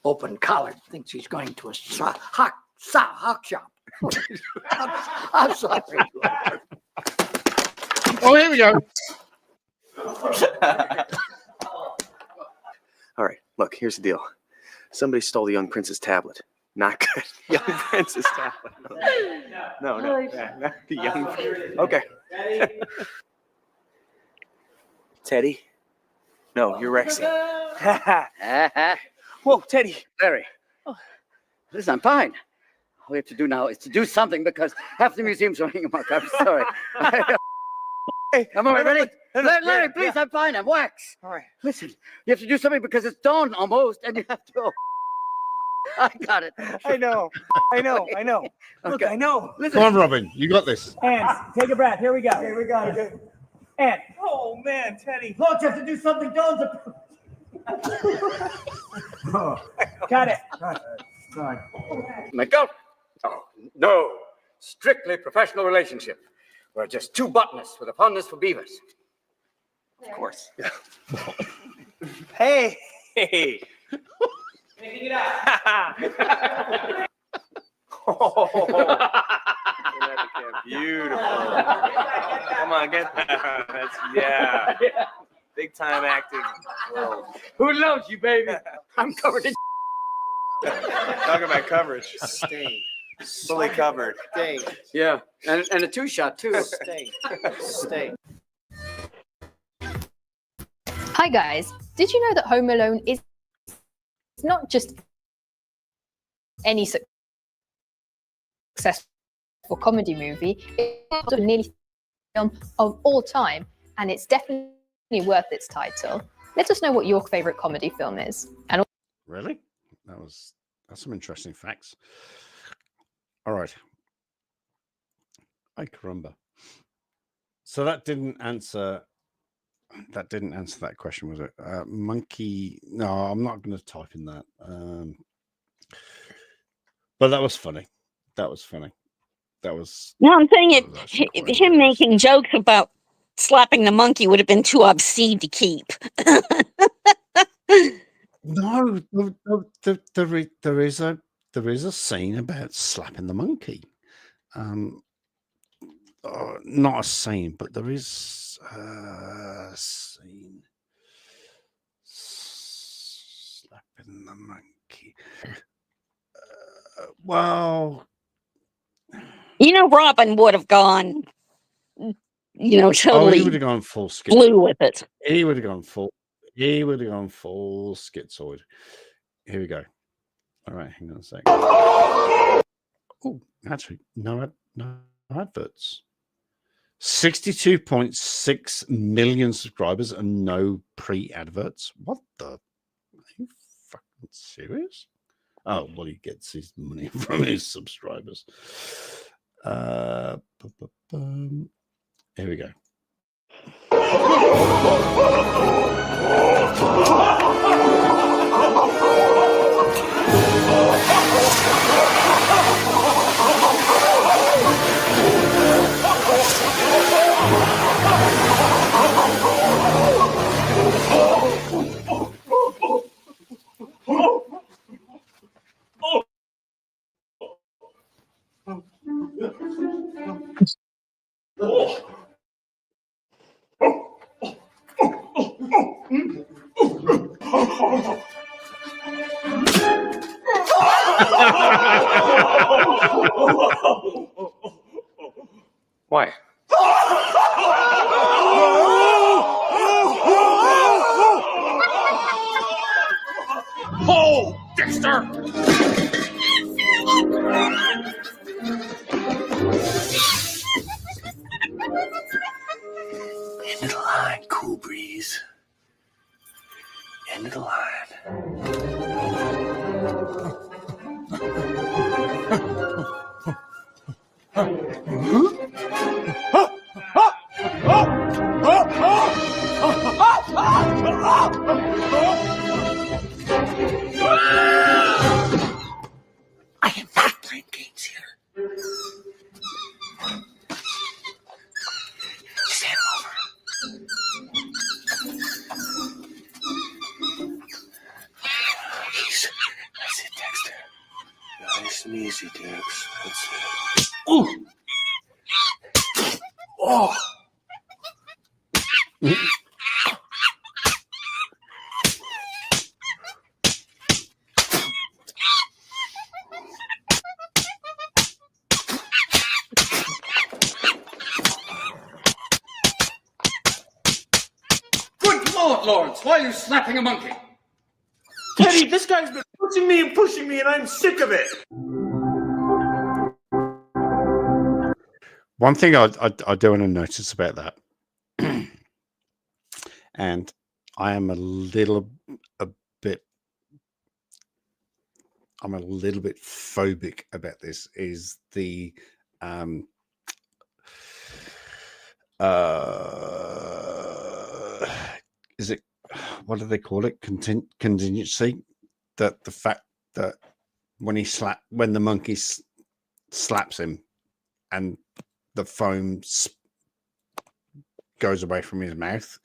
Open collar thinks he's going to a hawk shop. I'm sorry. Oh, here we go. All right. Look, here's the deal. Somebody stole the young prince's tablet. Not good. Young prince's tablet. No. Not the young. Okay. Teddy. No, you're Rexy. Whoa, Teddy. Larry. Listen, I'm fine. All we have to do now is to do something because half the museum's running amok. I'm sorry. Am I ready? Larry, please, I'm fine. I'm wax. All right. Listen, you have to do something because it's dawn almost, and you have to. I got it. I know. Look, I know. Come on, Robin. You got this. Hands, take a breath. Here we go. Here we go. And Oh, man, Teddy. Look, you have to do something. Dawn's cut it. Go. Oh, no. Strictly professional relationship. We're just two botanists with a fondness for beavers. Of course. Hey. Making it out. Beautiful. Come on, get that. Yeah. Big time acting. Whoa. Who loves you, baby? I'm covered in. Talk about coverage. Stay. Fully covered. Stay. Yeah, and a two-shot too. Stay. Hi guys, did you know that Home Alone is not just any successful comedy movie, it's also nearly film of all time, and it's definitely worth its title. Let us know what your favorite comedy film is. And Really? That's some interesting facts. All right. I caramba. So that didn't answer that question, was it? Monkey. No, I'm not going to type in that. But that was funny. That was funny. That was. No, I'm saying him making jokes about slapping the monkey would have been too obscene to keep. No, there is a scene about slapping the monkey. Not a scene, but there is a scene slapping the monkey. Well, Robin would have gone, totally he would have gone full flew with it. He would have gone full schizoid. Here we go. All right, hang on a second. Oh, actually, no adverts. 62.6 million subscribers and no pre-adverts. What the? Are you fucking serious? Oh, well, he gets his money from his subscribers. Here we go. Why? Oh, Dexter! End of the line, Cool Breeze. End of the I am not playing games here. Stand over. That's it, Dexter. Nice and easy, Dex. That's it. Ooh! Oh! Good Lord, Lawrence, why are you slapping a monkey? Teddy, this guy's been pushing me, and I'm sick of it. One thing I do want to notice about that, and I am a little bit phobic about this, is the is it, what do they call it, contingency, that the fact that when the monkey slaps him and the foam goes away from his mouth,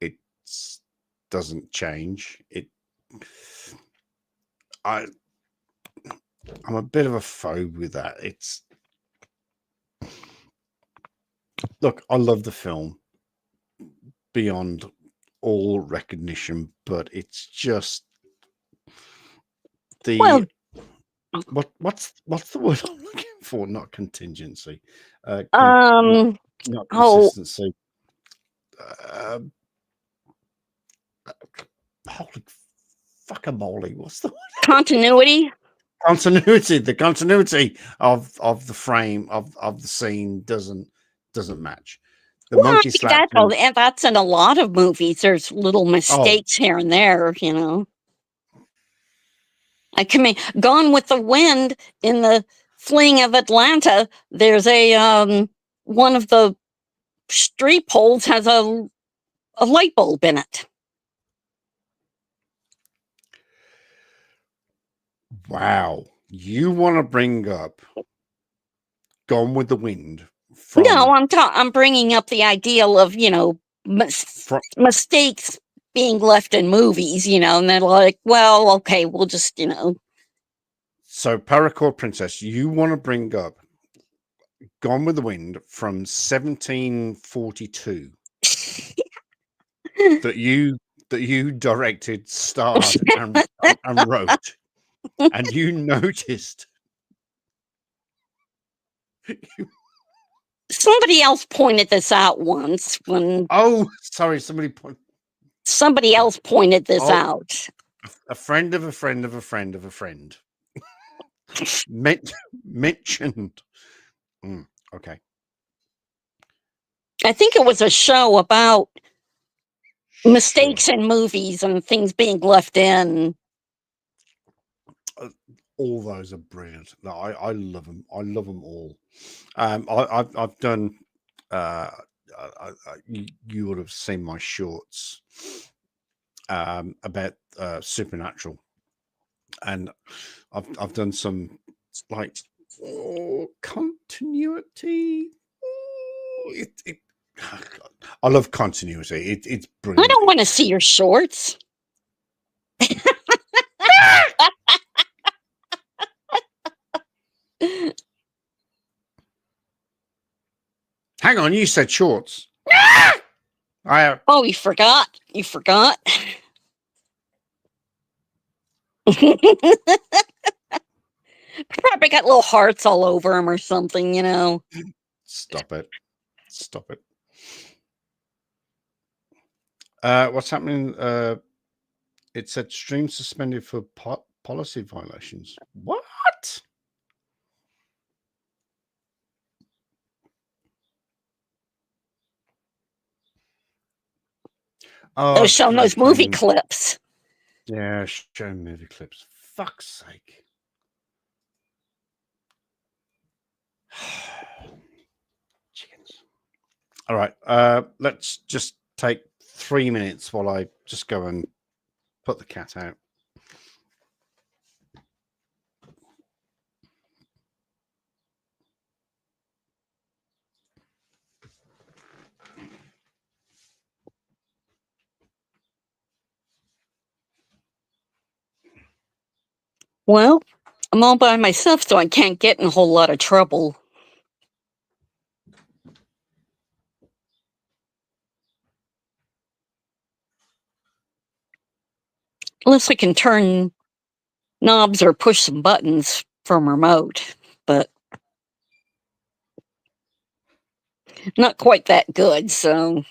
it doesn't change. I'm a bit of a phobe with that. Look, I love the film beyond all recognition, but it's just the what's the word I'm looking for? Not contingency. Not consistency. Holy fuck-a-moly, what's the word? Continuity. The continuity of the frame of the scene doesn't match. The monkey slap. That's in a lot of movies. There's little mistakes here and there, you know. Gone with the Wind in the fling of Atlanta, there's a one of the street poles has a light bulb in it. Wow. You want to bring up Gone with the Wind? From, No, I'm bringing up the ideal of, you know, mistakes being left in movies, you know, and they're like, well, okay, we'll just, you know. So, Paracord Princess, you want to bring up Gone with the Wind from 1742 that you directed, starred, and wrote, and you noticed. Somebody else pointed this out once when. Oh, sorry, somebody else pointed this out. A friend of a friend of a friend of a friend mentioned. Okay. I think it was a show about mistakes in movies and things being left in. All those are brilliant. No, I love them. I love them all. I've done. You would have seen my shorts about Supernatural, and I've done some like continuity. I love continuity. It's brilliant. I don't want to see your shorts. Hang on, you said shorts. Oh, you forgot. You forgot. Probably got little hearts all over them or something, you know. Stop it. Stop it. What's happening? It said stream suspended for policy violations. What? Oh, they're showing those movie clips. Yeah, showing movie clips. Fuck's sake. Chickens. All right. Let's just take 3 minutes while I just go and put the cat out. Well, I'm all by myself, so I can't get in a whole lot of trouble. Unless I can turn knobs or push some buttons from remote, but not quite that good, so.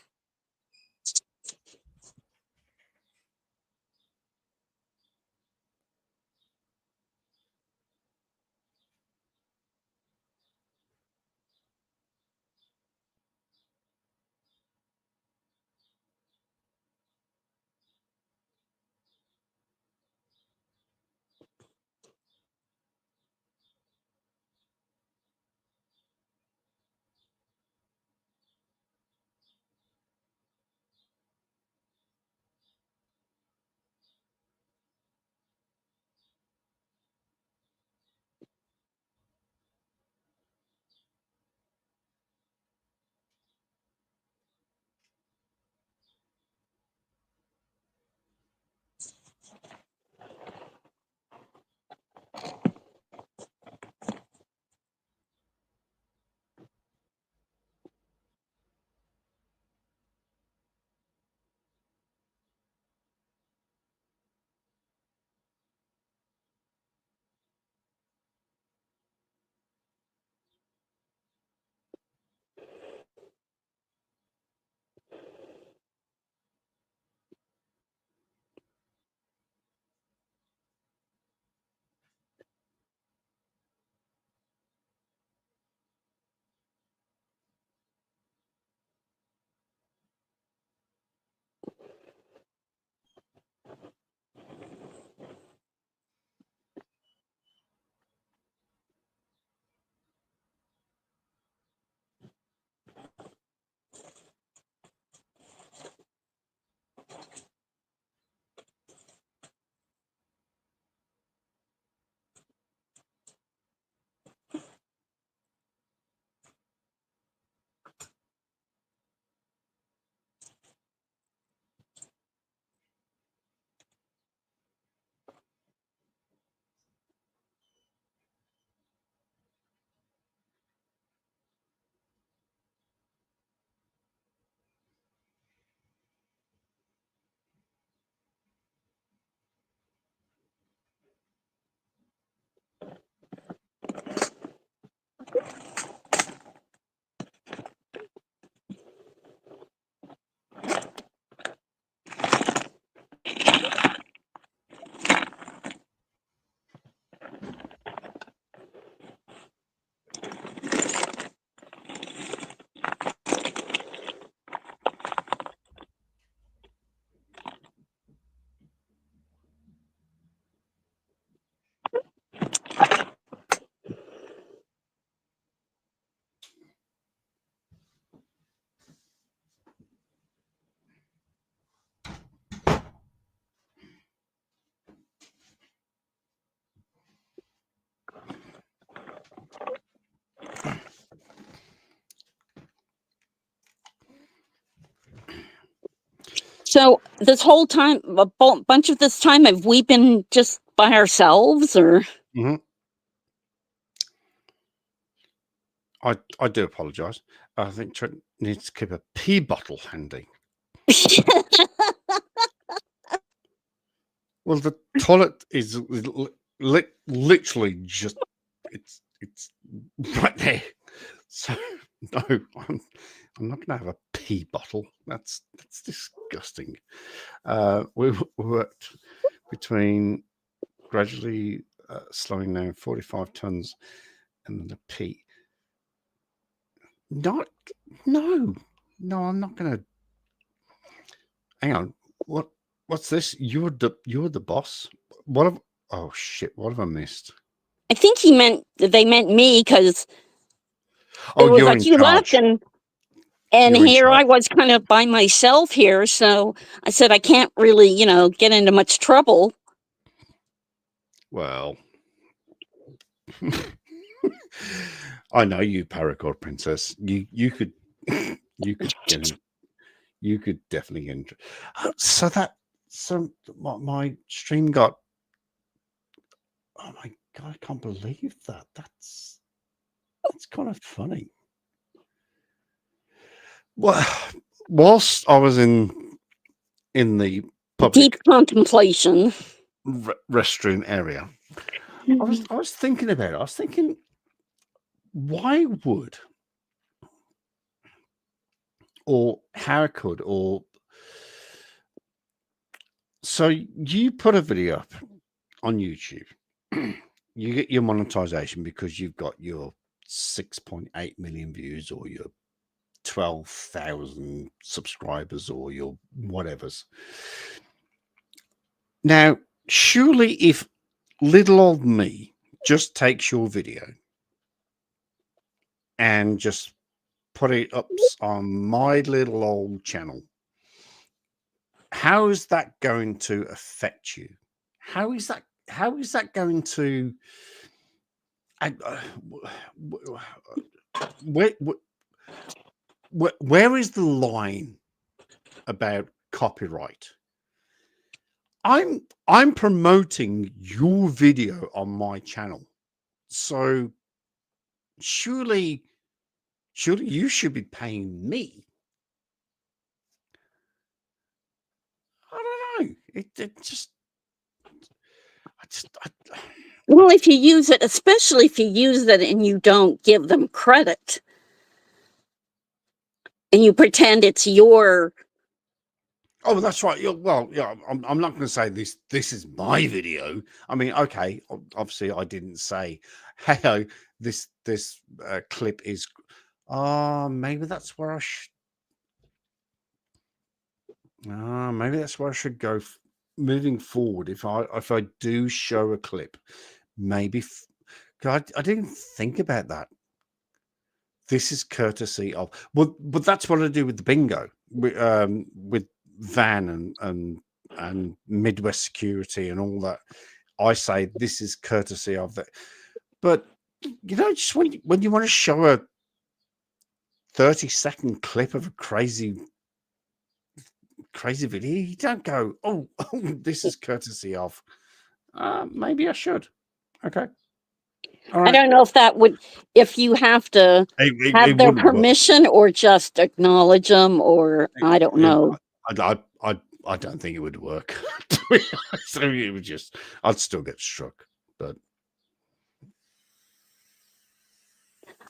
So this whole time, a bunch of this time, have we been just by ourselves, or? Mm-hmm. I do apologise. I think Trent needs to keep a pee bottle handy. Well, the toilet is literally just it's right there. So no, I'm not going to have a pee bottle. That's disgusting. We worked between gradually slowing down 45 tons and then the pee. No, I'm not going to. Hang on. What's this? You're the boss. Oh shit! What have I missed? I think they meant me, because Oh, it was you're like in you charge. left, and You're in here I charge. was kind of by myself here. So I said I can't really, get into much trouble. Well, I know you, Paracord Princess. You could definitely get into. So my stream got. Oh my god! I can't believe that. That's kind of funny. Well, whilst I was in the public Deep contemplation restroom area, I was thinking about it. I was thinking, why would, or how could, or so you put a video up on YouTube, you get your monetization because you've got your 6.8 million views, or your 12,000 subscribers, or your whatevers. Now, surely if little old me just takes your video and just put it up on my little old channel, how is that going to affect you? How is that going to where is the line about copyright? I'm promoting your video on my channel, so surely you should be paying me. I don't know. Well, if you use it, especially if you use it and you don't give them credit, and you pretend it's your. Oh, that's right. Well, yeah, I'm not going to say this is my video. I mean, okay, obviously I didn't say, hey, this clip is. Maybe that's where I should. Maybe that's where I should go moving forward. If I do show a clip, maybe. I didn't think about that. This is courtesy of. Well, but that's what I do with the bingo. With Van and Midwest Security and all that. I say this is courtesy of that. But just when you want to show a 30-second clip of a crazy video, you don't go, oh this is courtesy of. Maybe I should. Okay. I don't know if that would, if you have to have their permission or just acknowledge them, or I don't know. I don't think it would work. To be honest, I mean, it would just, I'd still get struck. But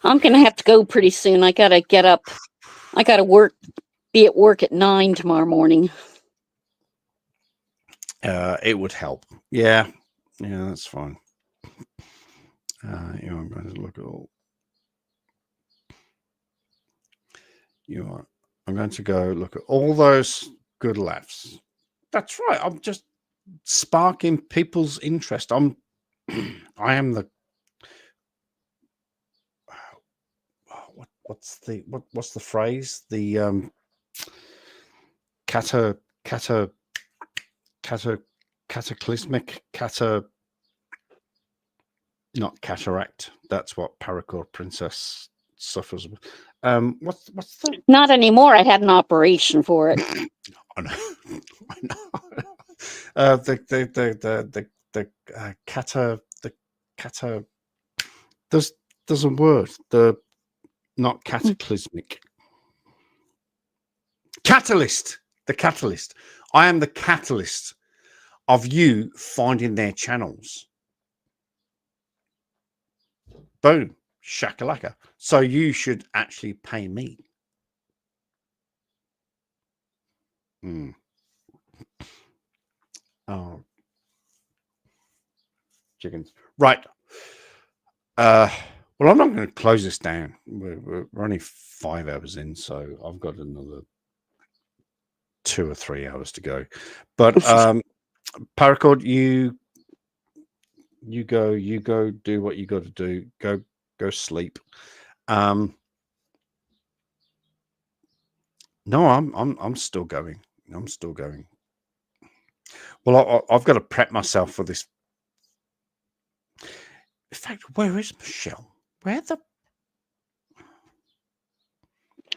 I'm gonna have to go pretty soon. I gotta get up. I gotta be at work at 9 tomorrow morning. It would help. Yeah, that's fine. I'm going to look at all. I'm going to go look at all those good laughs. That's right. I'm just sparking people's interest. I am the. What's the phrase? The cataclysmic not cataract. That's what Paracord Princess suffers with. What's the? Not anymore. I had an operation for it. I know. I know. The cata. There's a word. The not cataclysmic. Catalyst. The catalyst. I am the catalyst of you finding their channels. Boom. Shakalaka. So you should actually pay me. Oh, chickens. Right. Well, I'm not going to close this down. We're only 5 hours in, so I've got another 2 or 3 hours to go. But Paracord, you go do what you got to do. Go sleep. No, I'm still going. I'm still going. Well, I've got to prep myself for this. In fact, where is Michelle? Where the?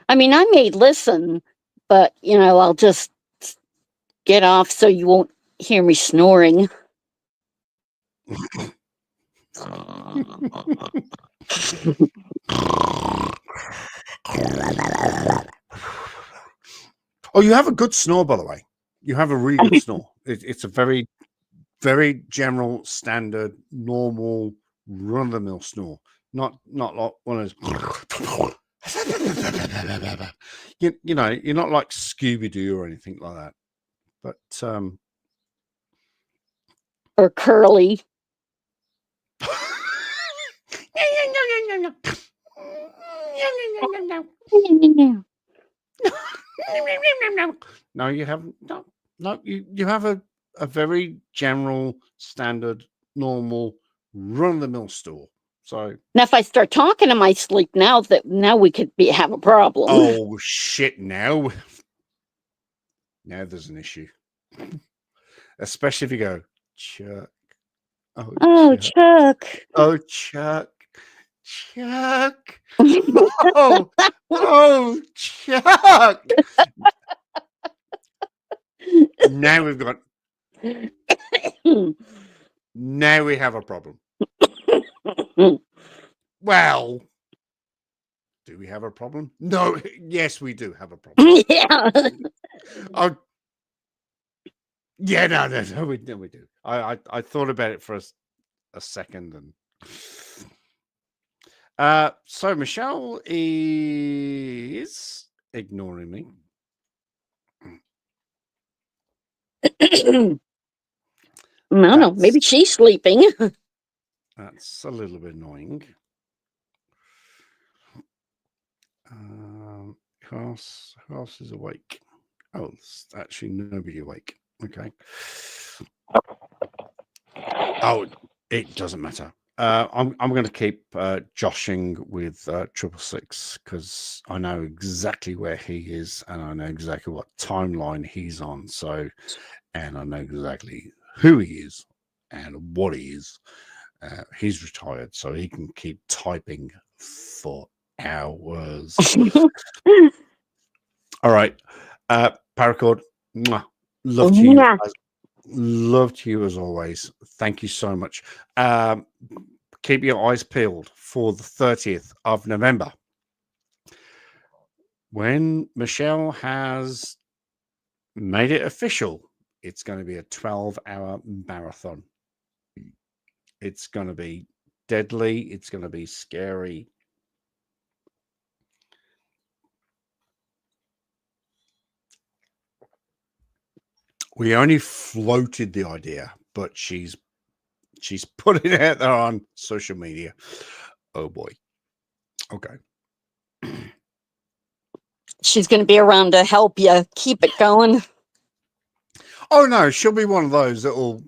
I mean, I may listen, but I'll just get off so you won't hear me snoring. Oh, you have a good snore, by the way. You have a really good snore. It's a very, very general, standard, normal, run-of-the-mill snore. Not like one of those. You're not like Scooby-Doo or anything like that. But or Curly. No, you haven't. No, you have a very general, standard, normal, run-of-the-mill store. So now, if I start talking in my sleep, now we could have a problem. Oh shit! Now there's an issue, especially if you go, Chuck. Oh, Chuck. Oh, Chuck. Chuck. Oh, Chuck. Now we've got. Now we have a problem. Well, do we have a problem? No. Yes, we do have a problem. Yeah. Oh. Yeah, no, we do. I thought about it for a second, and so Michelle is ignoring me. No, maybe she's sleeping. That's a little bit annoying. Who else is awake? Oh, there's actually nobody awake. Okay. Oh, it doesn't matter. I'm going to keep joshing with 666 because I know exactly where he is and I know exactly what timeline he's on. So, and I know exactly who he is and what he is. He's retired, so he can keep typing for hours. All right, Paracord, love to you. Love to you as always. Thank you so much. Keep your eyes peeled for the 30th of November when Michelle has made it official. It's going to be a 12-hour marathon. It's going to be deadly. It's going to be scary. We only floated the idea, but she's put it out there on social media. Oh boy. Okay. She's going to be around to help you keep it going. Oh no, she'll be one of those that will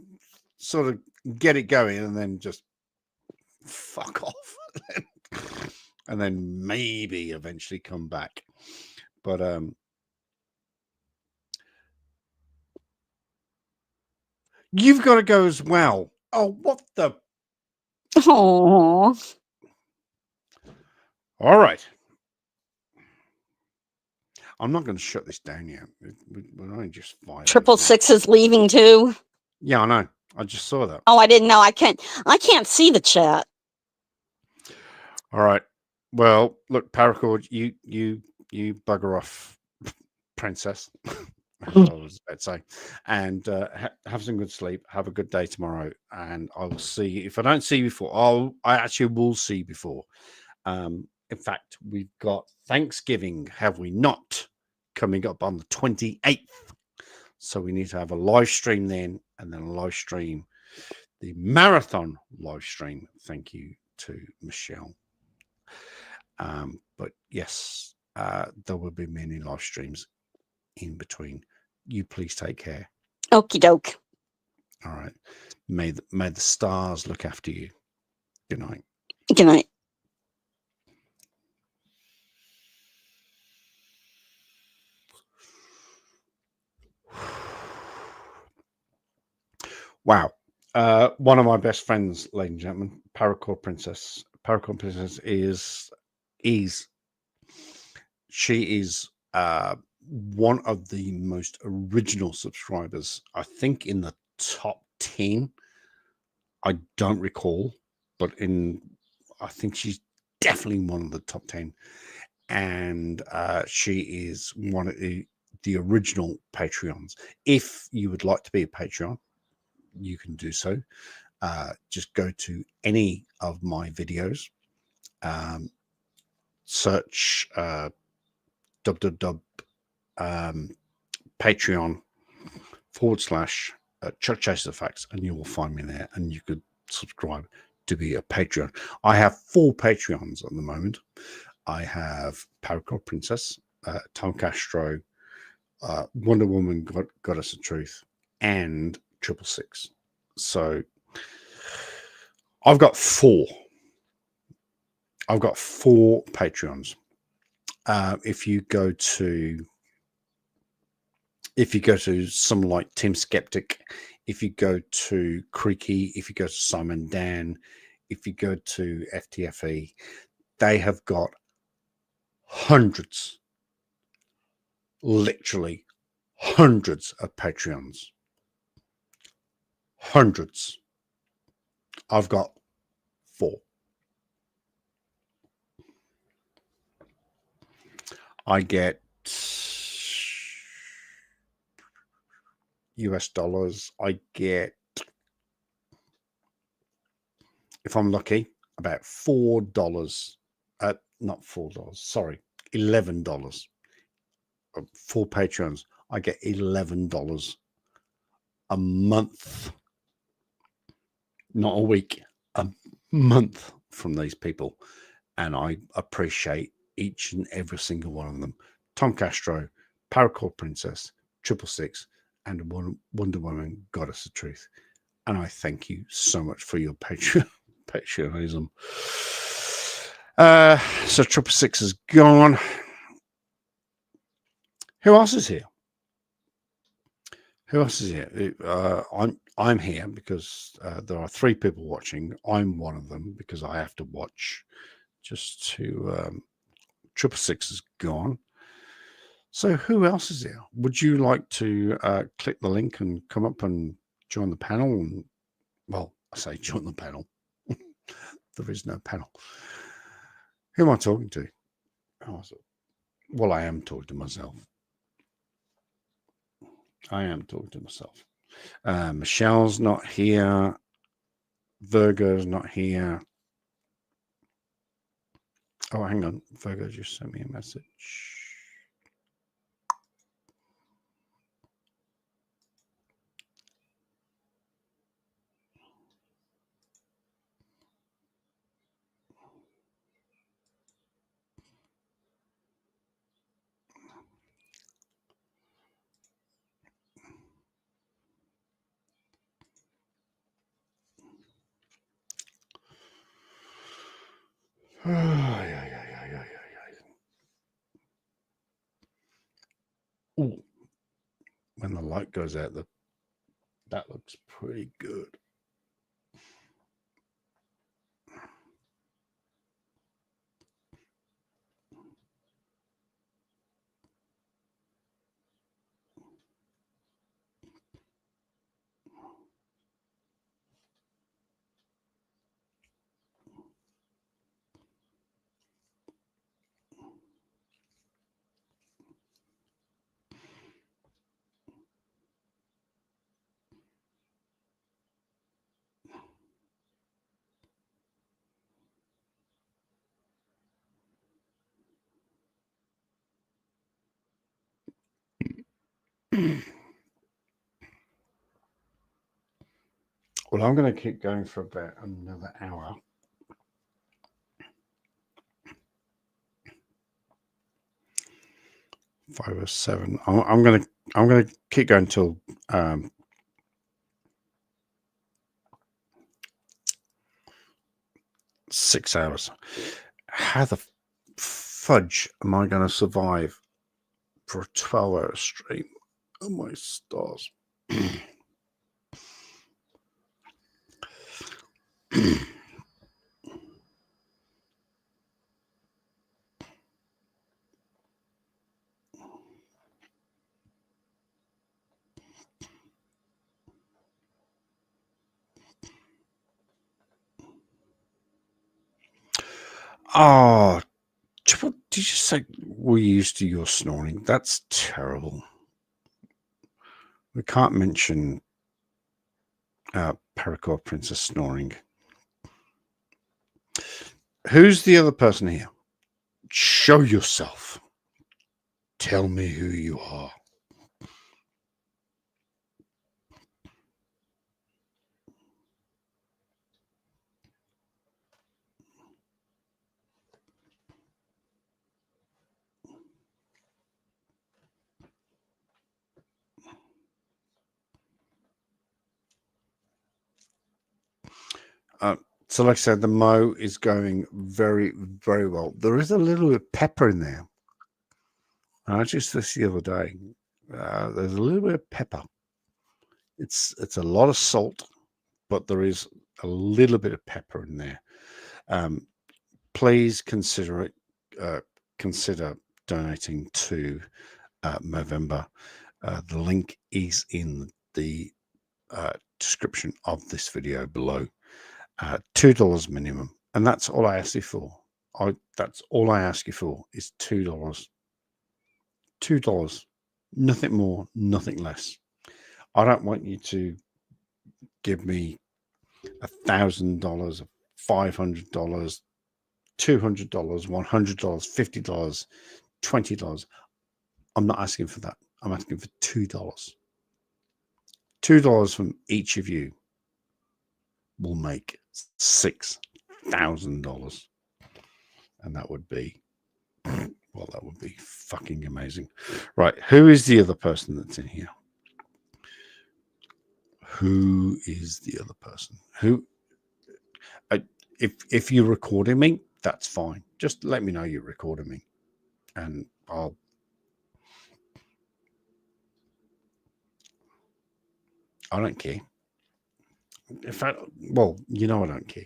sort of get it going and then just fuck off. And then maybe eventually come back. But you've got to go as well. Oh, what the? Oh. All right. I'm not going to shut this down yet. We're only just 5. 666 is leaving too. Yeah, I know. I just saw that. Oh, I didn't know. I can't see the chat. All right. Well, look, Paracord, you bugger off, princess. That's what I was about to say. And have some good sleep. Have a good day tomorrow. And I will see you. If I don't see you before, I actually will see you before. In fact, we've got Thanksgiving, have we not, coming up on the 28th. So we need to have a live stream then, and then a live stream, the marathon live stream. Thank you to Michelle. But yes, there will be many live streams in between. You please take care. Okie doke. All right. May the stars look after you. Good night. Good night. Wow. One of my best friends, ladies and gentlemen, Paracord Princess. Paracord Princess is one of the most original subscribers, I think, in the top 10. I don't recall, but I think she's definitely one of the top 10. And she is one of the original Patreons. If you would like to be a Patreon, you can do so. Just go to any of my videos, search Patreon / Chuck Chaser Facts, and you will find me there, and you could subscribe to be a Patreon. I have 4 Patreons at the moment. I have Paracord Princess, Tom Castro, Wonder Woman, Goddess of Truth, and 666. So I've got 4. I've got 4 Patreons. If you go to someone like Tim Skeptic, if you go to Creaky, if you go to Simon Dan, if you go to FTFE, they have got hundreds, literally hundreds of Patreons. Hundreds. I've got 4. I get US dollars. I get, if I'm lucky, about $4. Not $4, sorry, $11. For Patreons, I get $11 a month. Not a week, a month from these people. And I appreciate each and every single one of them. Tom Castro, Paracord Princess, 666, and Wonder Woman, Goddess of Truth. And I thank you so much for your Patreonism. So 666 is gone. Who else is here? Who else is here? I'm here because there are 3 people watching. I'm one of them because I have to watch. Just to 666 is gone. So who else is here? Would you like to click the link and come up and join the panel? And, well, I say join the panel. There is no panel. Who am I talking to? Well, I am talking to myself. I am talking to myself. Michelle's not here. Virgo's not here. Oh, hang on. Virgo just sent me a message. Ooh. When the light goes out, that looks pretty good. Well, I'm going to keep going for about another hour. Five or seven. I'm gonna keep going until 6 hours. How the fudge am I going to survive for a 12-hour stream? Oh my stars. Oh, what did you say? We're used to your snoring. That's terrible. We can't mention Paracord Princess snoring. Who's the other person here? Show yourself. Tell me who you are. So like I said, the Mo is going very, very well. There is a little bit of pepper in there. I just this the other day. There's a little bit of pepper. It's a lot of salt, but there is a little bit of pepper in there. Please consider it. Consider donating to Movember. The link is in the description of this video below. $2 minimum, and that's all I ask you for. That's all I ask you for is $2. $2, nothing more, nothing less. I don't want you to give me $1,000, $500, $200, $100, $50, $20. I'm not asking for that. I'm asking for $2. $2 from each of you will make $6,000, and that would be, well, that would be fucking amazing. Right, who is the other person that's in here? Who is the other person? Who? If you're recording me, that's fine. Just let me know you're recording me, and I don't care. In fact, well, you know I don't care.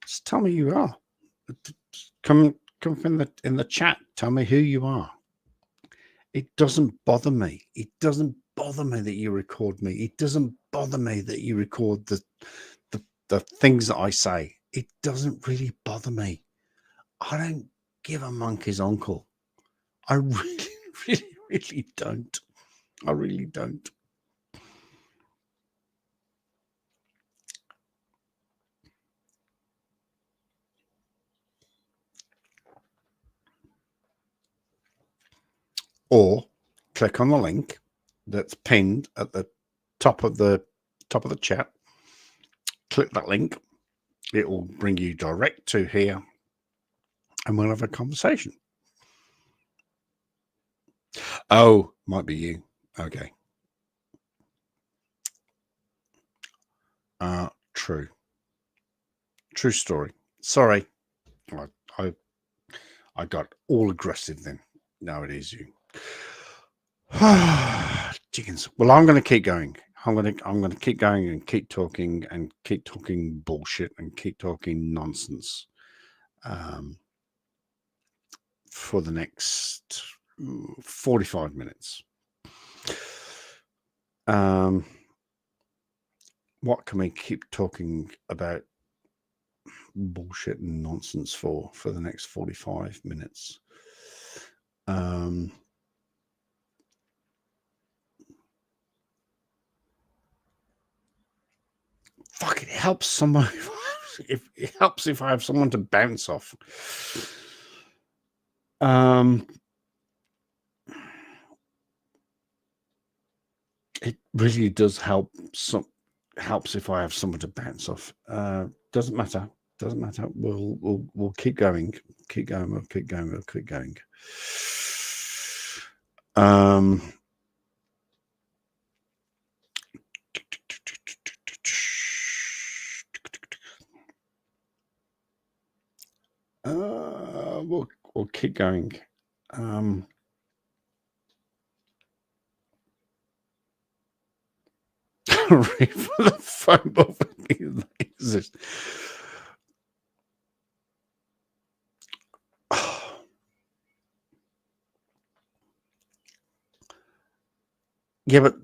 Just tell me you are. Come in the chat. Tell me who you are. It doesn't bother me. It doesn't bother me that you record me. It doesn't bother me that you record the things that I say. It doesn't really bother me. I don't give a monkey's uncle. I really, really, really don't. I really don't. Or click on the link that's pinned at the top of the chat. Click that link. It will bring you direct to here, and we'll have a conversation. Oh, might be you. Okay. True story. Sorry, I got all aggressive then. No, it is you. Chickens. Well, I'm going to keep going. I'm going to keep going and keep talking bullshit and keep talking nonsense for the next 45 minutes. What can we keep talking about bullshit and nonsense for the next 45 minutes. Fuck, it helps someone. If it helps if I have someone to bounce off. It really does help. Helps if I have someone to bounce off. Doesn't matter. Doesn't matter. We'll keep going. Keep going. We'll keep going. We'll keep going. We'll keep going. Read for the phone book. Yeah, but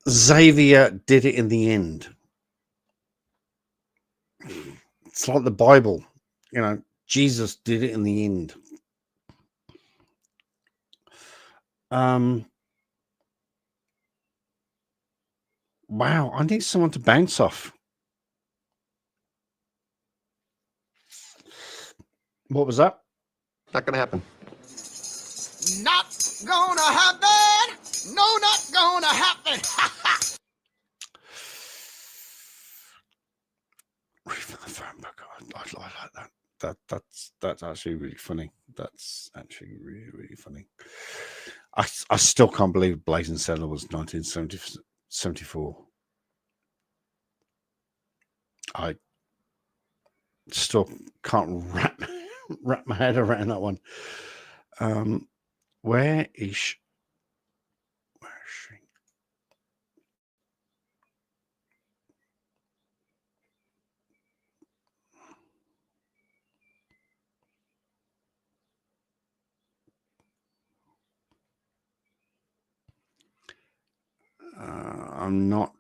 Xavier did it in the end. It's like the Bible, you know. Jesus did it in the end. Wow, I need someone to bounce off. What was that? Not gonna happen. Not gonna happen. No, not gonna happen. Read from the phone book. I like that. That's actually really funny. That's actually really funny. I still can't believe Blazing Saddle was 1974. I still can't wrap my head around that one. Where is she? I'm not.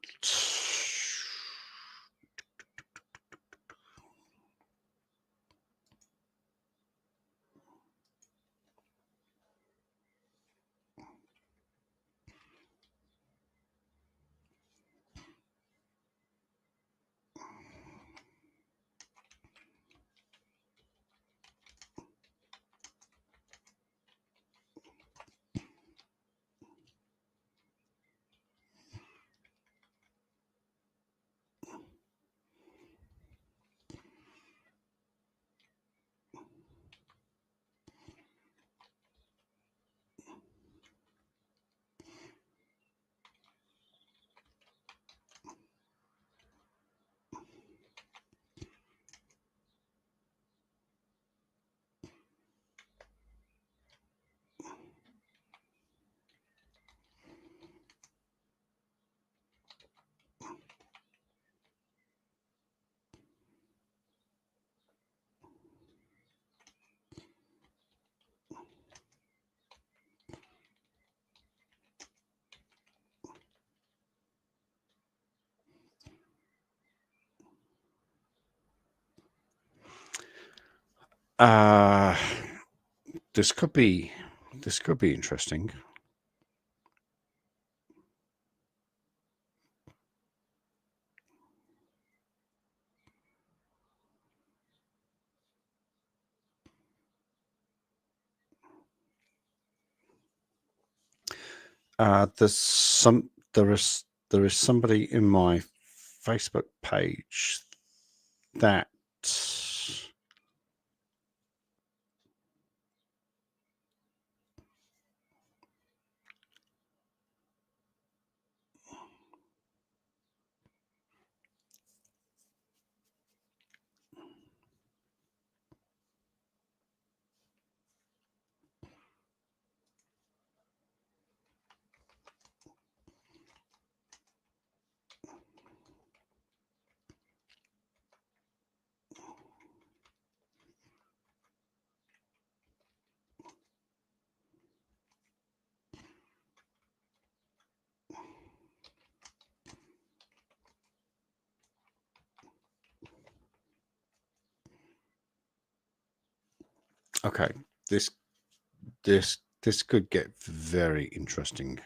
This could be interesting. There is somebody in my Facebook page that Okay, this could get very interesting.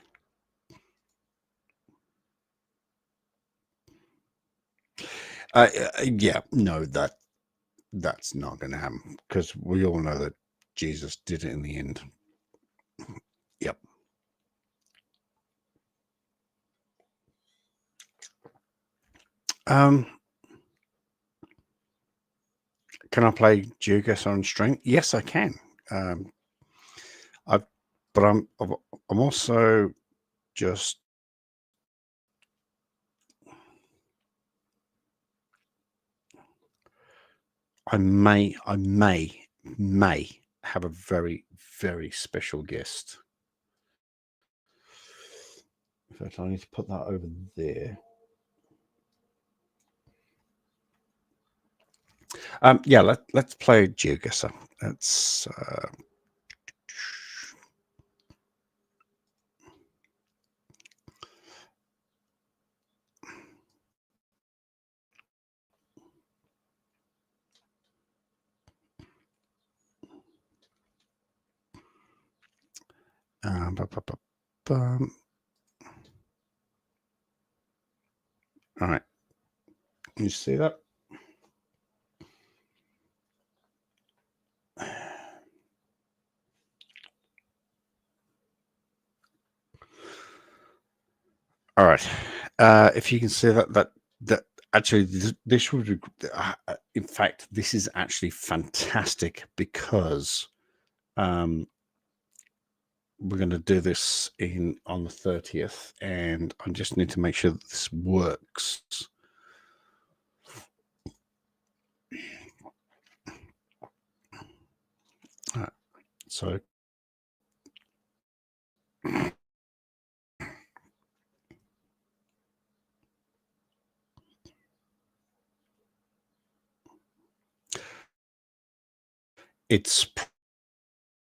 Yeah, no, that's not going to happen because we all know that Jesus did it in the end. Yep. Can I play GeoGuessr on string? Yes, I can. But I'm also just I may have a very, very special guest. In fact, I need to put that over there. Yeah, let's play GeoGuessr. Let's all right. You see that? All right. If you can see that actually this would, in fact, this is actually fantastic because we're going to do this on the 30th, and I just need to make sure that this works. All right. So it's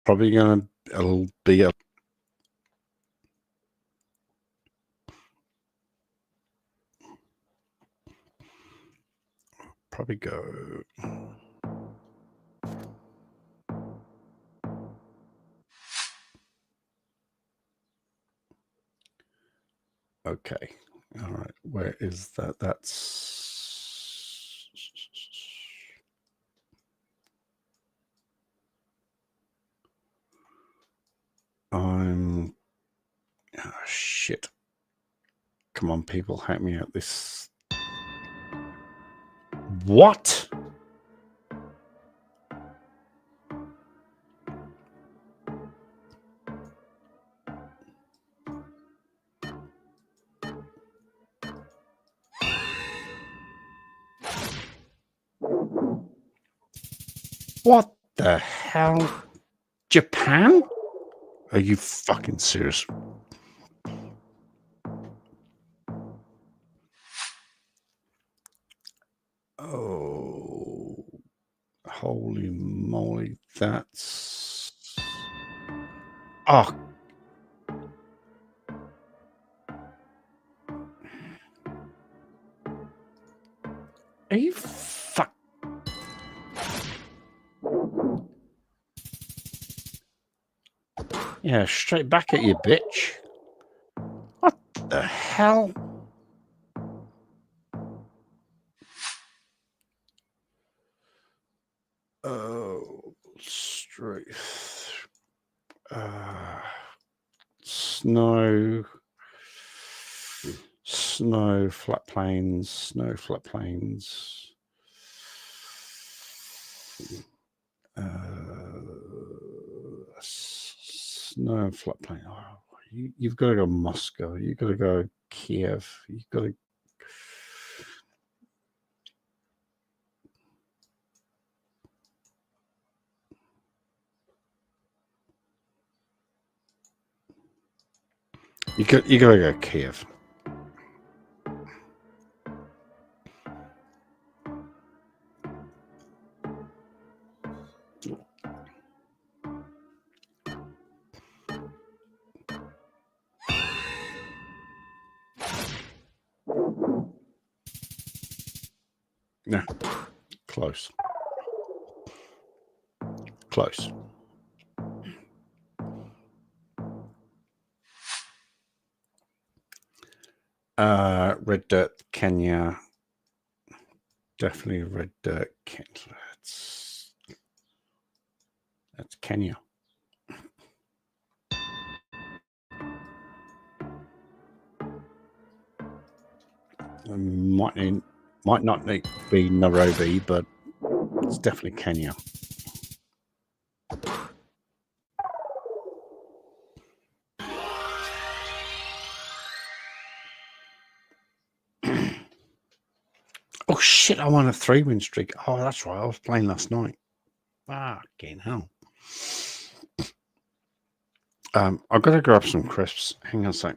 probably going to be a probably go. Okay. All right. Where is that? That's oh, shit. Come on, people, help me out. This. What? What the hell? Japan? Are you fucking serious? Oh, holy moly, that's... Oh. Are you fuck... Yeah, straight back at you, bitch. What the hell? Oh, straight. Snow, flat plains, snow, flat plains. Snow and flat plain. Oh, you've got to go Moscow. You've got to go Kiev. You've got to. You got to go Kiev. No, close. Close. Red Dirt, Kenya. Definitely Red Dirt, Kenya. That's Kenya. Might not be Nairobi, but it's definitely Kenya. Oh shit! I won a 3-win streak. Oh, that's right. I was playing last night. Fucking hell. I've got to grab some crisps. Hang on a sec.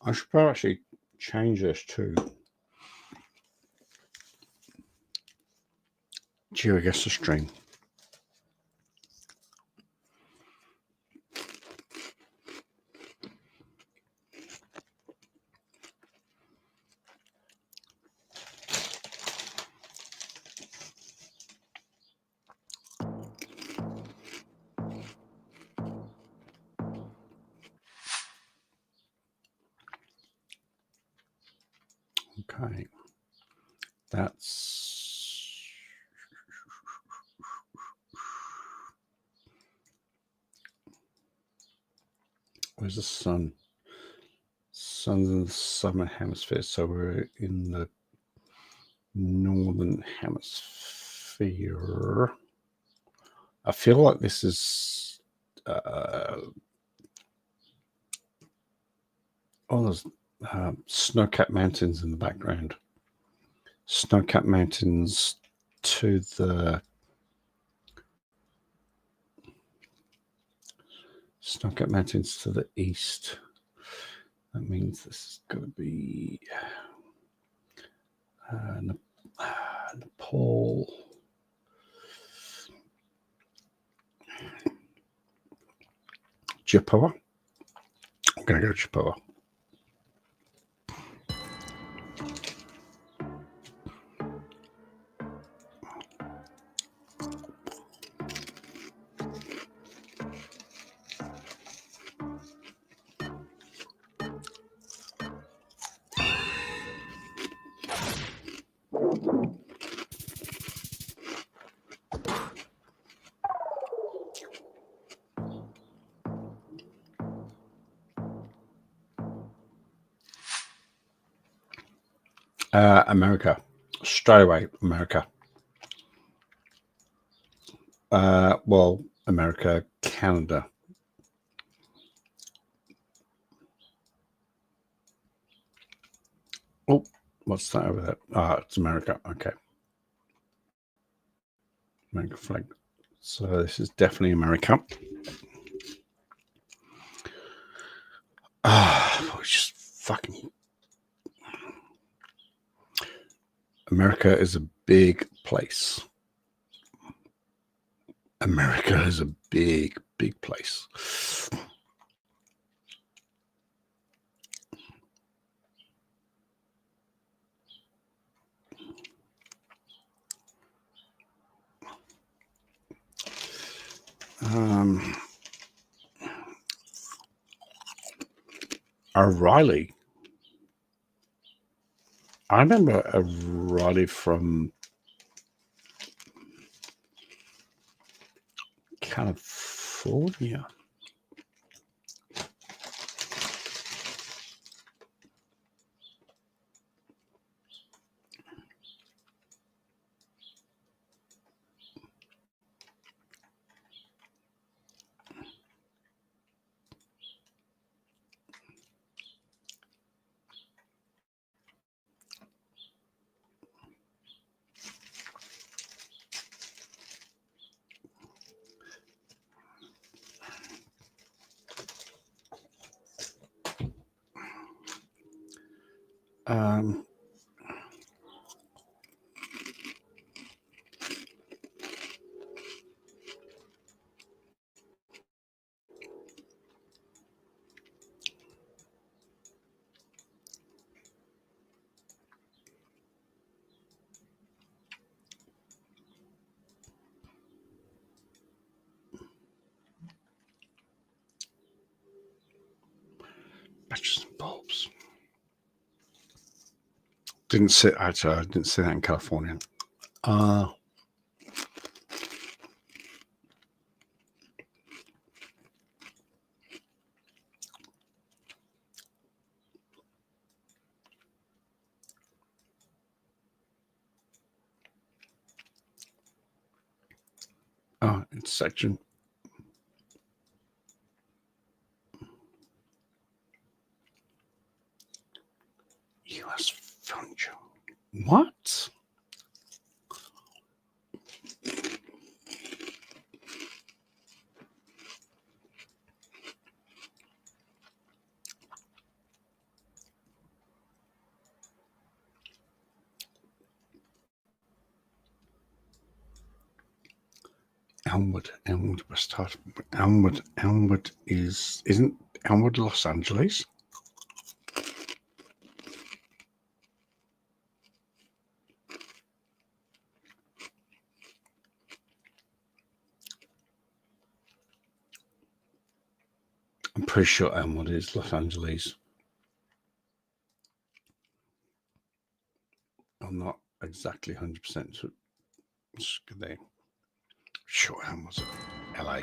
I should probably actually change this to GeoGuessr stream. Okay, that's where's the sun? Sun's in the southern hemisphere, so we're in the northern hemisphere. I feel like this is there's snow-capped mountains in the background. Snow-capped mountains to the east. That means this is going to be Nepal. Jaipur. I'm going to go to Jaipur. America, straight away, America. Well, America, Canada. Oh, what's that over there? It's America. Okay. American flag. So this is definitely America. Just fucking. America is a big place. America is a big, big place. O'Reilly. I remember O'Reilly from California. Batteries and bulbs. Didn't see actually. I didn't see that in California. It's section. US furniture. What? Elmwood West Hart. Elmwood isn't Elmwood Los Angeles? I'm pretty sure Elmwood is Los Angeles. I'm not exactly 100% there. Sure, Elmwood's LA.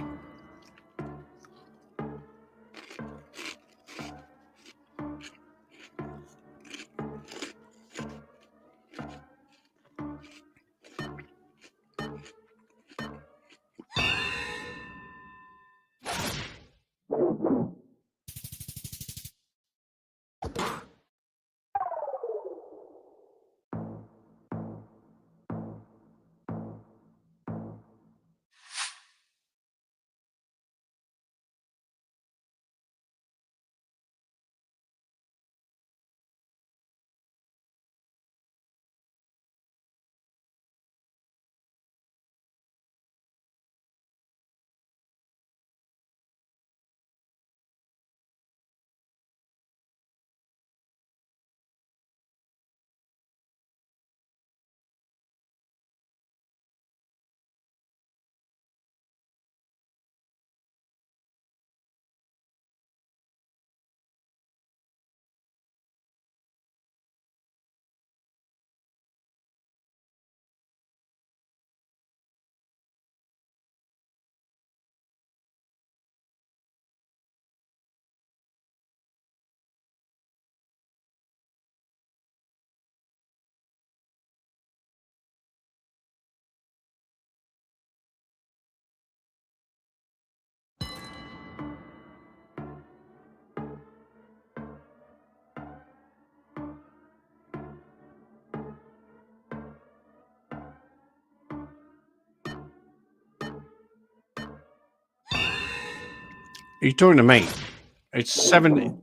Are you talking to me? It's 7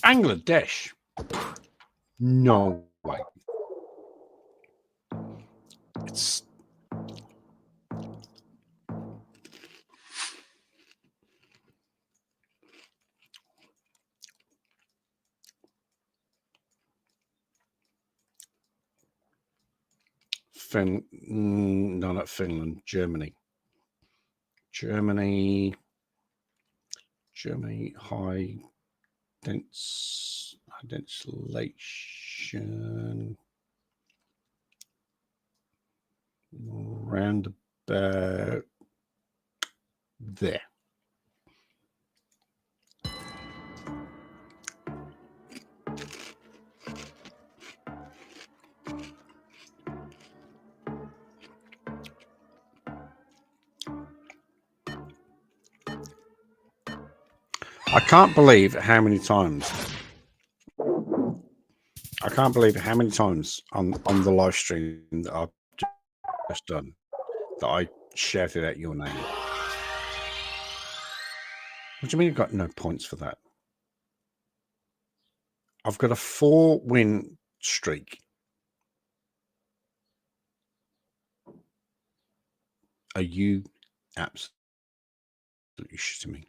Bangladesh. No way. It's no, not Finland, Germany. Germany, high densillation, round about there. I can't believe how many times on the live stream that I've just done that I shouted out your name. What do you mean you got no points for that? I've got a 4-win streak. Are you absolutely shitting me?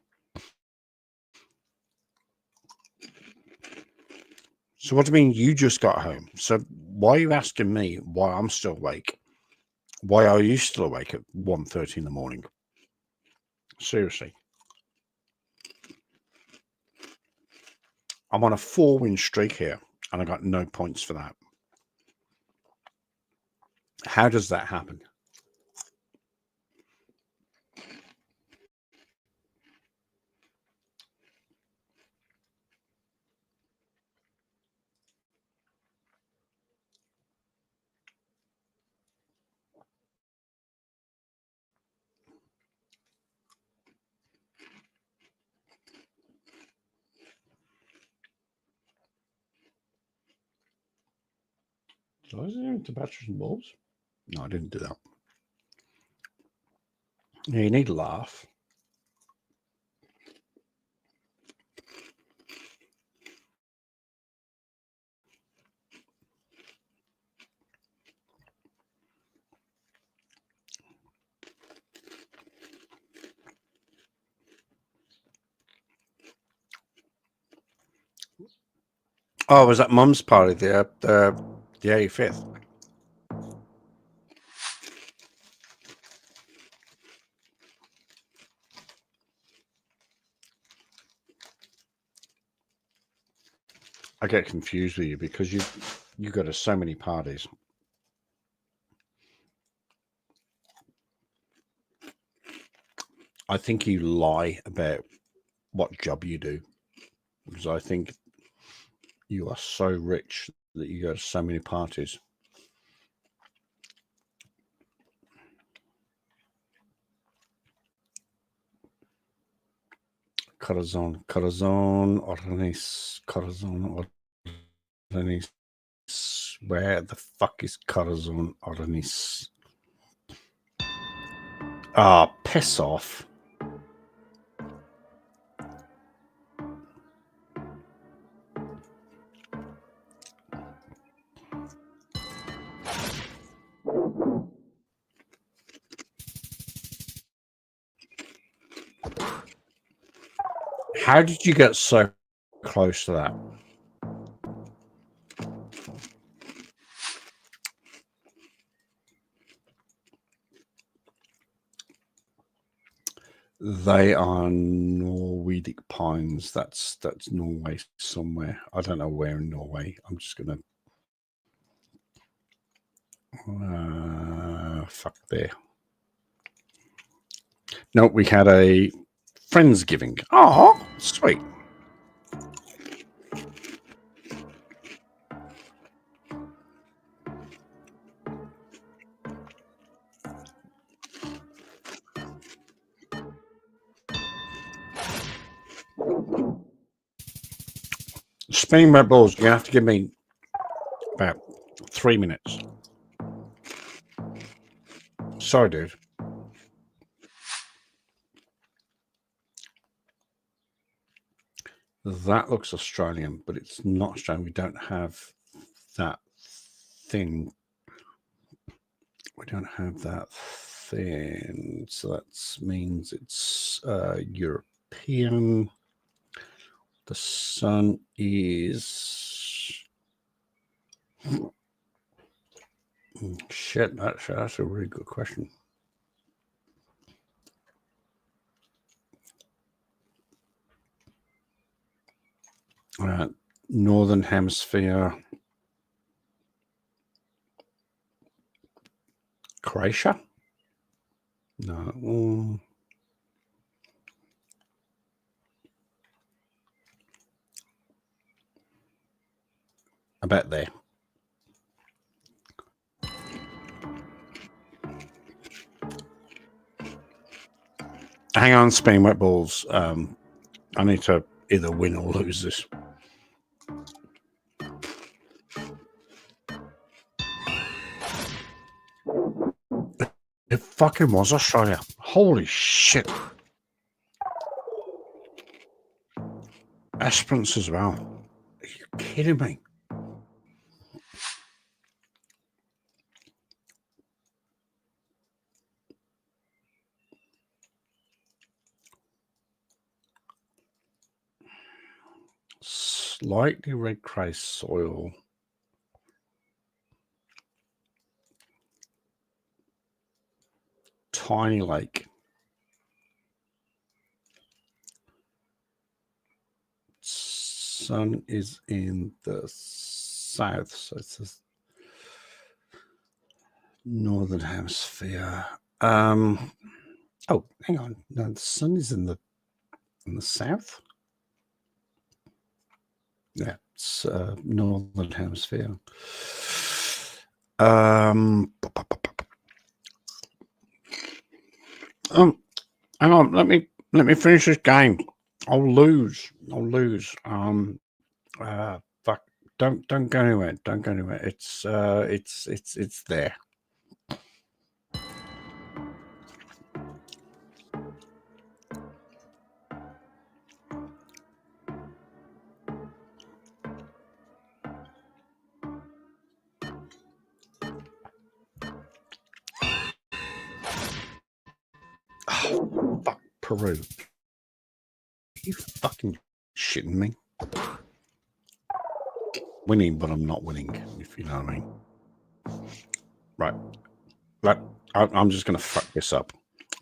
So what do you mean you just got home? So why are you asking me why I'm still awake? Why are you still awake at 1:30 in the morning? Seriously. I'm on a 4-win streak here, and I got no points for that. How does that happen? Did I do into batteries and bulbs? No, I didn't do that. Yeah, you need a laugh. Oh, was that Mum's party, the 85th? I get confused with you because you go to so many parties. I think you lie about what job you do, because I think you are so rich that you go to so many parties. Corazon, Orenis, Corazon, Orenis. Where the fuck is Corazon, Orenis? Ah, piss off. How did you get so close to that? They are Norwedic pines. That's Norway somewhere. I don't know where in Norway. I'm just gonna fuck there. No, we had a Friendsgiving. Oh, sweet. Spinning red balls, you have to give me about 3 minutes. Sorry, dude. That looks Australian, but it's not Australian. We don't have that thing. We don't have that thing. So that means it's European. The sun is... Shit, that's a really good question. Northern Hemisphere. Croatia? No. About there. Hang on, spinning wet balls. I need to either win or lose this. It fucking was Australia. Holy shit. Esperance as well. Are you kidding? kidding me? Slightly red clay soil. Tiny lake. Sun is in the south, so it's the northern hemisphere. Oh, hang on. No, the sun is in the south. Yeah, it's northern hemisphere. Hang on. Let me finish this game. I'll lose. Fuck. Don't go anywhere. Don't go anywhere. It's there. Oh, fuck, Peru. Are you fucking shitting me? Winning, but I'm not winning, if you know what I mean. Right. I'm just going to fuck this up.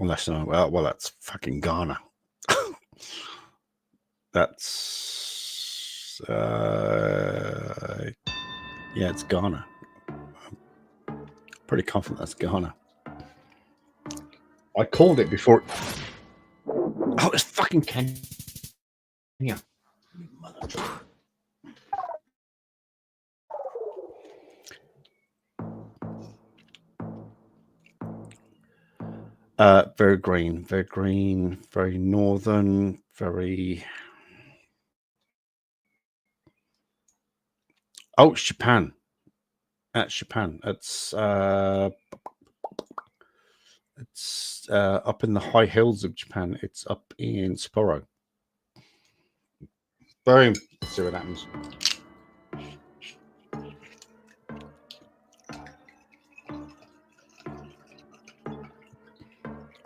Unless, well, that's fucking Ghana. That's, yeah, it's Ghana. I'm pretty confident that's Ghana. I called it before. Oh, it's fucking Kenya. Very green, very northern, very. Oh, it's Japan. That's Japan. It's up in the high hills of Japan. It's up in Sapporo. Boom. Let's see what happens.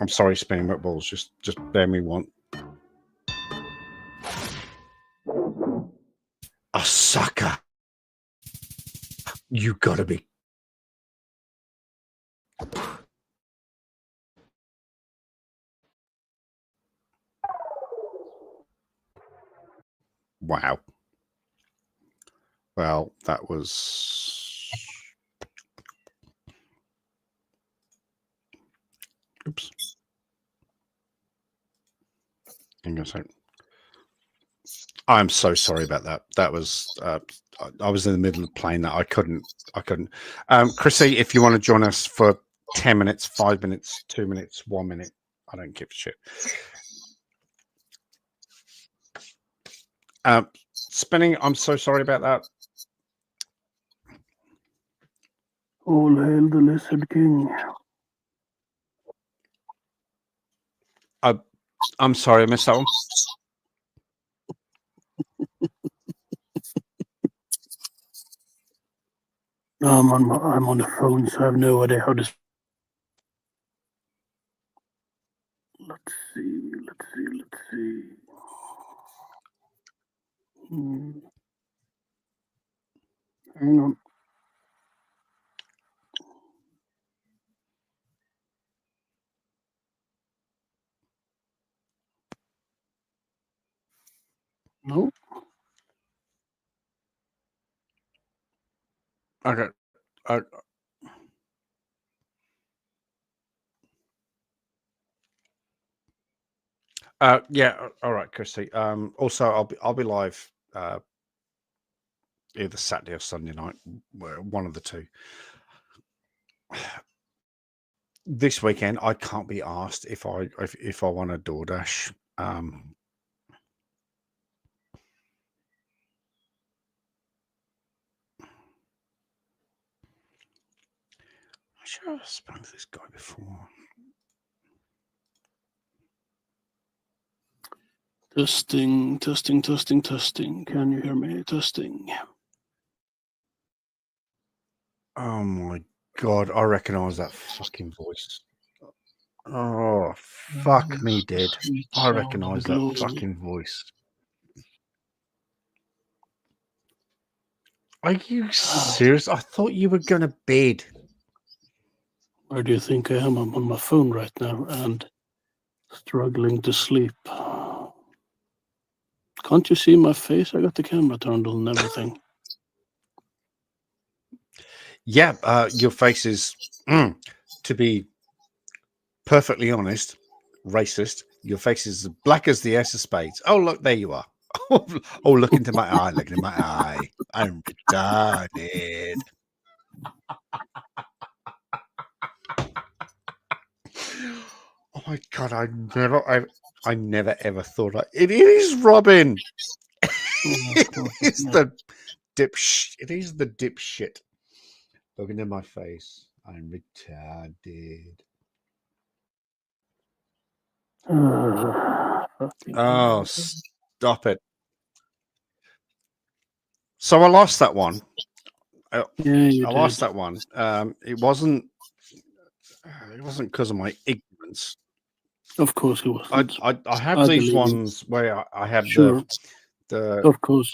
I'm sorry, spinning wet balls. Just bear me one. Osaka. You gotta be. Wow. Well, that was. Oops. Hang on a second. I'm so sorry about that. That was I was in the middle of playing that. I couldn't. Chrissy, if you want to join us for 10 minutes, 5 minutes, 2 minutes, 1 minute, I don't give a shit. Spinning, I'm so sorry about that. All hail the Lizard King. I'm sorry, I missed that one. I'm on the phone, so I have no idea how this. Let's see. Hang on. Nope. Okay. Yeah. All right, Christy. Also, I'll be live either Saturday or Sunday night, one of the two. This weekend, I can't be asked if I want to DoorDash. I'm sure I've spoken to this guy before. Testing. Can you hear me? Testing. Oh my God, I recognise that fucking voice. Oh, fuck me dead. I recognise that fucking voice. Are you serious? I thought you were going to bed. Where do you think I am? I'm on my phone right now and struggling to sleep. Can't you see my face? I got the camera turned on and everything. Yeah, your face is, to be perfectly honest, racist. Your face is as black as the ace of spades. Oh, look, there you are. Oh, look into my eye. Look into my eye. I'm retarded. Oh my God, I never ever thought it is Robin. It is the dipshit. It is the dipshit. Look into my face. I'm retarded. Oh, stop it. So I lost that one. I lost that one. It wasn't because of my ignorance. Of course it wasn't. I have these ones where I have the of course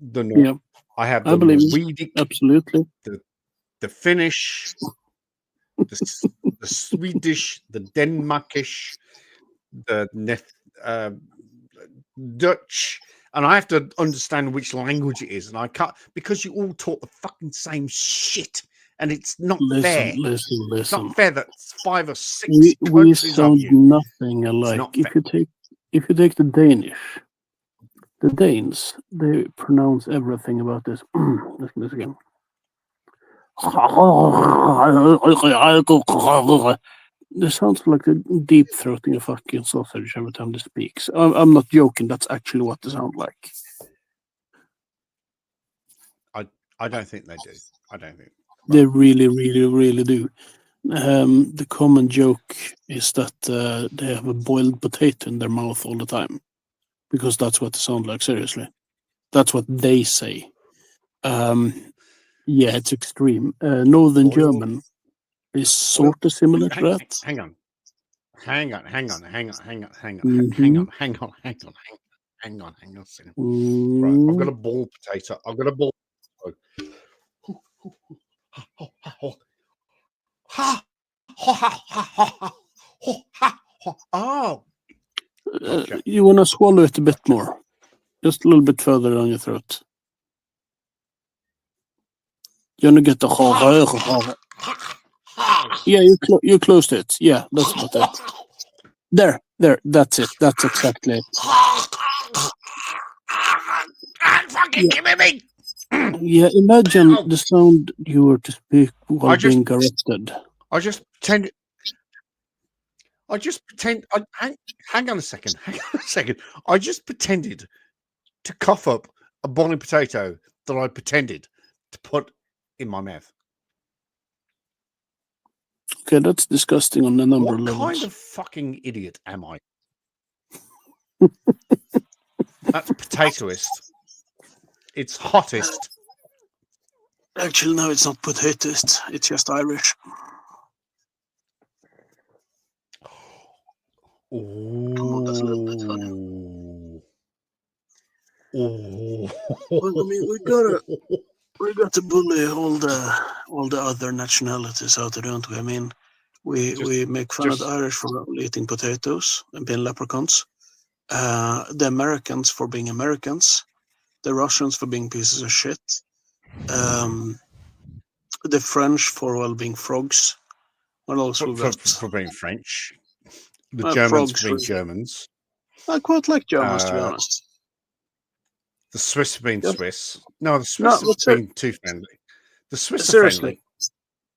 the yeah. I have I the believe Norwegic, absolutely the Finnish, the Swedish, the Denmarkish, the Dutch, and I have to understand which language it is, and I can't because you all talk the fucking same shit, and it's not fair. Listen. It's not fair that 5 or 6 We countries sound of you. nothing It's alike. not If you take the Danish, the Danes, they pronounce everything about this. Listen to this again. This sounds like a deep throating a fucking sausage every time they speaks. I'm not joking. That's actually what they sound like. I don't think they do. I don't think They really, really, really do. The common joke is that they have a boiled potato in their mouth all the time, because that's what they sound like. Seriously, that's what they say. Yeah, it's extreme. Northern German is sort of similar to that. Hang on. Hang on a second. Right, I've got a ball potato. I've got a ball. Oh. You want to swallow it a bit more, just a little bit further down your throat. You want to get the yeah, you closed it. Yeah, that's about it. There, that's it. That's exactly it. Fucking giving me. Yeah, imagine the sound you were to speak while being corrected. I just pretend. Hang on a second. I just pretended to cough up a boiling potato that I pretended to put in my mouth. Okay, that's disgusting on a number of What levels. kind of fucking idiot am I? That's potatoist. It's hottest. Actually, no, it's not potatoist. It's just Irish. Come on, that's a little bit funny. Well, I mean, we got to bully all the other nationalities out there, don't we? I mean, we make fun of the Irish for only eating potatoes and being leprechauns. The Americans for being Americans. The Russians for being pieces of shit. The French for being frogs. What else we got? For being French. The Germans for being Germans. I quite like Germans, to be honest. The Swiss for being Swiss. No, the Swiss have been too friendly. The Swiss are friendly.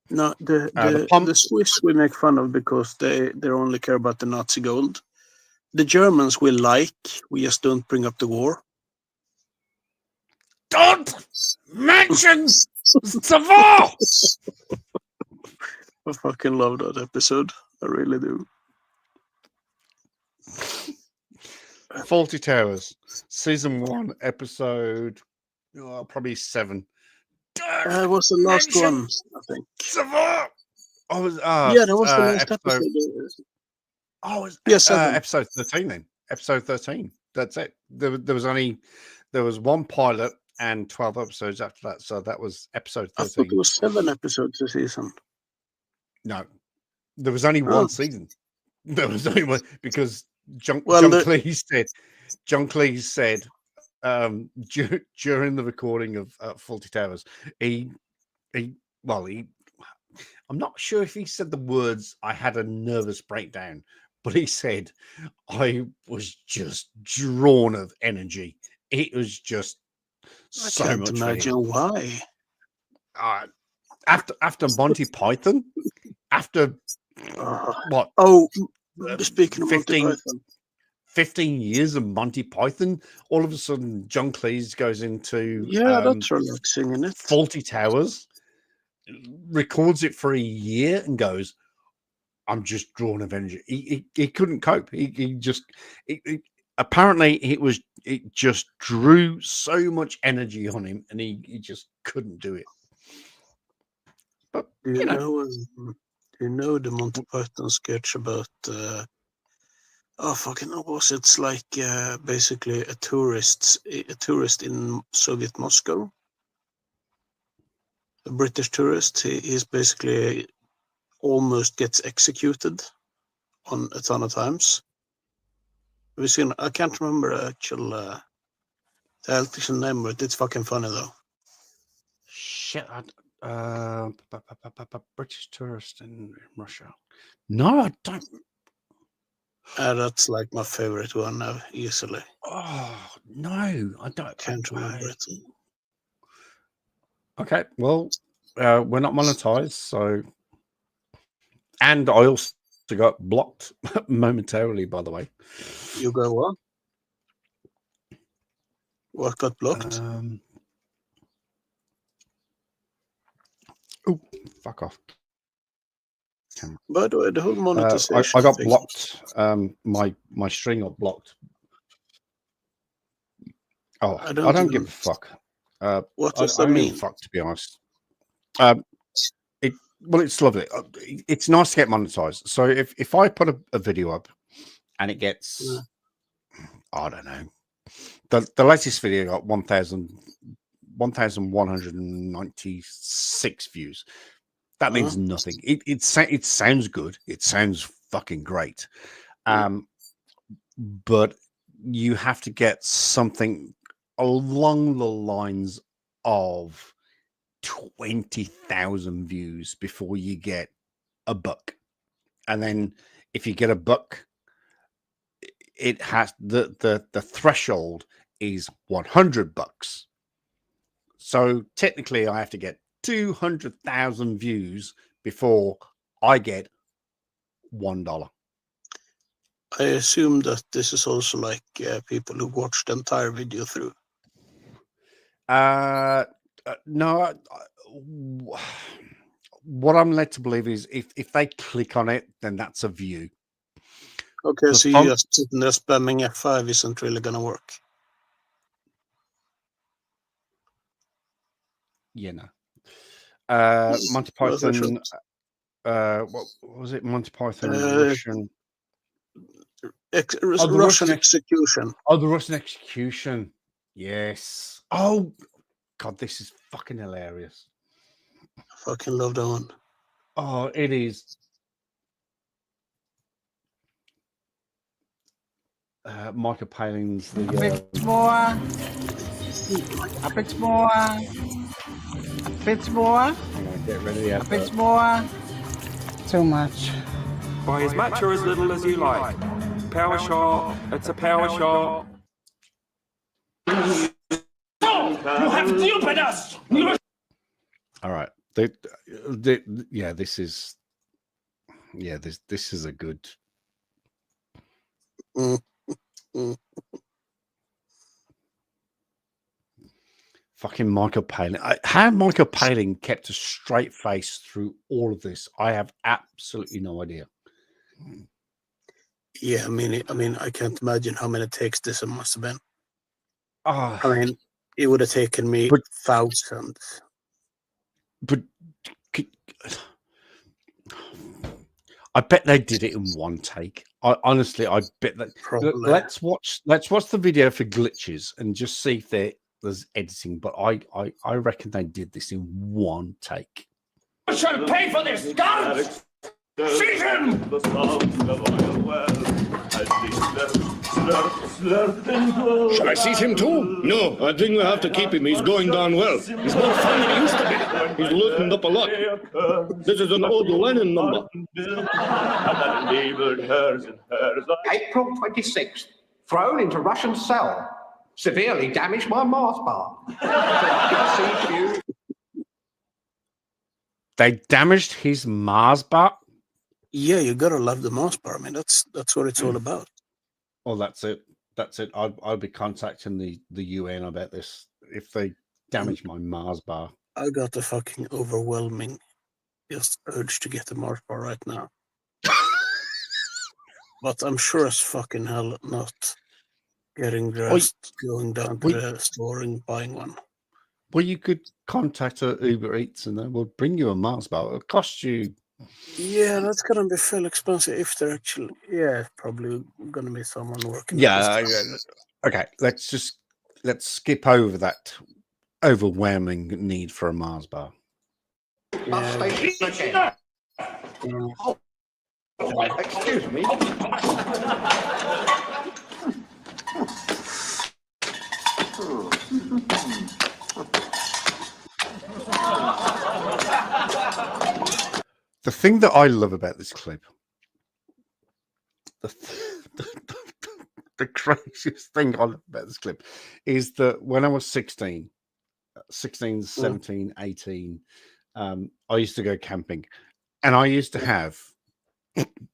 No, the Swiss we make fun of because they only care about the Nazi gold. The Germans we like, we just don't bring up the war. Don't mention the war! I fucking love that episode. I really do. Fawlty Towers, season 1, episode probably 7. It was the last one. I think. I was Yeah, that was the last episode. Oh, it's Yeah, 7. episode 13 then. Episode 13. That's it. There was one pilot and 12 episodes after that. So that was episode 13. I thought it was 7 episodes a season. No, there was only Oh. one season. There was only one because John Well, Cleese said during the recording of Fawlty Towers, I'm not sure if he said the words "I had a nervous breakdown," but he said I was just drawn of energy. It was just so I can't much. imagine why. After Monty Python, after what? Oh, speaking of 15, Monty Python. 15 years of Monty Python, all of a sudden John Cleese goes into that's relaxing, isn't it? Fawlty Towers, records it for a year, and goes, "I'm just drawn of energy." He couldn't cope. Apparently it just drew so much energy on him, and he just couldn't do it. But You know the Monty Python sketch about what was it? It's like basically a tourist in Soviet Moscow, a British tourist. He's basically almost gets executed on a ton of times. Have you seen? I can't remember the actual name, but it's fucking funny though. Shit, British tourist in Russia. No, I don't. That's like my favorite one now, easily. Oh no, I can't remember it. Okay, well, we're not monetized, so. And I also got blocked momentarily, by the way. You got what? What got blocked? Oh, fuck off. By the way, the whole monetization. I got thing- blocked. My string got blocked. Oh, I don't give a fuck. What does I that don't give a mean? fuck, to be honest. It's lovely. It's nice to get monetized. So if I put a video up and it gets, I don't know, the latest video got 1,196 views. That means nothing. It sounds good. It sounds fucking great. But you have to get something along the lines of 20,000 views before you get a buck. And then if you get a buck, it has the threshold is 100 bucks. So technically I have to get 200,000 views before I get $1. I assume that this is also like people who watch the entire video through. No. What I'm led to believe is if they click on it, then that's a view. Okay, so you just sitting there spamming F5 isn't really gonna work. Yeah, no. Monty Python. What was it? Monty Python Russian. Russian execution. Oh, the Russian execution. Yes. Oh, God, this is fucking hilarious. I fucking love that one. Oh, it is. Michael Palin's the. A bit more. A bit more. A bit more. Get rid of the A bit more. Too much. Buy as much or as little as you like. Power shot. It's a power shot. You have stupid us. All right. Yeah, this is. Yeah, this is a good. Fucking Michael Palin. How Michael Palin kept a straight face through all of this, I have absolutely no idea. Yeah, I mean, I can't imagine how many takes this must have been. I mean, it would have taken me thousands. But I bet they did it in one take. I bet that. Probably. Let's watch the video for glitches and just see if there's editing. But I reckon they did this in one take. I shall pay for this, guards! Seize him! Shall I seize him too? No, I think we have to keep him. He's going down well. He's more fun than he used to be. He's loosened up a lot. This is an old Lennon number. April 26th. Thrown into Russian cell. Severely damaged my Mars bar. They damaged his Mars bar. Yeah, you gotta love the Mars bar. I mean, that's what it's all about. Oh, that's it. That's it. I'll be contacting the UN about this if they damage my Mars bar. I got a fucking overwhelming just urge to get a Mars bar right now. But I'm sure as fucking hell not getting dressed, going down to the store and buying one. Well, you could contact Uber Eats and they will bring you a Mars bar. It'll cost you. Yeah, that's gonna be fairly expensive if they're actually. Yeah, probably gonna be someone working. Yeah. Okay. Let's skip over that overwhelming need for a Mars bar. Yeah. Excuse me. The thing that I love about this clip, the craziest thing I love about this clip is that when I was 16, 17, 18, I used to go camping and I used to have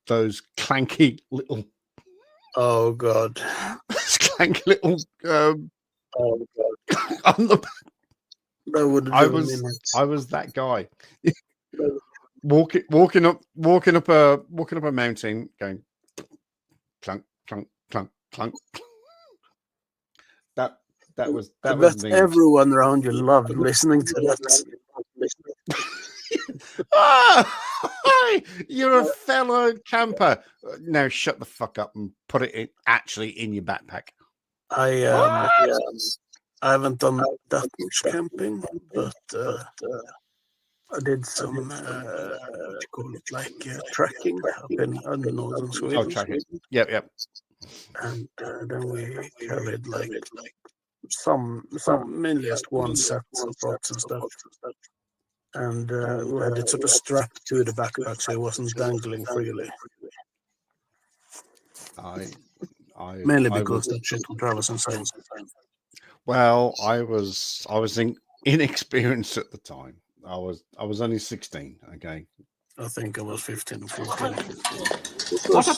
those clanky little. Oh, God. Clanky little. Oh, God. On the, I was that guy. walking up a mountain, going clunk clunk clunk clunk. That was me. Everyone around you loved listening to that. Hi, you're a fellow camper. Now shut the fuck up and put it actually in your backpack. I haven't done that much camping, but I did some what you call it, like trekking up in northern Sweden. Oh, trekking. Yep. And then we carried like some mainly just one set of props and stuff. And we had it sort of strapped to the backpack so it wasn't dangling freely. Mainly because that shit would drive us insane. Well, I was inexperienced at the time. I was only 16. Okay. I think I was 15 or 14. What a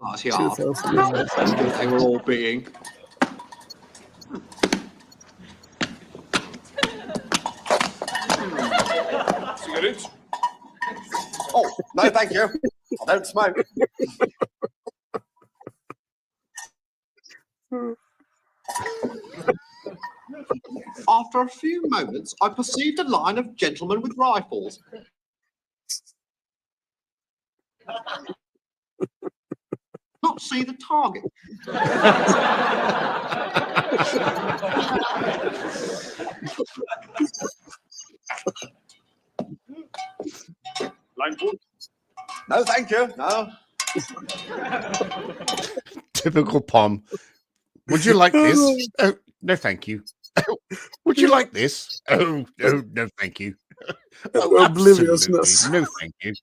party how offended they were all being. Cigarettes? Oh, no, thank you. I don't smoke. After a few moments, I perceived a line of gentlemen with rifles. Not see the target. No, thank you. No. Typical Pom. Would you like this? Oh, no, thank you. Would you like this? Oh, no, thank you. Oh, obliviousness. No, thank you.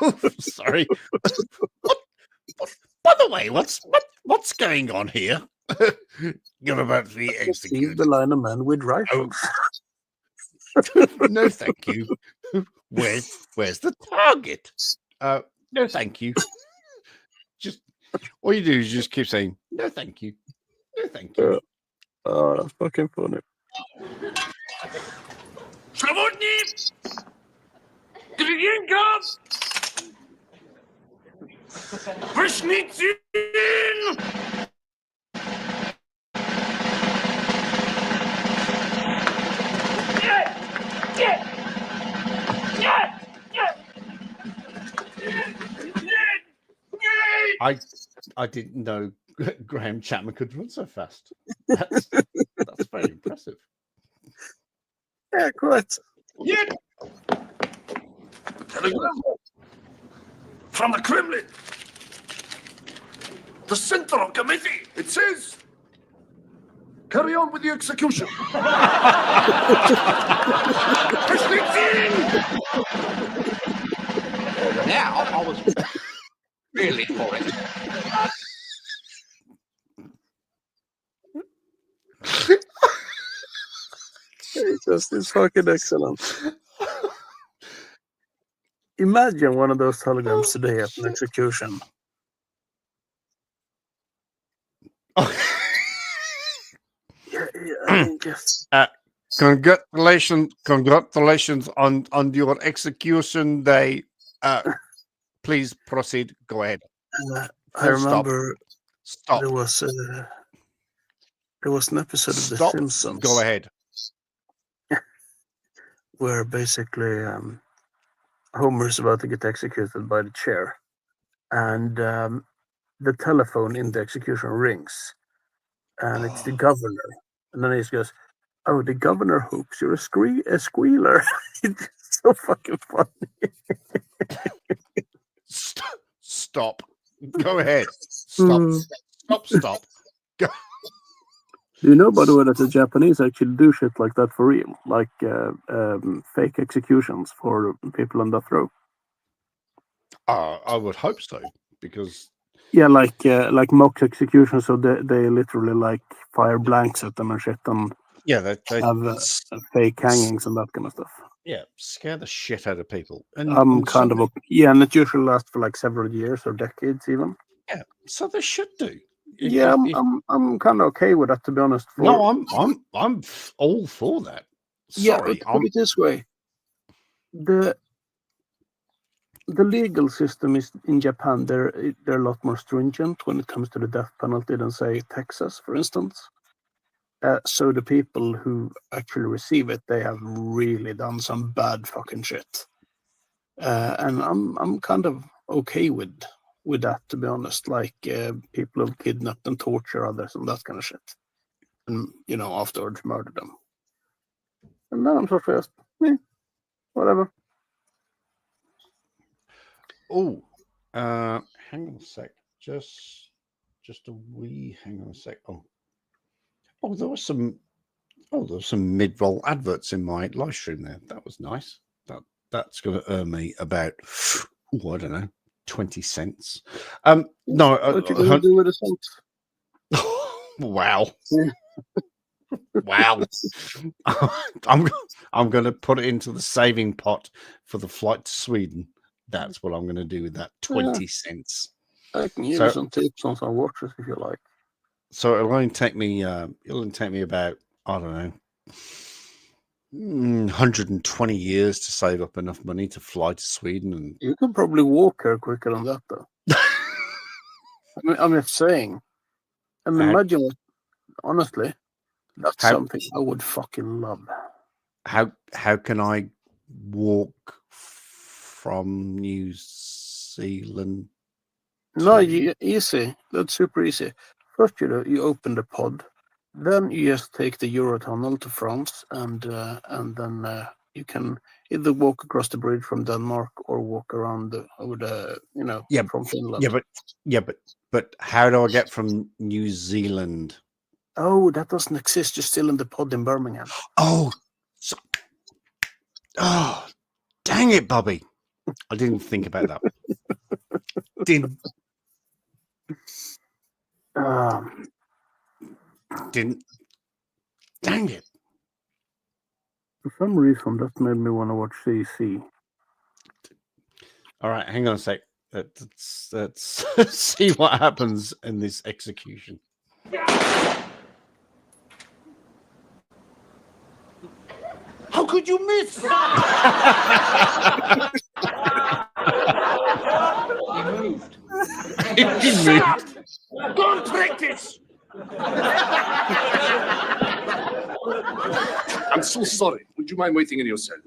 Oh, sorry. By the way, what's going on here? You're about to be executed. The line of men with rifles. Oh. No, thank you. Where's the target? No, thank you. Just all you do is just keep saying no, thank you. No, thank you. Oh, that's fucking funny. Swobodni! Drinka! Prysznicin! I didn't know Graham Chapman could run so fast. That's very impressive. Yeah, quite. Yeah. Telegram from the Kremlin. The Central Committee. It says, carry on with the execution. Now I was really for it. It's fucking excellent. Imagine one of those telegrams today at an execution. I mean, just congratulations on your execution day. Please proceed. Go ahead. I remember Stop. there was an episode of The Stop. Simpsons. Go ahead. Where basically Homer's about to get executed by the chair, and the telephone in the execution rings, and it's the governor, and then he goes, "Oh, the governor hopes you're a squealer." It's so fucking funny. Stop. Go ahead. Stop. Stop. Go. Do you know, by the way, that the Japanese actually do shit like that for real, like fake executions for people on death row? I would hope so, because Yeah, like mock executions, so they literally like fire blanks at them and shit, and yeah, they have fake hangings and that kind of stuff. yeah, scare the shit out of people. And I'm kind of yeah, and it usually lasts for like several years or decades even. Yeah, so they should do. Yeah, I'm kind of okay with that, to be honest. No, I'm all for that. Yeah, Sorry, put it this way: the legal system is in Japan. They're a lot more stringent when it comes to the death penalty than say Texas, for instance. So the people who actually receive it, they have really done some bad fucking shit. And I'm kind of okay with that, to be honest. Like people who kidnap and torture others and that kind of shit, and afterwards murder them. And then I'm so fast, whatever. Oh, hang on a sec. Just a wee. Hang on a sec. Oh, there was some mid-roll adverts in my live stream there. That was nice. That's going to earn me about, I don't know, 20 cents. No, What you gonna do with the cents? Wow. Wow. I'm going to put it into the saving pot for the flight to Sweden. That's what I'm going to do with that 20 cents. I can give you some tips on some watches if you like. So it'll only take me about, I don't know, 120 years to save up enough money to fly to Sweden. And you can probably walk here quicker than that, though. I'm just saying. I mean, imagine what, honestly, that's something I would fucking love. How can I walk from New Zealand? No, easy. That's super easy. First, you open the pod, then you just take the Eurotunnel to France, and then you can either walk across the bridge from Denmark or walk around from Finland. But how do I get from New Zealand? Oh, that doesn't exist. You're still in the pod in Birmingham. Oh, dang it, Bobby! I didn't think about that. Didn't. Dang it. For some reason, that made me want to watch CC. All right, hang on a sec. Let's see what happens in this execution. How could you miss? He moved. He moved. Don't practice. I'm so sorry. Would you mind waiting in your cell?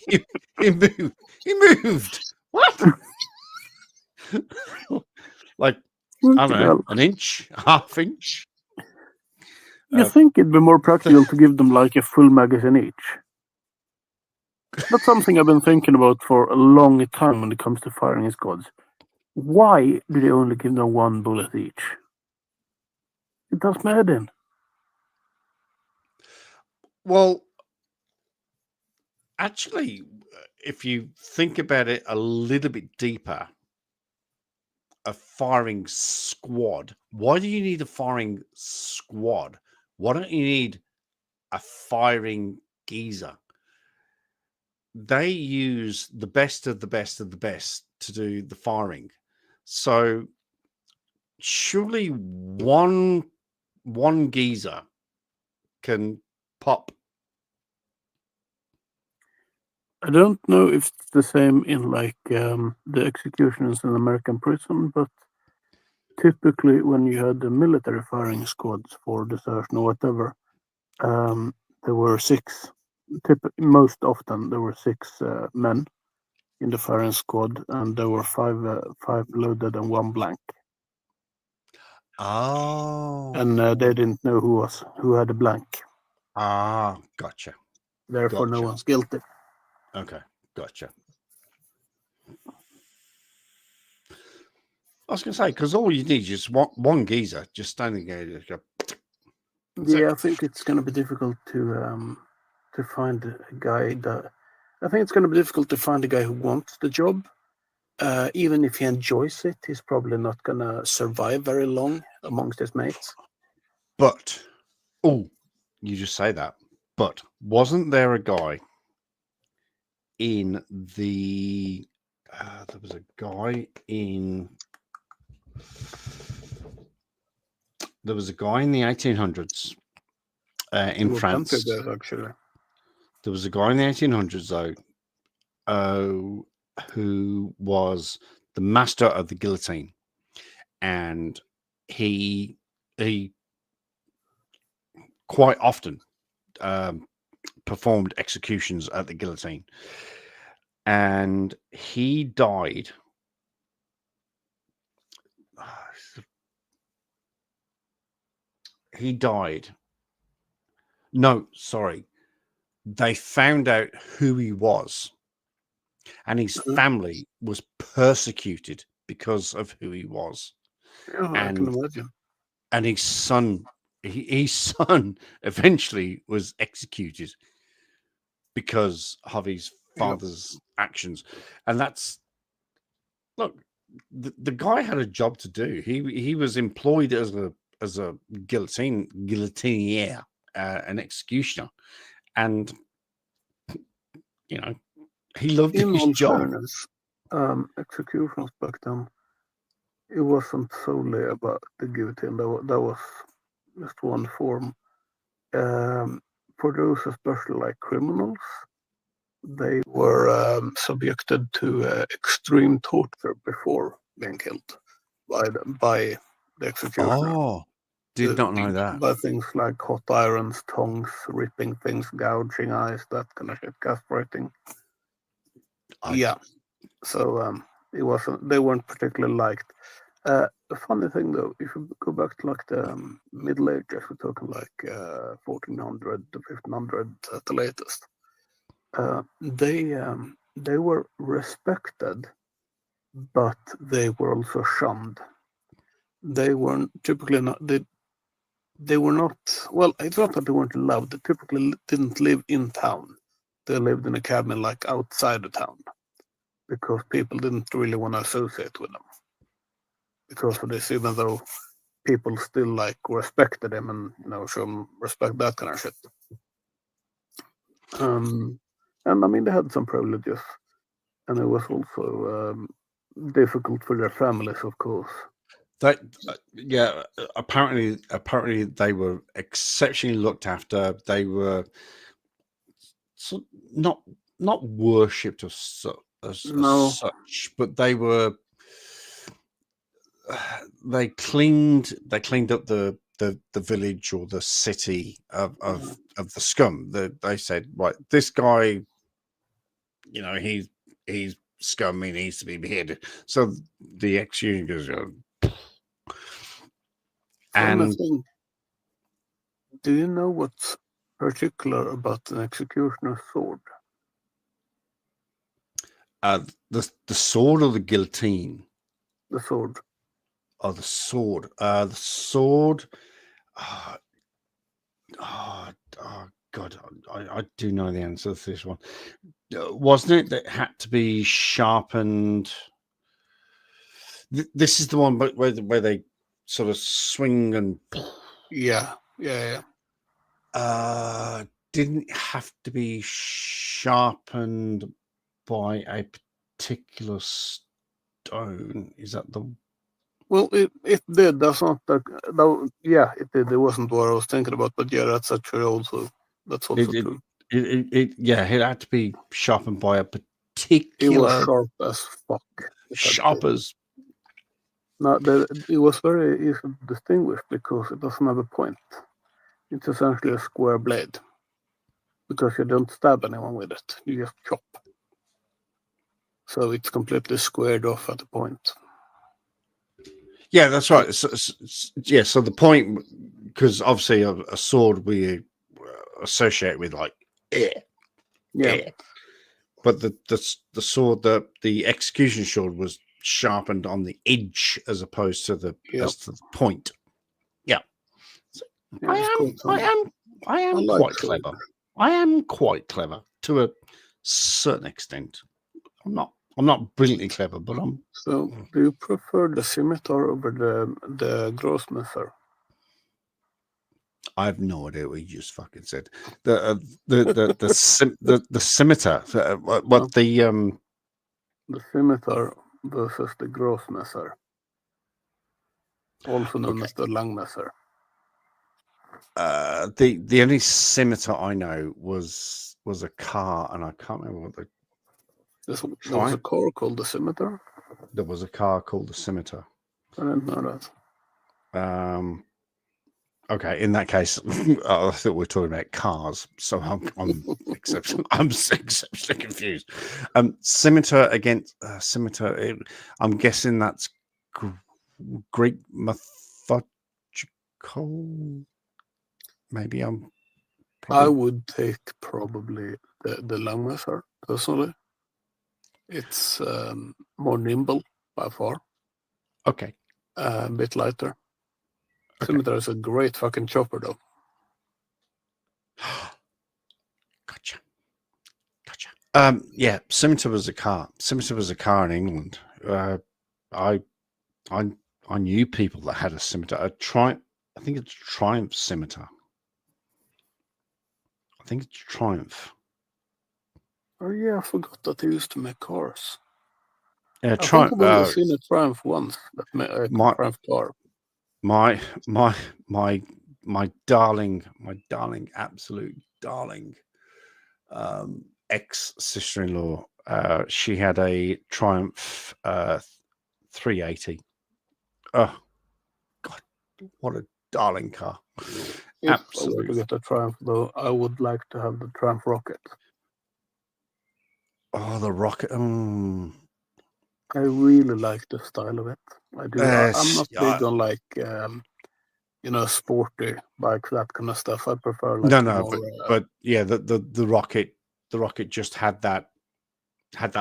He moved. He moved. What? Like, I don't know, an inch, half inch. You think it'd be more practical to give them like a full magazine each? That's something I've been thinking about for a long time when it comes to firing squads. Why do they only give them one bullet each? It does me head in. Well, actually, if you think about it a little bit deeper, a firing squad. Why do you need a firing squad? Why don't you need a firing geezer? They use the best of the best of the best to do the firing. So surely one geezer can pop. I don't know if it's the same in like the executions in American prison, but typically when you had the military firing squads for desertion or whatever, there were six. Most often there were six men in the firing squad, and there were five loaded and one blank. Oh, and they didn't know who had a blank. Ah, gotcha. Therefore, no one's guilty. Okay, gotcha. I was going to say, because all you need is one geezer just standing there. Just go, yeah, I think it's going to be difficult to find a guy that. I think it's going to be difficult to find a guy who wants the job. Even if he enjoys it, he's probably not going to survive very long amongst his mates. But, oh, you just say that. But wasn't there a guy in the... there was a guy in... There was a guy in the 1800s in France. Actually. There was a guy in the 1800s, though, who was the master of the guillotine. And he quite often performed executions at the guillotine. And he died... He died. No, sorry. They found out who he was, and his family was persecuted because of who he was. Oh, I can imagine. And his son eventually was executed because of his father's actions. And that's, look, the guy had a job to do. He was employed as a guillotinier, an executioner, and you know he loved his job. Fairness, executions back then, it wasn't solely about the guillotine. That was just one form. For those especially like criminals, they were subjected to extreme torture before being killed by the executioner. Oh, did not know that. By things like hot irons, tongs, ripping things, gouging eyes, that kind of shit, castrating. Yeah. So it wasn't. They weren't particularly liked. The funny thing though, if you go back to like the Middle Ages, we're talking like 1400 to 1500 at the latest. They were respected, but they were also shunned. They weren't typically not. They were not. Well, it's not that they weren't loved. They typically didn't live in town. They lived in a cabin like outside the town, because people didn't really want to associate with them. Because of this, even though people still like respected him and show him respect, that kind of shit. And I mean, they had some privileges, and it was also difficult for their families, of course. That yeah, apparently they were exceptionally looked after. They were not worshipped as such, but they were. They cleaned up the village or the city of the scum. They said, right, this guy, he's he's scum, he needs to be beheaded. So the execution goes, and do you know what's particular about an executioner's sword? the sword or the guillotine? The sword. Oh, the sword. The sword. Oh, God, I do know the answer to this one. Wasn't it that it had to be sharpened? This is the one, but where they sort of swing and. Yeah. Didn't it have to be sharpened by a particular stone? Is that the? Well, it did. That's not yeah, it did. It wasn't what I was thinking about, but yeah, that's actually also true. It had to be sharpened by a particular. It was sharp as fuck. Sharp as. No, it was very easy to distinguish because it doesn't have a point. It's essentially a square blade because you don't stab anyone with it. You just chop. So it's completely squared off at the point. Yeah, that's right. So the point, because obviously a sword we associate with like air. But the sword, the execution sword was sharpened on the edge as opposed to the point. Yeah. So I am quite clever. I am quite clever to a certain extent. I'm not brilliantly clever, but I'm. So, do you prefer the scimitar over the Grossmesser? I have no idea what you just fucking said. The scimitar. What the scimitar versus the Grossmesser, also known as the Langmesser. The only scimitar I know was a car, and I can't remember what the. There was a car called the Scimitar? There was a car called the Scimitar. I didn't know that. Okay, in that case, I thought we were talking about cars, so I'm exceptionally confused. Scimitar against scimitar. I'm guessing that's Greek mythological. Maybe I would take probably the Langmesser personally. It's more nimble by far. Okay. A bit lighter. Scimitar is a great fucking chopper, though. Gotcha. Yeah, Scimitar was a car. Scimitar was a car in England. I knew people that had a Scimitar. I think it's Triumph Scimitar. I think it's Triumph. Oh yeah, I forgot that they used to make cars. Yeah, Triumph. I've only seen a Triumph once. Triumph car. My darling, absolute darling, ex sister-in-law. She had a Triumph 380. Oh God, what a darling car! If I were to get a Triumph, though, I would like to have the Triumph Rocket. Oh, the Rocket. I really like the style of it. I do. I'm not big on like sporty bikes, that kind of stuff. I prefer like more, but yeah, the Rocket just had that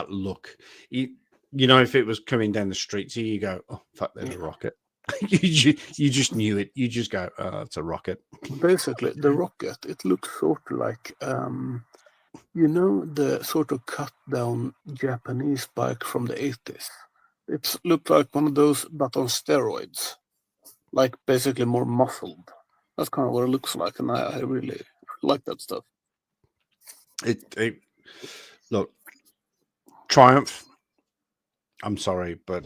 look. You know, if it was coming down the street, so you go, oh fuck, there's a Rocket. you just knew it. You just go, oh, it's a Rocket. Basically, the Rocket, it looks sort of like the sort of cut down Japanese bike from the 80s. It looked like one of those, but on steroids, like basically more muscled. That's kind of what it looks like, and I really like that stuff. Look, Triumph. I'm sorry, but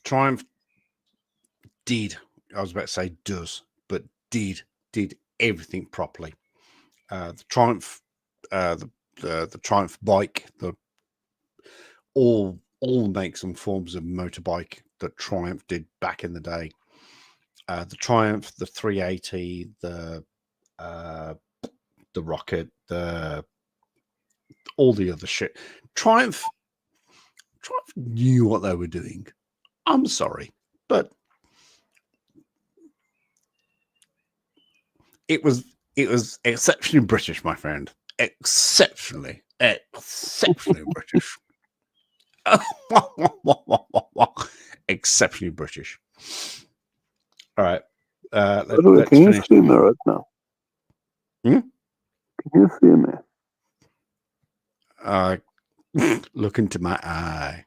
Triumph did. I was about to say does, but did everything properly. The Triumph. The Triumph bike, all makes and forms of motorbike that Triumph did back in the day. The Triumph, the 380, the Rocket, all the other shit. Triumph knew what they were doing. I'm sorry, but it was exceptionally British, my friend. Exceptionally British. Exceptionally British. All right. Let's can you finish. see me right now? Hmm? Can you see me? Look into my eye.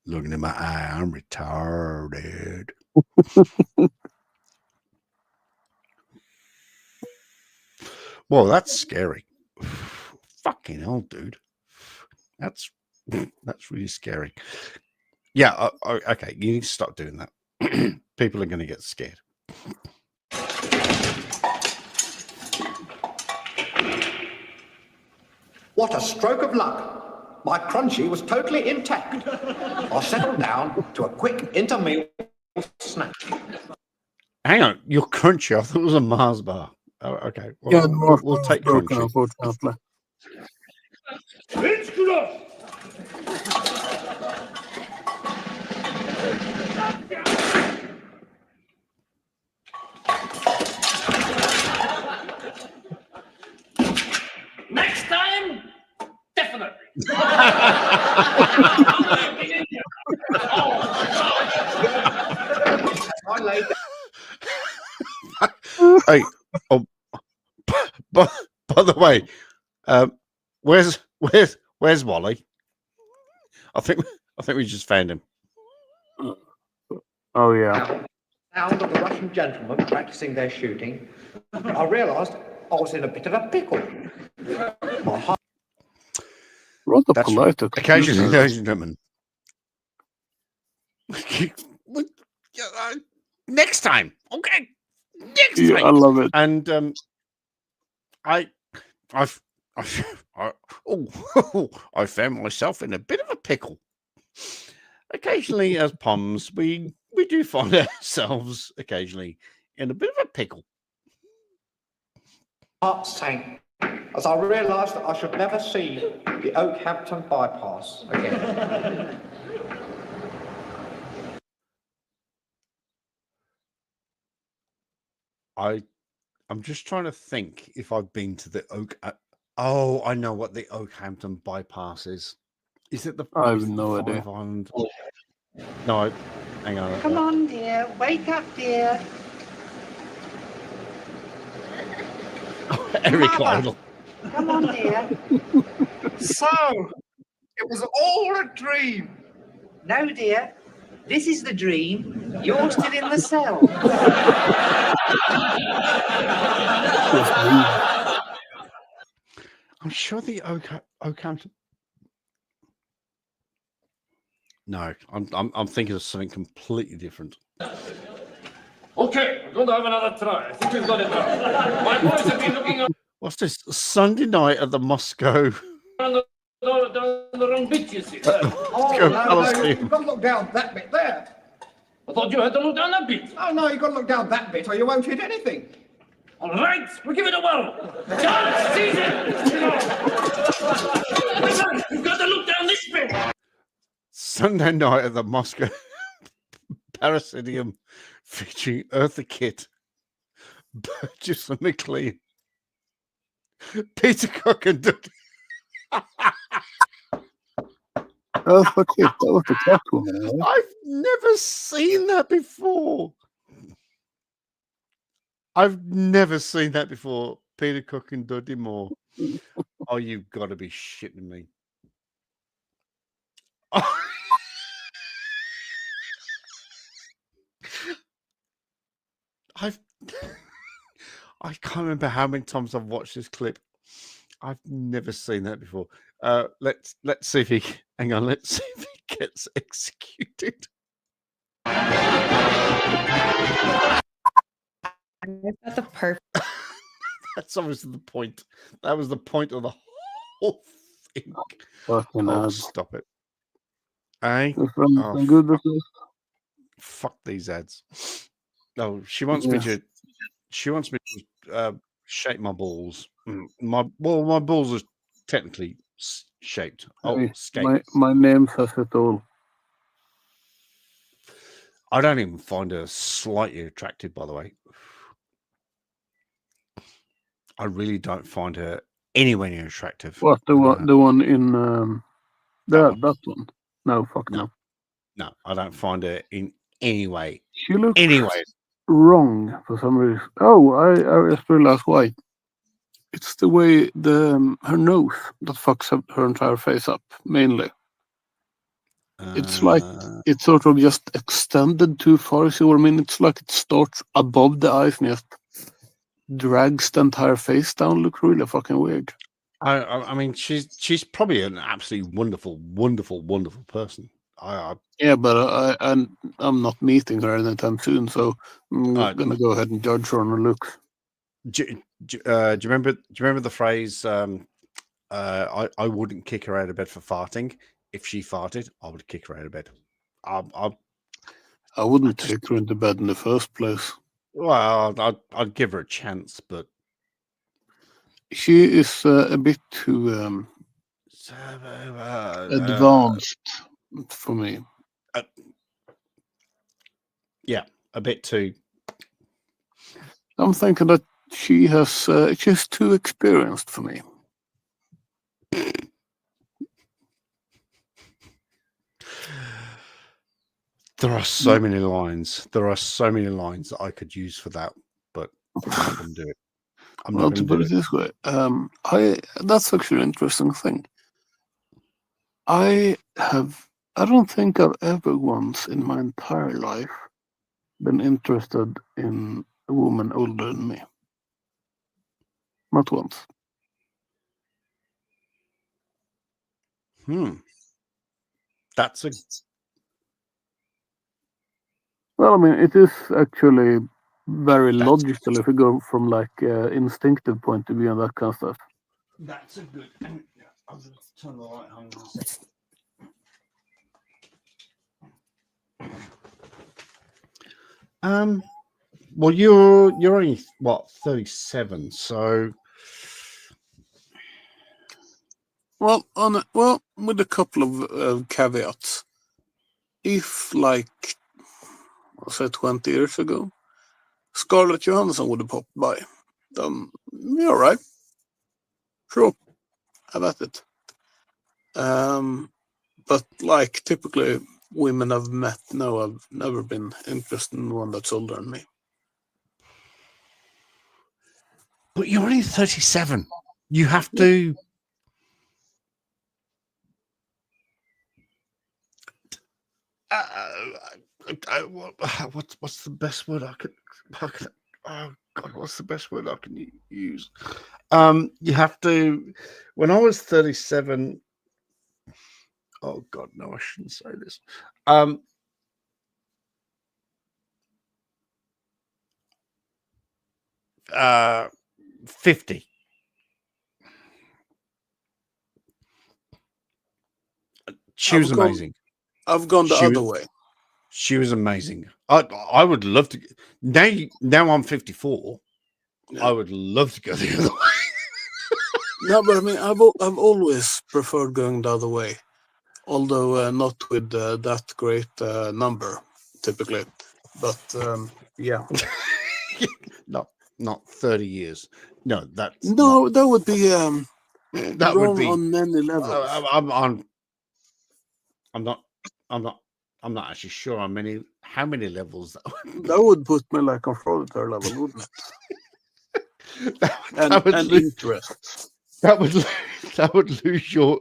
Look into my eye. I'm retarded. Whoa, that's scary. Fucking hell, dude. That's really scary. Yeah, okay. You need to stop doing that. People are going to get scared. What a stroke of luck. My crunchy was totally intact. I'll settle down to a quick intermeal snack. Hang on, you're crunchy. I thought it was a Mars bar. Oh, okay. Well, Yeah, we'll take crunchy. Unfortunately. Next time, definitely. Hey, oh, by the way, where's Wally? I think we just found him. Oh yeah. Sound of the Russian gentlemen practicing their shooting. I realised I was in a bit of a pickle. My heart. That's right. Occasionally, ladies and gentlemen. Next time, okay. Next time. I love it. And I found myself in a bit of a pickle. Occasionally, as Poms, we do find ourselves occasionally in a bit of a pickle. Heart sank as I realised that I should never see the Oakhampton bypass again. I'm just trying to think if I've been to the Oh, I know what the Oakhampton bypass is. Is it the? I have no idea. Island? No, hang on. Come on, dear. Wake up, dear. Eric Mother. Idle. Come on, dear. So, it was all a dream. No, dear. This is the dream. You're still in the cell. I'm sure the Oakhampton. No, I'm thinking of something completely different. Okay, we're going to have another try. I think we've got it now. My boys have been looking up What's this? Sunday night at the Moscow. down the wrong bit, you see. Oh, no, you've got to look down that bit there. I thought you had to look down that bit. Oh, no, you've got to look down that bit or you won't hit anything. All right, we'll give it a whirl. John, seize it. Listen, you've got to look down this bit. Sunday night at the Moscow Parasidium featuring Eartha Kitt, Burgess and McLean, Peter Cook and Doug. Oh, fuck it. That was the cat one. Right? I've never seen that before. I've never seen that before. Peter Cook and Dudley Moore. Oh, you've got to be shitting me. Oh. I can't remember how many times I've watched this clip. I've never seen that before. Let's see if he hang on. Let's see if he gets executed. That's the perfect. That's obviously the point. That was the point of the whole thing. Fucking Oh, hell. stop it. Hey, I'm good with this. fuck these ads. No, she wants me to. She wants me to shake my balls. My balls are technically shaped. Hey, Skate. my name says it all. I don't even find her slightly attractive, by the way. I really don't find her anywhere near attractive. What the one in that one? No, fuck no. No, I don't find her in any way. She looks anyway wrong for some reason. Oh, I just realized why. It's the way her nose that fucks up her entire face up mainly. It's like it's sort of just extended too far. You see what I mean? It's like it starts above the eyes and just drags the entire face down. Look really fucking weird. I mean, she's probably an absolutely wonderful person. Yeah, but I'm not meeting her anytime soon, so I'm gonna go ahead and judge her on her looks. Do you remember the phrase? I wouldn't kick her out of bed for farting. If she farted, I would kick her out of bed. I wouldn't take her into bed in the first place. Well, I'd give her a chance, but she is a bit too advanced for me. Yeah, a bit too. I'm thinking that she's too experienced for me. There are so many lines. There are so many lines that I could use for that, but I'm not going to do it. I'm not Well, going to to put do it it. this way, that's actually an interesting thing. I don't think I've ever once in my entire life been interested in a woman older than me. Not once. That's a. Well, I mean, it is actually very logical if you go from like instinctive point of view and that kind of stuff. That's a good. I'll just turn the light on in a second. Well, you're only what 37, so. Well, with a couple of caveats. If like, I'll say 20 years ago, Scarlett Johansson would have popped by, then you're right. Sure, have at it. But like typically women I've met, no, I've never been interested in one that's older than me. But you're only 37. You have to. What's the best word I could? Oh God, what's the best word I can use? You have to. When I was 37. Oh God, no, I shouldn't say this. 50. She was amazing. I've gone the other way. She was amazing. I would love to. Now I'm 54. Yeah. I would love to go the other way. No, but I mean, I've always preferred going the other way, although not with that great number typically. But yeah, not 30 years. No, that would be that would be on many levels. I'm not actually sure how many levels that would put me like on Frolitor level, wouldn't it? that would lose interest. That would lose your.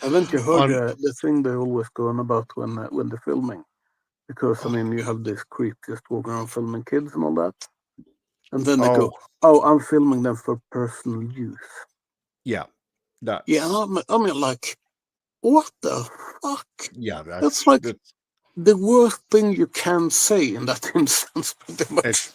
Haven't you heard the thing they always go on about when they're filming? Because I mean, you have this creep just walking around filming kids and all that, and then they go, "Oh, I'm filming them for personal use." Yeah, I mean, like, what the fuck? Yeah, that's like the worst thing you can say in that instance. Pretty much,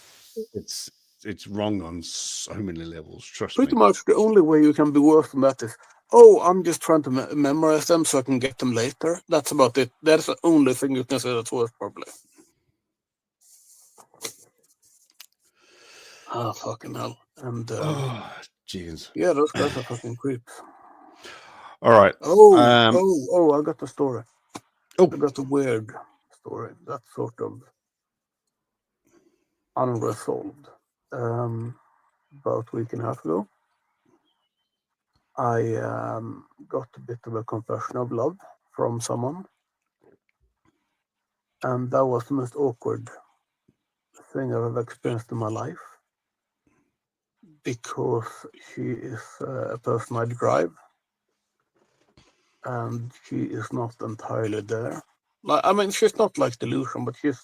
it's wrong on so many levels. Trust me. Pretty me. much, the only way you can be worse than that is, oh, I'm just trying to memorize them so I can get them later. That's about it. That's the only thing you can say that's worse, probably. Ah, fucking hell. And Oh, jeez. yeah, those guys are fucking creeps. All right. I got the story. Oh. I got a weird story that's sort of unresolved. About a week and a half ago, I got a bit of a confession of love from someone, and that was the most awkward thing I've ever experienced in my life, because she is a person I drive, and she is not entirely there. Like, I mean, she's not like delusion, but she's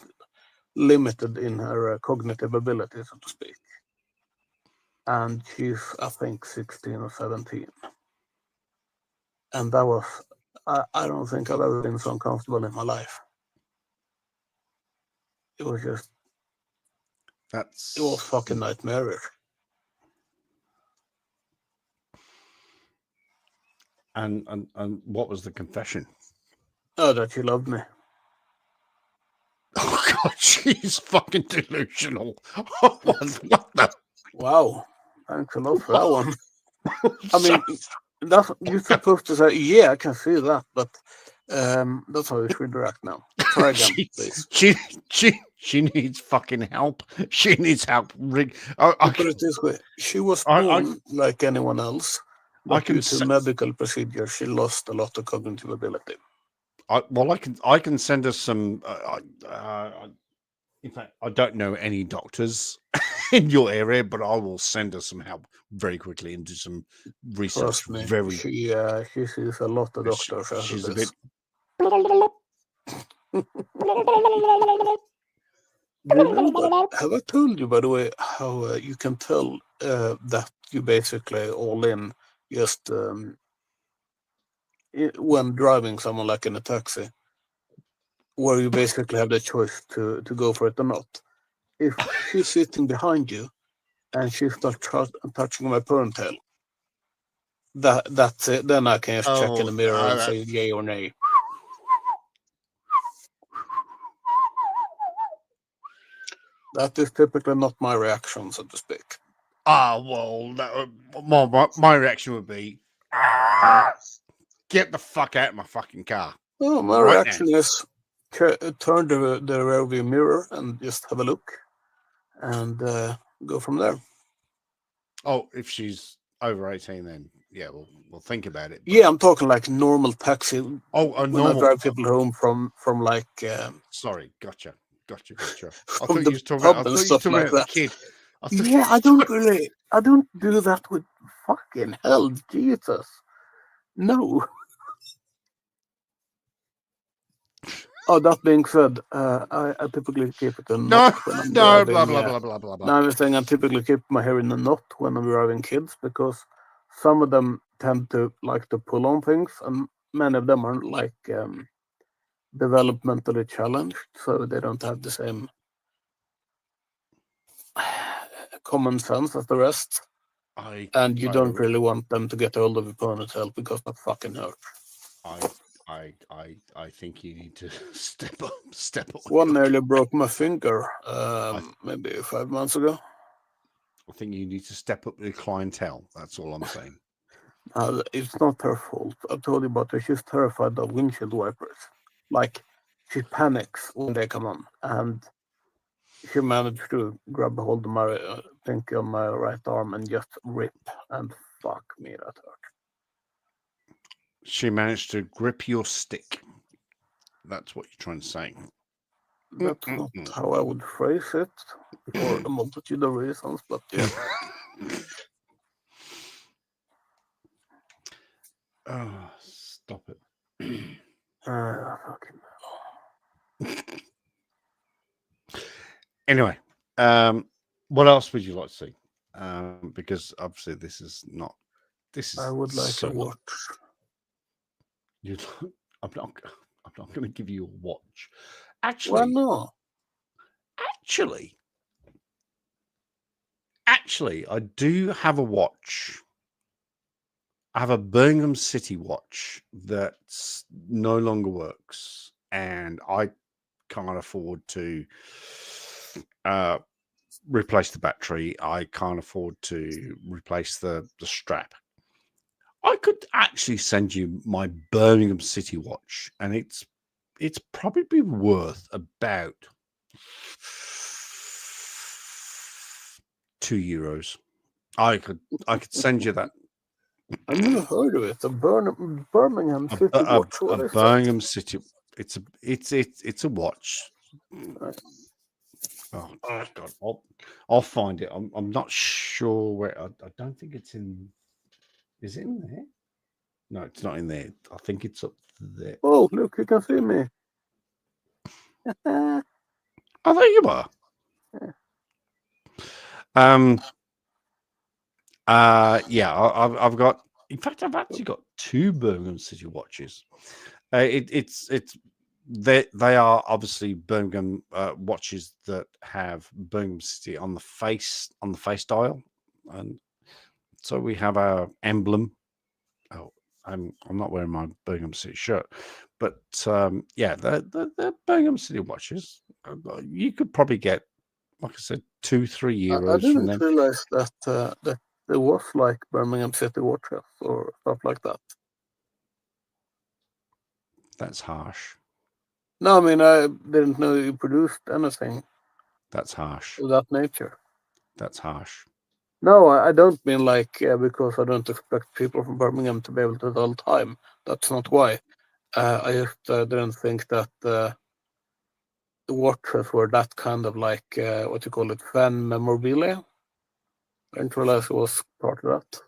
limited in her cognitive ability, so to speak. And she's, I think, 16 or 17. And that was, I don't think I've ever been so uncomfortable in my life. It was just, it was fucking nightmarish. And what was the confession? Oh, that she loved me. Oh God, she's fucking delusional. What the? Wow, thanks a lot for that one. I mean, that's, you're supposed to say, yeah, I can see that, but that's how you should react now. Try again, please. She needs fucking help. She needs help. I put it this way: she was born like anyone else, but due to medical procedure, she lost a lot of cognitive ability. I can send her some. In fact, I don't know any doctors in your area, but I will send her some help very quickly and do some research. Trust me, she sees a lot of doctors. She's a bit. Have I told you, by the way, how you can tell that you basically all in just when driving someone like in a taxi, where you basically have the choice to go for it or not? If she's sitting behind you and she's not touching my ponytail, that's it. Then I can just check in the mirror and say yay or nay. That is typically not my reaction, so to speak. Well, my reaction would be, get the fuck out of my fucking car. Oh, my reaction is turn the rear view mirror and just have a look, and go from there. Oh, if she's over 18, then yeah, we'll think about it. Yeah, I'm talking like normal taxi. Oh, a when normal. I drive people home from like. Sorry, gotcha. I From thought the you were talking pub about, and stuff like the that. kid. Yeah, I don't do that with fucking hell, Jesus. No. Oh, that being said, I typically keep it in knot when I'm driving. Blah. No, I'm saying I typically keep my hair in a knot when I'm driving kids, because some of them tend to like to pull on things, and many of them are like developmentally challenged, so they don't have the same common sense as the rest. And you don't really want them to get hold of a ponytail, because that fucking hurts. I think you need to step up. One nearly broke my finger maybe 5 months ago. I think you need to step up the clientele. That's all I'm saying. It's not her fault. I told you about her. She's terrified of windshield wipers. Like, she panics when they come on. And she managed to grab a hold of my pinky on my right arm and just rip. And fuck me, that hurt. She managed to grip your stick. That's what you're trying to say. That's not how I would phrase it, for a multitude of reasons, but yeah. Oh, stop it. Fucking Anyway, what else would you like to see? Because obviously this is. I would like so, to watch. I'm not going to give you a watch. Actually, Why not? Actually, I do have a watch. I have a Birmingham City watch that no longer works, and I can't afford to replace the battery. I can't afford to replace the strap. I could actually send you my Birmingham City watch, and it's probably worth about €2. I could send you that. I've never heard of it. Birmingham City watch. What is Birmingham City. It's a watch. Oh God, I'll find it. I'm not sure where. I don't think it's in. Is it in there? No, it's not in there. I think it's up there. Oh, look, you can see me. Oh, there you are. Yeah, I've got. In fact, I've actually got 2 Birmingham City watches. They are obviously Birmingham watches that have Birmingham City on the face dial, and so we have our emblem. Oh, I'm not wearing my Birmingham City shirt, but yeah, the Birmingham City watches. You could probably get, like I said, €2-3 I from didn't them. realize that that there was like Birmingham City watches or stuff like that. That's harsh. No, I mean I didn't know you produced anything That's harsh. of that nature. That's harsh. No, I don't mean like because I don't expect people from Birmingham to be able to tell time. That's not why. I just didn't think that the watches were that kind of like what you call it, fan memorabilia. I didn't realize it was part of that.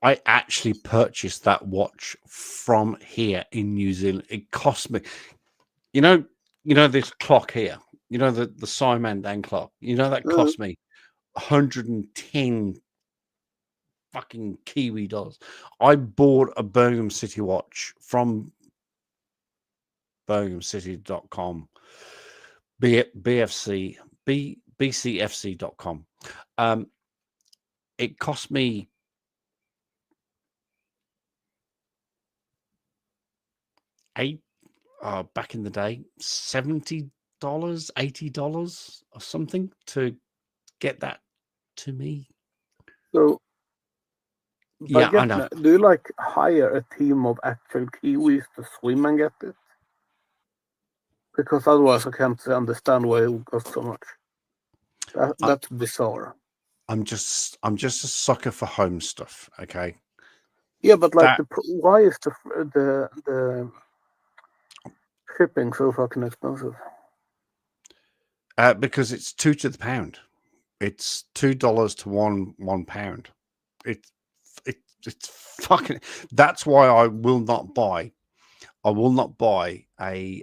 I actually purchased that watch from here in New Zealand. It cost me, you know this clock here. You know the Simon clock. You know that cost me 110 fucking Kiwi dollars. I bought a Birmingham City watch from BirminghamCity.com, BCFC.com. It cost me back in the day, $70, $80 or something to get that to me. So, Yeah, I know. Do you like hire a team of actual Kiwis to swim and get it? Because otherwise, I can't understand why it costs so much. That's bizarre. I'm just a sucker for home stuff. Okay. Yeah, but like, why is the shipping so fucking expensive? Because it's 2 to the pound. It's $2 to one pound. It's fucking. That's why I will not buy. I will not buy a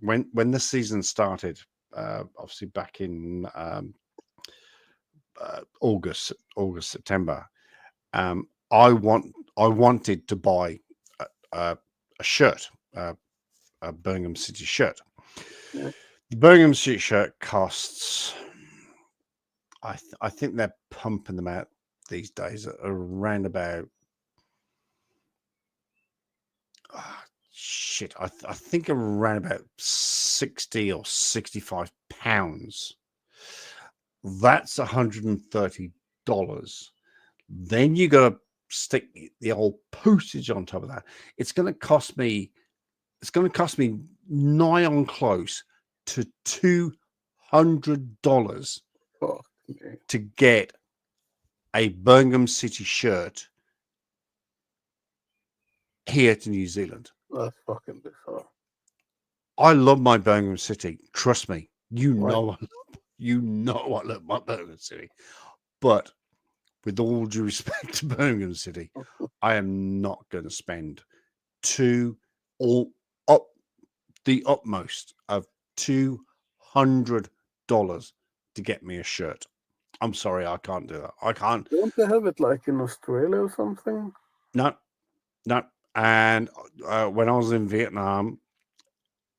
when the season started. Obviously back in August, September. I wanted to buy a shirt, a Birmingham City shirt. Yeah. The Birmingham City shirt costs, I think they're pumping them out these days at around about, I think around about 60 or 65 pounds. That's $130. Then you got to stick the old postage on top of that. It's going to cost me nigh on close to $200 to get a Birmingham City shirt here to New Zealand. That's fucking bizarre. I love my Birmingham City. Trust me. You Right. know I love my Birmingham City. But with all due respect to Birmingham City, I am not going to spend the utmost of $200 to get me a shirt. I'm sorry, I can't do that. I can't. Don't they have it like in Australia or something? No. And when I was in Vietnam,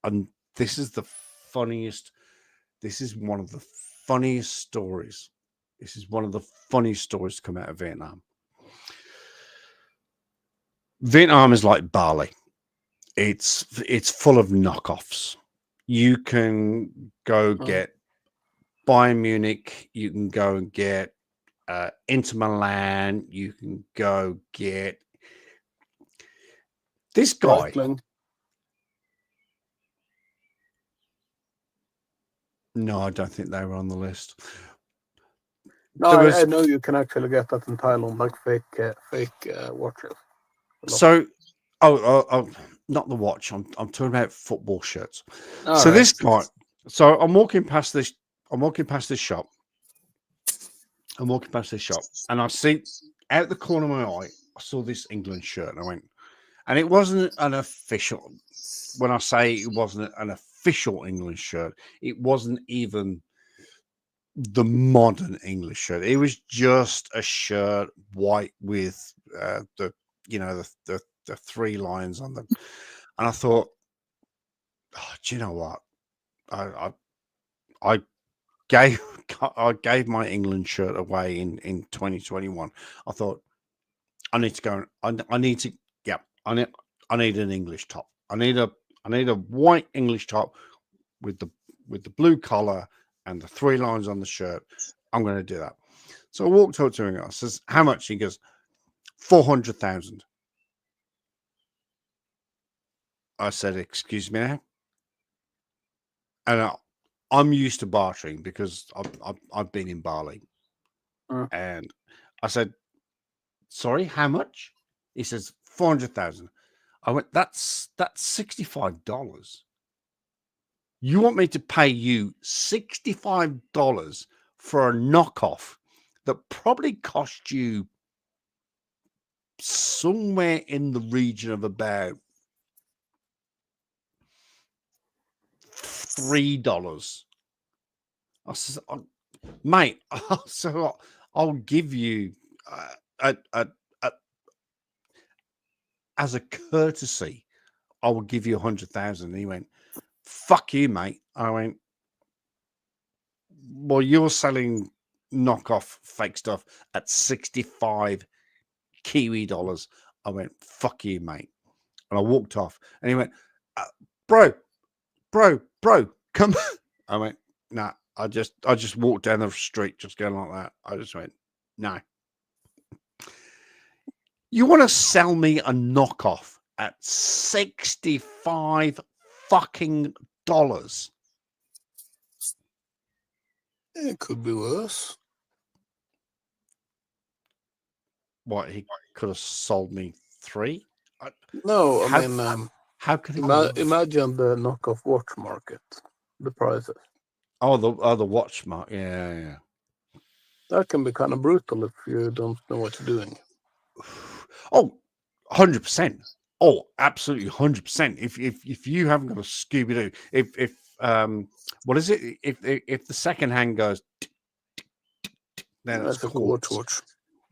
and this is one of the funniest stories. This is one of the funniest stories to come out of Vietnam. Vietnam is like Bali. It's full of knockoffs. You can go get Bayern Munich. You can go and get Inter Milan. You can go get this guy. Breitling. No, I don't think they were on the list. No, There was- I know you can actually get that in Thailand, like fake watches. So, not the watch. I'm talking about football shirts. All So right. this guy. So I'm walking past this. I'm walking past this shop. And I see out the corner of my eye, I saw this England shirt, and I went, and it wasn't an official. When I say it wasn't an official England shirt, it wasn't even the modern English shirt. It was just a shirt, white with the three lines on them. And I thought, oh, do you know what? I gave my England shirt away in 2021. I thought I need to go. I need an English top. I need a white English top with the blue collar and the three lines on the shirt. I'm going to do that. So I walked up to him and I says, how much? He goes, 400,000. I said, excuse me now. And I'm used to bartering because I've been in Bali. And I said, sorry, how much? He says, 400,000. I went, that's $65. You want me to pay you $65 for a knockoff that probably cost you somewhere in the region of about $3. I said, mate, so I'll give you as a courtesy, I will give you 100,000. And he went, fuck you, mate. I went, well, you're selling knockoff fake stuff at 65 Kiwi dollars. I went, fuck you, mate. And I walked off and he went, bro, come. I went, nah, I just walked down the street just going like that. I just went, no. You want to sell me a knockoff at 65 fucking dollars? It could be worse. What, he could have sold me 3? No, How- I mean, how could he? imagine the knockoff watch market, the prices. Oh, the watch mark. Yeah. That can be kind of brutal if you don't know what you're doing. Oh, 100%. Oh, absolutely 100%. If you haven't got a Scooby Doo, if what is it? If the second hand goes, then it's That's a quartz. quartz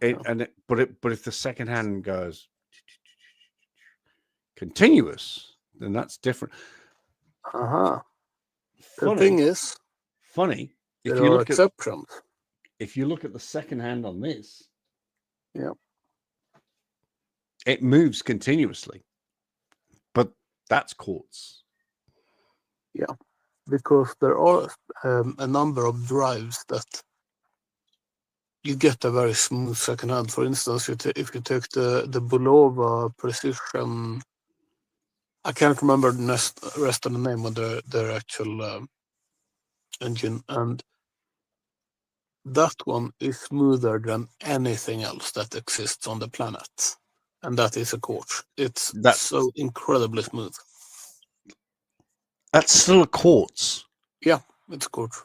watch. But if the second hand goes continuous, then that's different. The Funny. thing is, Funny. If there you are look exceptions. if you look at the second hand on this, Yeah. it moves continuously, but that's quartz. Yeah, because there are a number of drives that you get a very smooth second hand. For instance, if you take the Bulova Precision, I can't remember the rest of the name of their actual engine, and that one is smoother than anything else that exists on the planet, and that is a quartz. It's so incredibly smooth. That's still a quartz. Yeah, it's quartz.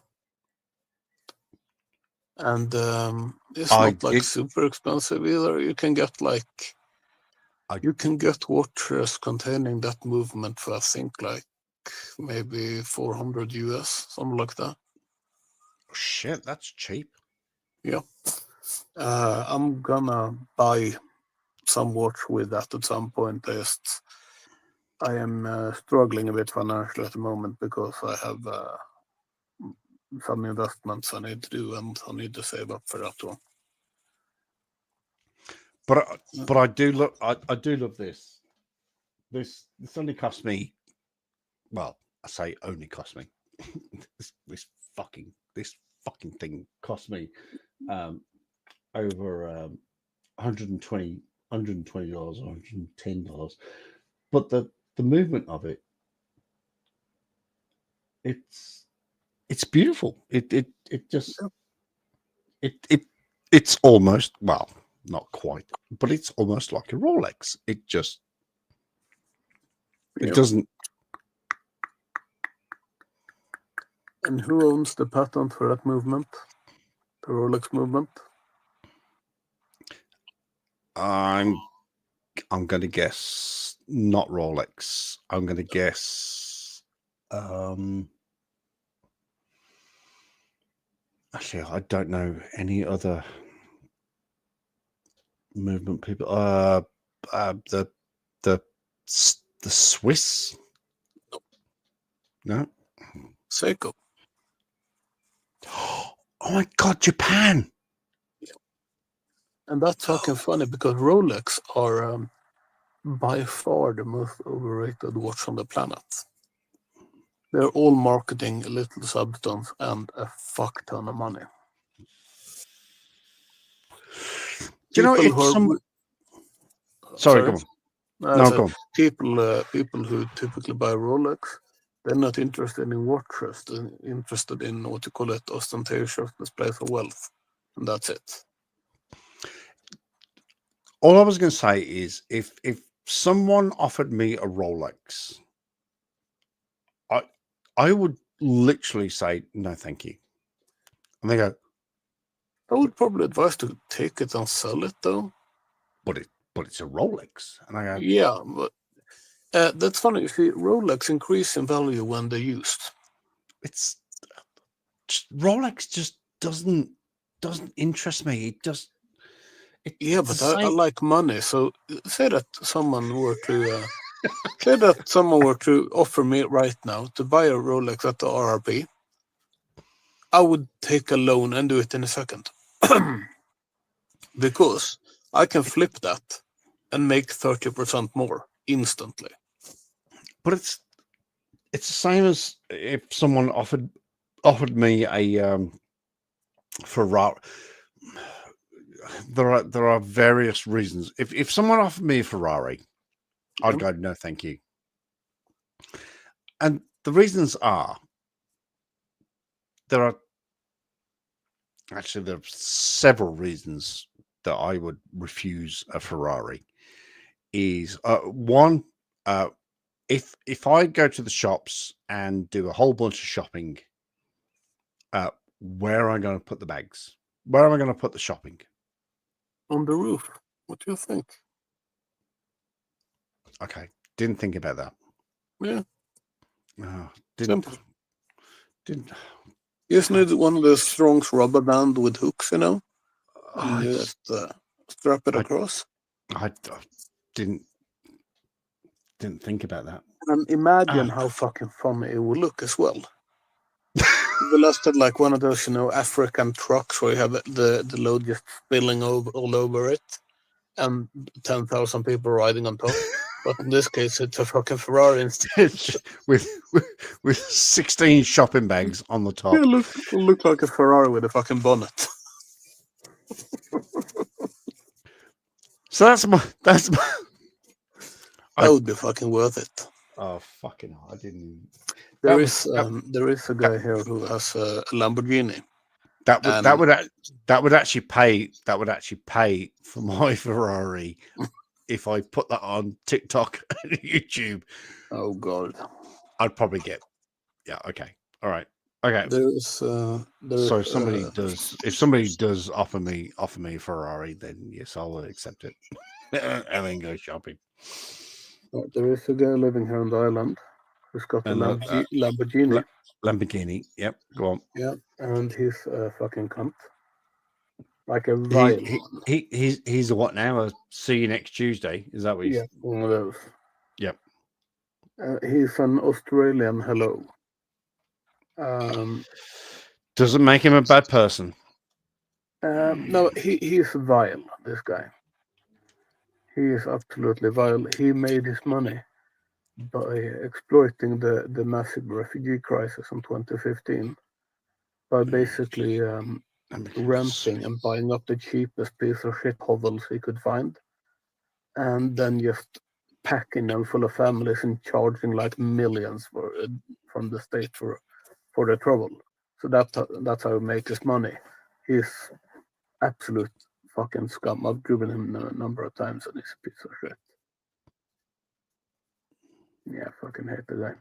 And it's I- not like it- super expensive either. You can get watches containing that movement for I think like maybe 400 US, something like that. Shit, that's cheap. Yeah. I'm gonna buy some watch with that at some point. I am struggling a bit financially at the moment because I have some investments I need to do and I need to save up for that one. But I do look. I do love this. This only cost me, well, I say only cost me. this fucking thing cost me over $120, $110. But the movement of it, it's beautiful. It's almost, well, not quite, but it's almost like a Rolex. It doesn't. And who owns the patent for that movement? The Rolex movement? I'm going to guess not Rolex. I'm going to guess. Actually, I don't know any other movement people. The Swiss. No. Seiko. Oh my God, Japan. And that's fucking funny because Rolex are by far the most overrated watch on the planet. They're all marketing a little substance and a fuck ton of money. Do you know, People it's who are- Sorry, go on. No, go on. People who typically buy Rolex, they're not interested in watches. They're interested in what you call it, ostentatious displays of wealth, and that's it. All I was going to say is, if someone offered me a Rolex, I would literally say no, thank you. And they go, I would probably advise to take it and sell it, though. But it's a Rolex, and I go, Yeah, but that's funny. You see, Rolex increase in value when they're used. It's Rolex just doesn't interest me. It just. Yeah, but I like money. So say that someone were to offer me right now to buy a Rolex at the RRP, I would take a loan and do it in a second. Because I can flip that and make 30% more instantly. But it's the same as if someone offered me a Ferrari. There are various reasons. If someone offered me a Ferrari, I'd go, no, thank you. And the reasons are, there are several reasons that I would refuse a Ferrari. Is one, if I go to the shops and do a whole bunch of shopping, where am I going to put the bags? Where am I going to put the shopping? On the roof. What do you think? Okay, didn't think about that. Yeah. Didn't. You just need one of those strong rubber band with hooks, you know? And you just strap it across. I didn't think about that. And imagine how fucking funny it would look as well. We lost had like one of those, African trucks where you have the load just spilling all over it, and 10,000 people riding on top. But in this case, it's a fucking Ferrari instead, with 16 shopping bags on the top. Yeah, look like a Ferrari with a fucking bonnet. So that's my. That would be fucking worth it. Oh fucking hell! I didn't. There is a guy here who has a Lamborghini. That would actually pay for my Ferrari if I put that on TikTok and YouTube. Oh god, I'd probably get. Yeah. Okay. All right. Okay. So if somebody does offer me a Ferrari, then yes, I'll accept it and then go shopping. There is a guy living here on the island who's got a Lamborghini. Lamborghini. Yep. Go on. Yeah, and he's a fucking cunt. Like a vile. He's a what now? A see you next Tuesday. Is that what he's? Yeah, one of those. Yep. He's an Australian hello. Doesn't make him a bad person. No, he's vile, this guy. He is absolutely vile. He made his money by exploiting the massive refugee crisis in 2015 by basically renting and buying up the cheapest piece of shit hovels he could find, and then just packing them full of families and charging like millions from the state for the trouble. So that's how he makes his money. He's absolute fucking scum. I've driven him a number of times, and he's a piece of shit. Yeah, I fucking hate the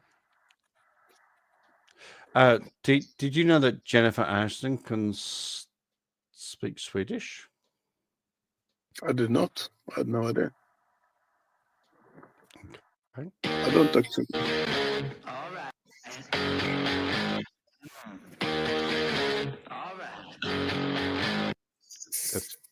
guy. Did you know that Jennifer Aniston can speak Swedish? I did not. I had no idea. Okay. I don't actually.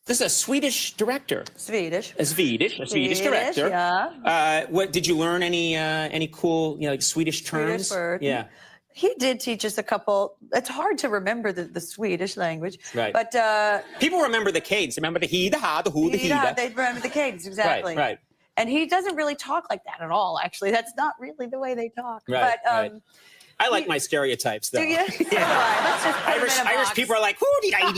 This is a Swedish director. Swedish. A Swedish director. Yeah. What did you learn? Any cool, like Swedish terms? Swedish word. Yeah. He did teach us a couple. It's hard to remember the Swedish language. Right. But people remember the cadence. Remember the he, the ha, the who, the he. They remember the cadence exactly. Right. And he doesn't really talk like that at all. Actually, that's not really the way they talk. Right. But right. I like my stereotypes, though. do you? Yeah. Let's just put him in a Irish box. people are like, who did I?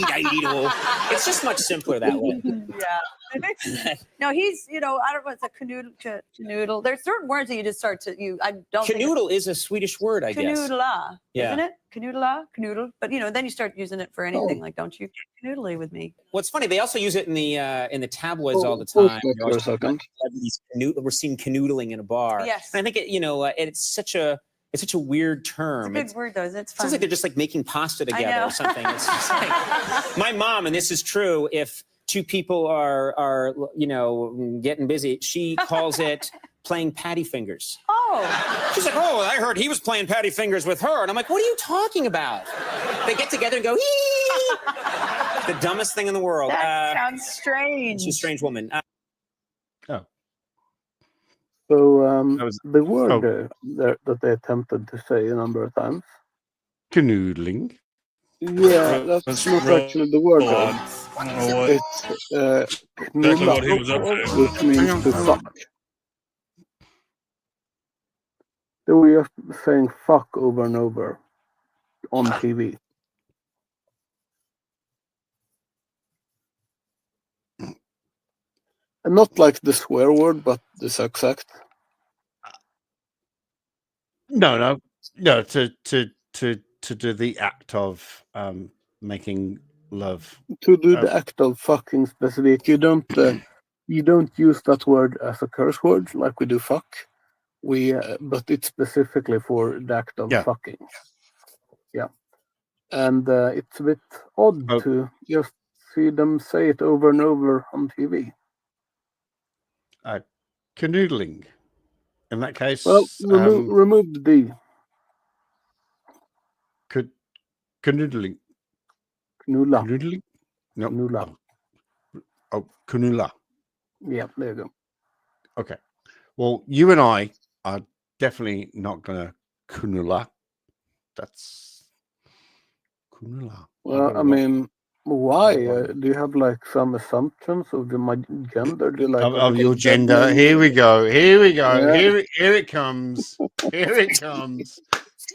It's just much simpler that way. Yeah. No, he's, I don't know, it's a canoodle. There's certain words that you just start to, I don't Canoodle is a Swedish word, I guess. Canoodla, Yeah. isn't it? Canoodle. But, then you start using it for anything, like, don't you canoodly with me. What's funny, they also use it in the tabloids all the Oh, time. for a second. We're seeing canoodling in a bar. Yes. And I think it's such a weird term. It's a good word, though. It's fun. Sounds like they're just like making pasta together know. or something. It's just like, my mom, and this is true, if two people are getting busy, she calls it playing patty fingers. Oh. She's like, oh, I heard he was playing patty fingers with her. And I'm like, what are you talking about? They get together and go, hee. The dumbest thing in the world. That sounds strange. She's a strange woman. So the word that they attempted to say a number of times. Canoodling. Yeah, that's not actually the word. It's Exactly what he was up to. which means to fuck. They were just saying fuck over and over on TV. And not like the swear word, but the sex act. No. To do the act of making love. To do the act of fucking specific, you don't use that word as a curse word like we do fuck. But it's specifically for the act of fucking. Yeah, and it's a bit odd to just see them say it over and over on TV. Canoodling. In that case, well, remove the D. Canoodling. Canoodla. Canoodling? No. Canoodla. Oh, canoodla. Yeah, there you go. Okay. Well, you and I are definitely not going to canoodla. That's canoodla. Well, I mean, why? Do you have like some assumptions of my gender? Do you like of your gender? Here we go. Yeah. Here it comes. Here it comes.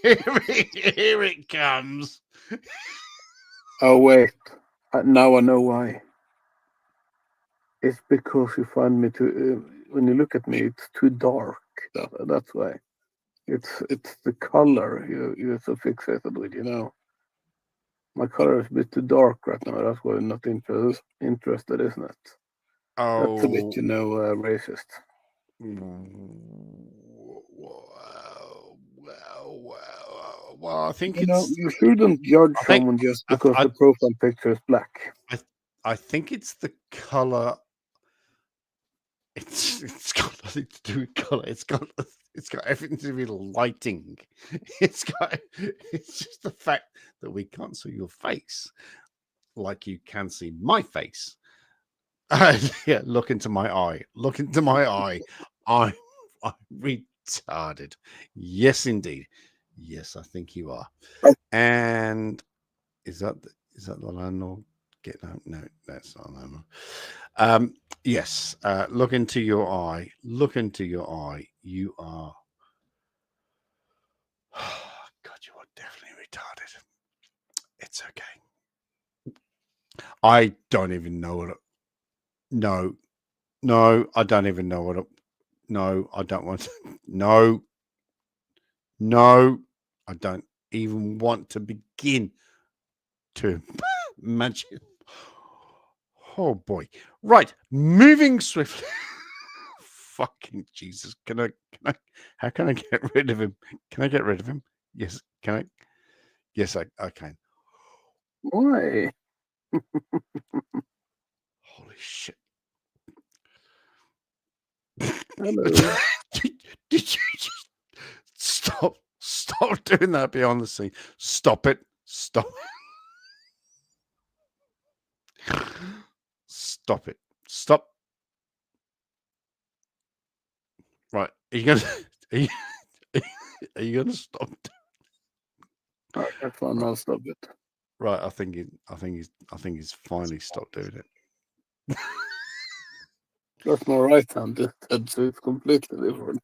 Here it comes. Oh wait, now I know why. It's because you find me too. When you look at me, it's too dark. That's why. It's the color you're so fixated with. My color is a bit too dark right now. That's why I'm not interested, isn't it? Oh, that's a bit, racist. Well, I think you shouldn't judge someone just because the profile picture is black. I think it's the color. It's got nothing to do with color. It's got everything to do with lighting. It's just the fact that we can't see your face like you can see my face. Yeah, look into my eye. Look into my eye. I'm retarded. Yes, indeed. Yes, I think you are. And is that the landlord? No, that's not landlord. Yes. Look into your eye. Look into your eye. You are It's okay. I don't even know what. No, I don't even know what. No, I don't want. No, I don't even want to begin to imagine. Oh boy! Right, moving swiftly. Fucking Jesus! Can I? How can I get rid of him? Can I get rid of him? Yes. Can I? Yes, I can. Why? Holy shit! Hello. Did you just stop doing that behind the scene? Stop it! Stop! Stop it! Stop! Right, are you gonna? Are you gonna stop? That's fine. I'll stop it. Right, I think he's finally stopped doing it. That's my right hand, so it's completely different.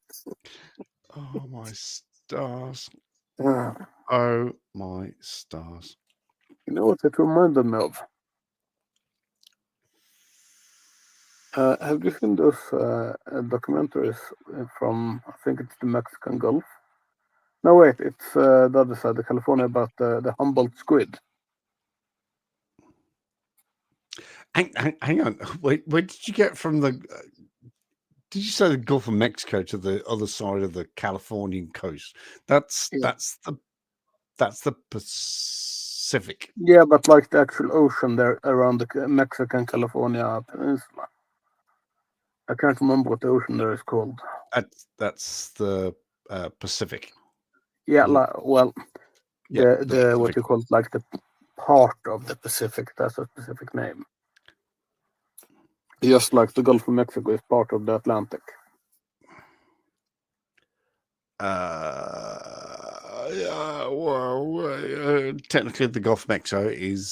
Oh my stars! Yeah. Oh my stars! You know what it reminded me of? Have you seen those documentaries from, I think it's the Mexican Gulf? No, wait, it's the other side of California about the Humboldt squid. Hang on. Where did you get from the? Did you say the Gulf of Mexico to the other side of the Californian coast? That's the Pacific. Yeah, but like the actual ocean there around the Mexican California peninsula. I can't remember what the ocean there is called. That's the Pacific. Yeah, the the what you call it, like the part of the Pacific. That's a specific name. Just like the Gulf of Mexico is part of the Atlantic. Yeah, well, technically the Gulf of Mexico is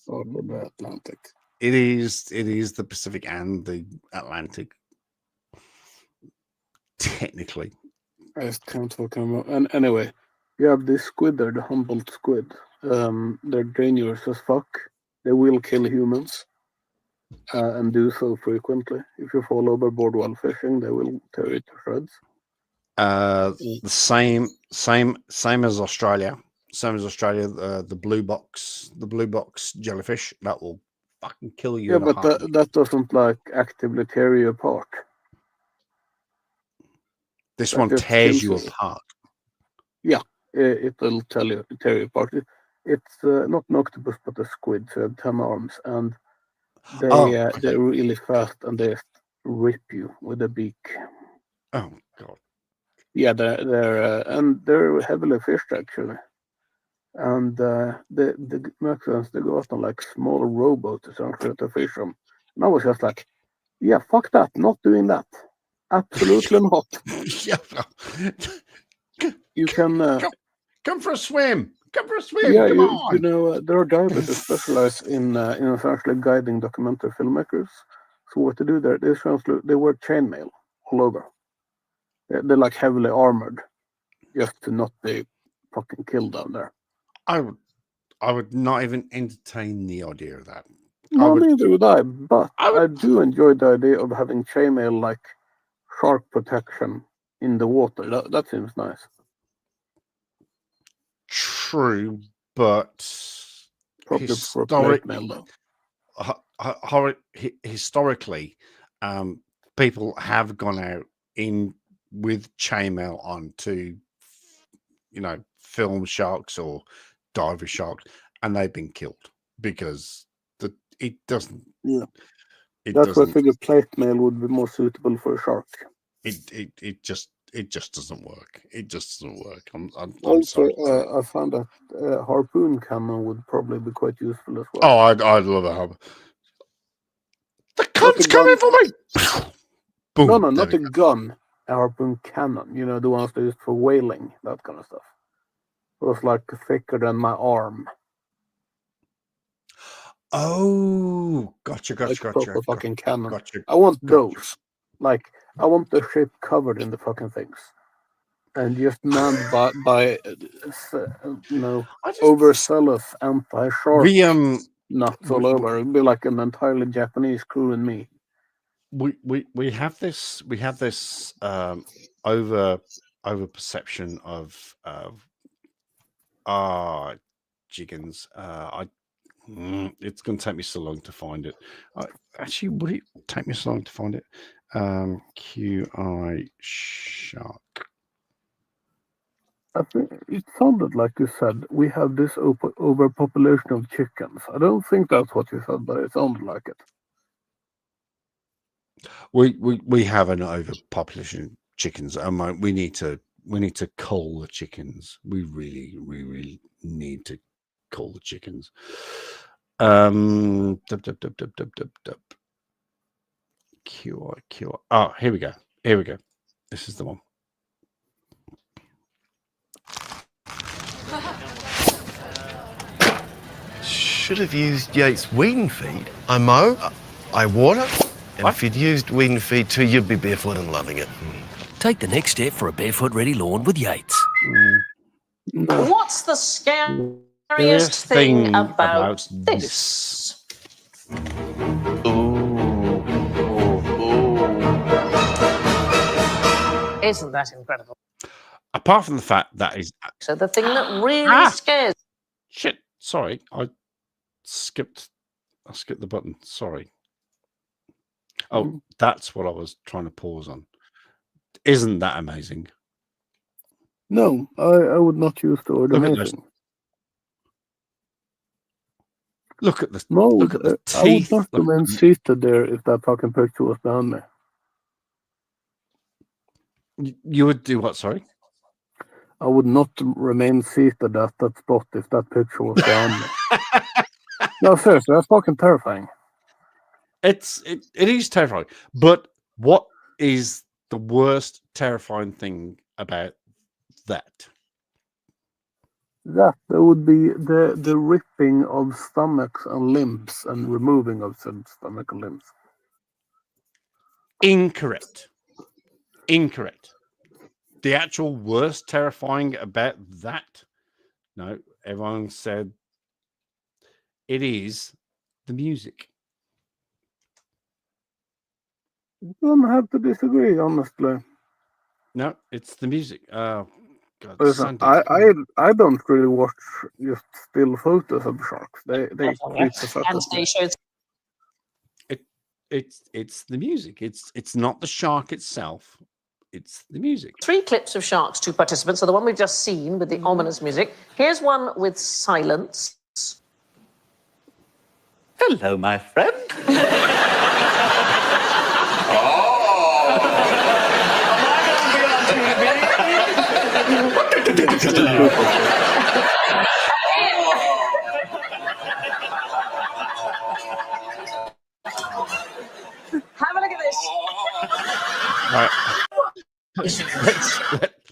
part of the Atlantic. It is the Pacific and the Atlantic. Technically. I just can't talk about. And anyway, you have this squid there, the Humboldt squid. They're dangerous as fuck. They will kill humans. And do so frequently. If you fall overboard while fishing, they will tear you to shreds. The same as Australia. Same as Australia. The blue box jellyfish that will fucking kill you. Yeah, but that doesn't like actively tear you apart. This one tears you apart. Yeah, it will tear you apart. It's not an octopus, but a squid. So they have 10 arms, and they're really fast, and they rip you with a beak. Oh god. Yeah, they're heavily fished actually, and the Mexicans, they go out on like small rowboats essentially to fish them. And I was just like, yeah, fuck that, not doing that, absolutely not. Yeah. You can come for a swim. Come for a swim. Yeah, come on. You know, there are guys that specialize in essentially guiding documentary filmmakers. So what they do there, they wear chainmail all over. They're like heavily armored, just to not be fucking killed down there. I would not even entertain the idea of that. No, neither would I. But I do enjoy the idea of having chainmail like shark protection in the water. That seems nice. True, but historically, people have gone out in with chainmail on to, film sharks or diver sharks, and they've been killed because it doesn't. Yeah, that's why I figured plate mail would be more suitable for a shark. It just doesn't work. It just doesn't work. I'm also, sorry. I found that harpoon cannon would probably be quite useful as well. Oh, I'd love a harpoon. The cunt's coming for me! Boom, no, not a gun. A harpoon cannon. You know, the ones they used for whaling, that kind of stuff. It was like thicker than my arm. Oh, gotcha. Proper fucking cannon. Gotcha. I want those. Like, I want the ship covered in the fucking things. and just manned by overzealous anti-shark nuts all over. It'd be like an entirely Japanese crew and me. We have this over perception of chickens. It's going to take me so long to find it. Actually, would it take me so long to find it? QI shark. I think it sounded like you said we have this overpopulation of chickens. I don't think that's what you said, but it sounded like it. We have an overpopulation of chickens. We need to cull the chickens. We really need to cull the chickens. QI. Oh, here we go. This is the one. Should have used Yates weed and feed. I mow, I water, and if you'd used weed and feed too, you'd be barefoot and loving it. Take the next step for a barefoot ready lawn with Yates. What's the scariest thing about this? Isn't that incredible? Apart from the fact that is So the thing that really scares. Shit. Sorry, I skipped the button. Sorry. Oh, that's what I was trying to pause on. Isn't that amazing? No, I would not use the word amazing. Look at the Look at the teeth. I would not remain seated there if that fucking picture was down there. You would do what? Sorry. I would not remain seated at that spot if that picture was down there. No, seriously, that's fucking terrifying. It is terrifying. But what is the worst terrifying thing about that? That there would be the ripping of stomachs and limbs and removing of said stomach and limbs. Incorrect. The actual worst terrifying about that? No, everyone said it is the music. You don't have to disagree, honestly. No, it's the music. Oh, God. Listen, I don't really watch just still photos of sharks. They creep the fuck out of me. It's the music. It's not the shark itself. It's the music. 3 clips of sharks, 2 participants. So the one we've just seen with the ominous music. Here's one with silence. Hello, my friend. Have a look at this. Right.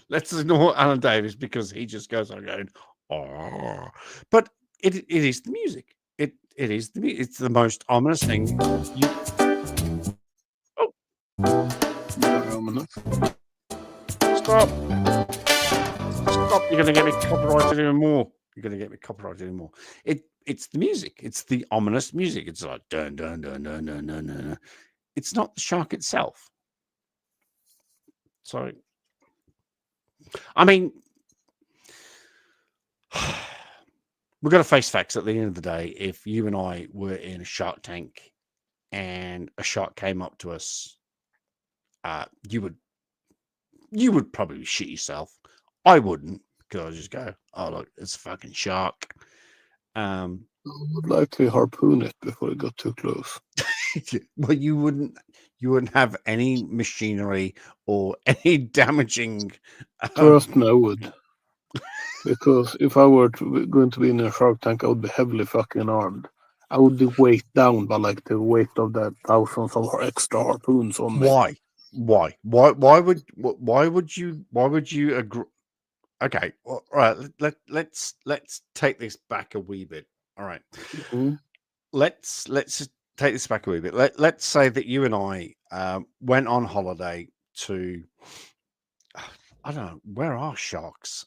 Let's ignore Alan Davis because he just goes on going, oh. But it is the music. It is the music. It's the most ominous thing. Stop. You're going to get me copyrighted even more. It's the music. It's the ominous music. It's like dun dun dun dun dun dun dun. It's not the shark itself. So, I mean, we've got to face facts at the end of the day. If you and I were in a shark tank and a shark came up to us, you would probably shit yourself. I wouldn't, because I'd just go, oh, look, it's a fucking shark. I would likely harpoon it before it got too close. Well, you wouldn't have any machinery or any damaging. Trust me, I would. Because if I were going to be in a shark tank, I would be heavily fucking armed. I would be weighed down by like the weight of the thousands of extra harpoons on me. Why would you agree? Okay, all right. Let's take this back a wee bit. All right. Mm-hmm. Let's just take this back a wee bit. Let's say that you and I went on holiday to I don't know, where are sharks?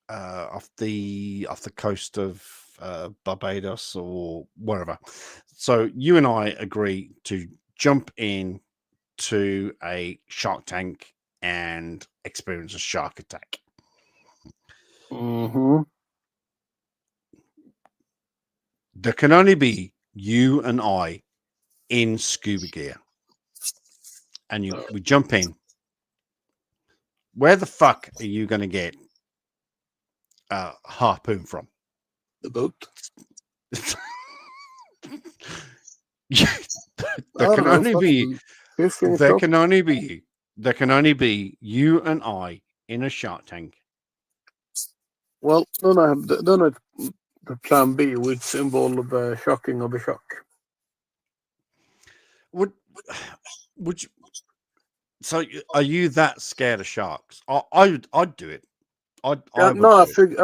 Off the coast of Barbados or wherever. So you and I agree to jump in to a shark tank and experience a shark attack. Mm-hmm. There can only be you and I in scuba gear, and we jump in. Where the fuck are you going to get a harpoon from? The boat. There can only be you and I in a shark tank. Well, then I have the plan B, which involve shocking of a shark. Would you? So, are you that scared of sharks? I'd do it. I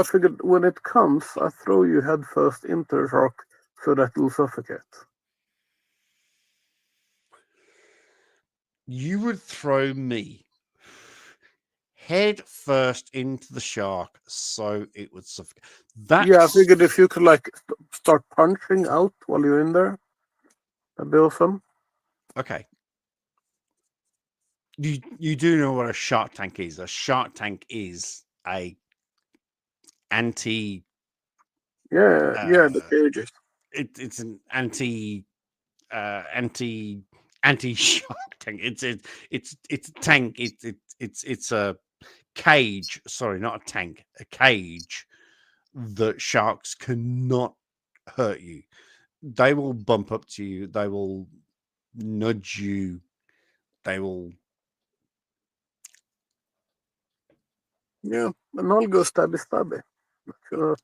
figured when it comes, I throw you head first into the shark so that you'll suffocate. You would throw me head first into the shark so it would suffocate. Yeah, I figured if you could like start punching out while you're in there, that'd be awesome. Okay. You do know what a shark tank is. A shark tank is a anti. The cages. It's an anti shark tank. It's a tank. It's a cage. Sorry, not a tank. A cage that sharks cannot hurt you. They will bump up to you. They will nudge you. They will. Yeah, and I'll go stabby. Sure.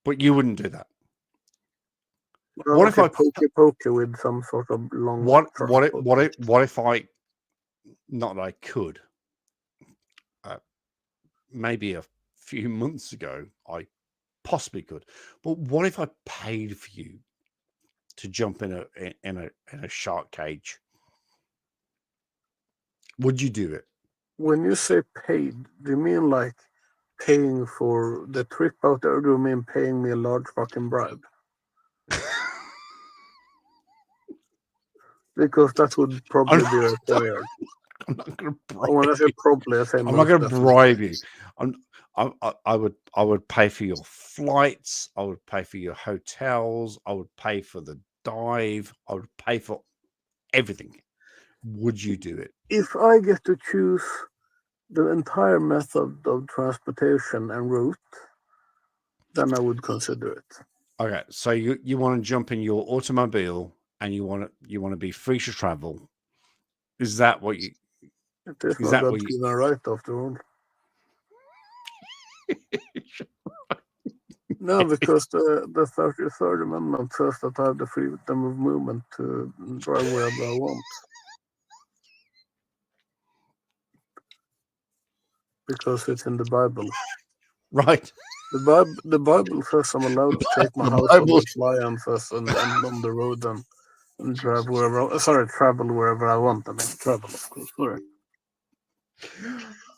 But you wouldn't do that. Well, what if I poke with some sort of long? What if I? Not that I could. Maybe a few months ago, I possibly could. But what if I paid for you to jump in a shark cage? Would you do it? When you say paid, do you mean like paying for the trip out there, or do you mean paying me a large fucking bribe? Because that would probably be required. I'm not going to bribe when I say probably, I say I'm not going to bribe you. I would pay for your flights. I would pay for your hotels. I would pay for the dive. I would pay for everything. Would you do it? If I get to choose the entire method of transportation and route, then I would consider it. Okay, so you want to jump in your automobile and you want to be free to travel. Is that what you? It is not that given right after all. No, because the 33rd Amendment says that I have the freedom of movement to drive wherever I want. Because it's in the Bible. Right. The Bible says I'm allowed to take my house on appliances and on the road and drive wherever. Travel wherever I want. I mean, travel, of course. Sorry.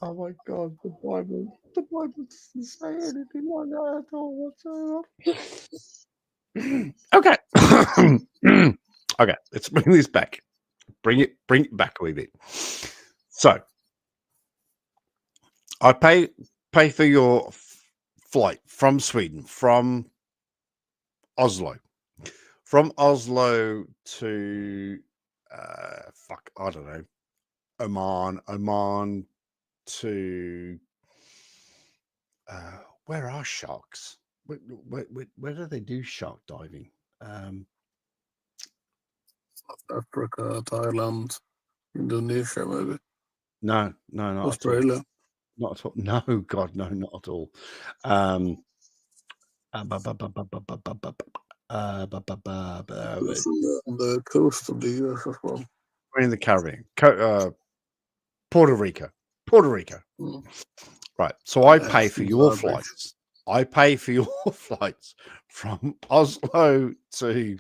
Oh my God, the Bible doesn't say anything like that at all whatsoever. Okay. Okay, let's bring this back. Bring it back a wee bit. So I pay for your flight from Sweden, from Oslo to I don't know, Oman to where are sharks? Where do they do shark diving? South Africa, Thailand, Indonesia, maybe. No, not Australia. Not at all. No, God, no, not at all. On the coast of the US as well. We're in the Caribbean. Puerto Rico. Mm. Right. So I pay for your flights. I pay for your flights from Oslo to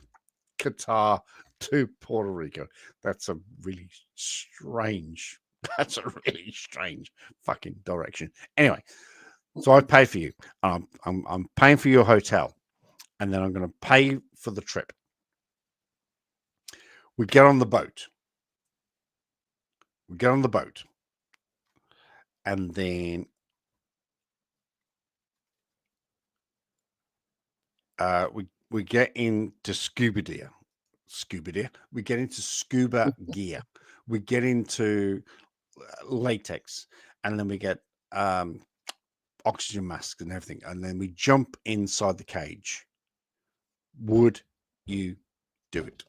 Qatar to Puerto Rico. That's a really strange That's a really strange fucking direction. Anyway, so I pay for you. I'm paying for your hotel, and then I'm going to pay for the trip. We get on the boat. And then we get into scuba gear. We get into scuba gear. We get into latex, and then we get oxygen masks and everything, and then we jump inside the cage. Would you do it?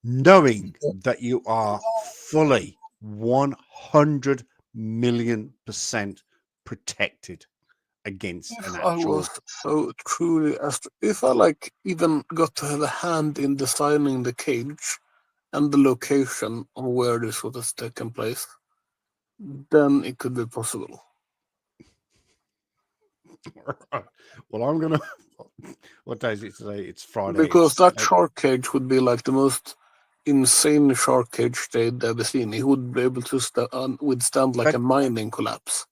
Knowing that you are fully 100 million% protected against an I actual. was so truly if I like even got to have a hand in designing the cage and the location of where this would have taken place, then it could be possible. Well, I'm gonna. What day is it today? It's Friday. Because It's- that shark cage would be like the most insane shark cage they'd ever seen. He would be able to withstand like a mining collapse.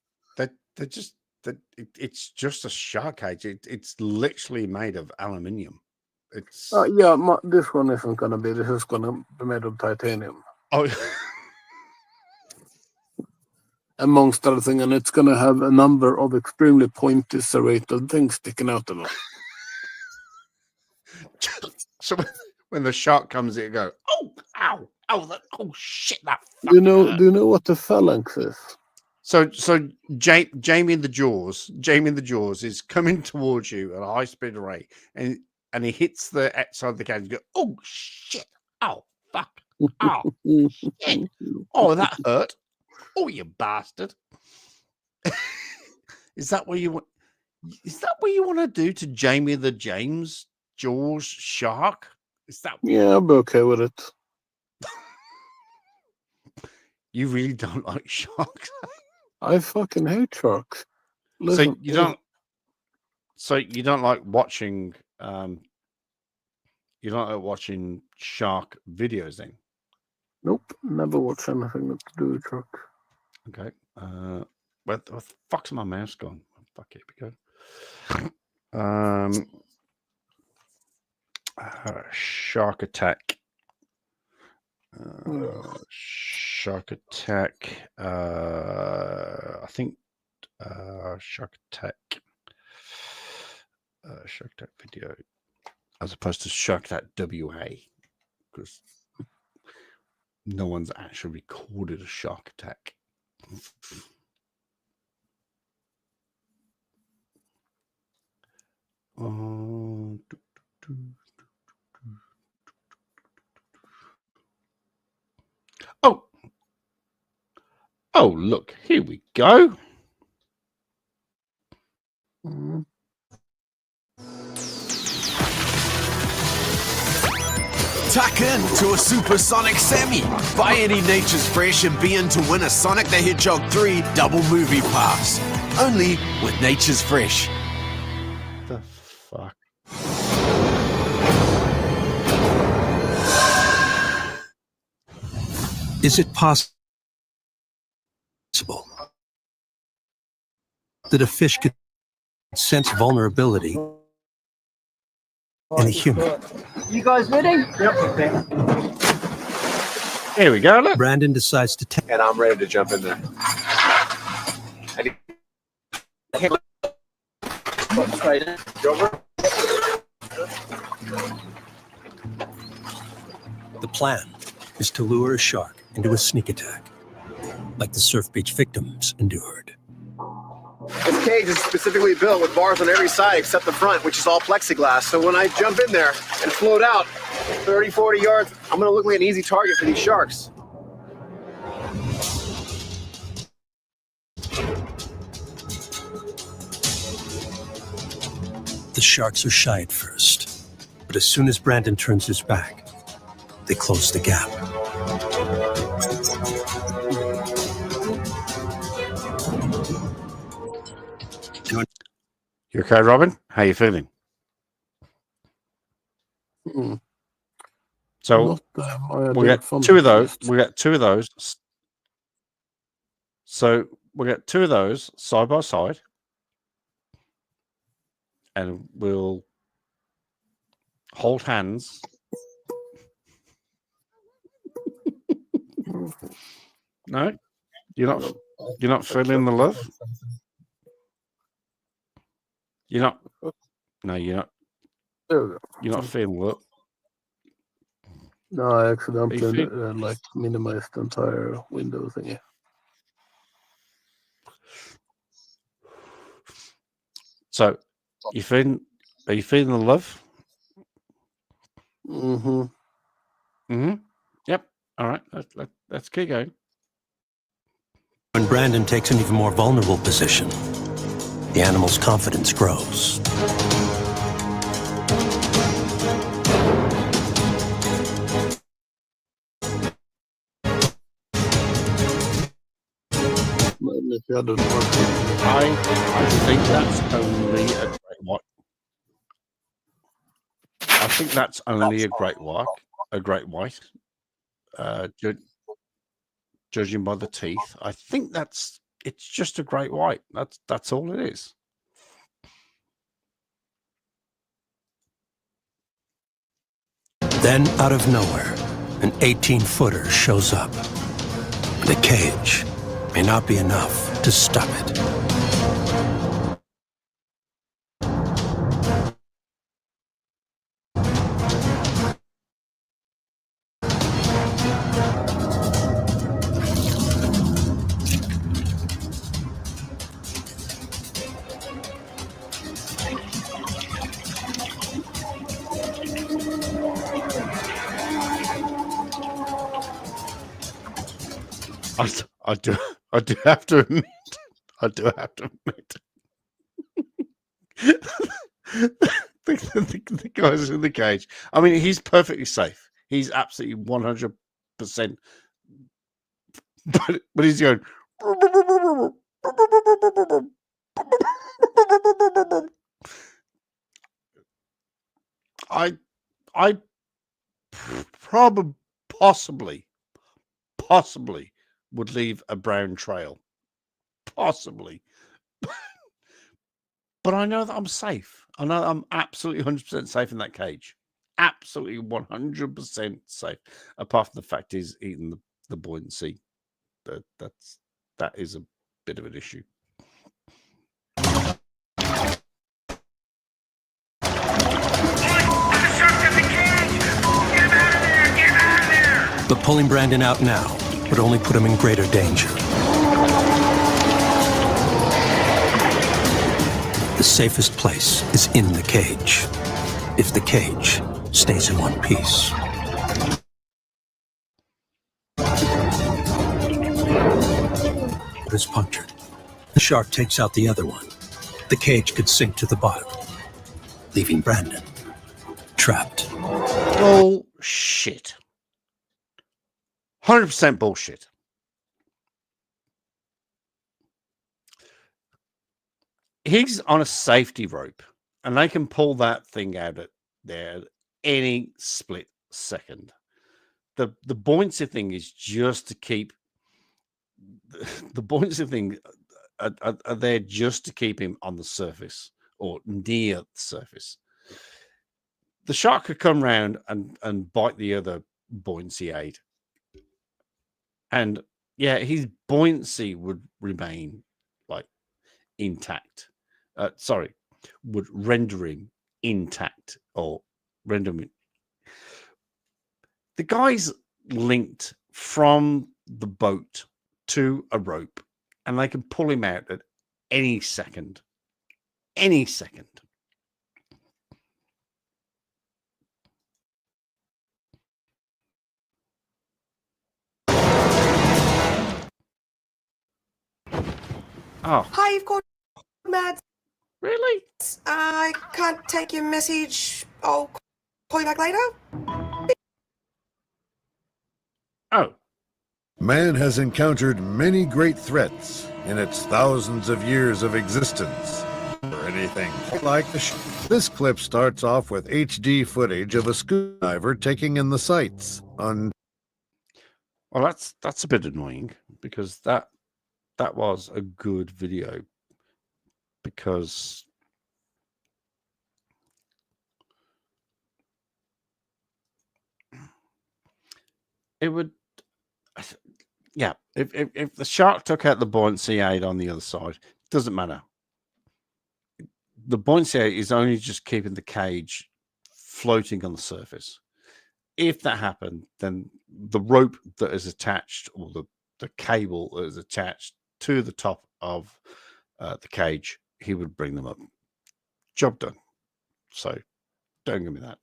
It's just a shark cage. It's literally made of aluminium. It's This one isn't gonna be. This is gonna be made of titanium. Oh. Amongst other things, and it's gonna have a number of extremely pointy serrated things sticking out of it. So when the shark comes, it go, oh, ow, oh shit, that. Do you know what the phalanx is? So Jamie in the Jaws is coming towards you at a high speed array, and he hits the outside of the cage and go, oh shit, oh fuck, oh shit, oh that hurt, oh you bastard. Is that what you want? Is that what you want to do to Jamie the Jaws shark? Is that? Yeah, I'll be okay with it. You really don't like sharks? I fucking hate sharks. Listen, So you don't like watching you don't like watching shark videos then? Nope, never watch anything to do with sharks. Okay. Where the fuck's my mouse gone? Fuck, here we go. Shark Attack. Shark Attack. I think Shark Attack. Shark Attack video, as opposed to Shark Attack WA, because no one's actually recorded a shark attack. Oh, look, here we go. Tuck in to a supersonic semi. Buy any Nature's Fresh and be in to win a Sonic the Hedgehog 3 double movie pass. Only with Nature's Fresh. The fuck? Is it possible that a fish could sense vulnerability in a human? You guys ready? Yep. Here we go. Look. Brandon decides to take. And I'm ready to jump in there. The plan is to lure a shark into a sneak attack, like the Surf Beach victims endured. This cage is specifically built with bars on every side except the front, which is all plexiglass. So when I jump in there and float out 30, 40 yards, I'm going to look like an easy target for these sharks. The sharks are shy at first, but as soon as Brandon turns his back, they close the gap. You okay, Robin? How you feeling? So we'll get two of those. We'll get two of those. So we'll get two of those side by side, and we'll hold hands. No, you're not feeling the love. You're not. No, you're not. You're not feeling love. No, I accidentally like minimized the entire window thingy. So, are you feeling the love? Mm-hmm. Mm-hmm. Yep. All right. Let's keep going. When Brandon takes an even more vulnerable position, the animal's confidence grows. I think that's only a great white. I think that's only a great white. A great white. Judging by the teeth, I think it's just a great white. That's all it is. Then, out of nowhere, an 18-footer shows up. The cage may not be enough to stop it. I do have to admit, the guys in the cage. I mean, he's perfectly safe. He's absolutely 100%. But he's going. I probably possibly would leave a brown trail. Possibly. But I know that I'm safe. I know I'm absolutely 100% safe in that cage. Absolutely 100% safe. Apart from the fact he's eating the buoyancy. That is a bit of an issue. But pulling Brandon out now would only put him in greater danger. The safest place is in the cage, if the cage stays in one piece. It is punctured. The shark takes out the other one. The cage could sink to the bottom, leaving Brandon trapped. Bullshit. 100% bullshit. He's on a safety rope, and they can pull that thing out at there any split second. The buoyancy thing is just to keep the buoyancy thing are there just to keep him on the surface or near the surface. The shark could come round and bite the other buoyancy aid. And yeah, his buoyancy would remain like intact. Would render him intact or render him. The guy's linked from the boat to a rope, and they can pull him out at any second. Any second. Oh. Hi, you've called Mads. Really? I can't take your message. I'll call you back later. Oh. Man has encountered many great threats in its thousands of years of existence. For any everything. Like this clip starts off with HD footage of a scuba diver taking in the sights on. Well, that's a bit annoying because that was a good video because it would, yeah. If the shark took out the buoyancy aid on the other side, doesn't matter. The buoyancy aid is only just keeping the cage floating on the surface. If that happened, then the rope that is attached, or the cable that is attached to the top of the cage, he would bring them up. Job done. So don't give me that.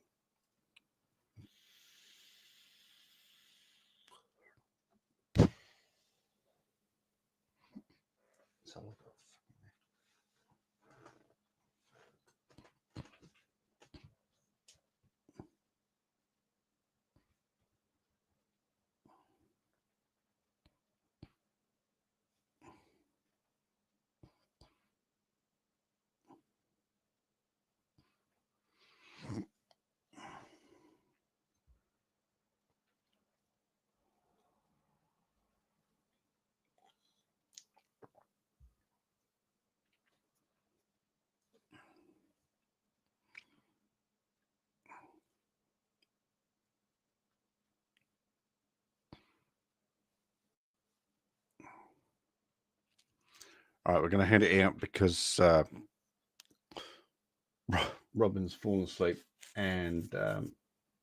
All right, we're going to hand it out because Robin's fallen asleep, and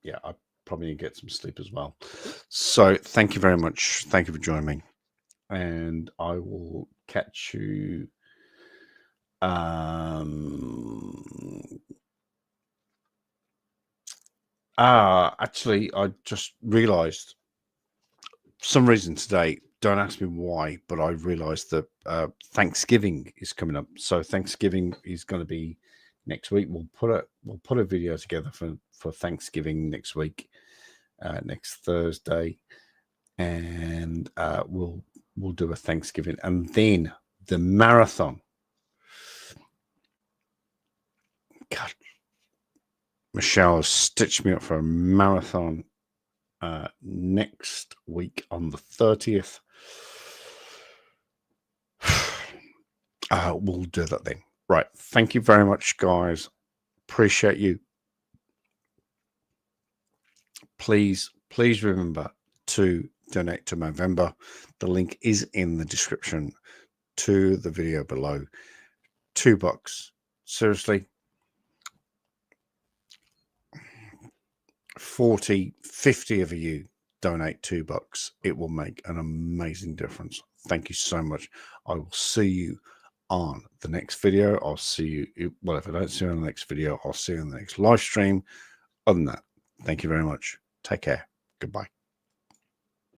yeah, I probably need to get some sleep as well. So thank you very much. Thank you for joining me, and I will catch you. Actually, I just realized for some reason today. Don't ask me why, but I realized that Thanksgiving is coming up. So Thanksgiving is going to be next week. We'll put a video together for Thanksgiving next week, next Thursday, and we'll do a Thanksgiving, and then the marathon. God, Michelle has stitched me up for a marathon next week on the 30th. We'll do that then. Right. Thank you very much, guys. Appreciate you. Please remember to donate to Movember. The link is in the description to the video below. $2. Seriously. 40, 50 of you donate $2. It will make an amazing difference. Thank you so much. I will see you on the next video. I'll see you, well, if I don't see you on the next video, I'll see you on the next live stream. Other than that, thank you very much. Take care. Goodbye.